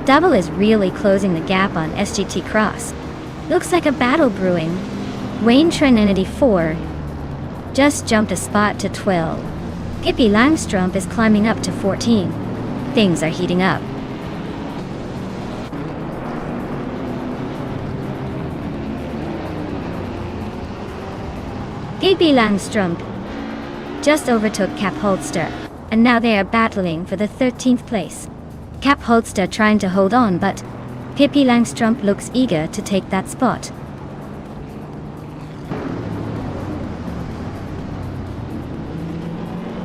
Double is really closing the gap on SGT Cross. Looks like a battle brewing. Wayne Train 84 just jumped a spot to 12. Pippi Langstrumpf is climbing up to 14. Things are heating up. Pippi Langstrumpf just overtook Cap Holster, and now they are battling for the 13th place. Cap Holster trying to hold on, but Pippi Langstrumpf looks eager to take that spot.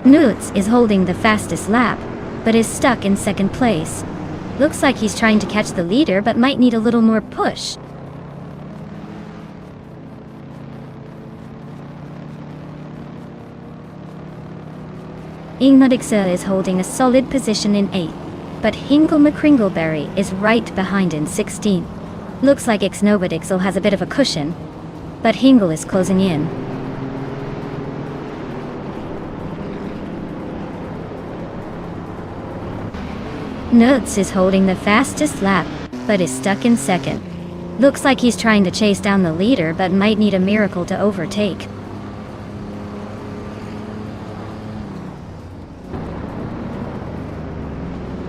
Nutz is holding the fastest lap, but is stuck in 2nd place. Looks like he's trying to catch the leader, but might need a little more push. Ingmodixa is holding a solid position in 8th, but Hingle McCringleberry is right behind in 16th. Looks like Ixnobodixel has a bit of a cushion, but Hingle is closing in. Nutz is holding the fastest lap, but is stuck in 2nd. Looks like he's trying to chase down the leader, but might need a miracle to overtake.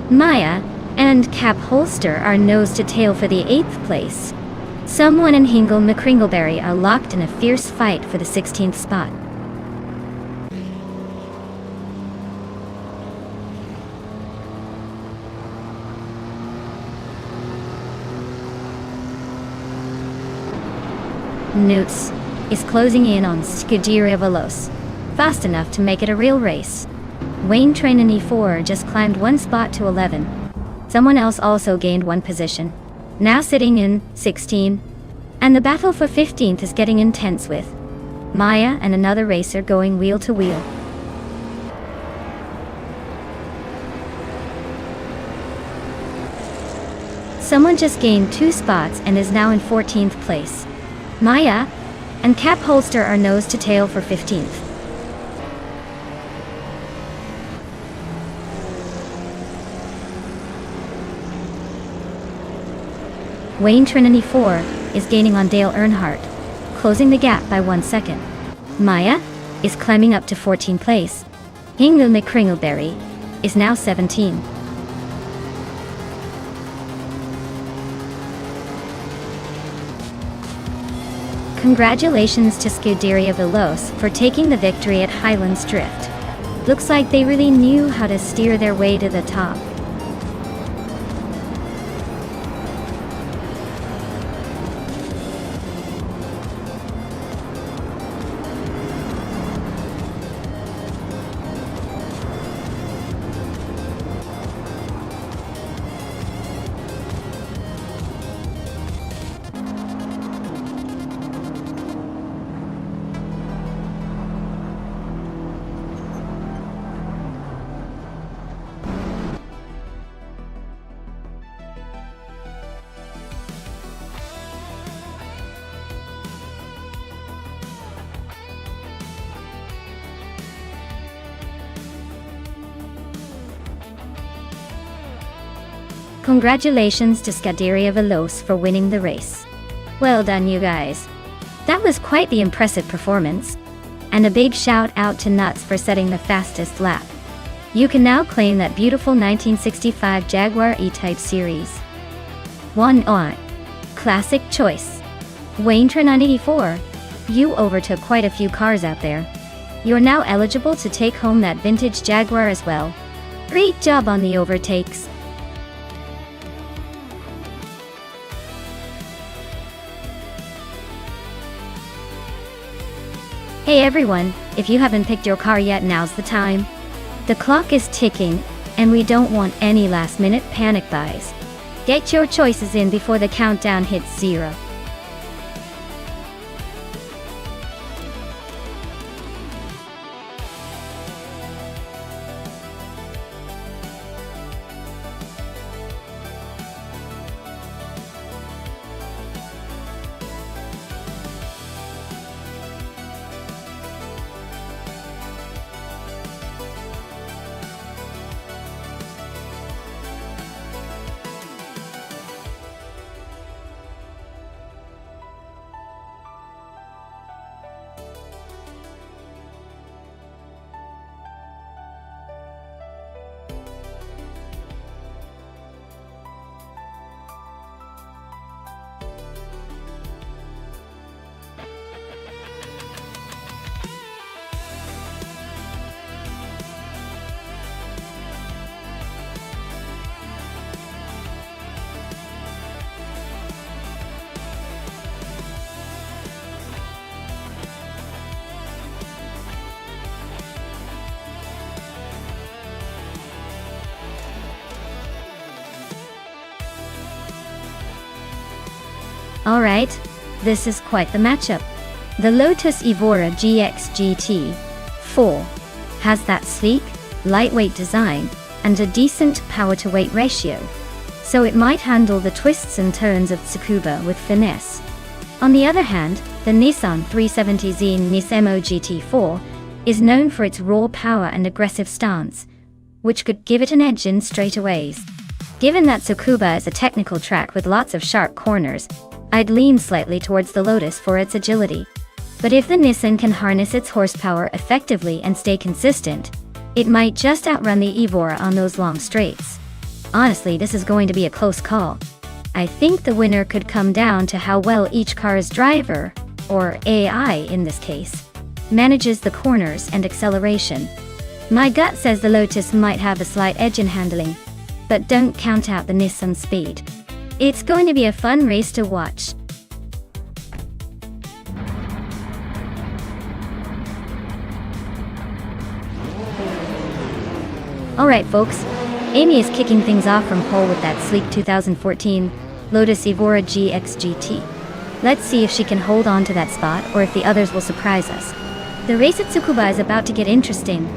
Maya and Cap Holster are nose to tail for the 8th place. Someone and Hingle McCringleberry are locked in a fierce fight for the 16th spot. Nutz is closing in on Scuderia Veloce, fast enough to make it a real race. Wayne Train 84 just climbed one spot to 11. Someone else also gained one position, now sitting in 16. And the battle for 15th is getting intense with Maya and another racer going wheel to wheel. Someone just gained 2 spots and is now in 14th place. Maya and Cap Holster are nose to tail for 15th. Wayne Trinity 4 is gaining on Dale Earnhardt, closing the gap by 1 second. Maya is climbing up to 14th place. Hingle McCringleberry is now 17. Congratulations to Scuderia Veloce for taking the victory at Highlands Drift. Looks like they really knew how to steer their way to the top. Congratulations to Scuderia Veloce for winning the race. Well done, you guys. That was quite the impressive performance. And a big shout out to Nuts for setting the fastest lap. You can now claim that beautiful 1965 Jaguar E-Type series. 1 on. Classic choice. Wayne 984. You overtook quite a few cars out there. You're now eligible to take home that vintage Jaguar as well. Great job on the overtakes. Hey everyone, if you haven't picked your car yet, now's the time. The clock is ticking, and we don't want any last-minute panic buys. Get your choices in before the countdown hits 0. Alright, this is quite the matchup. The Lotus Evora GX GT 4 has that sleek, lightweight design and a decent power-to-weight ratio, so it might handle the twists and turns of Tsukuba with finesse. On the other hand, the Nissan 370Z Nisemo GT4 is known for its raw power and aggressive stance, which could give it an edge in straightaways. Given that Tsukuba is a technical track with lots of sharp corners, I'd lean slightly towards the Lotus for its agility. But if the Nissan can harness its horsepower effectively and stay consistent, it might just outrun the Evora on those long straights. Honestly, this is going to be a close call. I think the winner could come down to how well each car's driver, or AI in this case, manages the corners and acceleration. My gut says the Lotus might have a slight edge in handling, but don't count out the Nissan's speed. It's going to be a fun race to watch. Alright folks, Amy is kicking things off from pole with that sleek 2014 Lotus Evora GX GT. Let's see if she can hold on to that spot or if the others will surprise us. The race at Tsukuba is about to get interesting.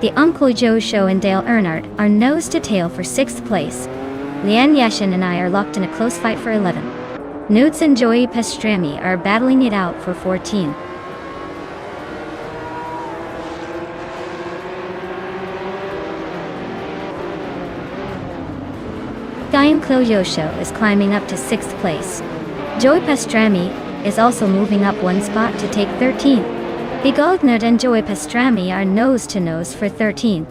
The Uncle Joe Show and Dale Earnhardt are nose to tail for 6th place. Lian Yashin and I are locked in a close fight for 11. Newts and Joey Pastrami are battling it out for 14. Guyan Clojo Show is climbing up to 6th place. Joey Pastrami is also moving up one spot to take 13. Bigognerd and Joey Pastrami are nose to nose for 13.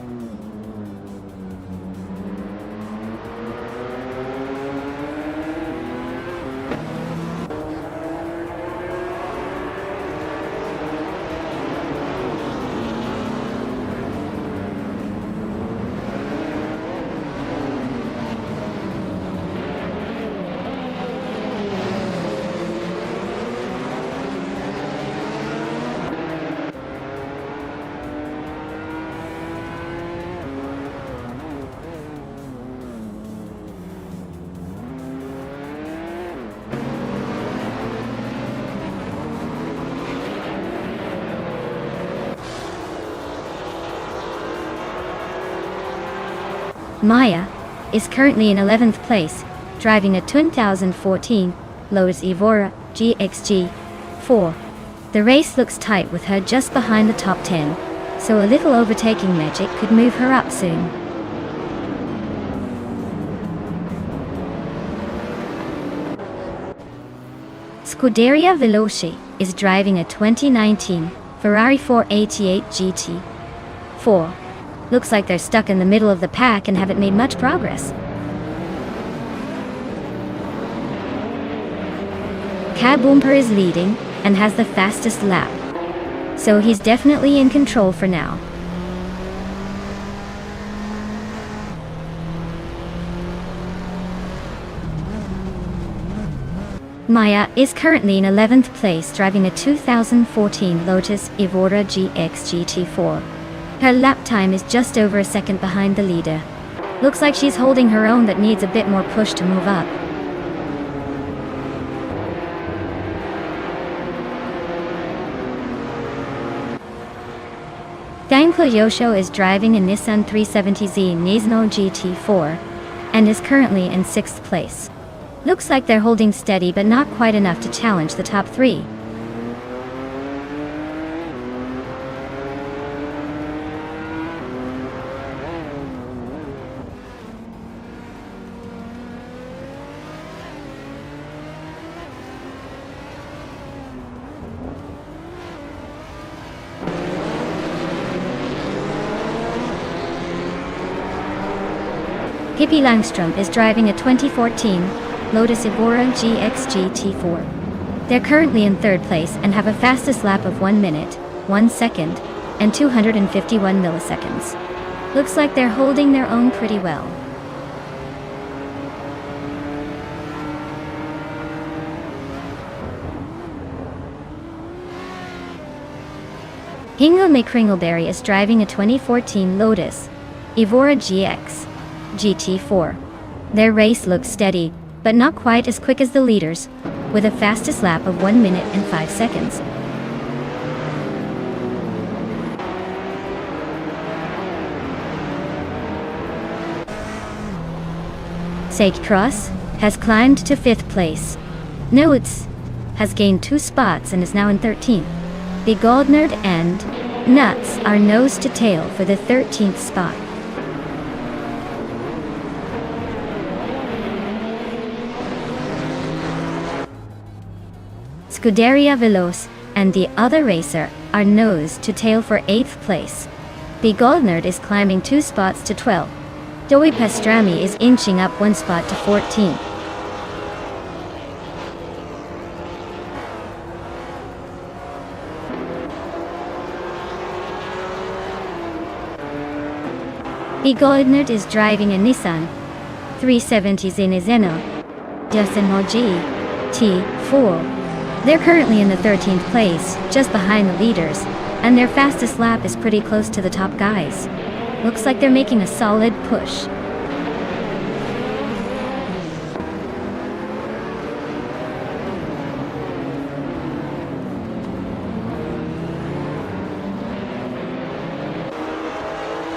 Maya is currently in 11th place, driving a 2014 Lotus Evora GXG4. The race looks tight with her just behind the top 10, so a little overtaking magic could move her up soon. Scuderia Veloce is driving a 2019 Ferrari 488 GT4. Looks like they're stuck in the middle of the pack and haven't made much progress. Cab Bumper is leading and has the fastest lap, so he's definitely in control for now. Maya is currently in 11th place, driving a 2014 Lotus Evora GX GT4. Her lap time is just over a second behind the leader. Looks like she's holding her own, but needs a bit more push to move up. Daimler Yosho is driving a Nissan 370Z Nismo GT4 and is currently in 6th place. Looks like they're holding steady, but not quite enough to challenge the top 3. Pippi Langström is driving a 2014 Lotus Evora GX GT4. They're currently in 3rd place and have a fastest lap of 1 minute, 1 second, and 251 milliseconds. Looks like they're holding their own pretty well. Ingelme Kringleberry is driving a 2014 Lotus Evora GX GT4. Their race looks steady, but not quite as quick as the leaders, with a fastest lap of 1 minute and 5 seconds. Sage Cross has climbed to 5th place. Notes has gained 2 spots and is now in 13th. The Goldnerd and Nuts are nose to tail for the 13th spot. Scuderia Veloce and the other racer are nose to tail for 8th place. The Goldnerd is climbing 2 spots to 12. Joey Pastrami is inching up 1 spot to 14. The Goldnerd is driving a Nissan 370 Zenizeno Jaseno GT4. They're currently in the 13th place, just behind the leaders, and their fastest lap is pretty close to the top guys. Looks like they're making a solid push.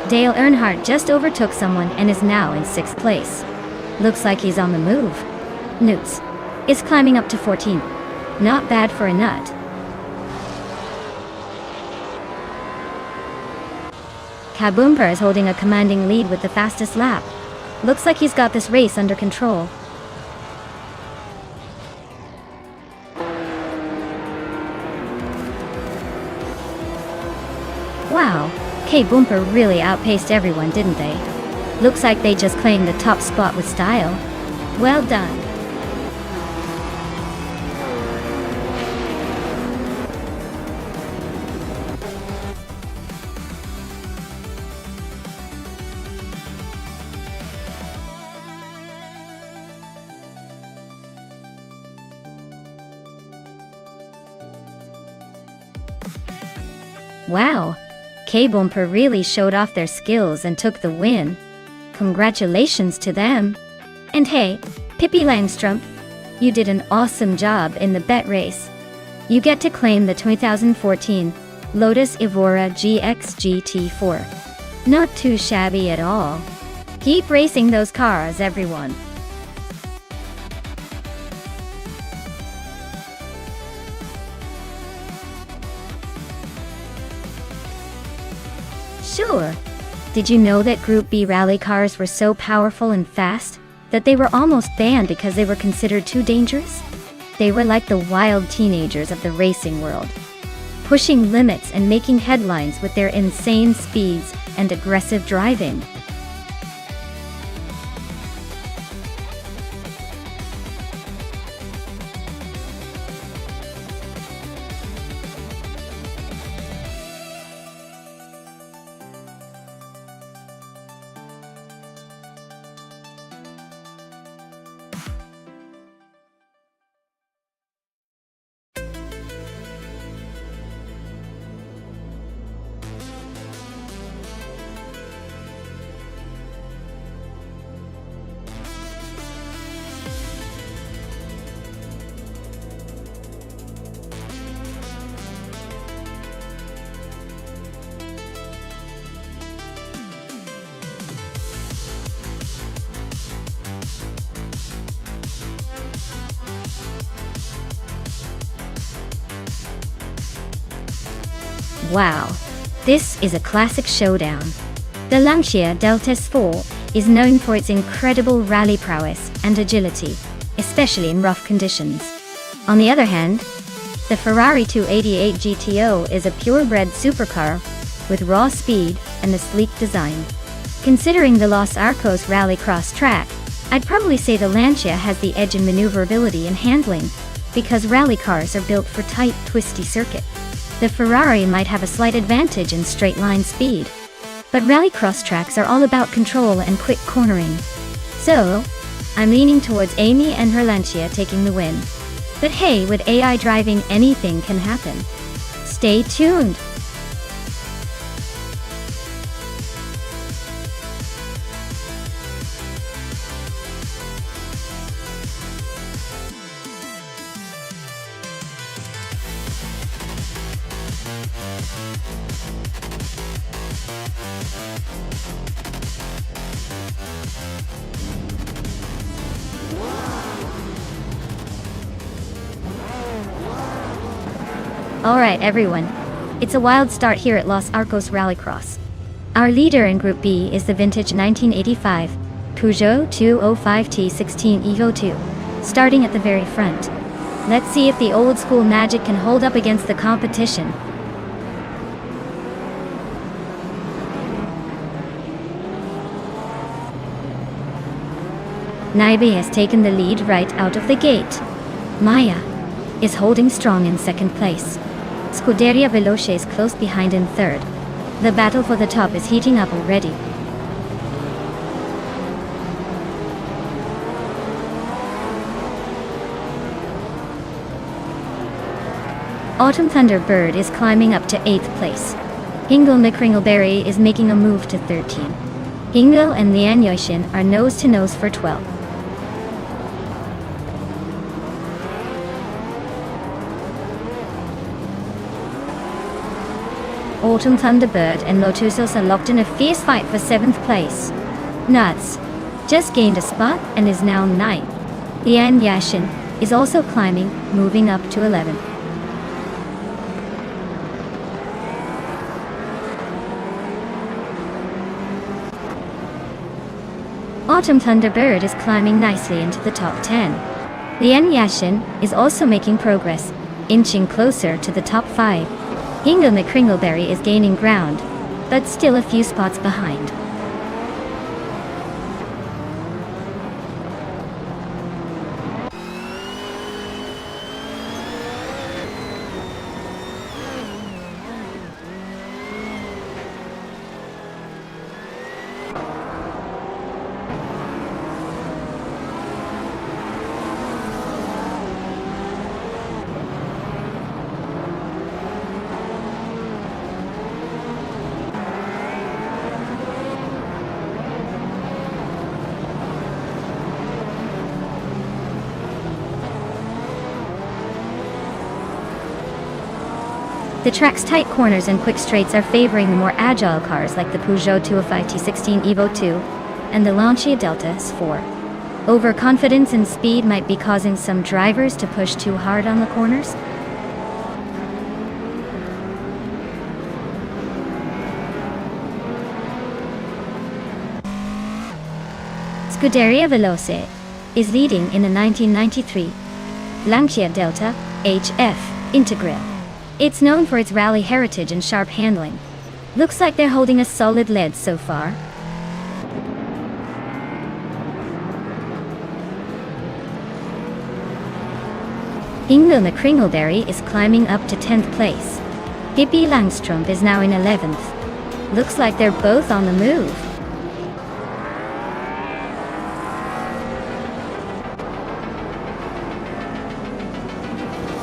Dale Earnhardt just overtook someone and is now in 6th place. Looks like he's on the move. Newts is climbing up to 14th. Not bad for a nut. Kabumper is holding a commanding lead with the fastest lap. Looks like he's got this race under control. Wow, K-Bumper really outpaced everyone, didn't they? Looks like they just claimed the top spot with style. Well done. Wow, K-Bumper really showed off their skills and took the win. Congratulations to them. And hey, Pippi Langström, you did an awesome job in the bet race. You get to claim the 2014 Lotus Evora GX GT4. Not too shabby at all. Keep racing those cars, everyone. Sure. Did you know that Group B rally cars were so powerful and fast that they were almost banned because they were considered too dangerous? They were like the wild teenagers of the racing world, pushing limits and making headlines with their insane speeds and aggressive driving. Wow, this is a classic showdown. The Lancia Delta S4 is known for its incredible rally prowess and agility, especially in rough conditions. On the other hand, the Ferrari 288 GTO is a purebred supercar with raw speed and a sleek design. Considering the Los Arcos rallycross track, I'd probably say the Lancia has the edge in maneuverability and handling, because rally cars are built for tight, twisty circuit. The Ferrari might have a slight advantage in straight-line speed, but rallycross tracks are all about control and quick cornering. So, I'm leaning towards Amy and her Lancia taking the win. But hey, with AI driving, anything can happen. Stay tuned! Alright everyone, it's a wild start here at Los Arcos Rallycross. Our leader in Group B is the vintage 1985 Peugeot 205T16 Evo 2, starting at the very front. Let's see if the old school magic can hold up against the competition. Naibe has taken the lead right out of the gate. Maya is holding strong in second place. Scuderia Veloce is close behind in third. The battle for the top is heating up already. Autumn Thunderbird is climbing up to 8th place. Hingle McCringleberry is making a move to 13. Hingle and Lian Yoshin are nose-to-nose for 12. Autumn Thunderbird and Lotusos are locked in a fierce fight for 7th place. Nuts just gained a spot and is now 9th. Lian Yashin is also climbing, moving up to 11th. Autumn Thunderbird is climbing nicely into the top 10. Lian Yashin is also making progress, inching closer to the top 5. Hingle McCringleberry is gaining ground, but still a few spots behind. The track's tight corners and quick straights are favoring the more agile cars like the Peugeot 205 T16 Evo 2. and the Lancia Delta S4. Overconfidence and speed might be causing some drivers to push too hard on the corners. Scuderia Veloce is leading in the 1993 Lancia Delta HF Integral. It's known for its rally heritage and sharp handling. Looks like they're holding a solid lead so far. Ingrid Kringleberry is climbing up to 10th place. Pippi Langström is now in 11th. Looks like they're both on the move.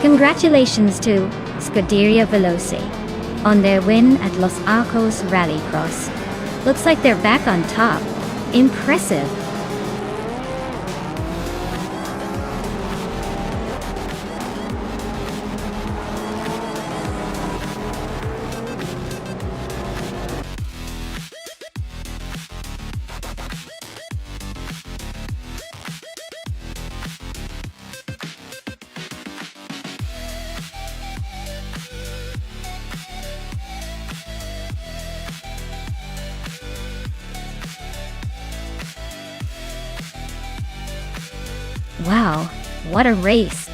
Congratulations to Scuderia Veloce on their win at Los Arcos Rallycross. Looks like they're back on top. Impressive. Wow, what a race!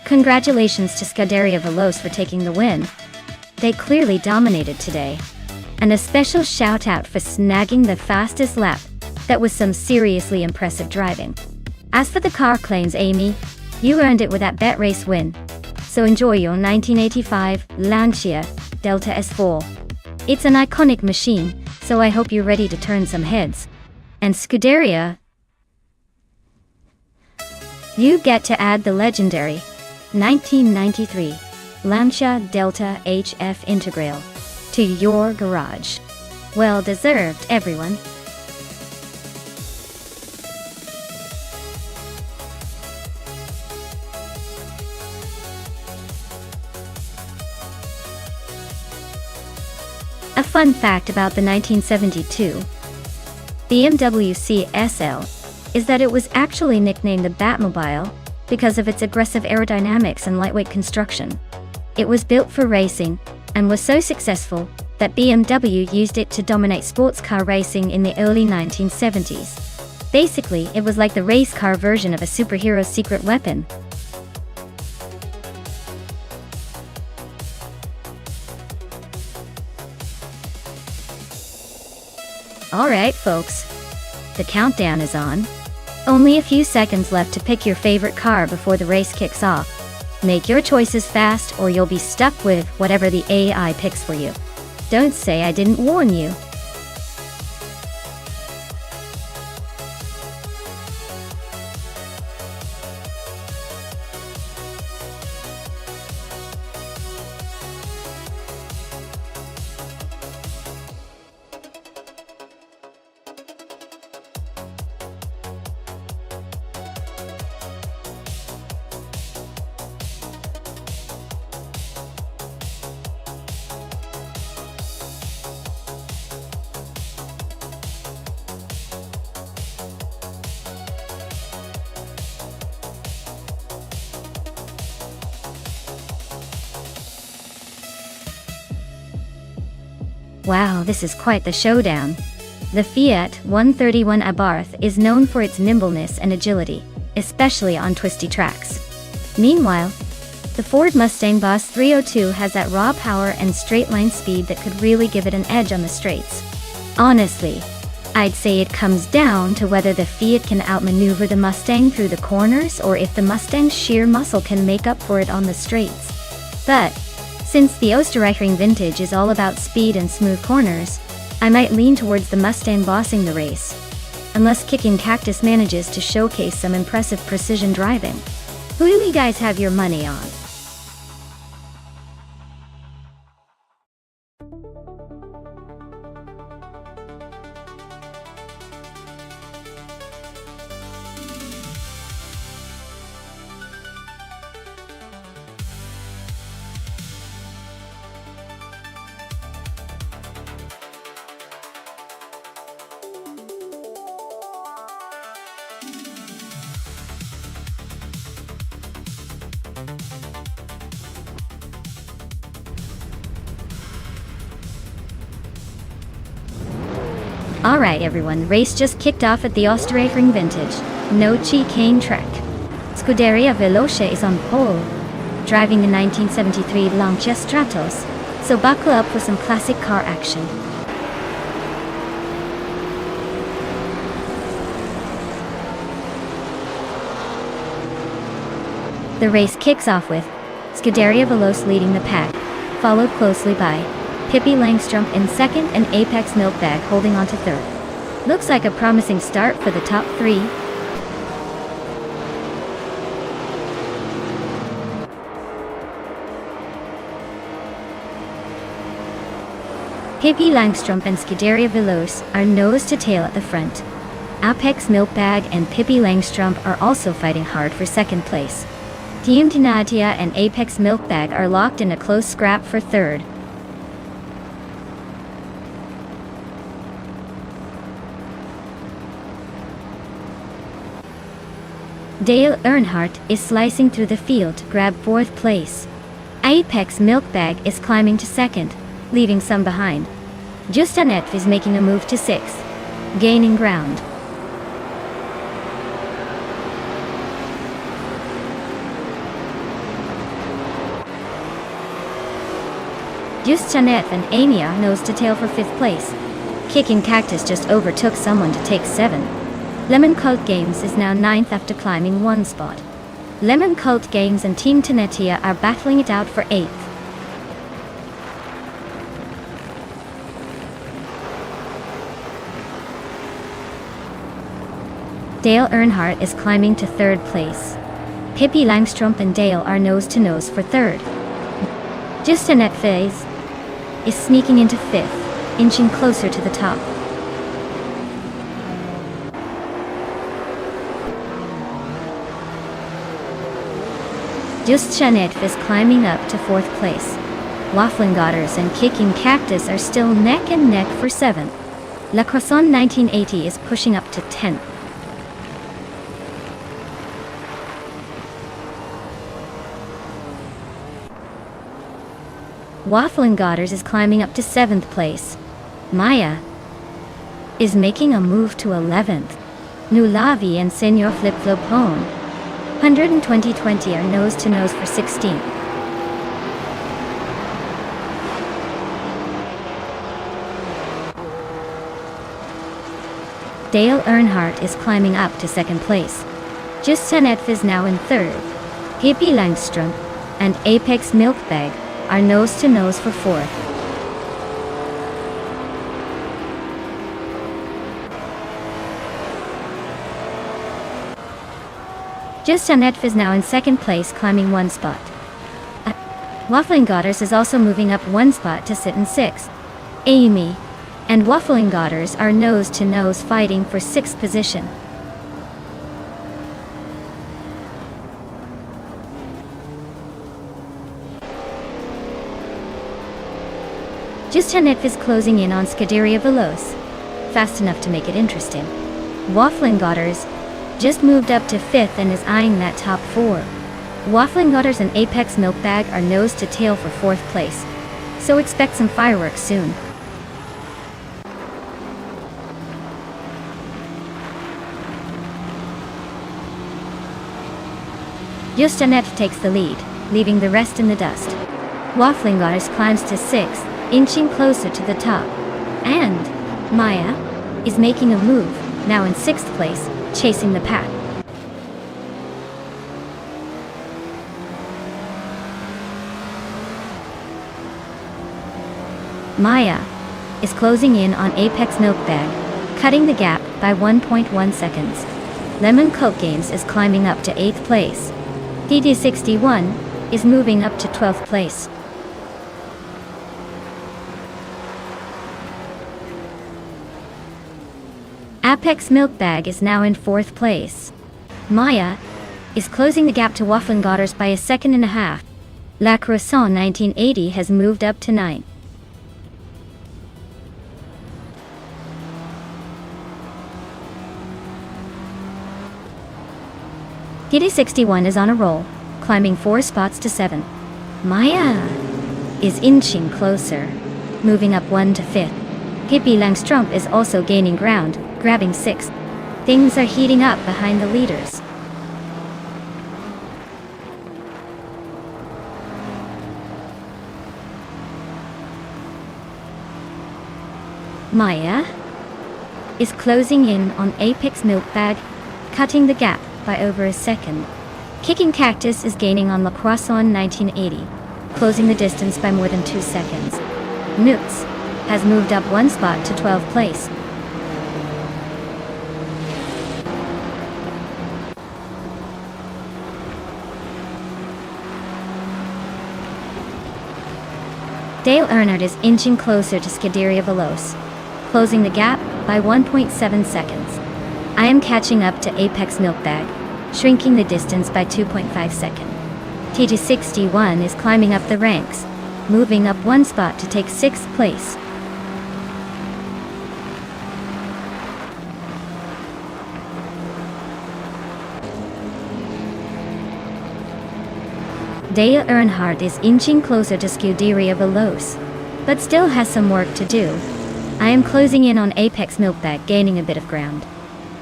Congratulations to Scuderia Veloce for taking the win. They clearly dominated today. And a special shout out for snagging the fastest lap. That was some seriously impressive driving. As for the car claims, Amy, you earned it with that bet race win. So enjoy your 1985 Lancia Delta S4. It's an iconic machine, so I hope you're ready to turn some heads. And Scuderia, you get to add the legendary 1993 Lancia Delta HF Integral to your garage. Well deserved, everyone. A fun fact about the 1972 BMW CSL is that it was actually nicknamed the Batmobile because of its aggressive aerodynamics and lightweight construction. It was built for racing and was so successful that BMW used it to dominate sports car racing in the early 1970s. Basically, it was like the race car version of a superhero's secret weapon. Alright folks, the countdown is on. Only a few seconds left to pick your favorite car before the race kicks off. Make your choices fast or you'll be stuck with whatever the AI picks for you. Don't say I didn't warn you. Wow, this is quite the showdown. The Fiat 131 Abarth is known for its nimbleness and agility, especially on twisty tracks. Meanwhile, the Ford Mustang Boss 302 has that raw power and straight-line speed that could really give it an edge on the straights. Honestly, I'd say it comes down to whether the Fiat can outmaneuver the Mustang through the corners or if the Mustang's sheer muscle can make up for it on the straights. But since the Österreichring Vintage is all about speed and smooth corners, I might lean towards the Mustang bossing the race. Unless Kicking Cactus manages to showcase some impressive precision driving. Who do you guys have your money on? Alright everyone, race just kicked off at the Österreichring Vintage No Chicane track. Scuderia Veloce is on pole, driving the 1973 Lancia Stratos, so buckle up for some classic car action. The race kicks off with Scuderia Veloce leading the pack, followed closely by Pippi Langstrup in second and Apex Milkbag holding on to third. Looks like a promising start for the top three. Pippi Langstrup and Scuderia Veloce are nose to tail at the front. Apex Milkbag and Pippi Langstrup are also fighting hard for second place. Team Tinatia and Apex Milkbag are locked in a close scrap for third. Dale Earnhardt is slicing through the field to grab fourth place. Apex Milkbag is climbing to second, leaving some behind. Justanet is making a move to sixth, gaining ground. Justanet and Amia nose to tail for fifth place. Kicking Cactus just overtook someone to take 7. Lemon Cult Games is now 9th after climbing 1 spot. Lemon Cult Games and Team Tenetia are battling it out for 8th. Dale Earnhardt is climbing to 3rd place. Pippi Langstrup and Dale are nose to nose for 3rd. Justanet Phase is sneaking into 5th, inching closer to the top. Justanet is climbing up to 4th place. Waffling Godders and Kicking Cactus are still neck and neck for 7th. La Croissant 1980 is pushing up to 10th. Waffling Godders is climbing up to 7th place. Maya is making a move to 11th. Nulavi and Senor Flip Flopone 100 and 2020 are nose to nose for 16th. Dale Earnhardt is climbing up to 2nd place. Justanet is now in 3rd. Pippi Langstrup and Apex Milkbag are nose to nose for 4th. Justanet is now in 2nd place, climbing 1 spot. Waffling Godders is also moving up 1 spot to sit in 6th. Amy and Waffling Godders are nose to nose fighting for 6th position. Justanet is closing in on Scuderia Veloce, fast enough to make it interesting. Waffling Godders just moved up to 5th and is eyeing that top 4. Waffling Godders and Apex Milkbag are nose to tail for 4th place, so expect some fireworks soon. Justanet takes the lead, leaving the rest in the dust. Waffling Godders climbs to 6th, inching closer to the top. And Maya is making a move, now in 6th place, chasing the pack. Maya is closing in on Apex Milkbag, cutting the gap by 1.1 seconds. Lemon Coke Games is climbing up to 8th place. DD61 is moving up to 12th place. Apex Milkbag is now in 4th place. Maya is closing the gap to Waffling Godders by 1.5 seconds. La Croissant 1980 has moved up to 9th. DD61 is on a roll, climbing 4 spots to 7. Maya is inching closer, moving up 1 to 5th. Pippi Langstrumpf is also gaining ground, grabbing 6th. Things are heating up behind the leaders. Maya is closing in on Apex Milkbag, cutting the gap by over a second. Kicking Cactus is gaining on La Croissant 1980, closing the distance by more than 2 seconds. Newts has moved up 1 spot to 12th place. Dale Earnhardt is inching closer to Scuderia Veloce, closing the gap by 1.7 seconds. I am catching up to Apex Milkbag, shrinking the distance by 2.5 seconds. TG61 is climbing up the ranks, moving up 1 spot to take 6th place. Dale Earnhardt is inching closer to Scuderia Veloce, but still has some work to do. I am closing in on Apex Milkbag, gaining a bit of ground.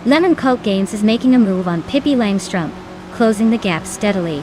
Lemon Cult Games is making a move on Pippi Langstrumpf, closing the gap steadily.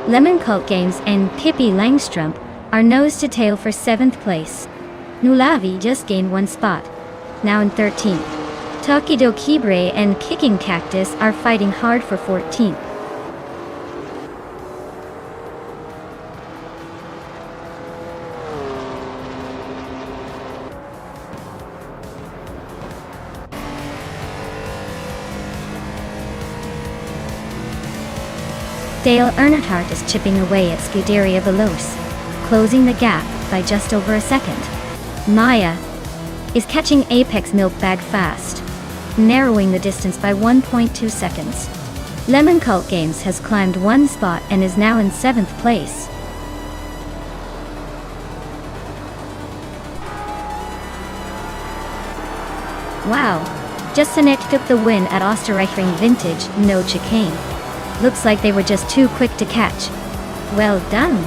Lemon Cult Games and Pippi Langstrumpf are nose to tail for 7th place. Nulavi just gained 1 spot, now in 13th. Tokido Kibre and Kicking Cactus are fighting hard for 14th. Dale Earnhardt is chipping away at Scuderia Veloce, closing the gap by just over a second. Maya is catching Apex Milkbag fast, narrowing the distance by 1.2 seconds. Lemon Cult Games has climbed 1 spot and is now in 7th place. Wow, just Sinek took the win at Österreichring Vintage, no chicane. Looks like they were just too quick to catch. Well done.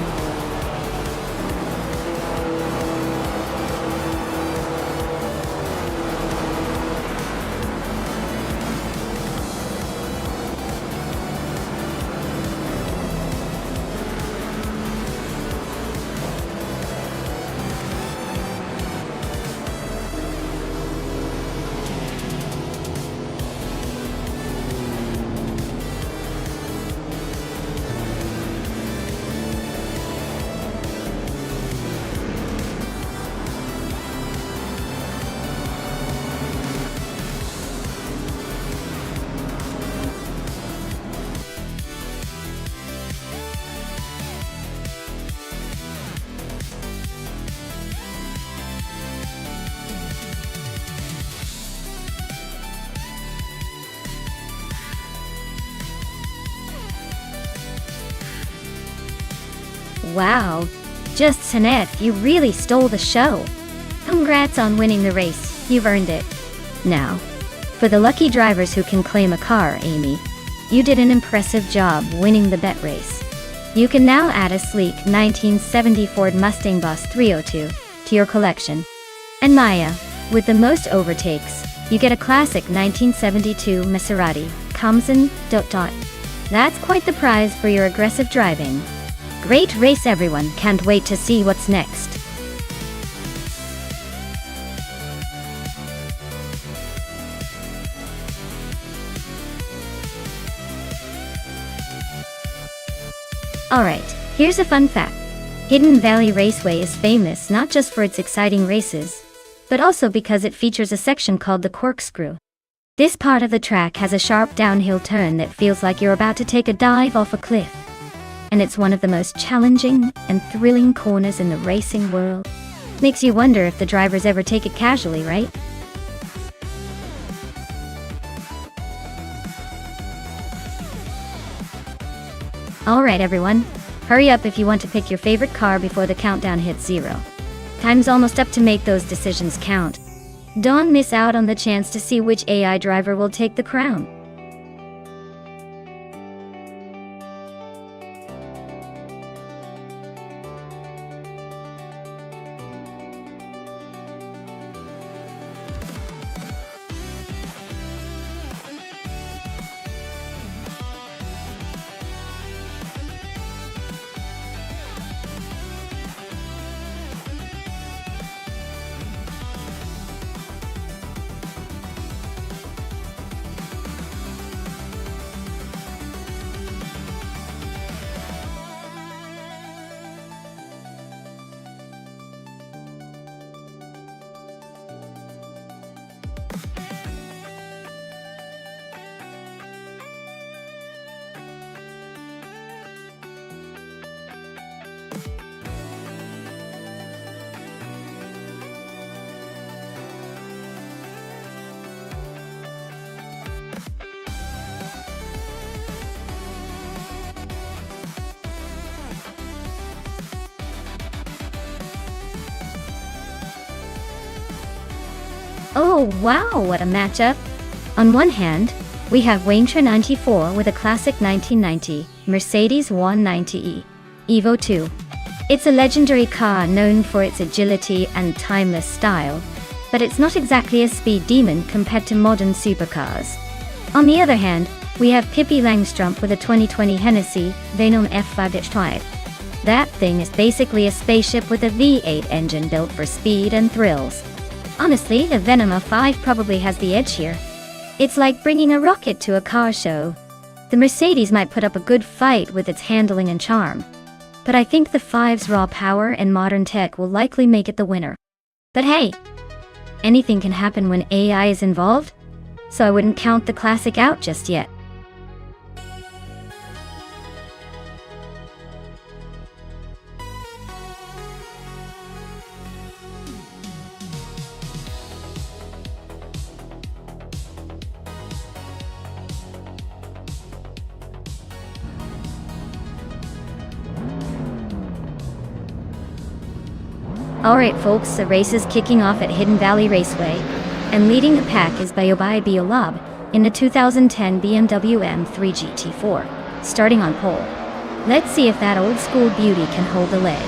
Wow, just Sinek, you really stole the show. Congrats on winning the race, you've earned it. Now, for the lucky drivers who can claim a car, Amy, you did an impressive job winning the bet race. You can now add a sleek 1970 Ford Mustang Boss 302 to your collection. And Maya, with the most overtakes, you get a classic 1972 Maserati Kamzen ... That's quite the prize for your aggressive driving. Great race everyone, can't wait to see what's next. Alright, here's a fun fact. Hidden Valley Raceway is famous not just for its exciting races, but also because it features a section called the Corkscrew. This part of the track has a sharp downhill turn that feels like you're about to take a dive off a cliff. And it's one of the most challenging and thrilling corners in the racing world. Makes you wonder if the drivers ever take it casually, right? Alright everyone, hurry up if you want to pick your favorite car before the countdown hits 0. Time's almost up to make those decisions count. Don't miss out on the chance to see which AI driver will take the crown. Oh wow, what a matchup! On one hand, we have Waintra 94 with a classic 1990 Mercedes 190e Evo 2. It's a legendary car known for its agility and timeless style, but it's not exactly a speed demon compared to modern supercars. On the other hand, we have Pippi Langstrumpf with a 2020 Hennessy Venom F5-5. That thing is basically a spaceship with a V8 engine built for speed and thrills. Honestly, the Venom F5 probably has the edge here. It's like bringing a rocket to a car show. The Mercedes might put up a good fight with its handling and charm, but I think the 5's raw power and modern tech will likely make it the winner. But hey, anything can happen when AI is involved, so I wouldn't count the classic out just yet. Alright folks, the race is kicking off at Hidden Valley Raceway, and leading the pack is Bayobai Biolab in the 2010 BMW M3 GT4, starting on pole. Let's see if that old school beauty can hold the lead.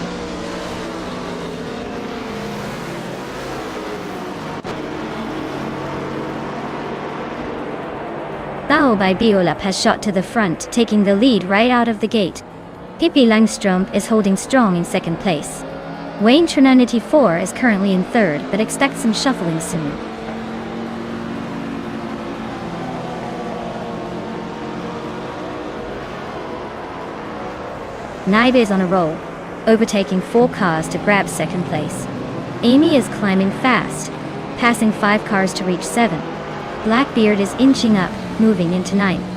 Bayobai Biolab has shot to the front, taking the lead right out of the gate. Pippi Langstrumpf is holding strong in second place. Wayne Trinanity 4 is currently in third, but expect some shuffling soon. Naibe is on a roll, overtaking 4 cars to grab second place. Amy is climbing fast, passing 5 cars to reach 7. Blackbeard is inching up, moving into 9th.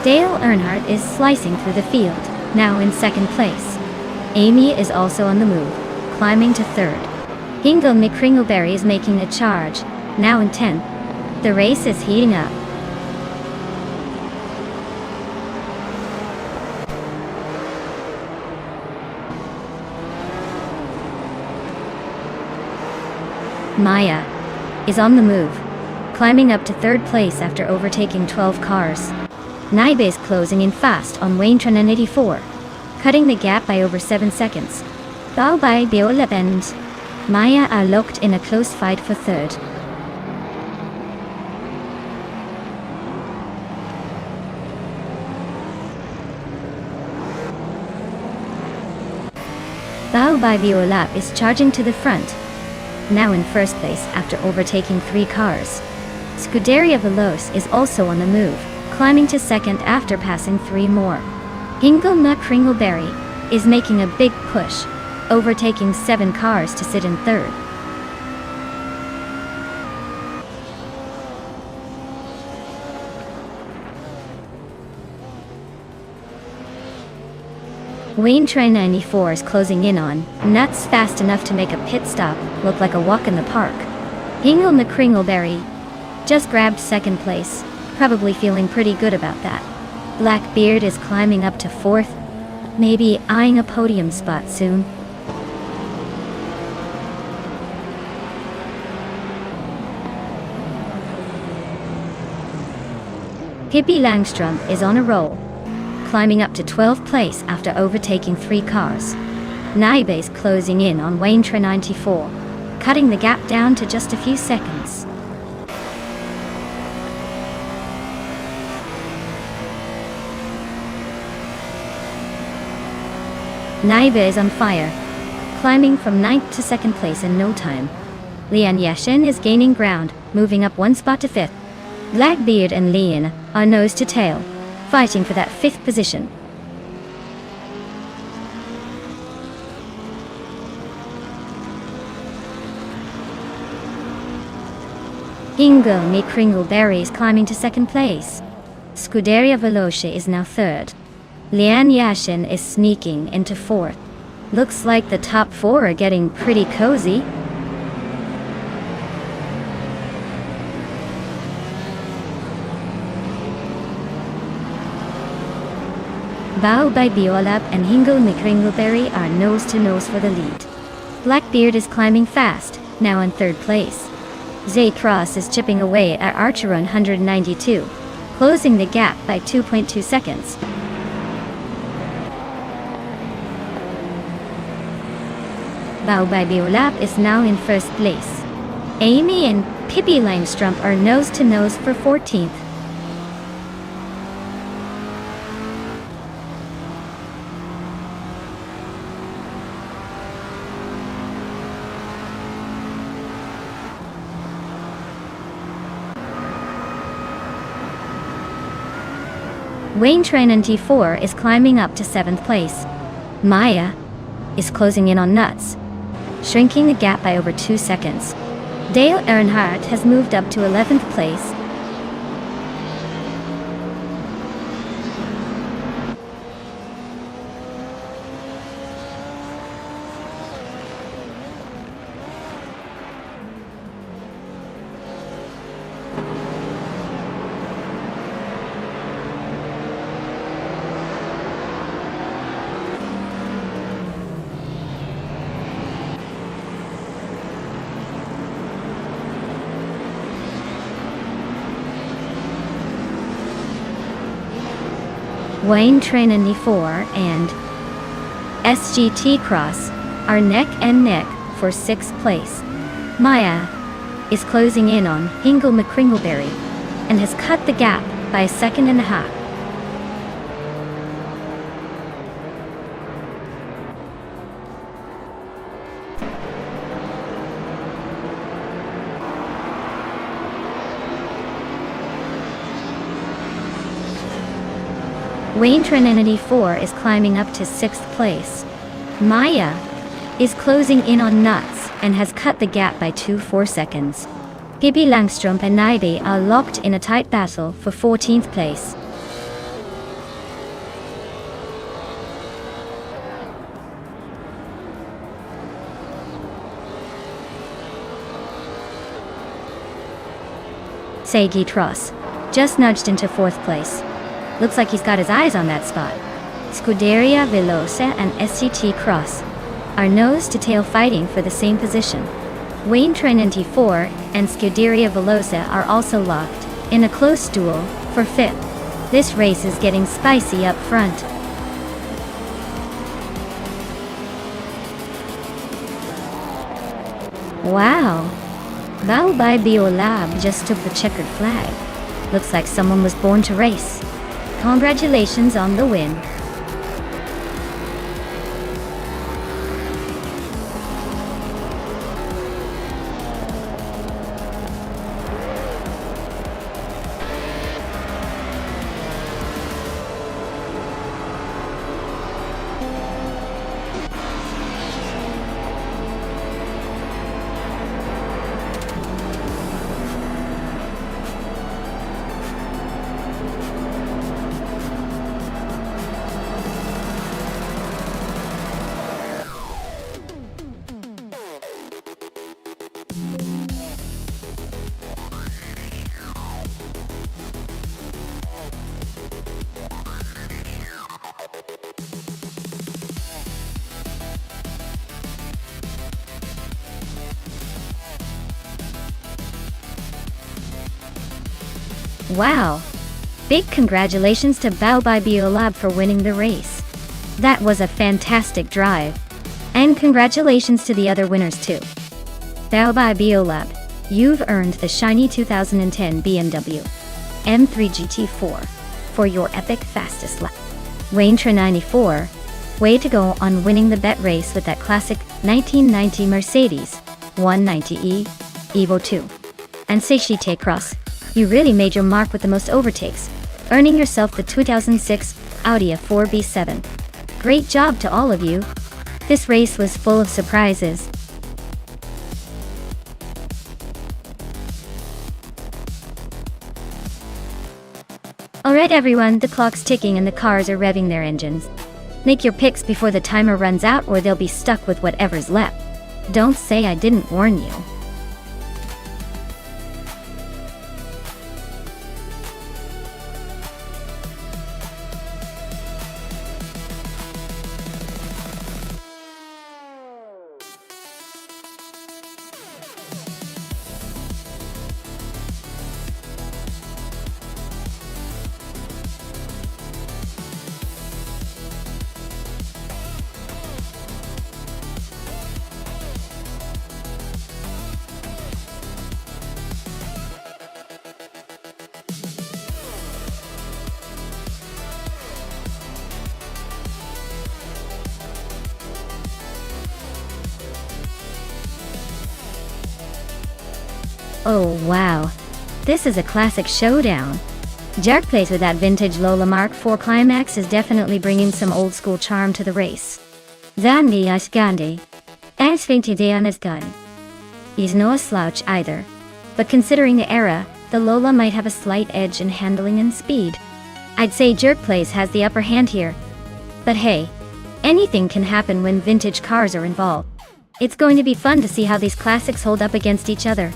Dale Earnhardt is slicing through the field, now in second place. Amy is also on the move, climbing to third. Hingle McCringleberry is making a charge, now in 10th. The race is heating up. Maya is on the move, climbing up to third place after overtaking 12 cars. Naibe is closing in fast on Wayne Tran 84, cutting the gap by over 7 seconds. Bayobai Biolab and Maya are locked in a close fight for third. Bayobai Biolab is charging to the front, now in first place after overtaking 3 cars. Scuderia Veloce is also on the move, climbing to second after passing 3 more. Hingle McCringleberry is making a big push, overtaking 7 cars to sit in third. Wayne Train 94 is closing in on Nuts fast enough to make a pit stop look like a walk in the park. Hingle McCringleberry just grabbed second place, probably feeling pretty good about that. Blackbeard is climbing up to fourth, maybe eyeing a podium spot soon. Pippi Langstrom is on a roll, climbing up to 12th place after overtaking 3 cars. Naibe is closing in on Wayne Train 94, cutting the gap down to just a few seconds. Naibe is on fire, climbing from 9th to 2nd place in no time. Lian Yashin is gaining ground, moving up 1 spot to 5th. Blackbeard and Lian are nose to tail, fighting for that 5th position. Hingle McCringleberry is climbing to 2nd place. Scuderia Veloce is now 3rd. Lian Yashin is sneaking into 4th. Looks like the top 4 are getting pretty cozy. Bao by Biolab and Hingle McCringleberry are nose to nose for the lead. Blackbeard is climbing fast, now in 3rd place. Zay Cross is chipping away at Archeron 192, closing the gap by 2.2 seconds. Bao by Biolab is now in 1st place. Amy and Pippi Langstrom are nose to nose for 14th. Wayne Train 94 is climbing up to 7th place. Maya is closing in on Nuts, shrinking the gap by over 2 seconds. Dale Earnhardt has moved up to 11th place. Wayne Train 94 and SGT Cross are neck and neck for 6th place. Maya is closing in on Hingle McCringleberry and has cut the gap by 1.5 seconds. Wayne Train 94 is climbing up to 6th place. Maya is closing in on Nuts and has cut the gap by 2.4 seconds. Pippi Langstrom and Naibe are locked in a tight battle for 14th place. Seiji Tross just nudged into 4th place. Looks like he's got his eyes on that spot. Scuderia Veloce and SCT Cross are nose to tail fighting for the same position. Wayne Train 94 and Scuderia Veloce are also locked in a close duel for 5th. This race is getting spicy up front. Wow! Bao by Biolab just took the checkered flag. Looks like someone was born to race. Congratulations on the win. Wow! Big congratulations to Bao by Biolab for winning the race. That was a fantastic drive. And congratulations to the other winners too. Bao by Biolab, you've earned the shiny 2010 BMW M3 GT4 for your epic fastest lap. Waynetra94, way to go on winning the bet race with that classic 1990 Mercedes 190e Evo 2. And Seishi Cross, you really made your mark with the most overtakes, earning yourself the 2006 Audi A4 B7. Great job to all of you. This race was full of surprises. Alright everyone, the clock's ticking and the cars are revving their engines. Make your picks before the timer runs out or they'll be stuck with whatever's left. Don't say I didn't warn you. Oh wow, this is a classic showdown. Jark plays with that vintage Lola Mark IV Climax is definitely bringing some old school charm to the race. Zandi Asgandi. Asvintidianasgan. He's no slouch either. But considering the era, the Lola might have a slight edge in handling and speed. I'd say Jerk Plays has the upper hand here. But hey, anything can happen when vintage cars are involved. It's going to be fun to see how these classics hold up against each other.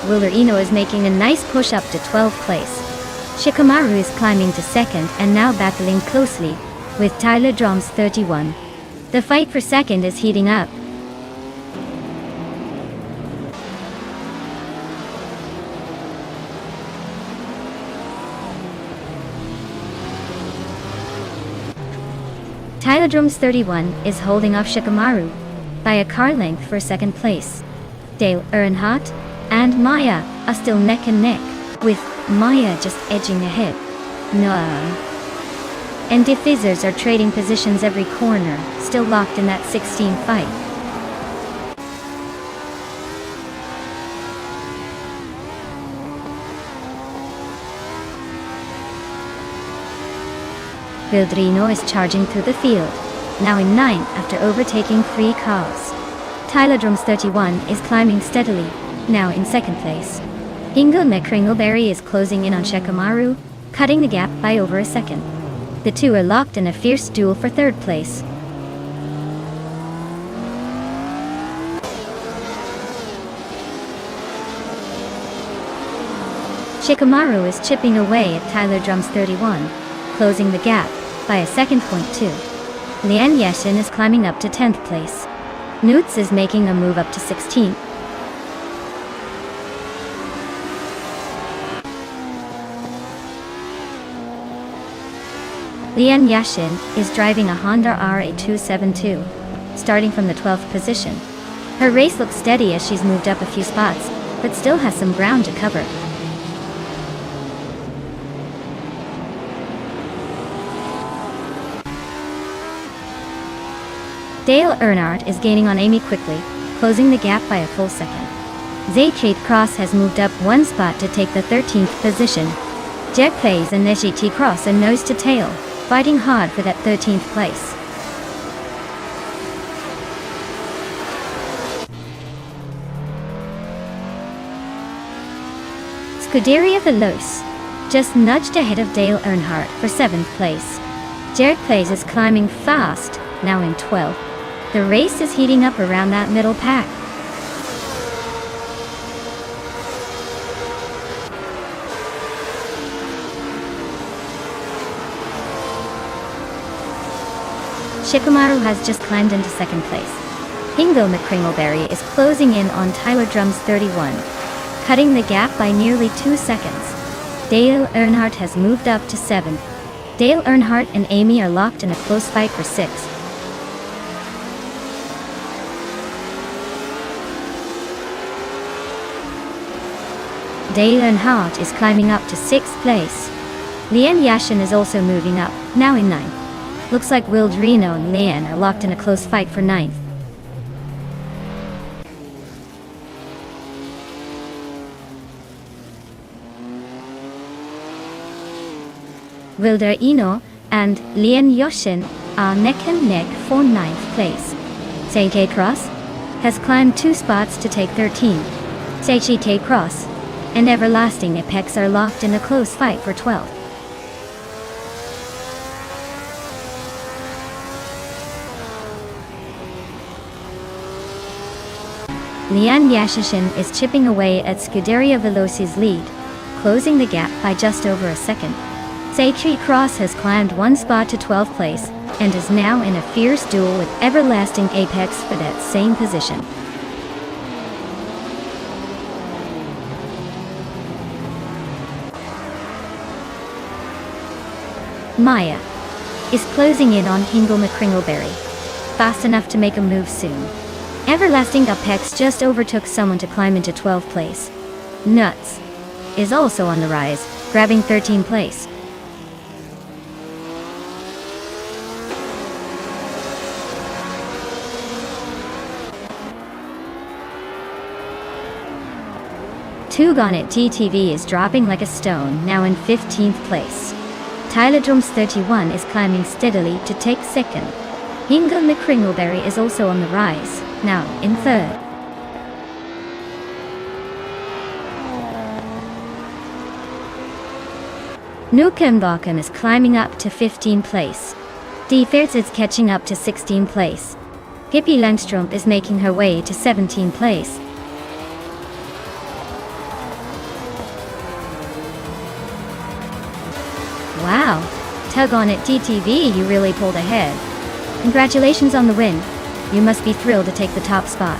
Willer Eno is making a nice push up to 12th place. Shikamaru is climbing to 2nd and now battling closely with Tyler Drums 31. The fight for 2nd is heating up. Tyler Drums 31 is holding off Shikamaru by a car length for 2nd place. Dale Earnhardt and Maya are still neck and neck, with Maya just edging ahead. And Diffusers are trading positions every corner, still locked in that 16 fight. Vildrino is charging through the field. now in 9th after overtaking 3 cars. Tylodrums 31 is climbing steadily, now in 2nd place. Hingle McCringleberry is closing in on Shikamaru, cutting the gap by over a second. The two are locked in a fierce duel for 3rd place. Shikamaru is chipping away at Tylodrums 31, closing the gap by a second. Lian Yeshin is climbing up to 10th place. Newts is making a move up to 16th. Lian Yashin is driving a Honda RA272, starting from the 12th position. Her race looks steady as she's moved up a few spots, but still has some ground to cover. Dale Earnhardt is gaining on Amy quickly, closing the gap by a full second. Zaychate Cross has moved up 1 spot to take the 13th position. Jack Plays and Neshiti Cross are nose to tail, fighting hard for that 13th place. Scuderia Veloce just nudged ahead of Dale Earnhardt for 7th place. Jared Plays is climbing fast, now in 12th. The race is heating up around that middle pack. Shikamaru has just climbed into 2nd place. Hingo McCringleberry is closing in on Tylodrums 31, cutting the gap by nearly 2 seconds. Dale Earnhardt has moved up to 7th. Dale Earnhardt and Amy are locked in a close fight for 6th. Dale Earnhardt is climbing up to 6th place. Lian Yashin is also moving up, now in 9th. Looks like Will Reno and Lian are locked in a close fight for 9th. Wilder Eno and Lian Yoshin are neck and neck for 9th place. Seike Cross has climbed 2 spots to take 13th. Seichite Cross and Everlasting Apex are locked in a close fight for 12th. Lian Yashin is chipping away at Scuderia Veloci's lead, closing the gap by just over a second. Seichi Cross has climbed 1 spot to 12th place, and is now in a fierce duel with Everlasting Apex for that same position. Maya is closing in on Hingle McCringleberry, fast enough to make a move soon. Everlasting Apex just overtook someone to climb into 12th place. Nuts is also on the rise, grabbing 13th place. Tugonnet TTV is dropping like a stone, now in 15th place. Tylodrums 31 is climbing steadily to take 2nd. Hingle McCringleberry is also on the rise, now in 3rd. Nukenbakken is climbing up to 15th place. Defertz is catching up to 16th place. Pippi Langstrup is making her way to 17th place. Wow, Tug on it TTV, you really pulled ahead. Congratulations on the win. You must be thrilled to take the top spot.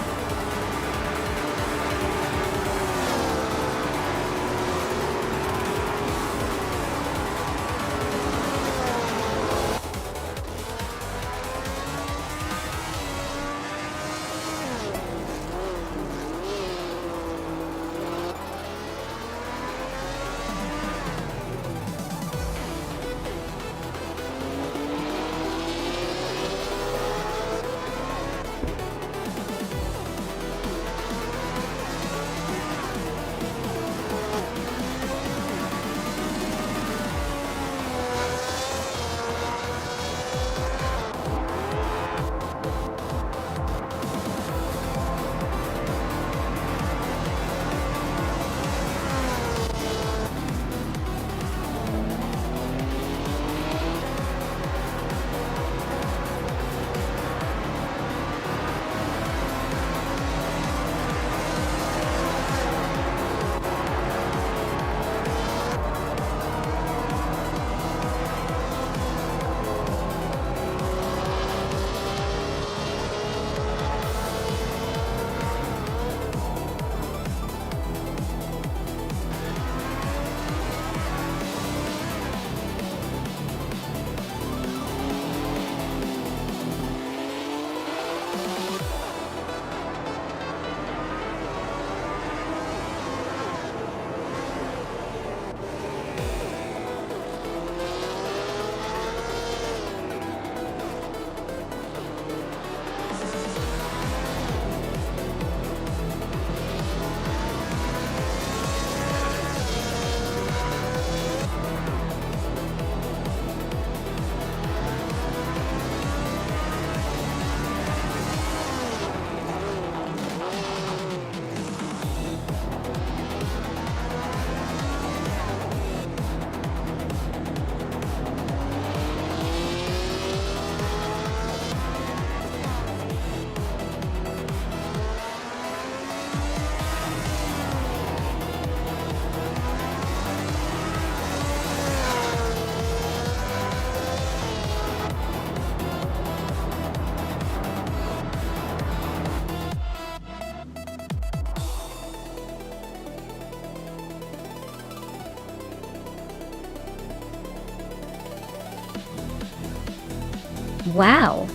Wow!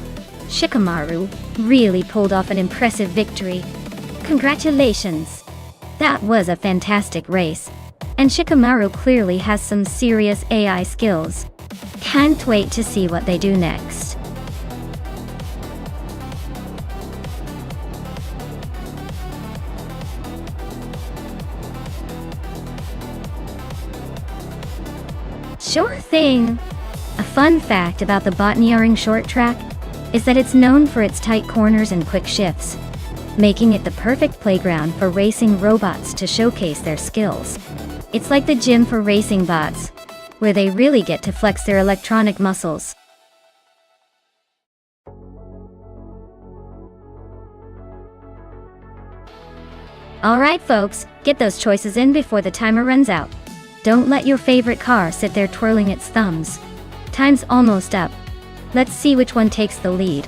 Shikamaru really pulled off an impressive victory. Congratulations! That was a fantastic race. And Shikamaru clearly has some serious AI skills. Can't wait to see what they do next. Sure thing! A fun fact about the Botniaring short track is that it's known for its tight corners and quick shifts, making it the perfect playground for racing robots to showcase their skills. It's like the gym for racing bots, where they really get to flex their electronic muscles. Alright folks, get those choices in before the timer runs out. Don't let your favorite car sit there twirling its thumbs. Time's almost up. Let's see which one takes the lead.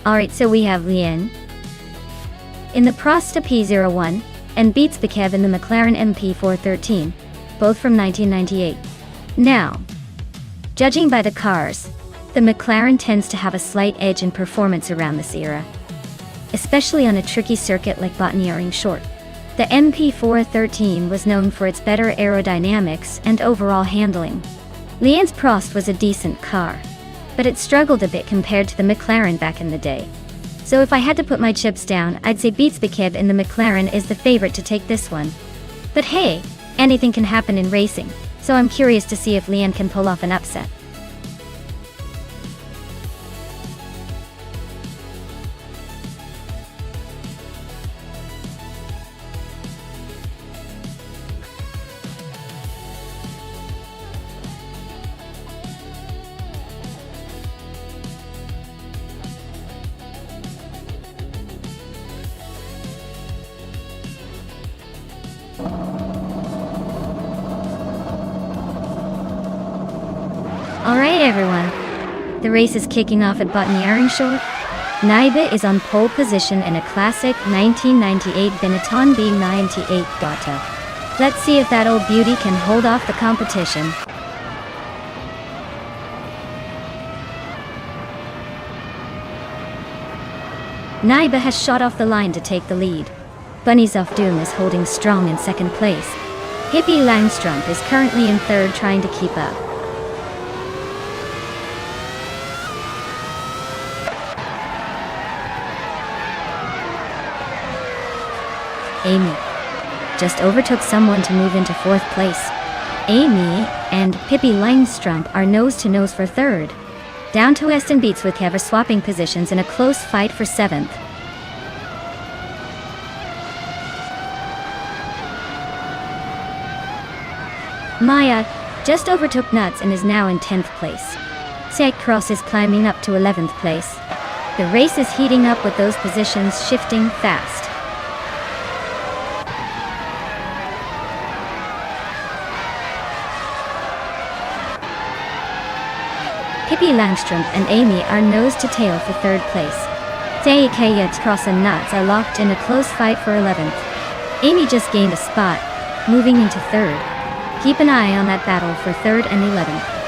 Alright, so we have Lian in the Prosta P01 and Beatsbikev in the McLaren MP413, both from 1998. Now, judging by the cars, the McLaren tends to have a slight edge in performance around this era, especially on a tricky circuit like Botniaring Short. The MP413 was known for its better aerodynamics and overall handling. Lian's Prost was a decent car, but it struggled a bit compared to the McLaren back in the day. So if I had to put my chips down, I'd say Beatsbikev in the McLaren is the favorite to take this one. But hey, anything can happen in racing, so I'm curious to see if Lian can pull off an upset. Alright everyone, the race is kicking off at Botniaring Short. Naiba is on pole position in a classic 1998 Benetton B98 Gata. Let's see if that old beauty can hold off the competition. Naiba has shot off the line to take the lead. Bunnies of Doom is holding strong in second place. Hippie Langstrumpf is currently in third trying to keep up. Amy just overtook someone to move into fourth place. Amy and Pippi Langstrumpf are nose-to-nose for third. Down to West and Beatsbikev are swapping positions in a close fight for seventh. Maya just overtook Nuts and is now in 10th place. Sek Cross is climbing up to 11th place. The race is heating up with those positions shifting fast. Pippi Langstrumpf and Amy are nose to tail for third place. Sek Cross and Nuts are locked in a close fight for 11th. Amy just gained a spot, moving into third. Keep an eye on that battle for third and 11th.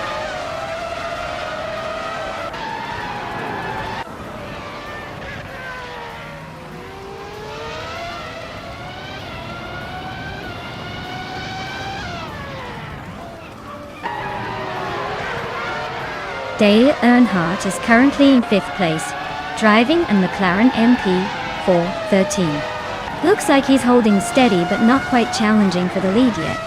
Dale Earnhardt is currently in 5th place, driving a McLaren MP413. Looks like he's holding steady but not quite challenging for the lead yet.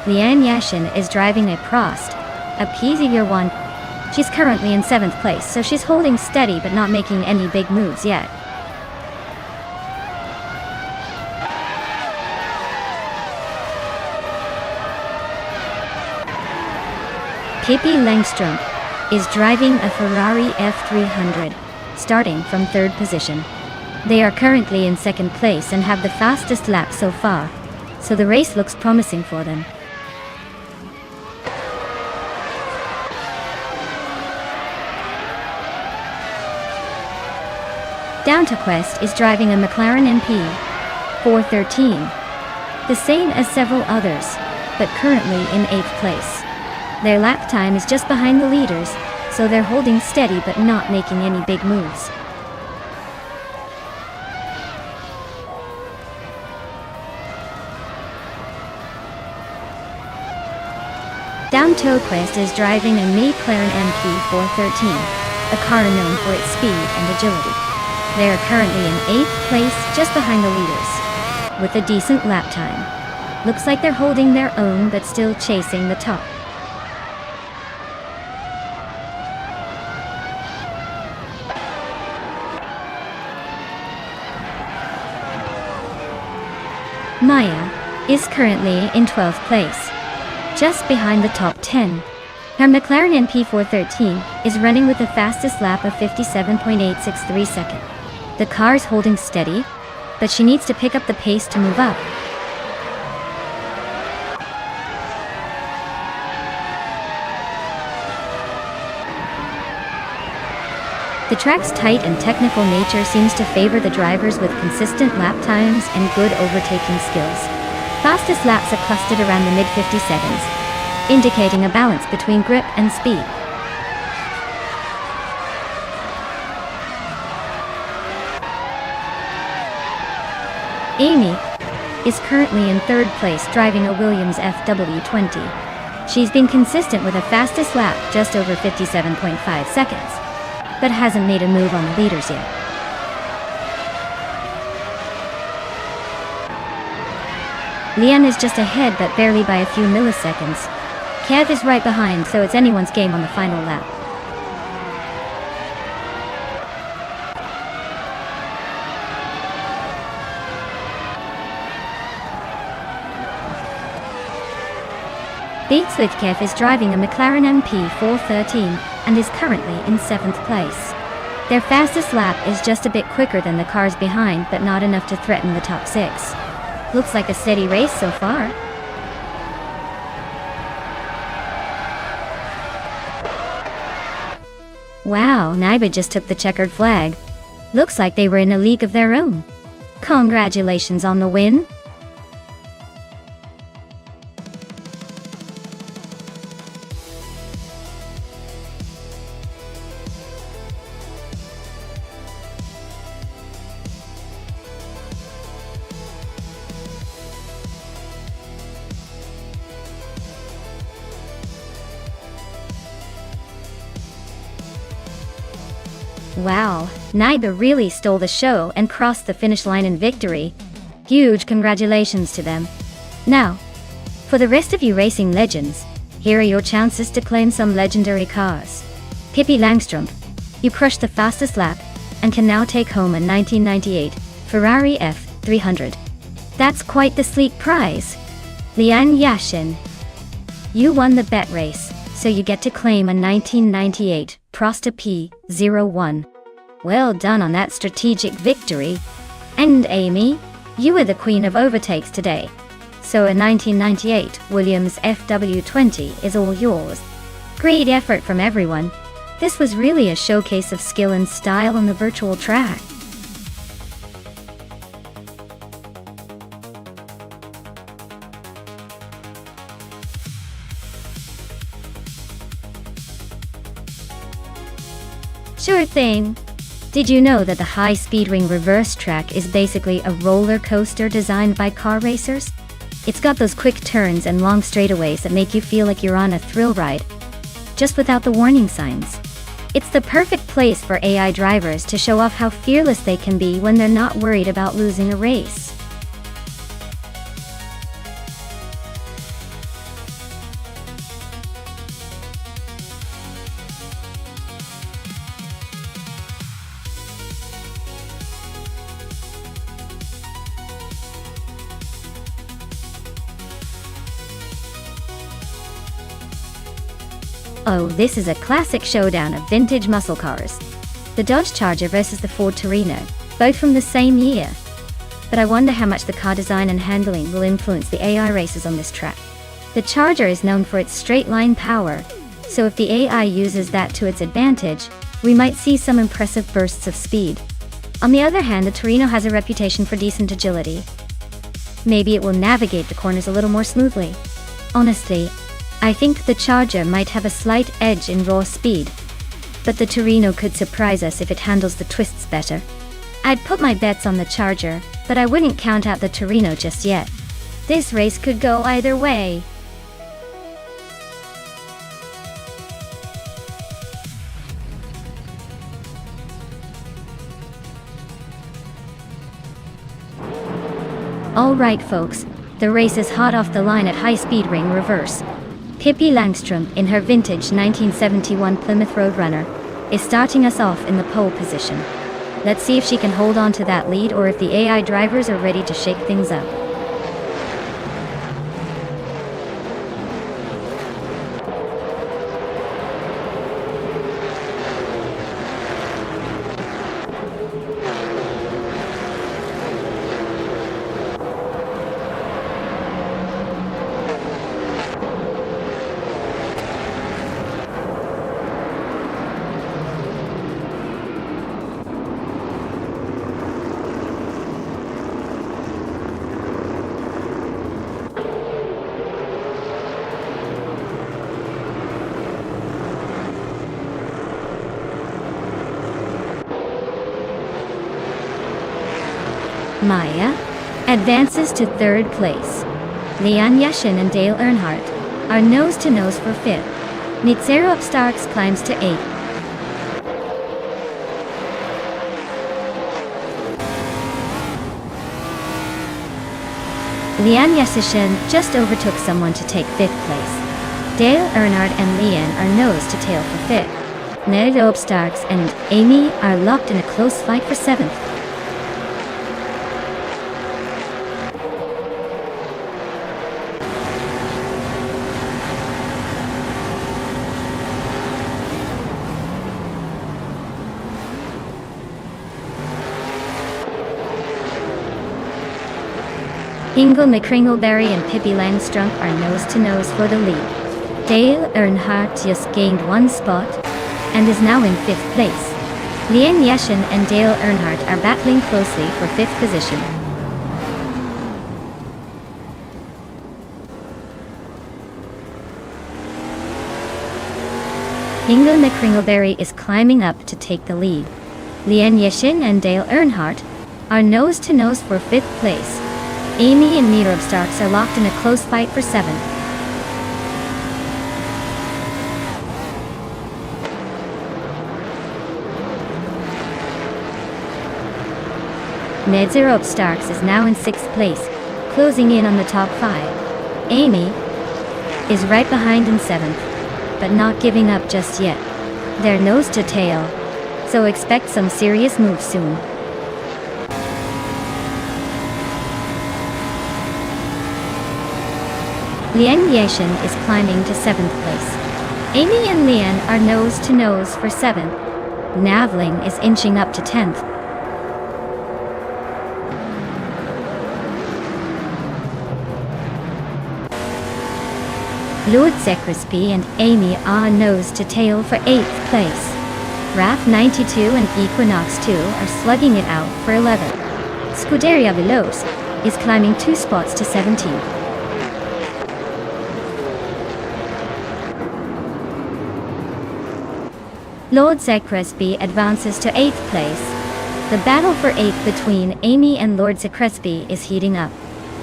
Leanne Yashin is driving a Prost, a P01. She's currently in 7th place, so she's holding steady but not making any big moves yet. Pippi Langström is driving a Ferrari F300, starting from 3rd position. They are currently in 2nd place and have the fastest lap so far, so the race looks promising for them. Down to Quest is driving a McLaren MP413, the same as several others, but currently in 8th place. Their lap time is just behind the leaders, so they're holding steady but not making any big moves. Down to Quest is driving a McLaren MP413, a car known for its speed and agility. They are currently in 8th place, just behind the leaders, with a decent lap time. Looks like they're holding their own but still chasing the top. Maya is currently in 12th place, just behind the top 10. Her McLaren MP413 is running with the fastest lap of 57.863 seconds. The car's holding steady, but she needs to pick up the pace to move up. The track's tight and technical nature seems to favor the drivers with consistent lap times and good overtaking skills. Fastest laps are clustered around the mid-50 seconds, indicating a balance between grip and speed. Amy is currently in 3rd place driving a Williams FW20. She's been consistent with a fastest lap just over 57.5 seconds, but hasn't made a move on the leaders yet. Leanne is just ahead but barely by a few milliseconds. Kev is right behind, so it's anyone's game on the final lap. Beats with Kev is driving a McLaren MP413 and is currently in 7th place. Their fastest lap is just a bit quicker than the cars behind, but not enough to threaten the top 6. Looks like a steady race so far. Wow, Naiba just took the checkered flag. Looks like they were in a league of their own. Congratulations on the win. Wow, Naiba really stole the show and crossed the finish line in victory. Huge congratulations to them. Now, for the rest of you racing legends, here are your chances to claim some legendary cars. Pippi Langström, you crushed the fastest lap and can now take home a 1998 Ferrari F300. That's quite the sleek prize. Leanne Yashin, you won the bet race, so you get to claim a 1998 Prost P01. Well done on that strategic victory. And Amy, you were the queen of overtakes today. So a 1998 Williams FW20 is all yours. Great effort from everyone. This was really a showcase of skill and style on the virtual track. Sure thing. Did you know that the high-speed ring reverse track is basically a roller coaster designed by car racers? It's got those quick turns and long straightaways that make you feel like you're on a thrill ride, just without the warning signs. It's the perfect place for AI drivers to show off how fearless they can be when they're not worried about losing a race. Oh, this is a classic showdown of vintage muscle cars. The Dodge Charger versus the Ford Torino, both from the same year. But I wonder how much the car design and handling will influence the AI races on this track. The Charger is known for its straight-line power, so if the AI uses that to its advantage, we might see some impressive bursts of speed. On the other hand, the Torino has a reputation for decent agility. Maybe it will navigate the corners a little more smoothly. Honestly, I think the Charger might have a slight edge in raw speed, but the Torino could surprise us if it handles the twists better. I'd put my bets on the Charger, but I wouldn't count out the Torino just yet. This race could go either way. Alright folks, the race is hot off the line at high-speed ring reverse. Pippi Langstrom, in her vintage 1971 Plymouth Roadrunner, is starting us off in the pole position. Let's see if she can hold on to that lead or if the AI drivers are ready to shake things up. Maya advances to third place. Leon Yashin and Dale Earnhardt are nose-to-nose for fifth. Nitzerup Starks climbs to eighth. Leon Yashin just overtook someone to take fifth place. Dale Earnhardt and Leon are nose-to-tail for fifth. Nitzerup Starks and Amy are locked in a close fight for seventh. Ingo McCringleberry and Pippi Langstrom are nose-to-nose for the lead. Dale Earnhardt just gained one spot and is now in fifth place. Leon Yashin and Dale Earnhardt are battling closely for fifth position. Ingo McCringleberry is climbing up to take the lead. Leon Yashin and Dale Earnhardt are nose-to-nose for fifth place. Amy and Nitzerup Starks are locked in a close fight for seventh. Nitzerup Starks is now in sixth place, closing in on the top five. Amy is right behind in seventh, but not giving up just yet. They're nose to tail, so expect some serious moves soon. Leon Yashin is climbing to seventh place. Amy and Leon are nose-to-nose for seventh. Navling is inching up to 10th. Lord Zekrisby and Amy are nose-to-tail for 8th place. RAF 92 and Equinox 2 are slugging it out for 11th. Scuderia Veloce is climbing 2 spots to 17th. Lord Zekrisby advances to 8th place. The battle for 8th between Amy and Lord Zekrisby is heating up.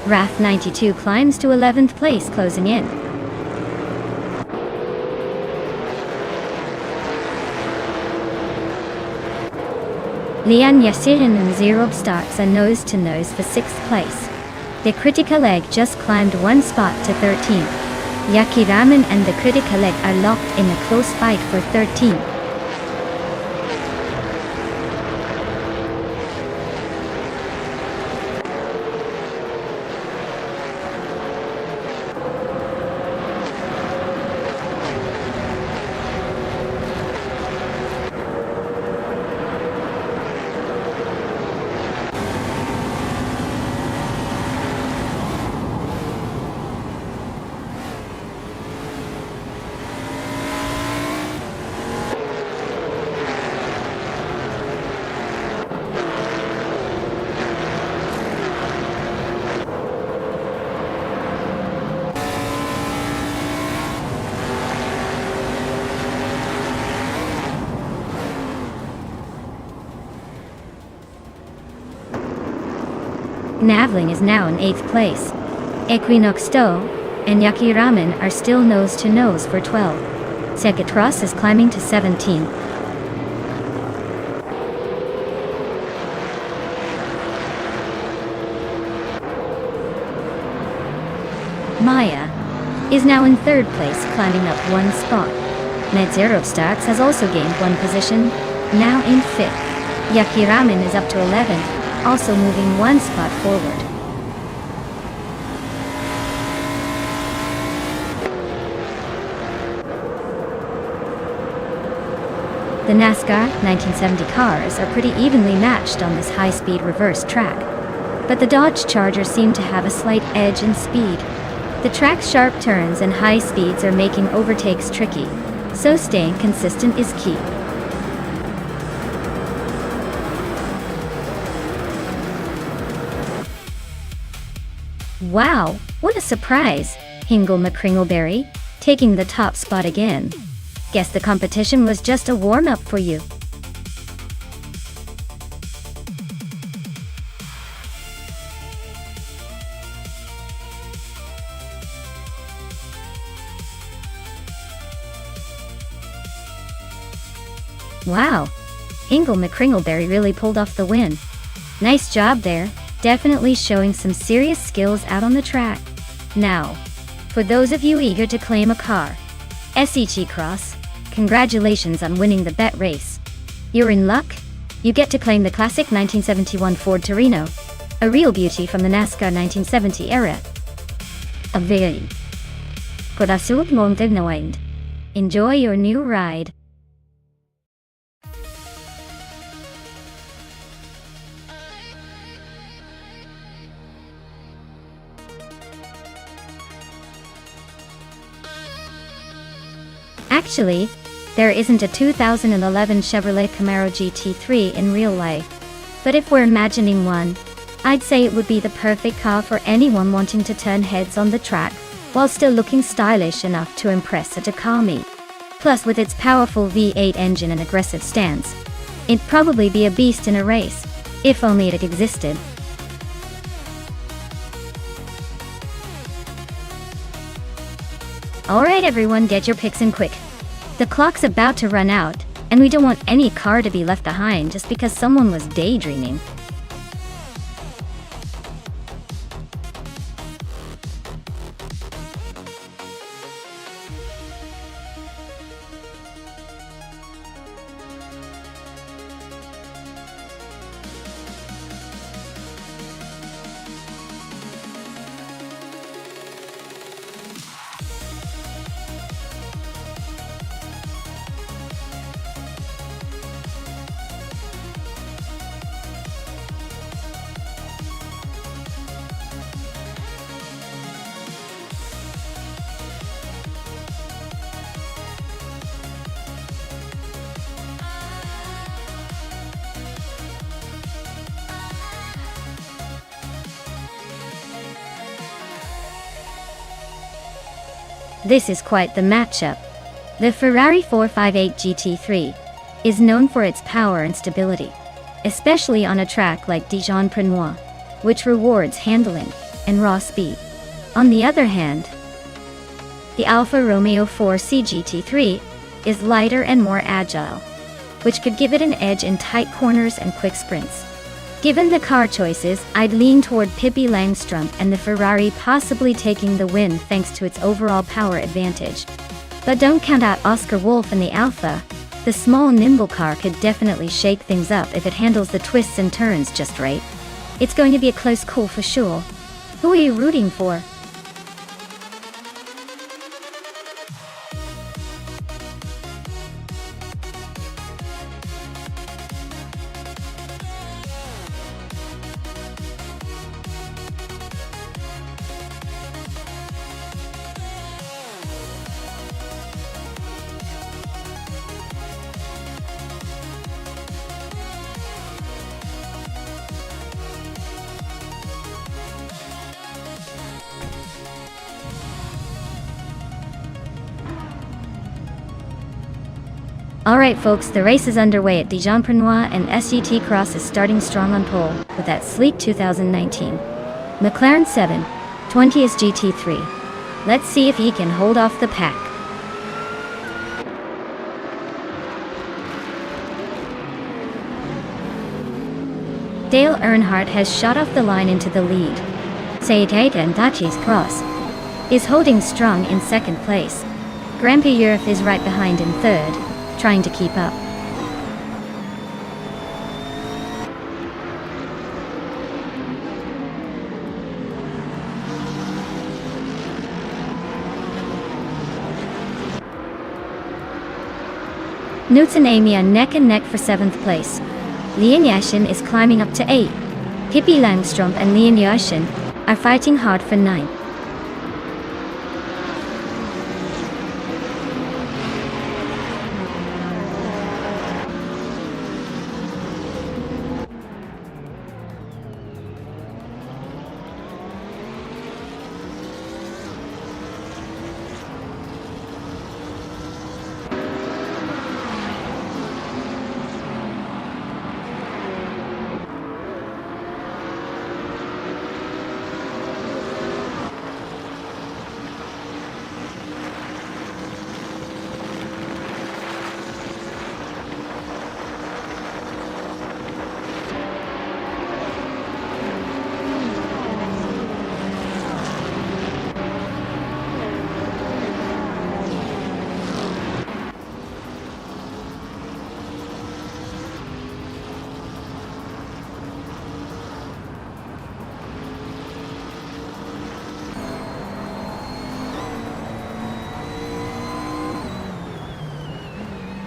RAF 92 climbs to 11th place, closing in. Lian Yasirin and Zerob starts a nose-to-nose for 6th place. The critical egg just climbed 1 spot to 13th. Yaki Ramen and the critical egg are locked in a close fight for 13th. Navling is now in 8th place. Equinox Stowe and Yaki Ramen are still nose-to-nose for 12. Sekatros is climbing to 17th. Maya is now in 3rd place, climbing up 1 spot. Nedzero Starks has also gained 1 position, now in 5th. Yaki Ramen is up to 11th. Also moving 1 spot forward. The NASCAR 1970 cars are pretty evenly matched on this high-speed reverse track, but the Dodge Charger seemed to have a slight edge in speed. The track's sharp turns and high speeds are making overtakes tricky, so staying consistent is key. Wow, what a surprise! Hingle McCringleberry, taking the top spot again. Guess the competition was just a warm-up for you. Wow, Hingle McCringleberry really pulled off the win. Nice job there. Definitely showing some serious skills out on the track. Now, for those of you eager to claim a car, SEC Cross, congratulations on winning the bet race. You're in luck. You get to claim the classic 1971 Ford Torino, a real beauty from the NASCAR 1970 era. A very good. Enjoy your new ride. Actually, there isn't a 2011 Chevrolet Camaro GT3 in real life, but if we're imagining one, I'd say it would be the perfect car for anyone wanting to turn heads on the track, while still looking stylish enough to impress a Takami. Plus, with its powerful V8 engine and aggressive stance, it'd probably be a beast in a race, if only it existed. Alright everyone, get your picks in quick. The clock's about to run out, and we don't want any car to be left behind just because someone was daydreaming. This is quite the matchup. The Ferrari 458 GT3 is known for its power and stability, especially on a track like Dijon-Prenois, which rewards handling. and raw speed. On the other hand, the Alfa Romeo 4C GT3 is lighter and more agile, which could give it an edge in tight corners and quick sprints. Given the car choices, I'd lean toward Pippi Langstrumpf and the Ferrari possibly taking the win thanks to its overall power advantage. But don't count out Oscar Wolf and the Alfa. The small nimble car could definitely shake things up if it handles the twists and turns just right. It's going to be a close call for sure. Who are you rooting for? Alright folks, the race is underway at Dijon-Prenois and SET Cross is starting strong on pole with that sleek 2019 McLaren 720 is GT3. Let's see if he can hold off the pack. Dale Earnhardt has shot off the line into the lead. Seat and Daci's Cross is holding strong in second place. Grampy Europe is right behind in third, trying to keep up. Newts and Amy are neck and neck for 7th place. Lian Yashin is climbing up to 8. Pippi Langstrumpf and Lian Yashin are fighting hard for 9.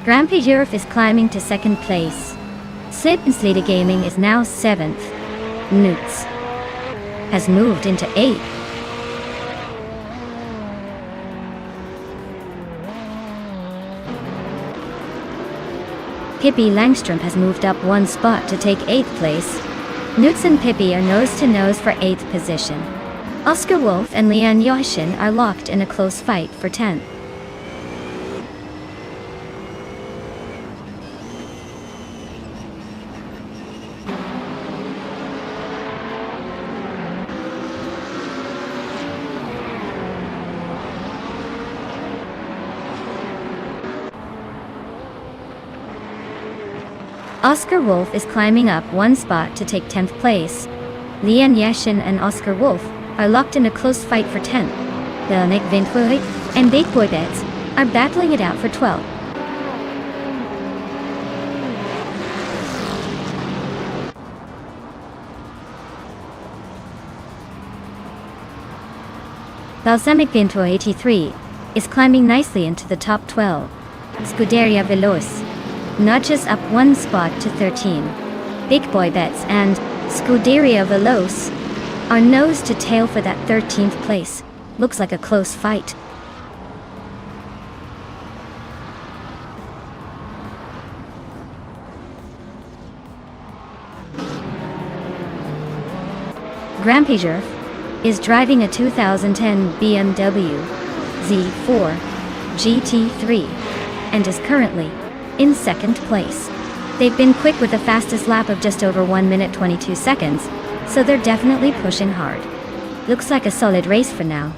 Grampy Europe is climbing to 2nd place. Slippensleder Gaming is now 7th. Newts has moved into 8th. Pippi Langstrumpf has moved up 1 spot to take 8th place. Newts and Pippi are nose to nose for 8th position. Oscar Wolf and Lian Yashin are locked in a close fight for 10th. Oscar Wolf is climbing up 1 spot to take 10th place. Lian Yashin and Oscar Wolf are locked in a close fight for 10th. The Nick Venturi and Big Boy Bets are battling it out for 12th. Balsamic Venturi 83 is climbing nicely into the top 12. Scuderia Veloce nudges up 1 spot to 13. Big Boy Bets and Scuderia Veloce are nose to tail for that 13th place. Looks like a close fight. Grampy Europe is driving a 2010 BMW Z4 GT3 and is currently in 2nd place. They've been quick with the fastest lap of just over 1 minute 22 seconds, so they're definitely pushing hard. Looks like a solid race for now.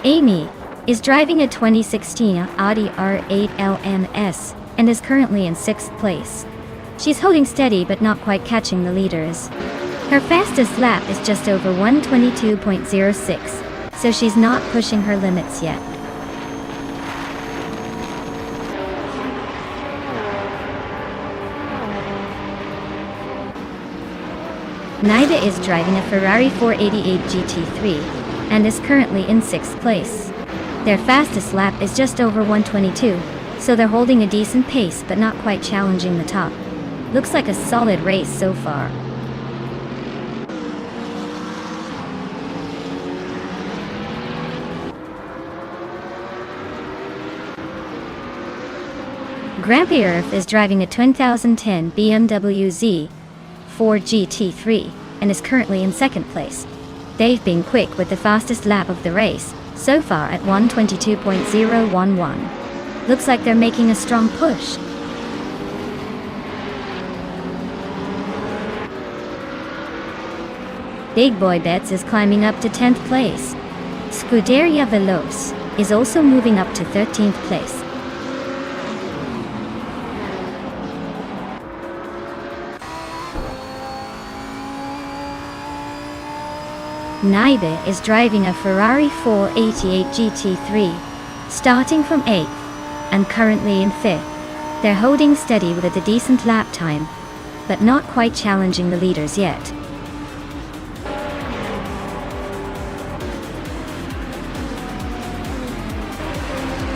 Amy is driving a 2016 Audi R8 LMS and is currently in 6th place. She's holding steady but not quite catching the leaders. Her fastest lap is just over 122.06, so she's not pushing her limits yet. Nida is driving a Ferrari 488 GT3 and is currently in 6th place. Their fastest lap is just over 122, so they're holding a decent pace but not quite challenging the top. Looks like a solid race so far. Grampier is driving a 2010 BMW Z4 GT3 and is currently in 2nd place. They've been quick with the fastest lap of the race, so far at 122.011. Looks like they're making a strong push. Big Boy Bets is climbing up to 10th place. Scuderia Veloce is also moving up to 13th place. Naibe is driving a Ferrari 488 GT3, starting from 8th and currently in 5th. They're holding steady with a decent lap time, but not quite challenging the leaders yet.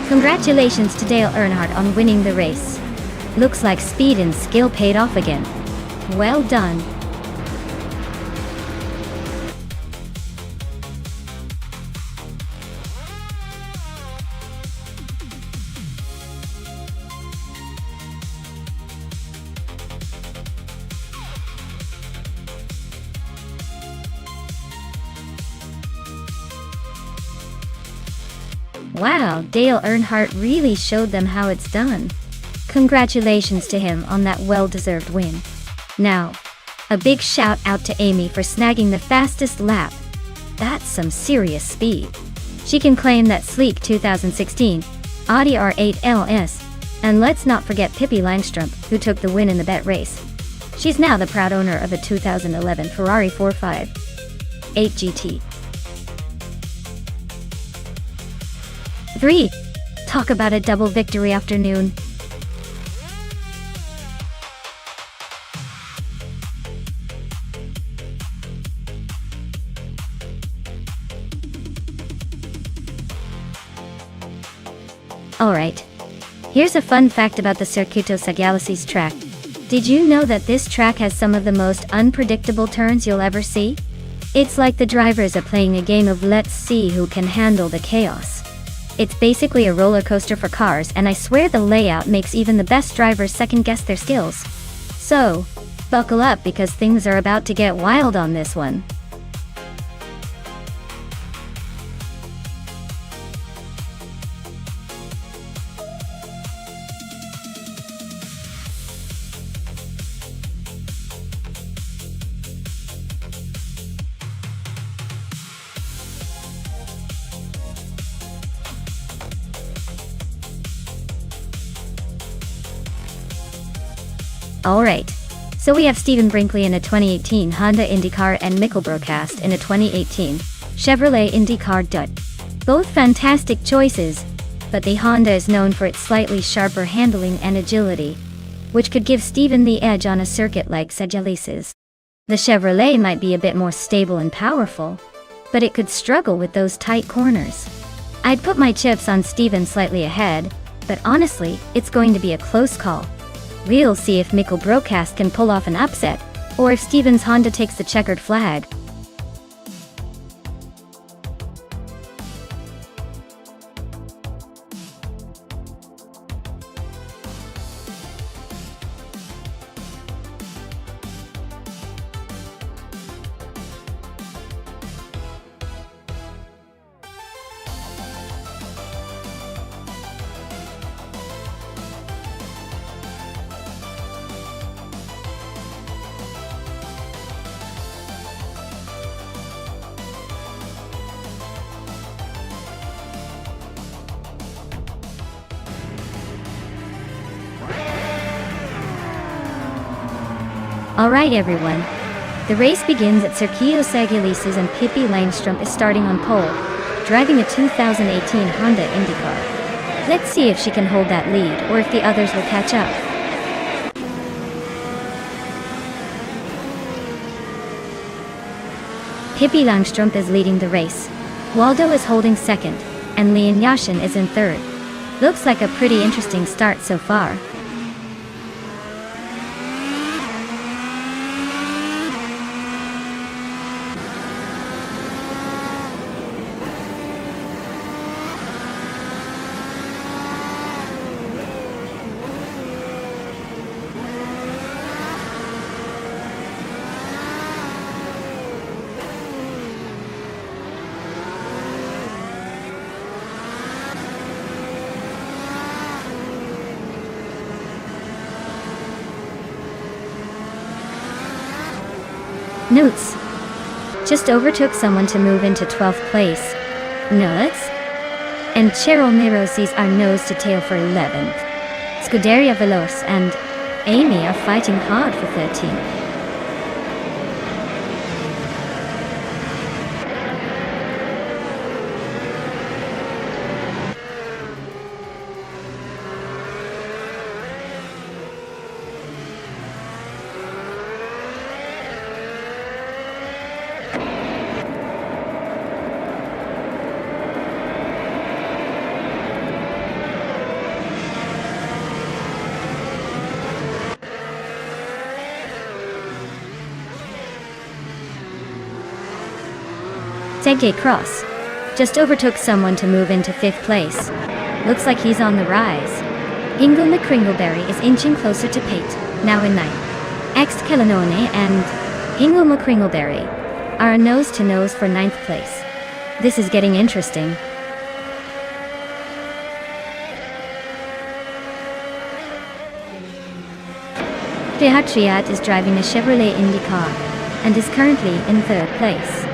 Congratulations to Dale Earnhardt on winning the race. Looks like speed and skill paid off again. Well done. Wow, Dale Earnhardt really showed them how it's done. Congratulations to him on that well-deserved win. Now, a big shout out to Amy for snagging the fastest lap. That's some serious speed. She can claim that sleek 2016 Audi R8 LS, and let's not forget Pippi Langstrom, who took the win in the bet race. She's now the proud owner of a 2011 Ferrari 458 GT. 3. Talk about a double victory afternoon. Alright. Here's a fun fact about the Circuito Sagalaces track. Did you know that this track has some of the most unpredictable turns you'll ever see? It's like the drivers are playing a game of let's see who can handle the chaos. It's basically a roller coaster for cars, and I swear the layout makes even the best drivers second guess their skills. So, buckle up because things are about to get wild on this one. Alright, so we have Stephen Brinkley in a 2018 Honda IndyCar and Mikkel Broadcast in a 2018 Chevrolet IndyCar Dut. Both fantastic choices, but the Honda is known for its slightly sharper handling and agility, which could give Stephen the edge on a circuit like Sagalaces. The Chevrolet might be a bit more stable and powerful, but it could struggle with those tight corners. I'd put my chips on Stephen slightly ahead, but honestly, it's going to be a close call. We'll see if Mikkel Broadcast can pull off an upset, or if Stephen's Honda takes the checkered flag. Alright everyone. The race begins at Circuito Sagilices and Pippi Langstrump is starting on pole, driving a 2018 Honda IndyCar. Let's see if she can hold that lead or if the others will catch up. Pippi Langstrump is leading the race. Waldo is holding second, and Leon Yashin is in third. Looks like a pretty interesting start so far. Notes. Just overtook someone to move into 12th place. Notes. And Cheryl Mirosis are nose to tail for 11th. Scuderia Veloz and Amy are fighting hard for 13th. Sergey Cross just overtook someone to move into 5th place. Looks like he's on the rise. Ingo McCringleberry is inching closer to Pate, now in 9th. Ex Kellanone and Ingo McCringleberry are a nose-to-nose for 9th place. This is getting interesting. Triat is driving a Chevrolet IndyCar and is currently in 3rd place.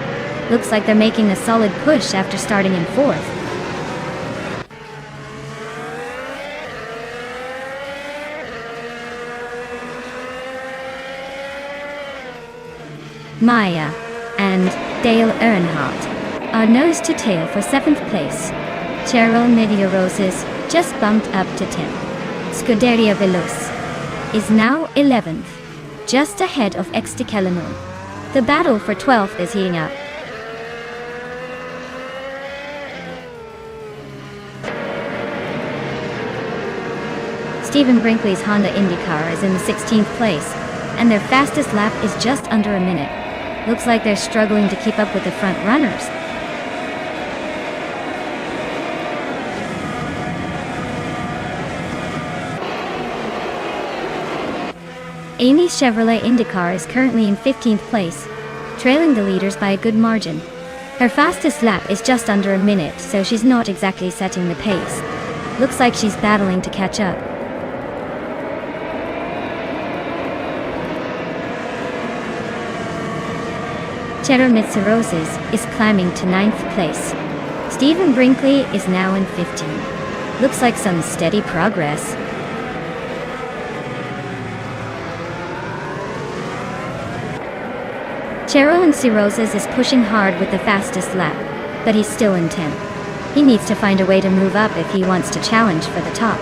Looks like they're making a solid push after starting in 4th. Maya and Dale Earnhardt are nose to tail for 7th place. Cheryl Medioroses just bumped up to 10th. Scuderia Veloz is now 11th, just ahead of Ex Kellanone. The battle for 12th is heating up. Stephen Brinkley's Honda IndyCar is in the 16th place, and their fastest lap is just under a minute. Looks like they're struggling to keep up with the front runners. Amy's Chevrolet IndyCar is currently in 15th place, trailing the leaders by a good margin. Her fastest lap is just under a minute, so she's not exactly setting the pace. Looks like she's battling to catch up. Cheryl Mitsuroses is climbing to 9th place. Stephen Brinkley is now in 15th. Looks like some steady progress. Cheryl Mitsuroses is pushing hard with the fastest lap, but he's still in 10th. He needs to find a way to move up if he wants to challenge for the top.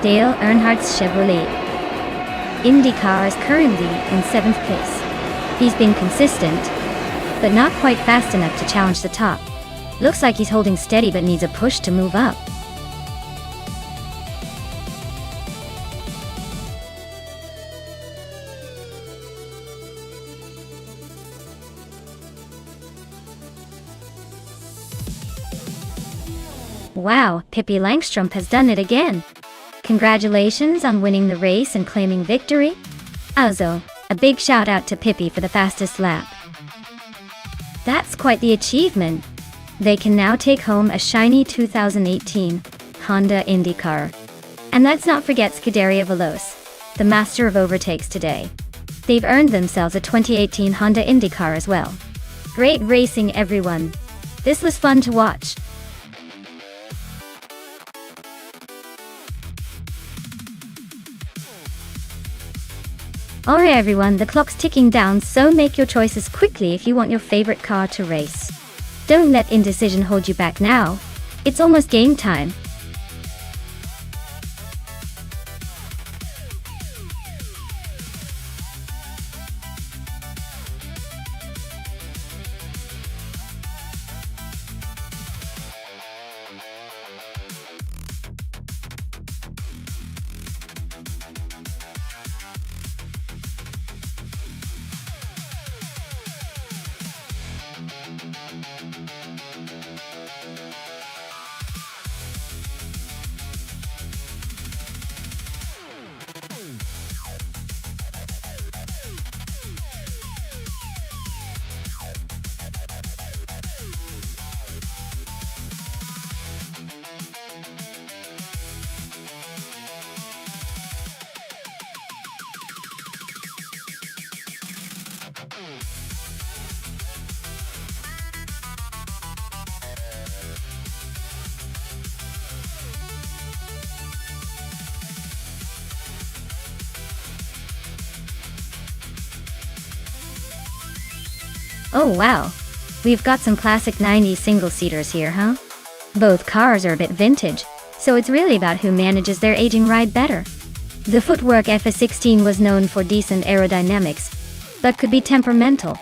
Dale Earnhardt's Chevrolet IndyCar is currently in 7th place. He's been consistent, but not quite fast enough to challenge the top. Looks like he's holding steady but needs a push to move up. Wow, Pippi Langstrump has done it again. Congratulations on winning the race and claiming victory. Also, a big shout out to Pippi for the fastest lap. That's quite the achievement. They can now take home a shiny 2018 Honda IndyCar. And let's not forget Scuderia Veloz, the master of overtakes today. They've earned themselves a 2018 Honda IndyCar as well. Great racing, everyone. This was fun to watch. Alright everyone, the clock's ticking down, so make your choices quickly if you want your favorite car to race. Don't let indecision hold you back now. It's almost game time. Oh wow, we've got some classic 90s single-seaters here, huh? Both cars are a bit vintage, so it's really about who manages their aging ride better. The footwork FS16 was known for decent aerodynamics, but could be temperamental.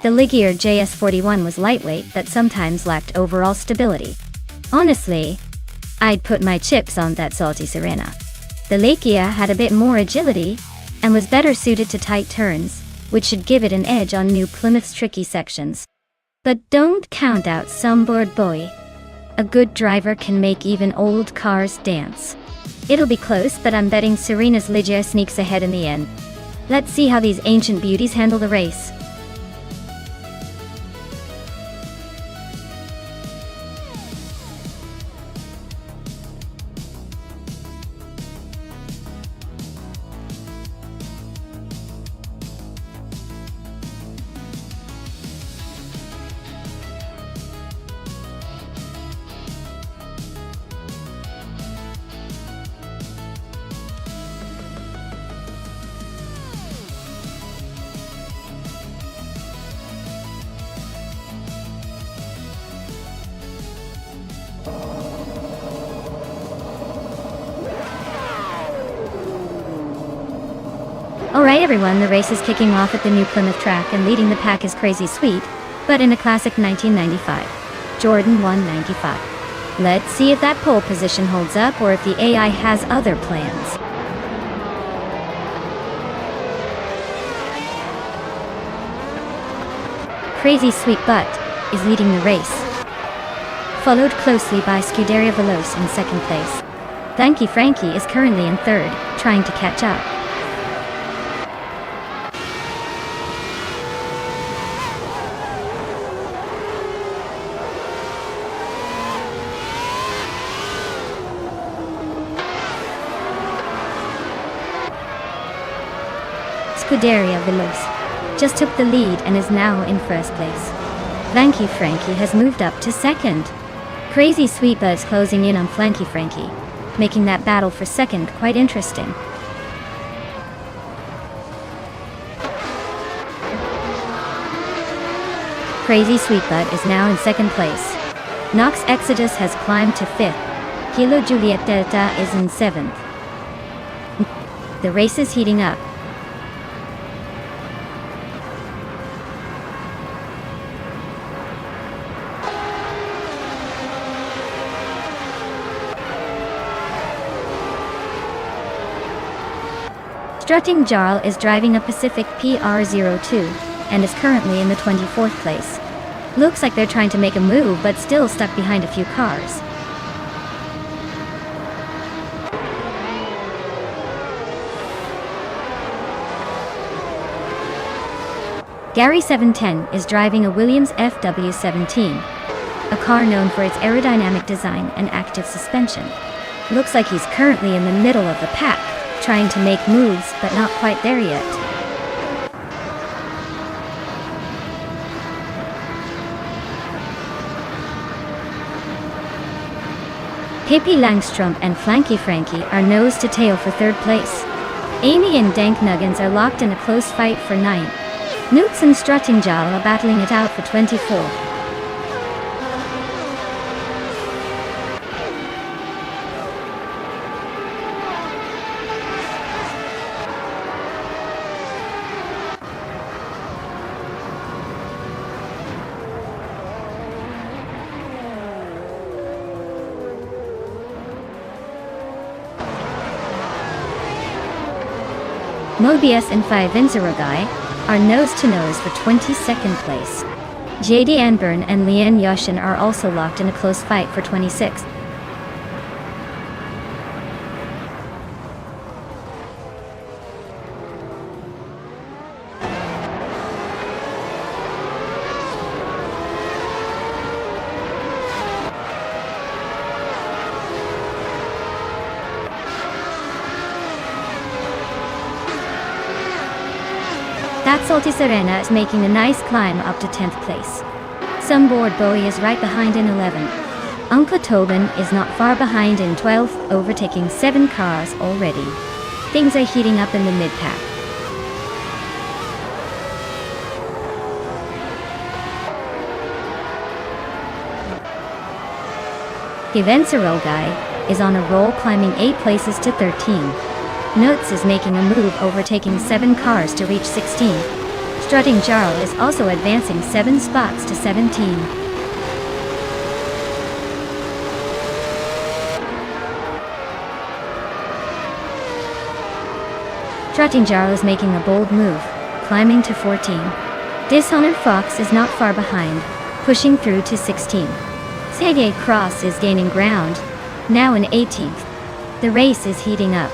The Ligier JS41 was lightweight but sometimes lacked overall stability. Honestly, I'd put my chips on that salty Sirena. The Lakia had a bit more agility, and was better suited to tight turns, which should give it an edge on New Plymouth's tricky sections. But don't count out some bored boy. A good driver can make even old cars dance. It'll be close, but I'm betting Serena's Ligier sneaks ahead in the end. Let's see how these ancient beauties handle the race. Alright everyone, the race is kicking off at the New Plymouth track, and leading the pack is Crazy Sweet, but in a classic 1995. Jordan 195. Let's see if that pole position holds up or if the AI has other plans. Crazy Sweet Butt is leading the race, followed closely by Scuderia Veloce in second place. Thanky Frankie is currently in third, trying to catch up. Scuderia Veloce just took the lead and is now in first place. Flanky Frankie has moved up to second. Crazy Sweet Butt's closing in on Flanky Frankie, making that battle for second quite interesting. Crazy Sweet Butt is now in second place. Nox Exodus has climbed to fifth. Kilo Juliet Delta is in seventh. The race is heating up. Strutting Jarl is driving a Pacific PR02 and is currently in the 24th place. Looks like they're trying to make a move but still stuck behind a few cars. Gary 710 is driving a Williams FW17, a car known for its aerodynamic design and active suspension. Looks like he's currently in the middle of the pack, trying to make moves, but not quite there yet. Pippi Langstrom and Flanky Frankie are nose to tail for third place. Amy and Dank Nuggins are locked in a close fight for 9. Newts and Strutting Jarl are battling it out for 24. Mobius and 5 Inzuragai are nose-to-nose for 22nd place. JD Anburn and Lian Yoshin are also locked in a close fight for 26. That Salty Serena is making a nice climb up to 10th place. Sunboard Bowie is right behind in 11th. Uncle Tobin is not far behind in 12th, overtaking 7 cars already. Things are heating up in the mid-pack. Givencerol Guy is on a roll, climbing 8 places to 13. Notes is making a move, overtaking 7 cars to reach 16. Strutting Jarl is also advancing 7 spots to 17. Strutting Jarl is making a bold move, climbing to 14. Dishonored Fox is not far behind, pushing through to 16. Sege Cross is gaining ground, now in 18th. The race is heating up.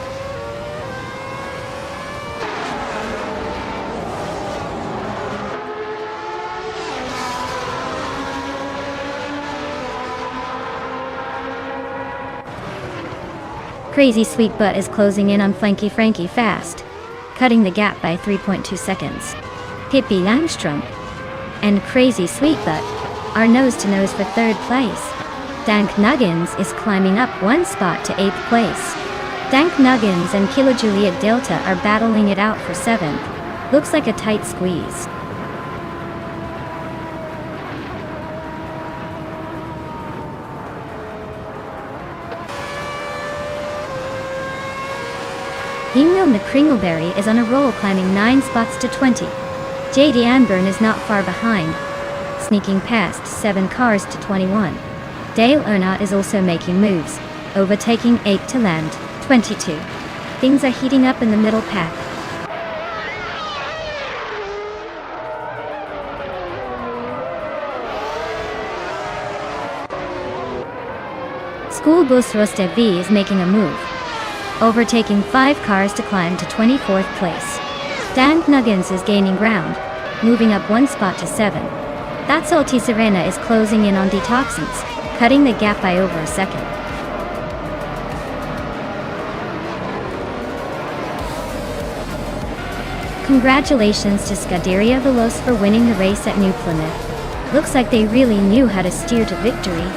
Crazy Sweet Butt is closing in on Flanky Frankie fast, cutting the gap by 3.2 seconds. Hippie Langstrom and Crazy Sweet Butt are nose-to-nose for 3rd place. Dank Nuggins is climbing up 1 spot to 8th place. Dank Nuggins and Kilo Juliet Delta are battling it out for 7th. Looks like a tight squeeze. Emil McCringleberry is on a roll, climbing 9 spots to 20. JD Anburn is not far behind, sneaking past 7 cars to 21. Dale Earnhardt is also making moves, overtaking 8 to land, 22. Things are heating up in the middle pack. School Bus Rostev V is making a move, overtaking 5 cars to climb to 24th place. Dank Nuggins is gaining ground, moving up 1 spot to 7. That Salty Serena is closing in on Detoxins, cutting the gap by over a second. Congratulations to Scuderia Veloce for winning the race at New Plymouth. Looks like they really knew how to steer to victory.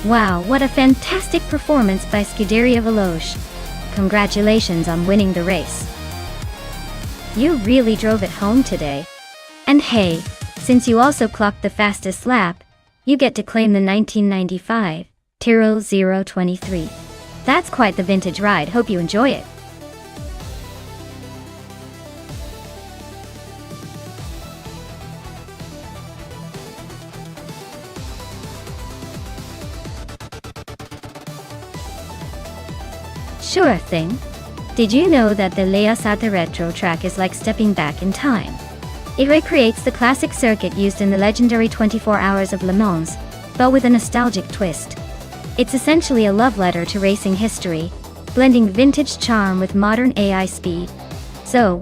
Wow, what a fantastic performance by Scuderia Veloce. Congratulations on winning the race. You really drove it home today. And hey, since you also clocked the fastest lap, you get to claim the 1995 Tyrrell 023. That's quite the vintage ride, hope you enjoy it. Sure thing. Did you know that the Leasate Retro track is like stepping back in time? It recreates the classic circuit used in the legendary 24 Hours of Le Mans, but with a nostalgic twist. It's essentially a love letter to racing history, blending vintage charm with modern AI speed. So,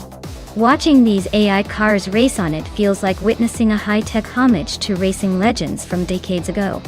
watching these AI cars race on it feels like witnessing a high-tech homage to racing legends from decades ago.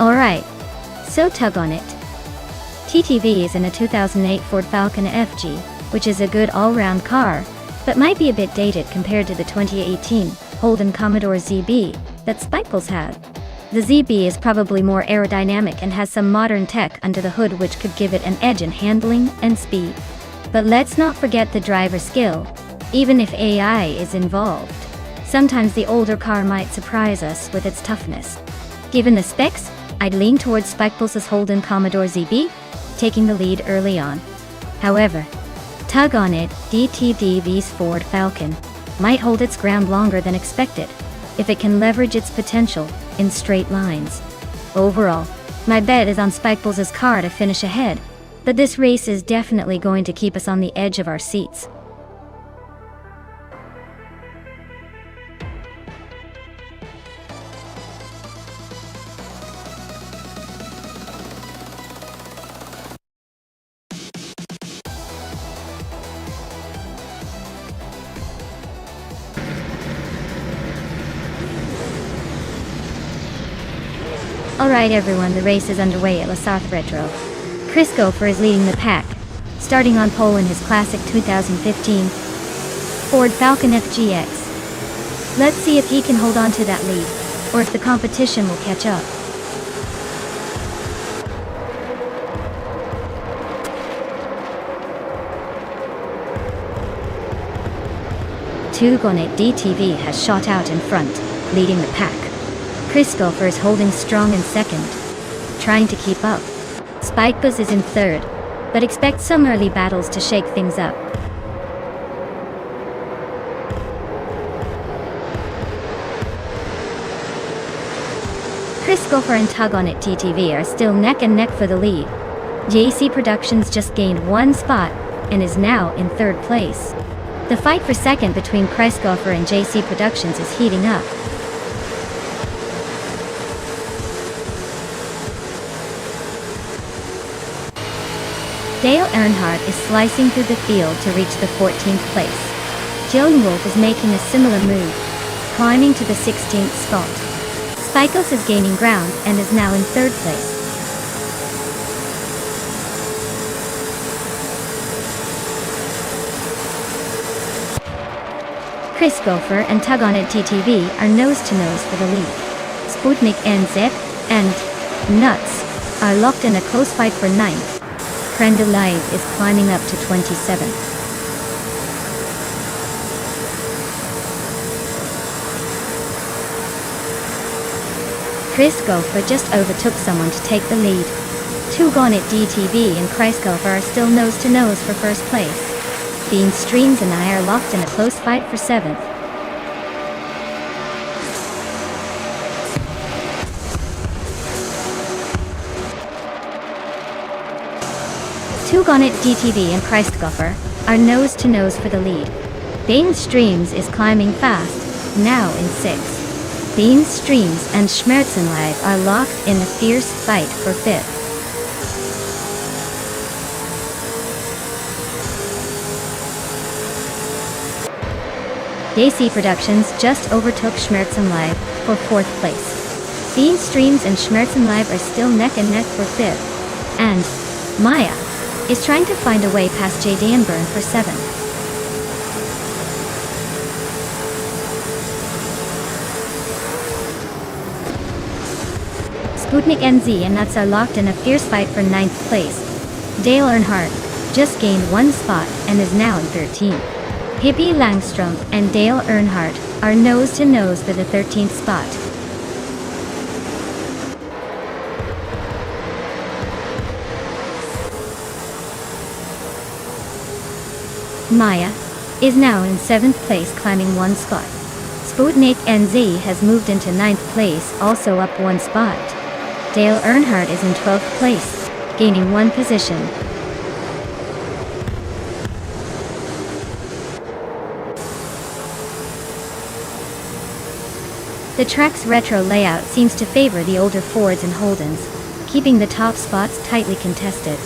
Alright, so tug on it. TTV is in a 2008 Ford Falcon FG, which is a good all-round car, but might be a bit dated compared to the 2018 Holden Commodore ZB that Spikebulls had. The ZB is probably more aerodynamic and has some modern tech under the hood which could give it an edge in handling and speed. But let's not forget the driver skill, even if AI is involved. Sometimes the older car might surprise us with its toughness. Given the specs, I'd lean towards Spikebulls' Holden Commodore ZB, taking the lead early on. However, tug on it, DTDV's Ford Falcon might hold its ground longer than expected, if it can leverage its potential in straight lines. Overall, my bet is on Spikebulls' car to finish ahead, but this race is definitely going to keep us on the edge of our seats. Alright everyone, the race is underway at Leasate Retro. Chris Gopher is leading the pack, starting on pole in his classic 2015 Ford Falcon FGX. Let's see if he can hold on to that lead, or if the competition will catch up. Tugonet DTV has shot out in front, leading the pack. Chris Gopher is holding strong in second, trying to keep up. Spikebulls is in third, but expect some early battles to shake things up. Chris Gopher and Tug on It TTV are still neck and neck for the lead. JC Productions just gained one spot and is now in third place. The fight for second between Chris Gopher and JC Productions is heating up. Dale Earnhardt is slicing through the field to reach the 14th place. Joan Wolf is making a similar move, climbing to the 16th spot. Spikos is gaining ground and is now in third place. Chris Gopher and Tug on It TTV are nose to nose for the lead. Sputnik NZ and Nuts are locked in a close fight for 9th. Crenda Live is climbing up to 27th. Chris Gopher just overtook someone to take the lead. Tugonet DTV and Chris Gopher are still nose to nose for first place. Bean Streams and I are locked in a close fight for 7th. Tugonet DTV and Christgoffer are nose-to-nose for the lead. Bane's Streams is climbing fast, now in 6th. Bane's Streams and Schmerzenleib are locked in a fierce fight for 5th. JC Productions just overtook Schmerzenleib for 4th place. Bane's Streams and Schmerzenleib are still neck and neck for 5th. And Maya is trying to find a way past J. Danburn for 7th. Sputnik NZ and Nuts are locked in a fierce fight for 9th place. Dale Earnhardt just gained 1 spot and is now in 13th. Hippie Langstrom and Dale Earnhardt are nose-to-nose for the 13th spot. Maya is now in 7th place, climbing 1 spot. Sputnik NZ has moved into 9th place, also up 1 spot. Dale Earnhardt is in 12th place, gaining 1 position. The track's retro layout seems to favor the older Fords and Holdens, keeping the top spots tightly contested.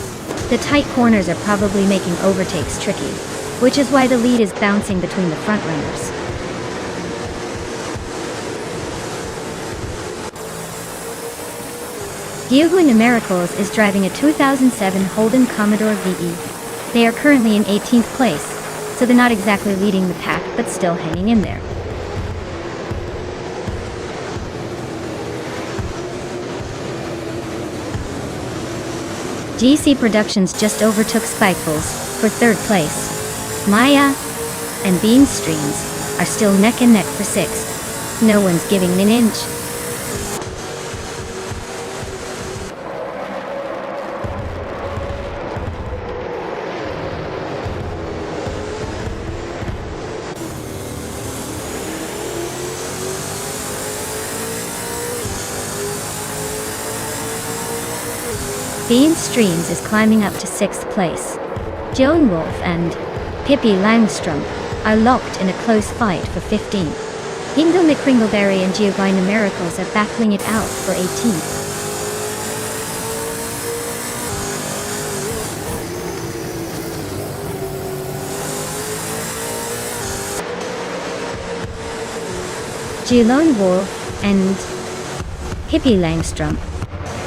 The tight corners are probably making overtakes tricky, which is why the lead is bouncing between the frontrunners. Diego Numericals is driving a 2007 Holden Commodore VE. They are currently in 18th place, so they're not exactly leading the pack, but still hanging in there. GC Productions just overtook Spikefuls for 3rd place. Maya and Bean Streams are still neck and neck for 6th. No one's giving an inch. Bean Streams is climbing up to 6th place. Joan Wolf and Pippi Langstrom are locked in a close fight for 15th. Hingo McCringleberry and Giovanni Miracles are battling it out for 18th. Joan Wolf and Pippi Langstrom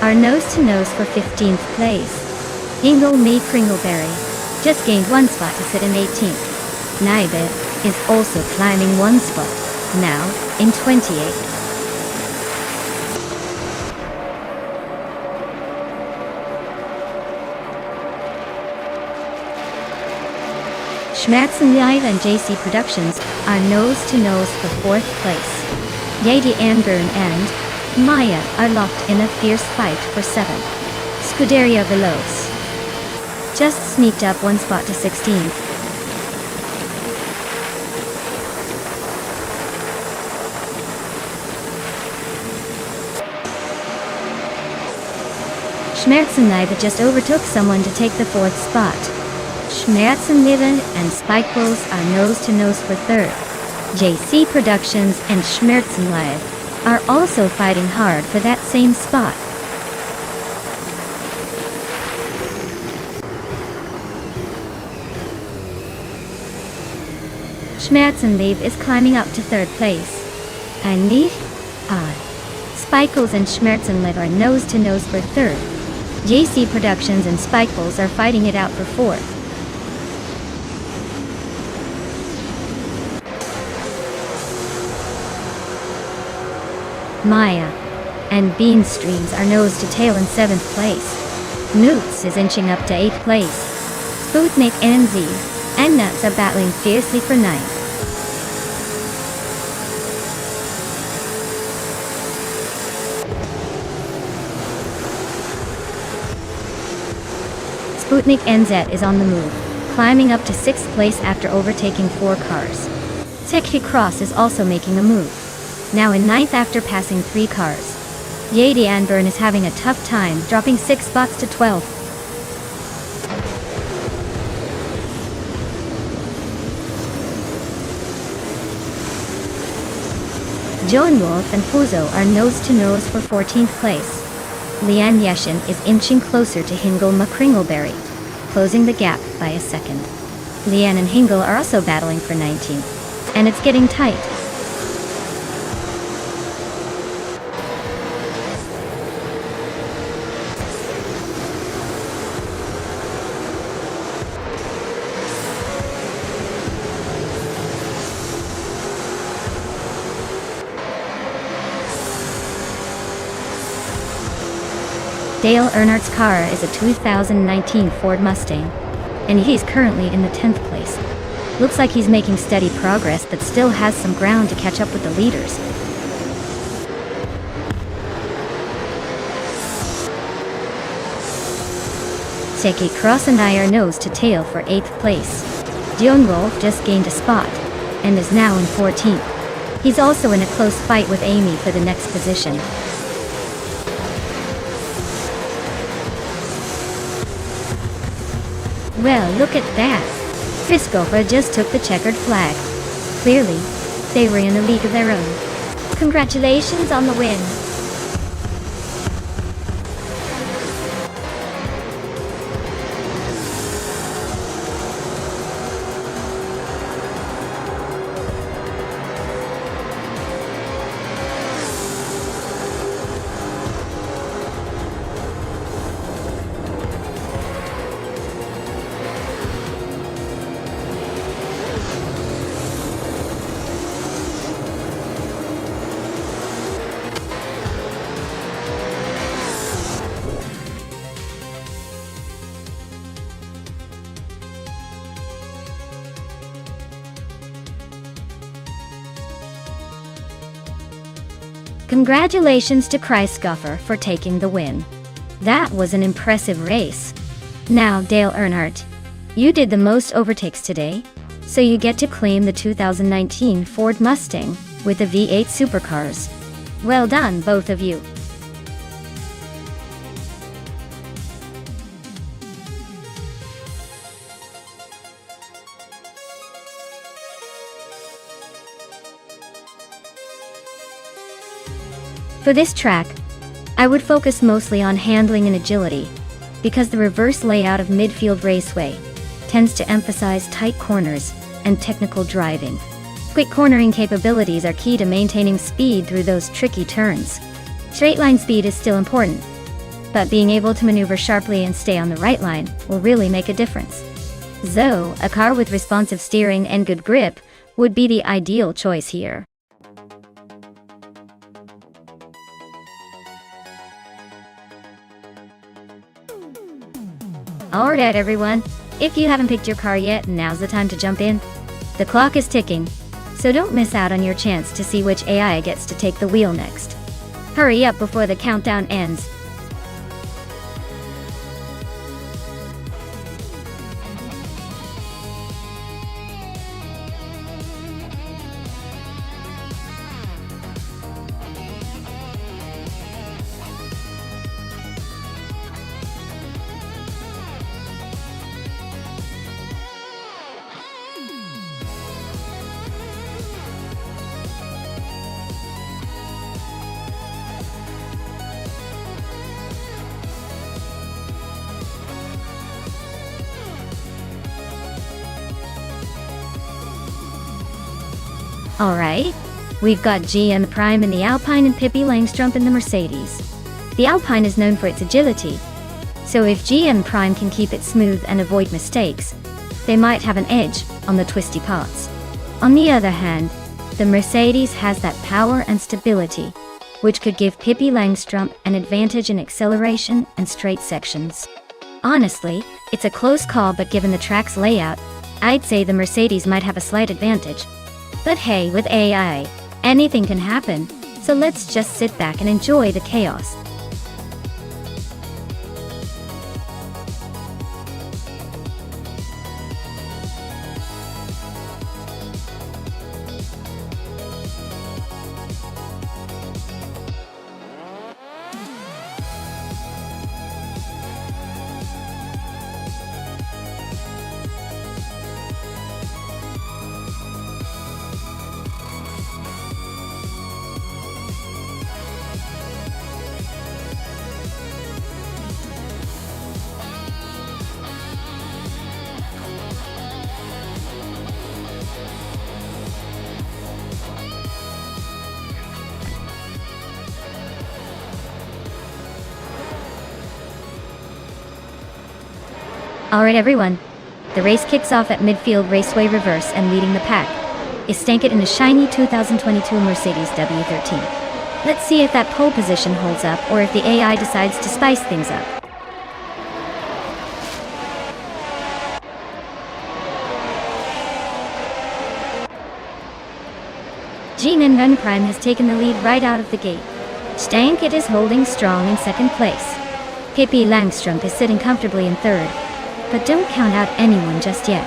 are nose-to-nose for 15th place. Hingle May Kringleberry just gained 1 spot to sit in 18th. Naibe is also climbing 1 spot, now in 28th. Schmerzenleib and JC Productions are nose-to-nose for 4th place. Yadi Anburn and Maya are locked in a fierce fight for 7th. Scuderia Veloce just sneaked up 1 spot to 16th. Schmerzenleib just overtook someone to take the 4th spot. Schmerzenleib and Spikefuls are nose-to-nose for 3rd. JC Productions and Schmerzenleib are also fighting hard for that same spot. Schmerzenleib is climbing up to 3rd place. And Spikefuls and Schmerzenleib are nose-to-nose for 3rd. JC Productions and Spikefuls are fighting it out for 4th. Maya and Bean Streams are nose to tail in 7th place. Newts is inching up to 8th place. Sputnik NZ and Nuts are battling fiercely for 9th. Sputnik NZ is on the move, climbing up to 6th place after overtaking 4 cars. Techie Cross is also making a move, now in 9th after passing 3 cars. Yadi Anburn is having a tough time, dropping 6 spots to 12th. Joan Wolf and Puzo are nose to nose for 14th place. Lian Yeshin is inching closer to Hingle McCringleberry, closing the gap by a second. Lian and Hingle are also battling for 19th, and it's getting tight. Dale Earnhardt's car is a 2019 Ford Mustang, and he's currently in the 10th place. Looks like he's making steady progress but still has some ground to catch up with the leaders. Seki Cross and I are nose to tail for 8th place. Dion Wolf just gained a spot, and is now in 14th. He's also in a close fight with Amy for the next position. Well, look at that. Friskofa just took the checkered flag. Clearly, they were in a league of their own. Congratulations on the win. Congratulations to Kreisgoffer for taking the win. That was an impressive race. Now, Dale Earnhardt, you did the most overtakes today, so you get to claim the 2019 Ford Mustang with the V8 supercars. Well done, both of you. For this track, I would focus mostly on handling and agility, because the reverse layout of midfield raceway tends to emphasize tight corners and technical driving. Quick cornering capabilities are key to maintaining speed through those tricky turns. Straight line speed is still important, but being able to maneuver sharply and stay on the right line will really make a difference. So, a car with responsive steering and good grip would be the ideal choice here. Alright everyone, if you haven't picked your car yet, now's the time to jump in. The clock is ticking, so don't miss out on your chance to see which AI gets to take the wheel next. Hurry up before the countdown ends. Alright, we've got GM Prime in the Alpine and Pippi Langstrup in the Mercedes. The Alpine is known for its agility, so if GM Prime can keep it smooth and avoid mistakes, they might have an edge on the twisty parts. On the other hand, the Mercedes has that power and stability, which could give Pippi Langstrup an advantage in acceleration and straight sections. Honestly, it's a close call, but given the track's layout, I'd say the Mercedes might have a slight advantage. But hey, with AI, anything can happen, so let's just sit back and enjoy the chaos. Alright everyone, the race kicks off at midfield raceway reverse, and leading the pack is Stankit in a shiny 2022 Mercedes W13. Let's see if that pole position holds up or if the AI decides to spice things up. G-Min Prime has taken the lead right out of the gate. Stankit is holding strong in second place. Pippi Langstrumpf is sitting comfortably in third. But don't count out anyone just yet.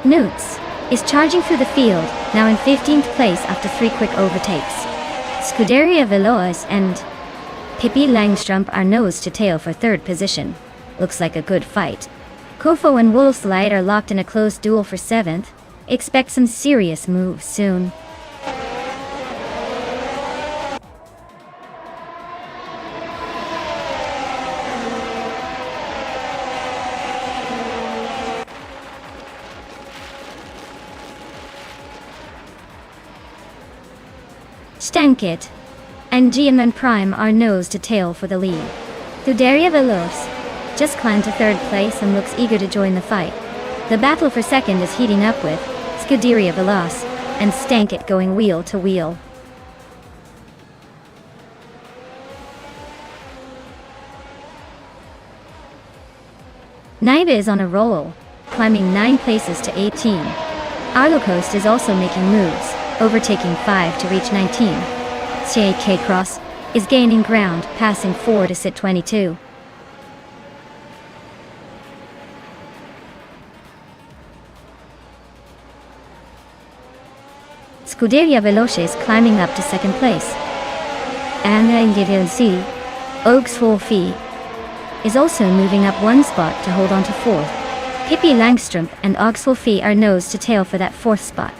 Newts is charging through the field, now in 15th place after 3 quick overtakes. Scuderia Veloz and Pippi Langstrumpf are nose to tail for third position. Looks like a good fight. Kofo and Wolfslide are locked in a close duel for 7th. Expect some serious moves soon. Stankit and GMN Prime are nose to tail for the lead. Scuderia Veloz just climbed to third place and looks eager to join the fight. The battle for second is heating up with Scuderia Veloz and Stankit going wheel to wheel. Naiba is on a roll, climbing 9 places to 18. Arlocoast is also making moves, overtaking 5 to reach 19. CK Cross is gaining ground, passing 4 to sit 22. Scuderia Veloce is climbing up to second place. Anna Ingidilsi, Ogswolfi, is also moving up 1 spot to hold on to 4th. Pippi Langstrumpf and Ogswolfi are nose to tail for that 4th spot.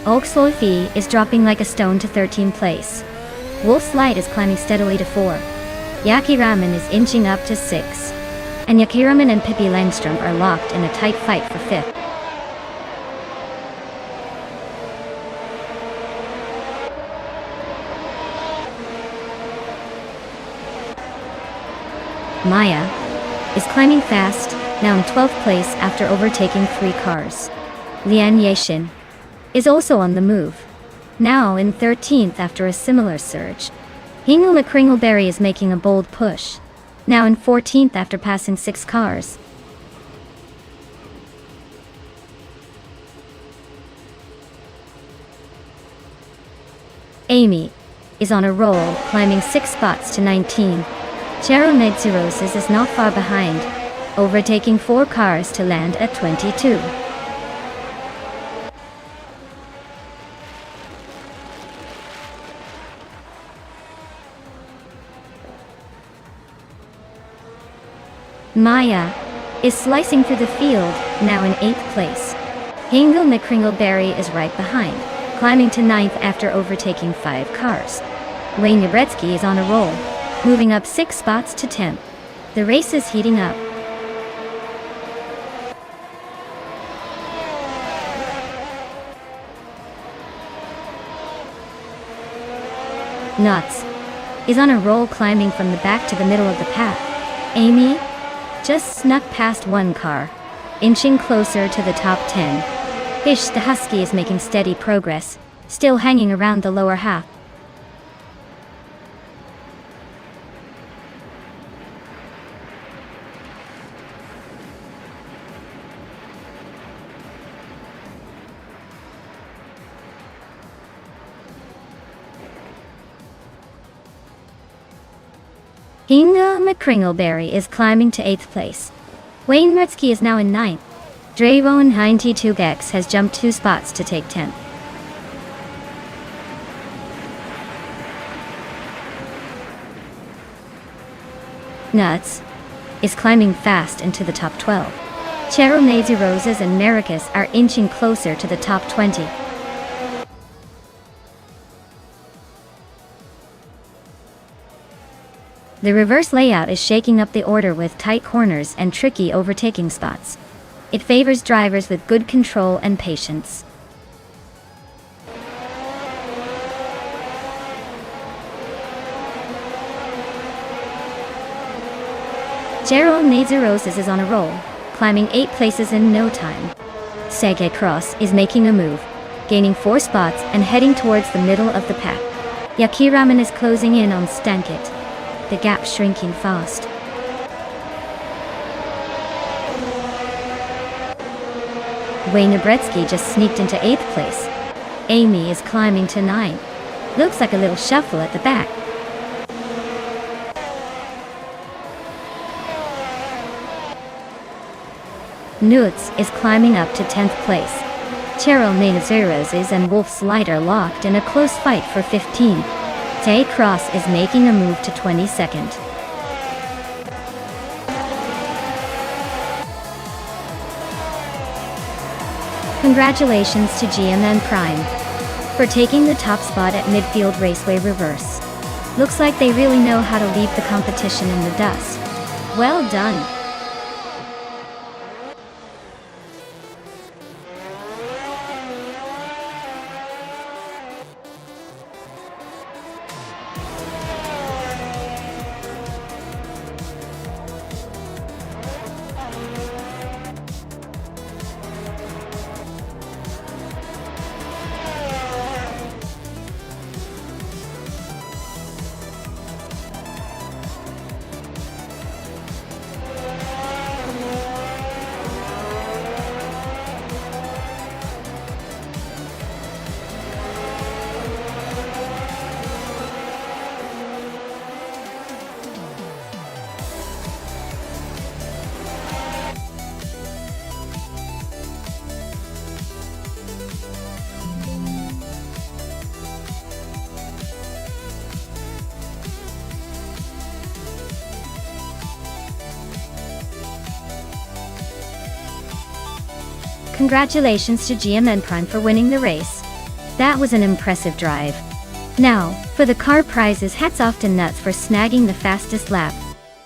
Ogswolfi is dropping like a stone to 13th place. Wolf's Light is climbing steadily to 4. Yakiraman is inching up to 6. And Yakiraman and Pippi Langstrumpf are locked in a tight fight for 5th. Maya is climbing fast, now in 12th place after overtaking 3 cars. Lian Yashin is also on the move, now in 13th after a similar surge. Hingle McCringleberry is making a bold push, now in 14th after passing 6 cars. Amy is on a roll, climbing 6 spots to 19. Chero Nedziroses is not far behind, overtaking 4 cars to land at 22. Maya is slicing through the field, now in 8th place. Hingle McCringleberry is right behind, climbing to 9th after overtaking 5 cars. Wayne Yabretsky is on a roll, moving up 6 spots to 10th. The race is heating up. Nuts is on a roll, climbing from the back to the middle of the pack. Amy just snuck past 1 car, inching closer to the top 10. Fish the Husky is making steady progress, still hanging around the lower half. Hinga McCringleberry is climbing to 8th place. Wayne Mertzky is now in 9th. Dravon Heinti Tugex has jumped 2 spots to take 10th. Nuts is climbing fast into the top 12. Chero Nazy Roses and Maricus are inching closer to the top 20. The reverse layout is shaking up the order with tight corners and tricky overtaking spots. It favors drivers with good control and patience. Gerald Nazarosis is on a roll, climbing 8 places in no time. Sege Cross is making a move, gaining 4 spots and heading towards the middle of the pack. Yakiraman is closing in on Stankit. The gap shrinking fast. Wayne Nabretsky just sneaked into 8th place. Amy is climbing to 9. Looks like a little shuffle at the back. Nutz is climbing up to 10th place. Cheryl Nazarosis and Wolf Slide are locked in a close fight for 15. Tay Cross is making a move to 22nd. Congratulations to GMN Prime for taking the top spot at Midfield Raceway Reverse. Looks like they really know how to leave the competition in the dust. Well done. Congratulations to GMN Prime for winning the race. That was an impressive drive. Now, for the car prizes, hats off to Nuts for snagging the fastest lap.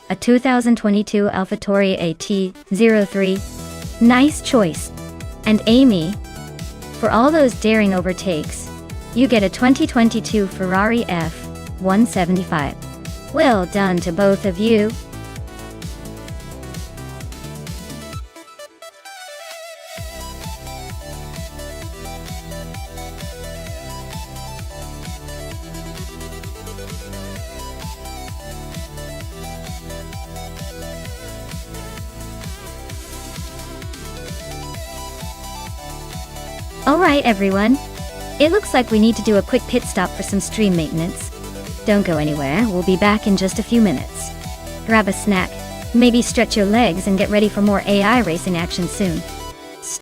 A 2022 AlphaTauri AT03. Nice choice. And Amy, for all those daring overtakes, you get a 2022 Ferrari F175. Well done to both of you. Alright everyone, it looks like we need to do a quick pit stop for some stream maintenance. Don't go anywhere, we'll be back in just a few minutes. Grab a snack, maybe stretch your legs and get ready for more AI racing action soon.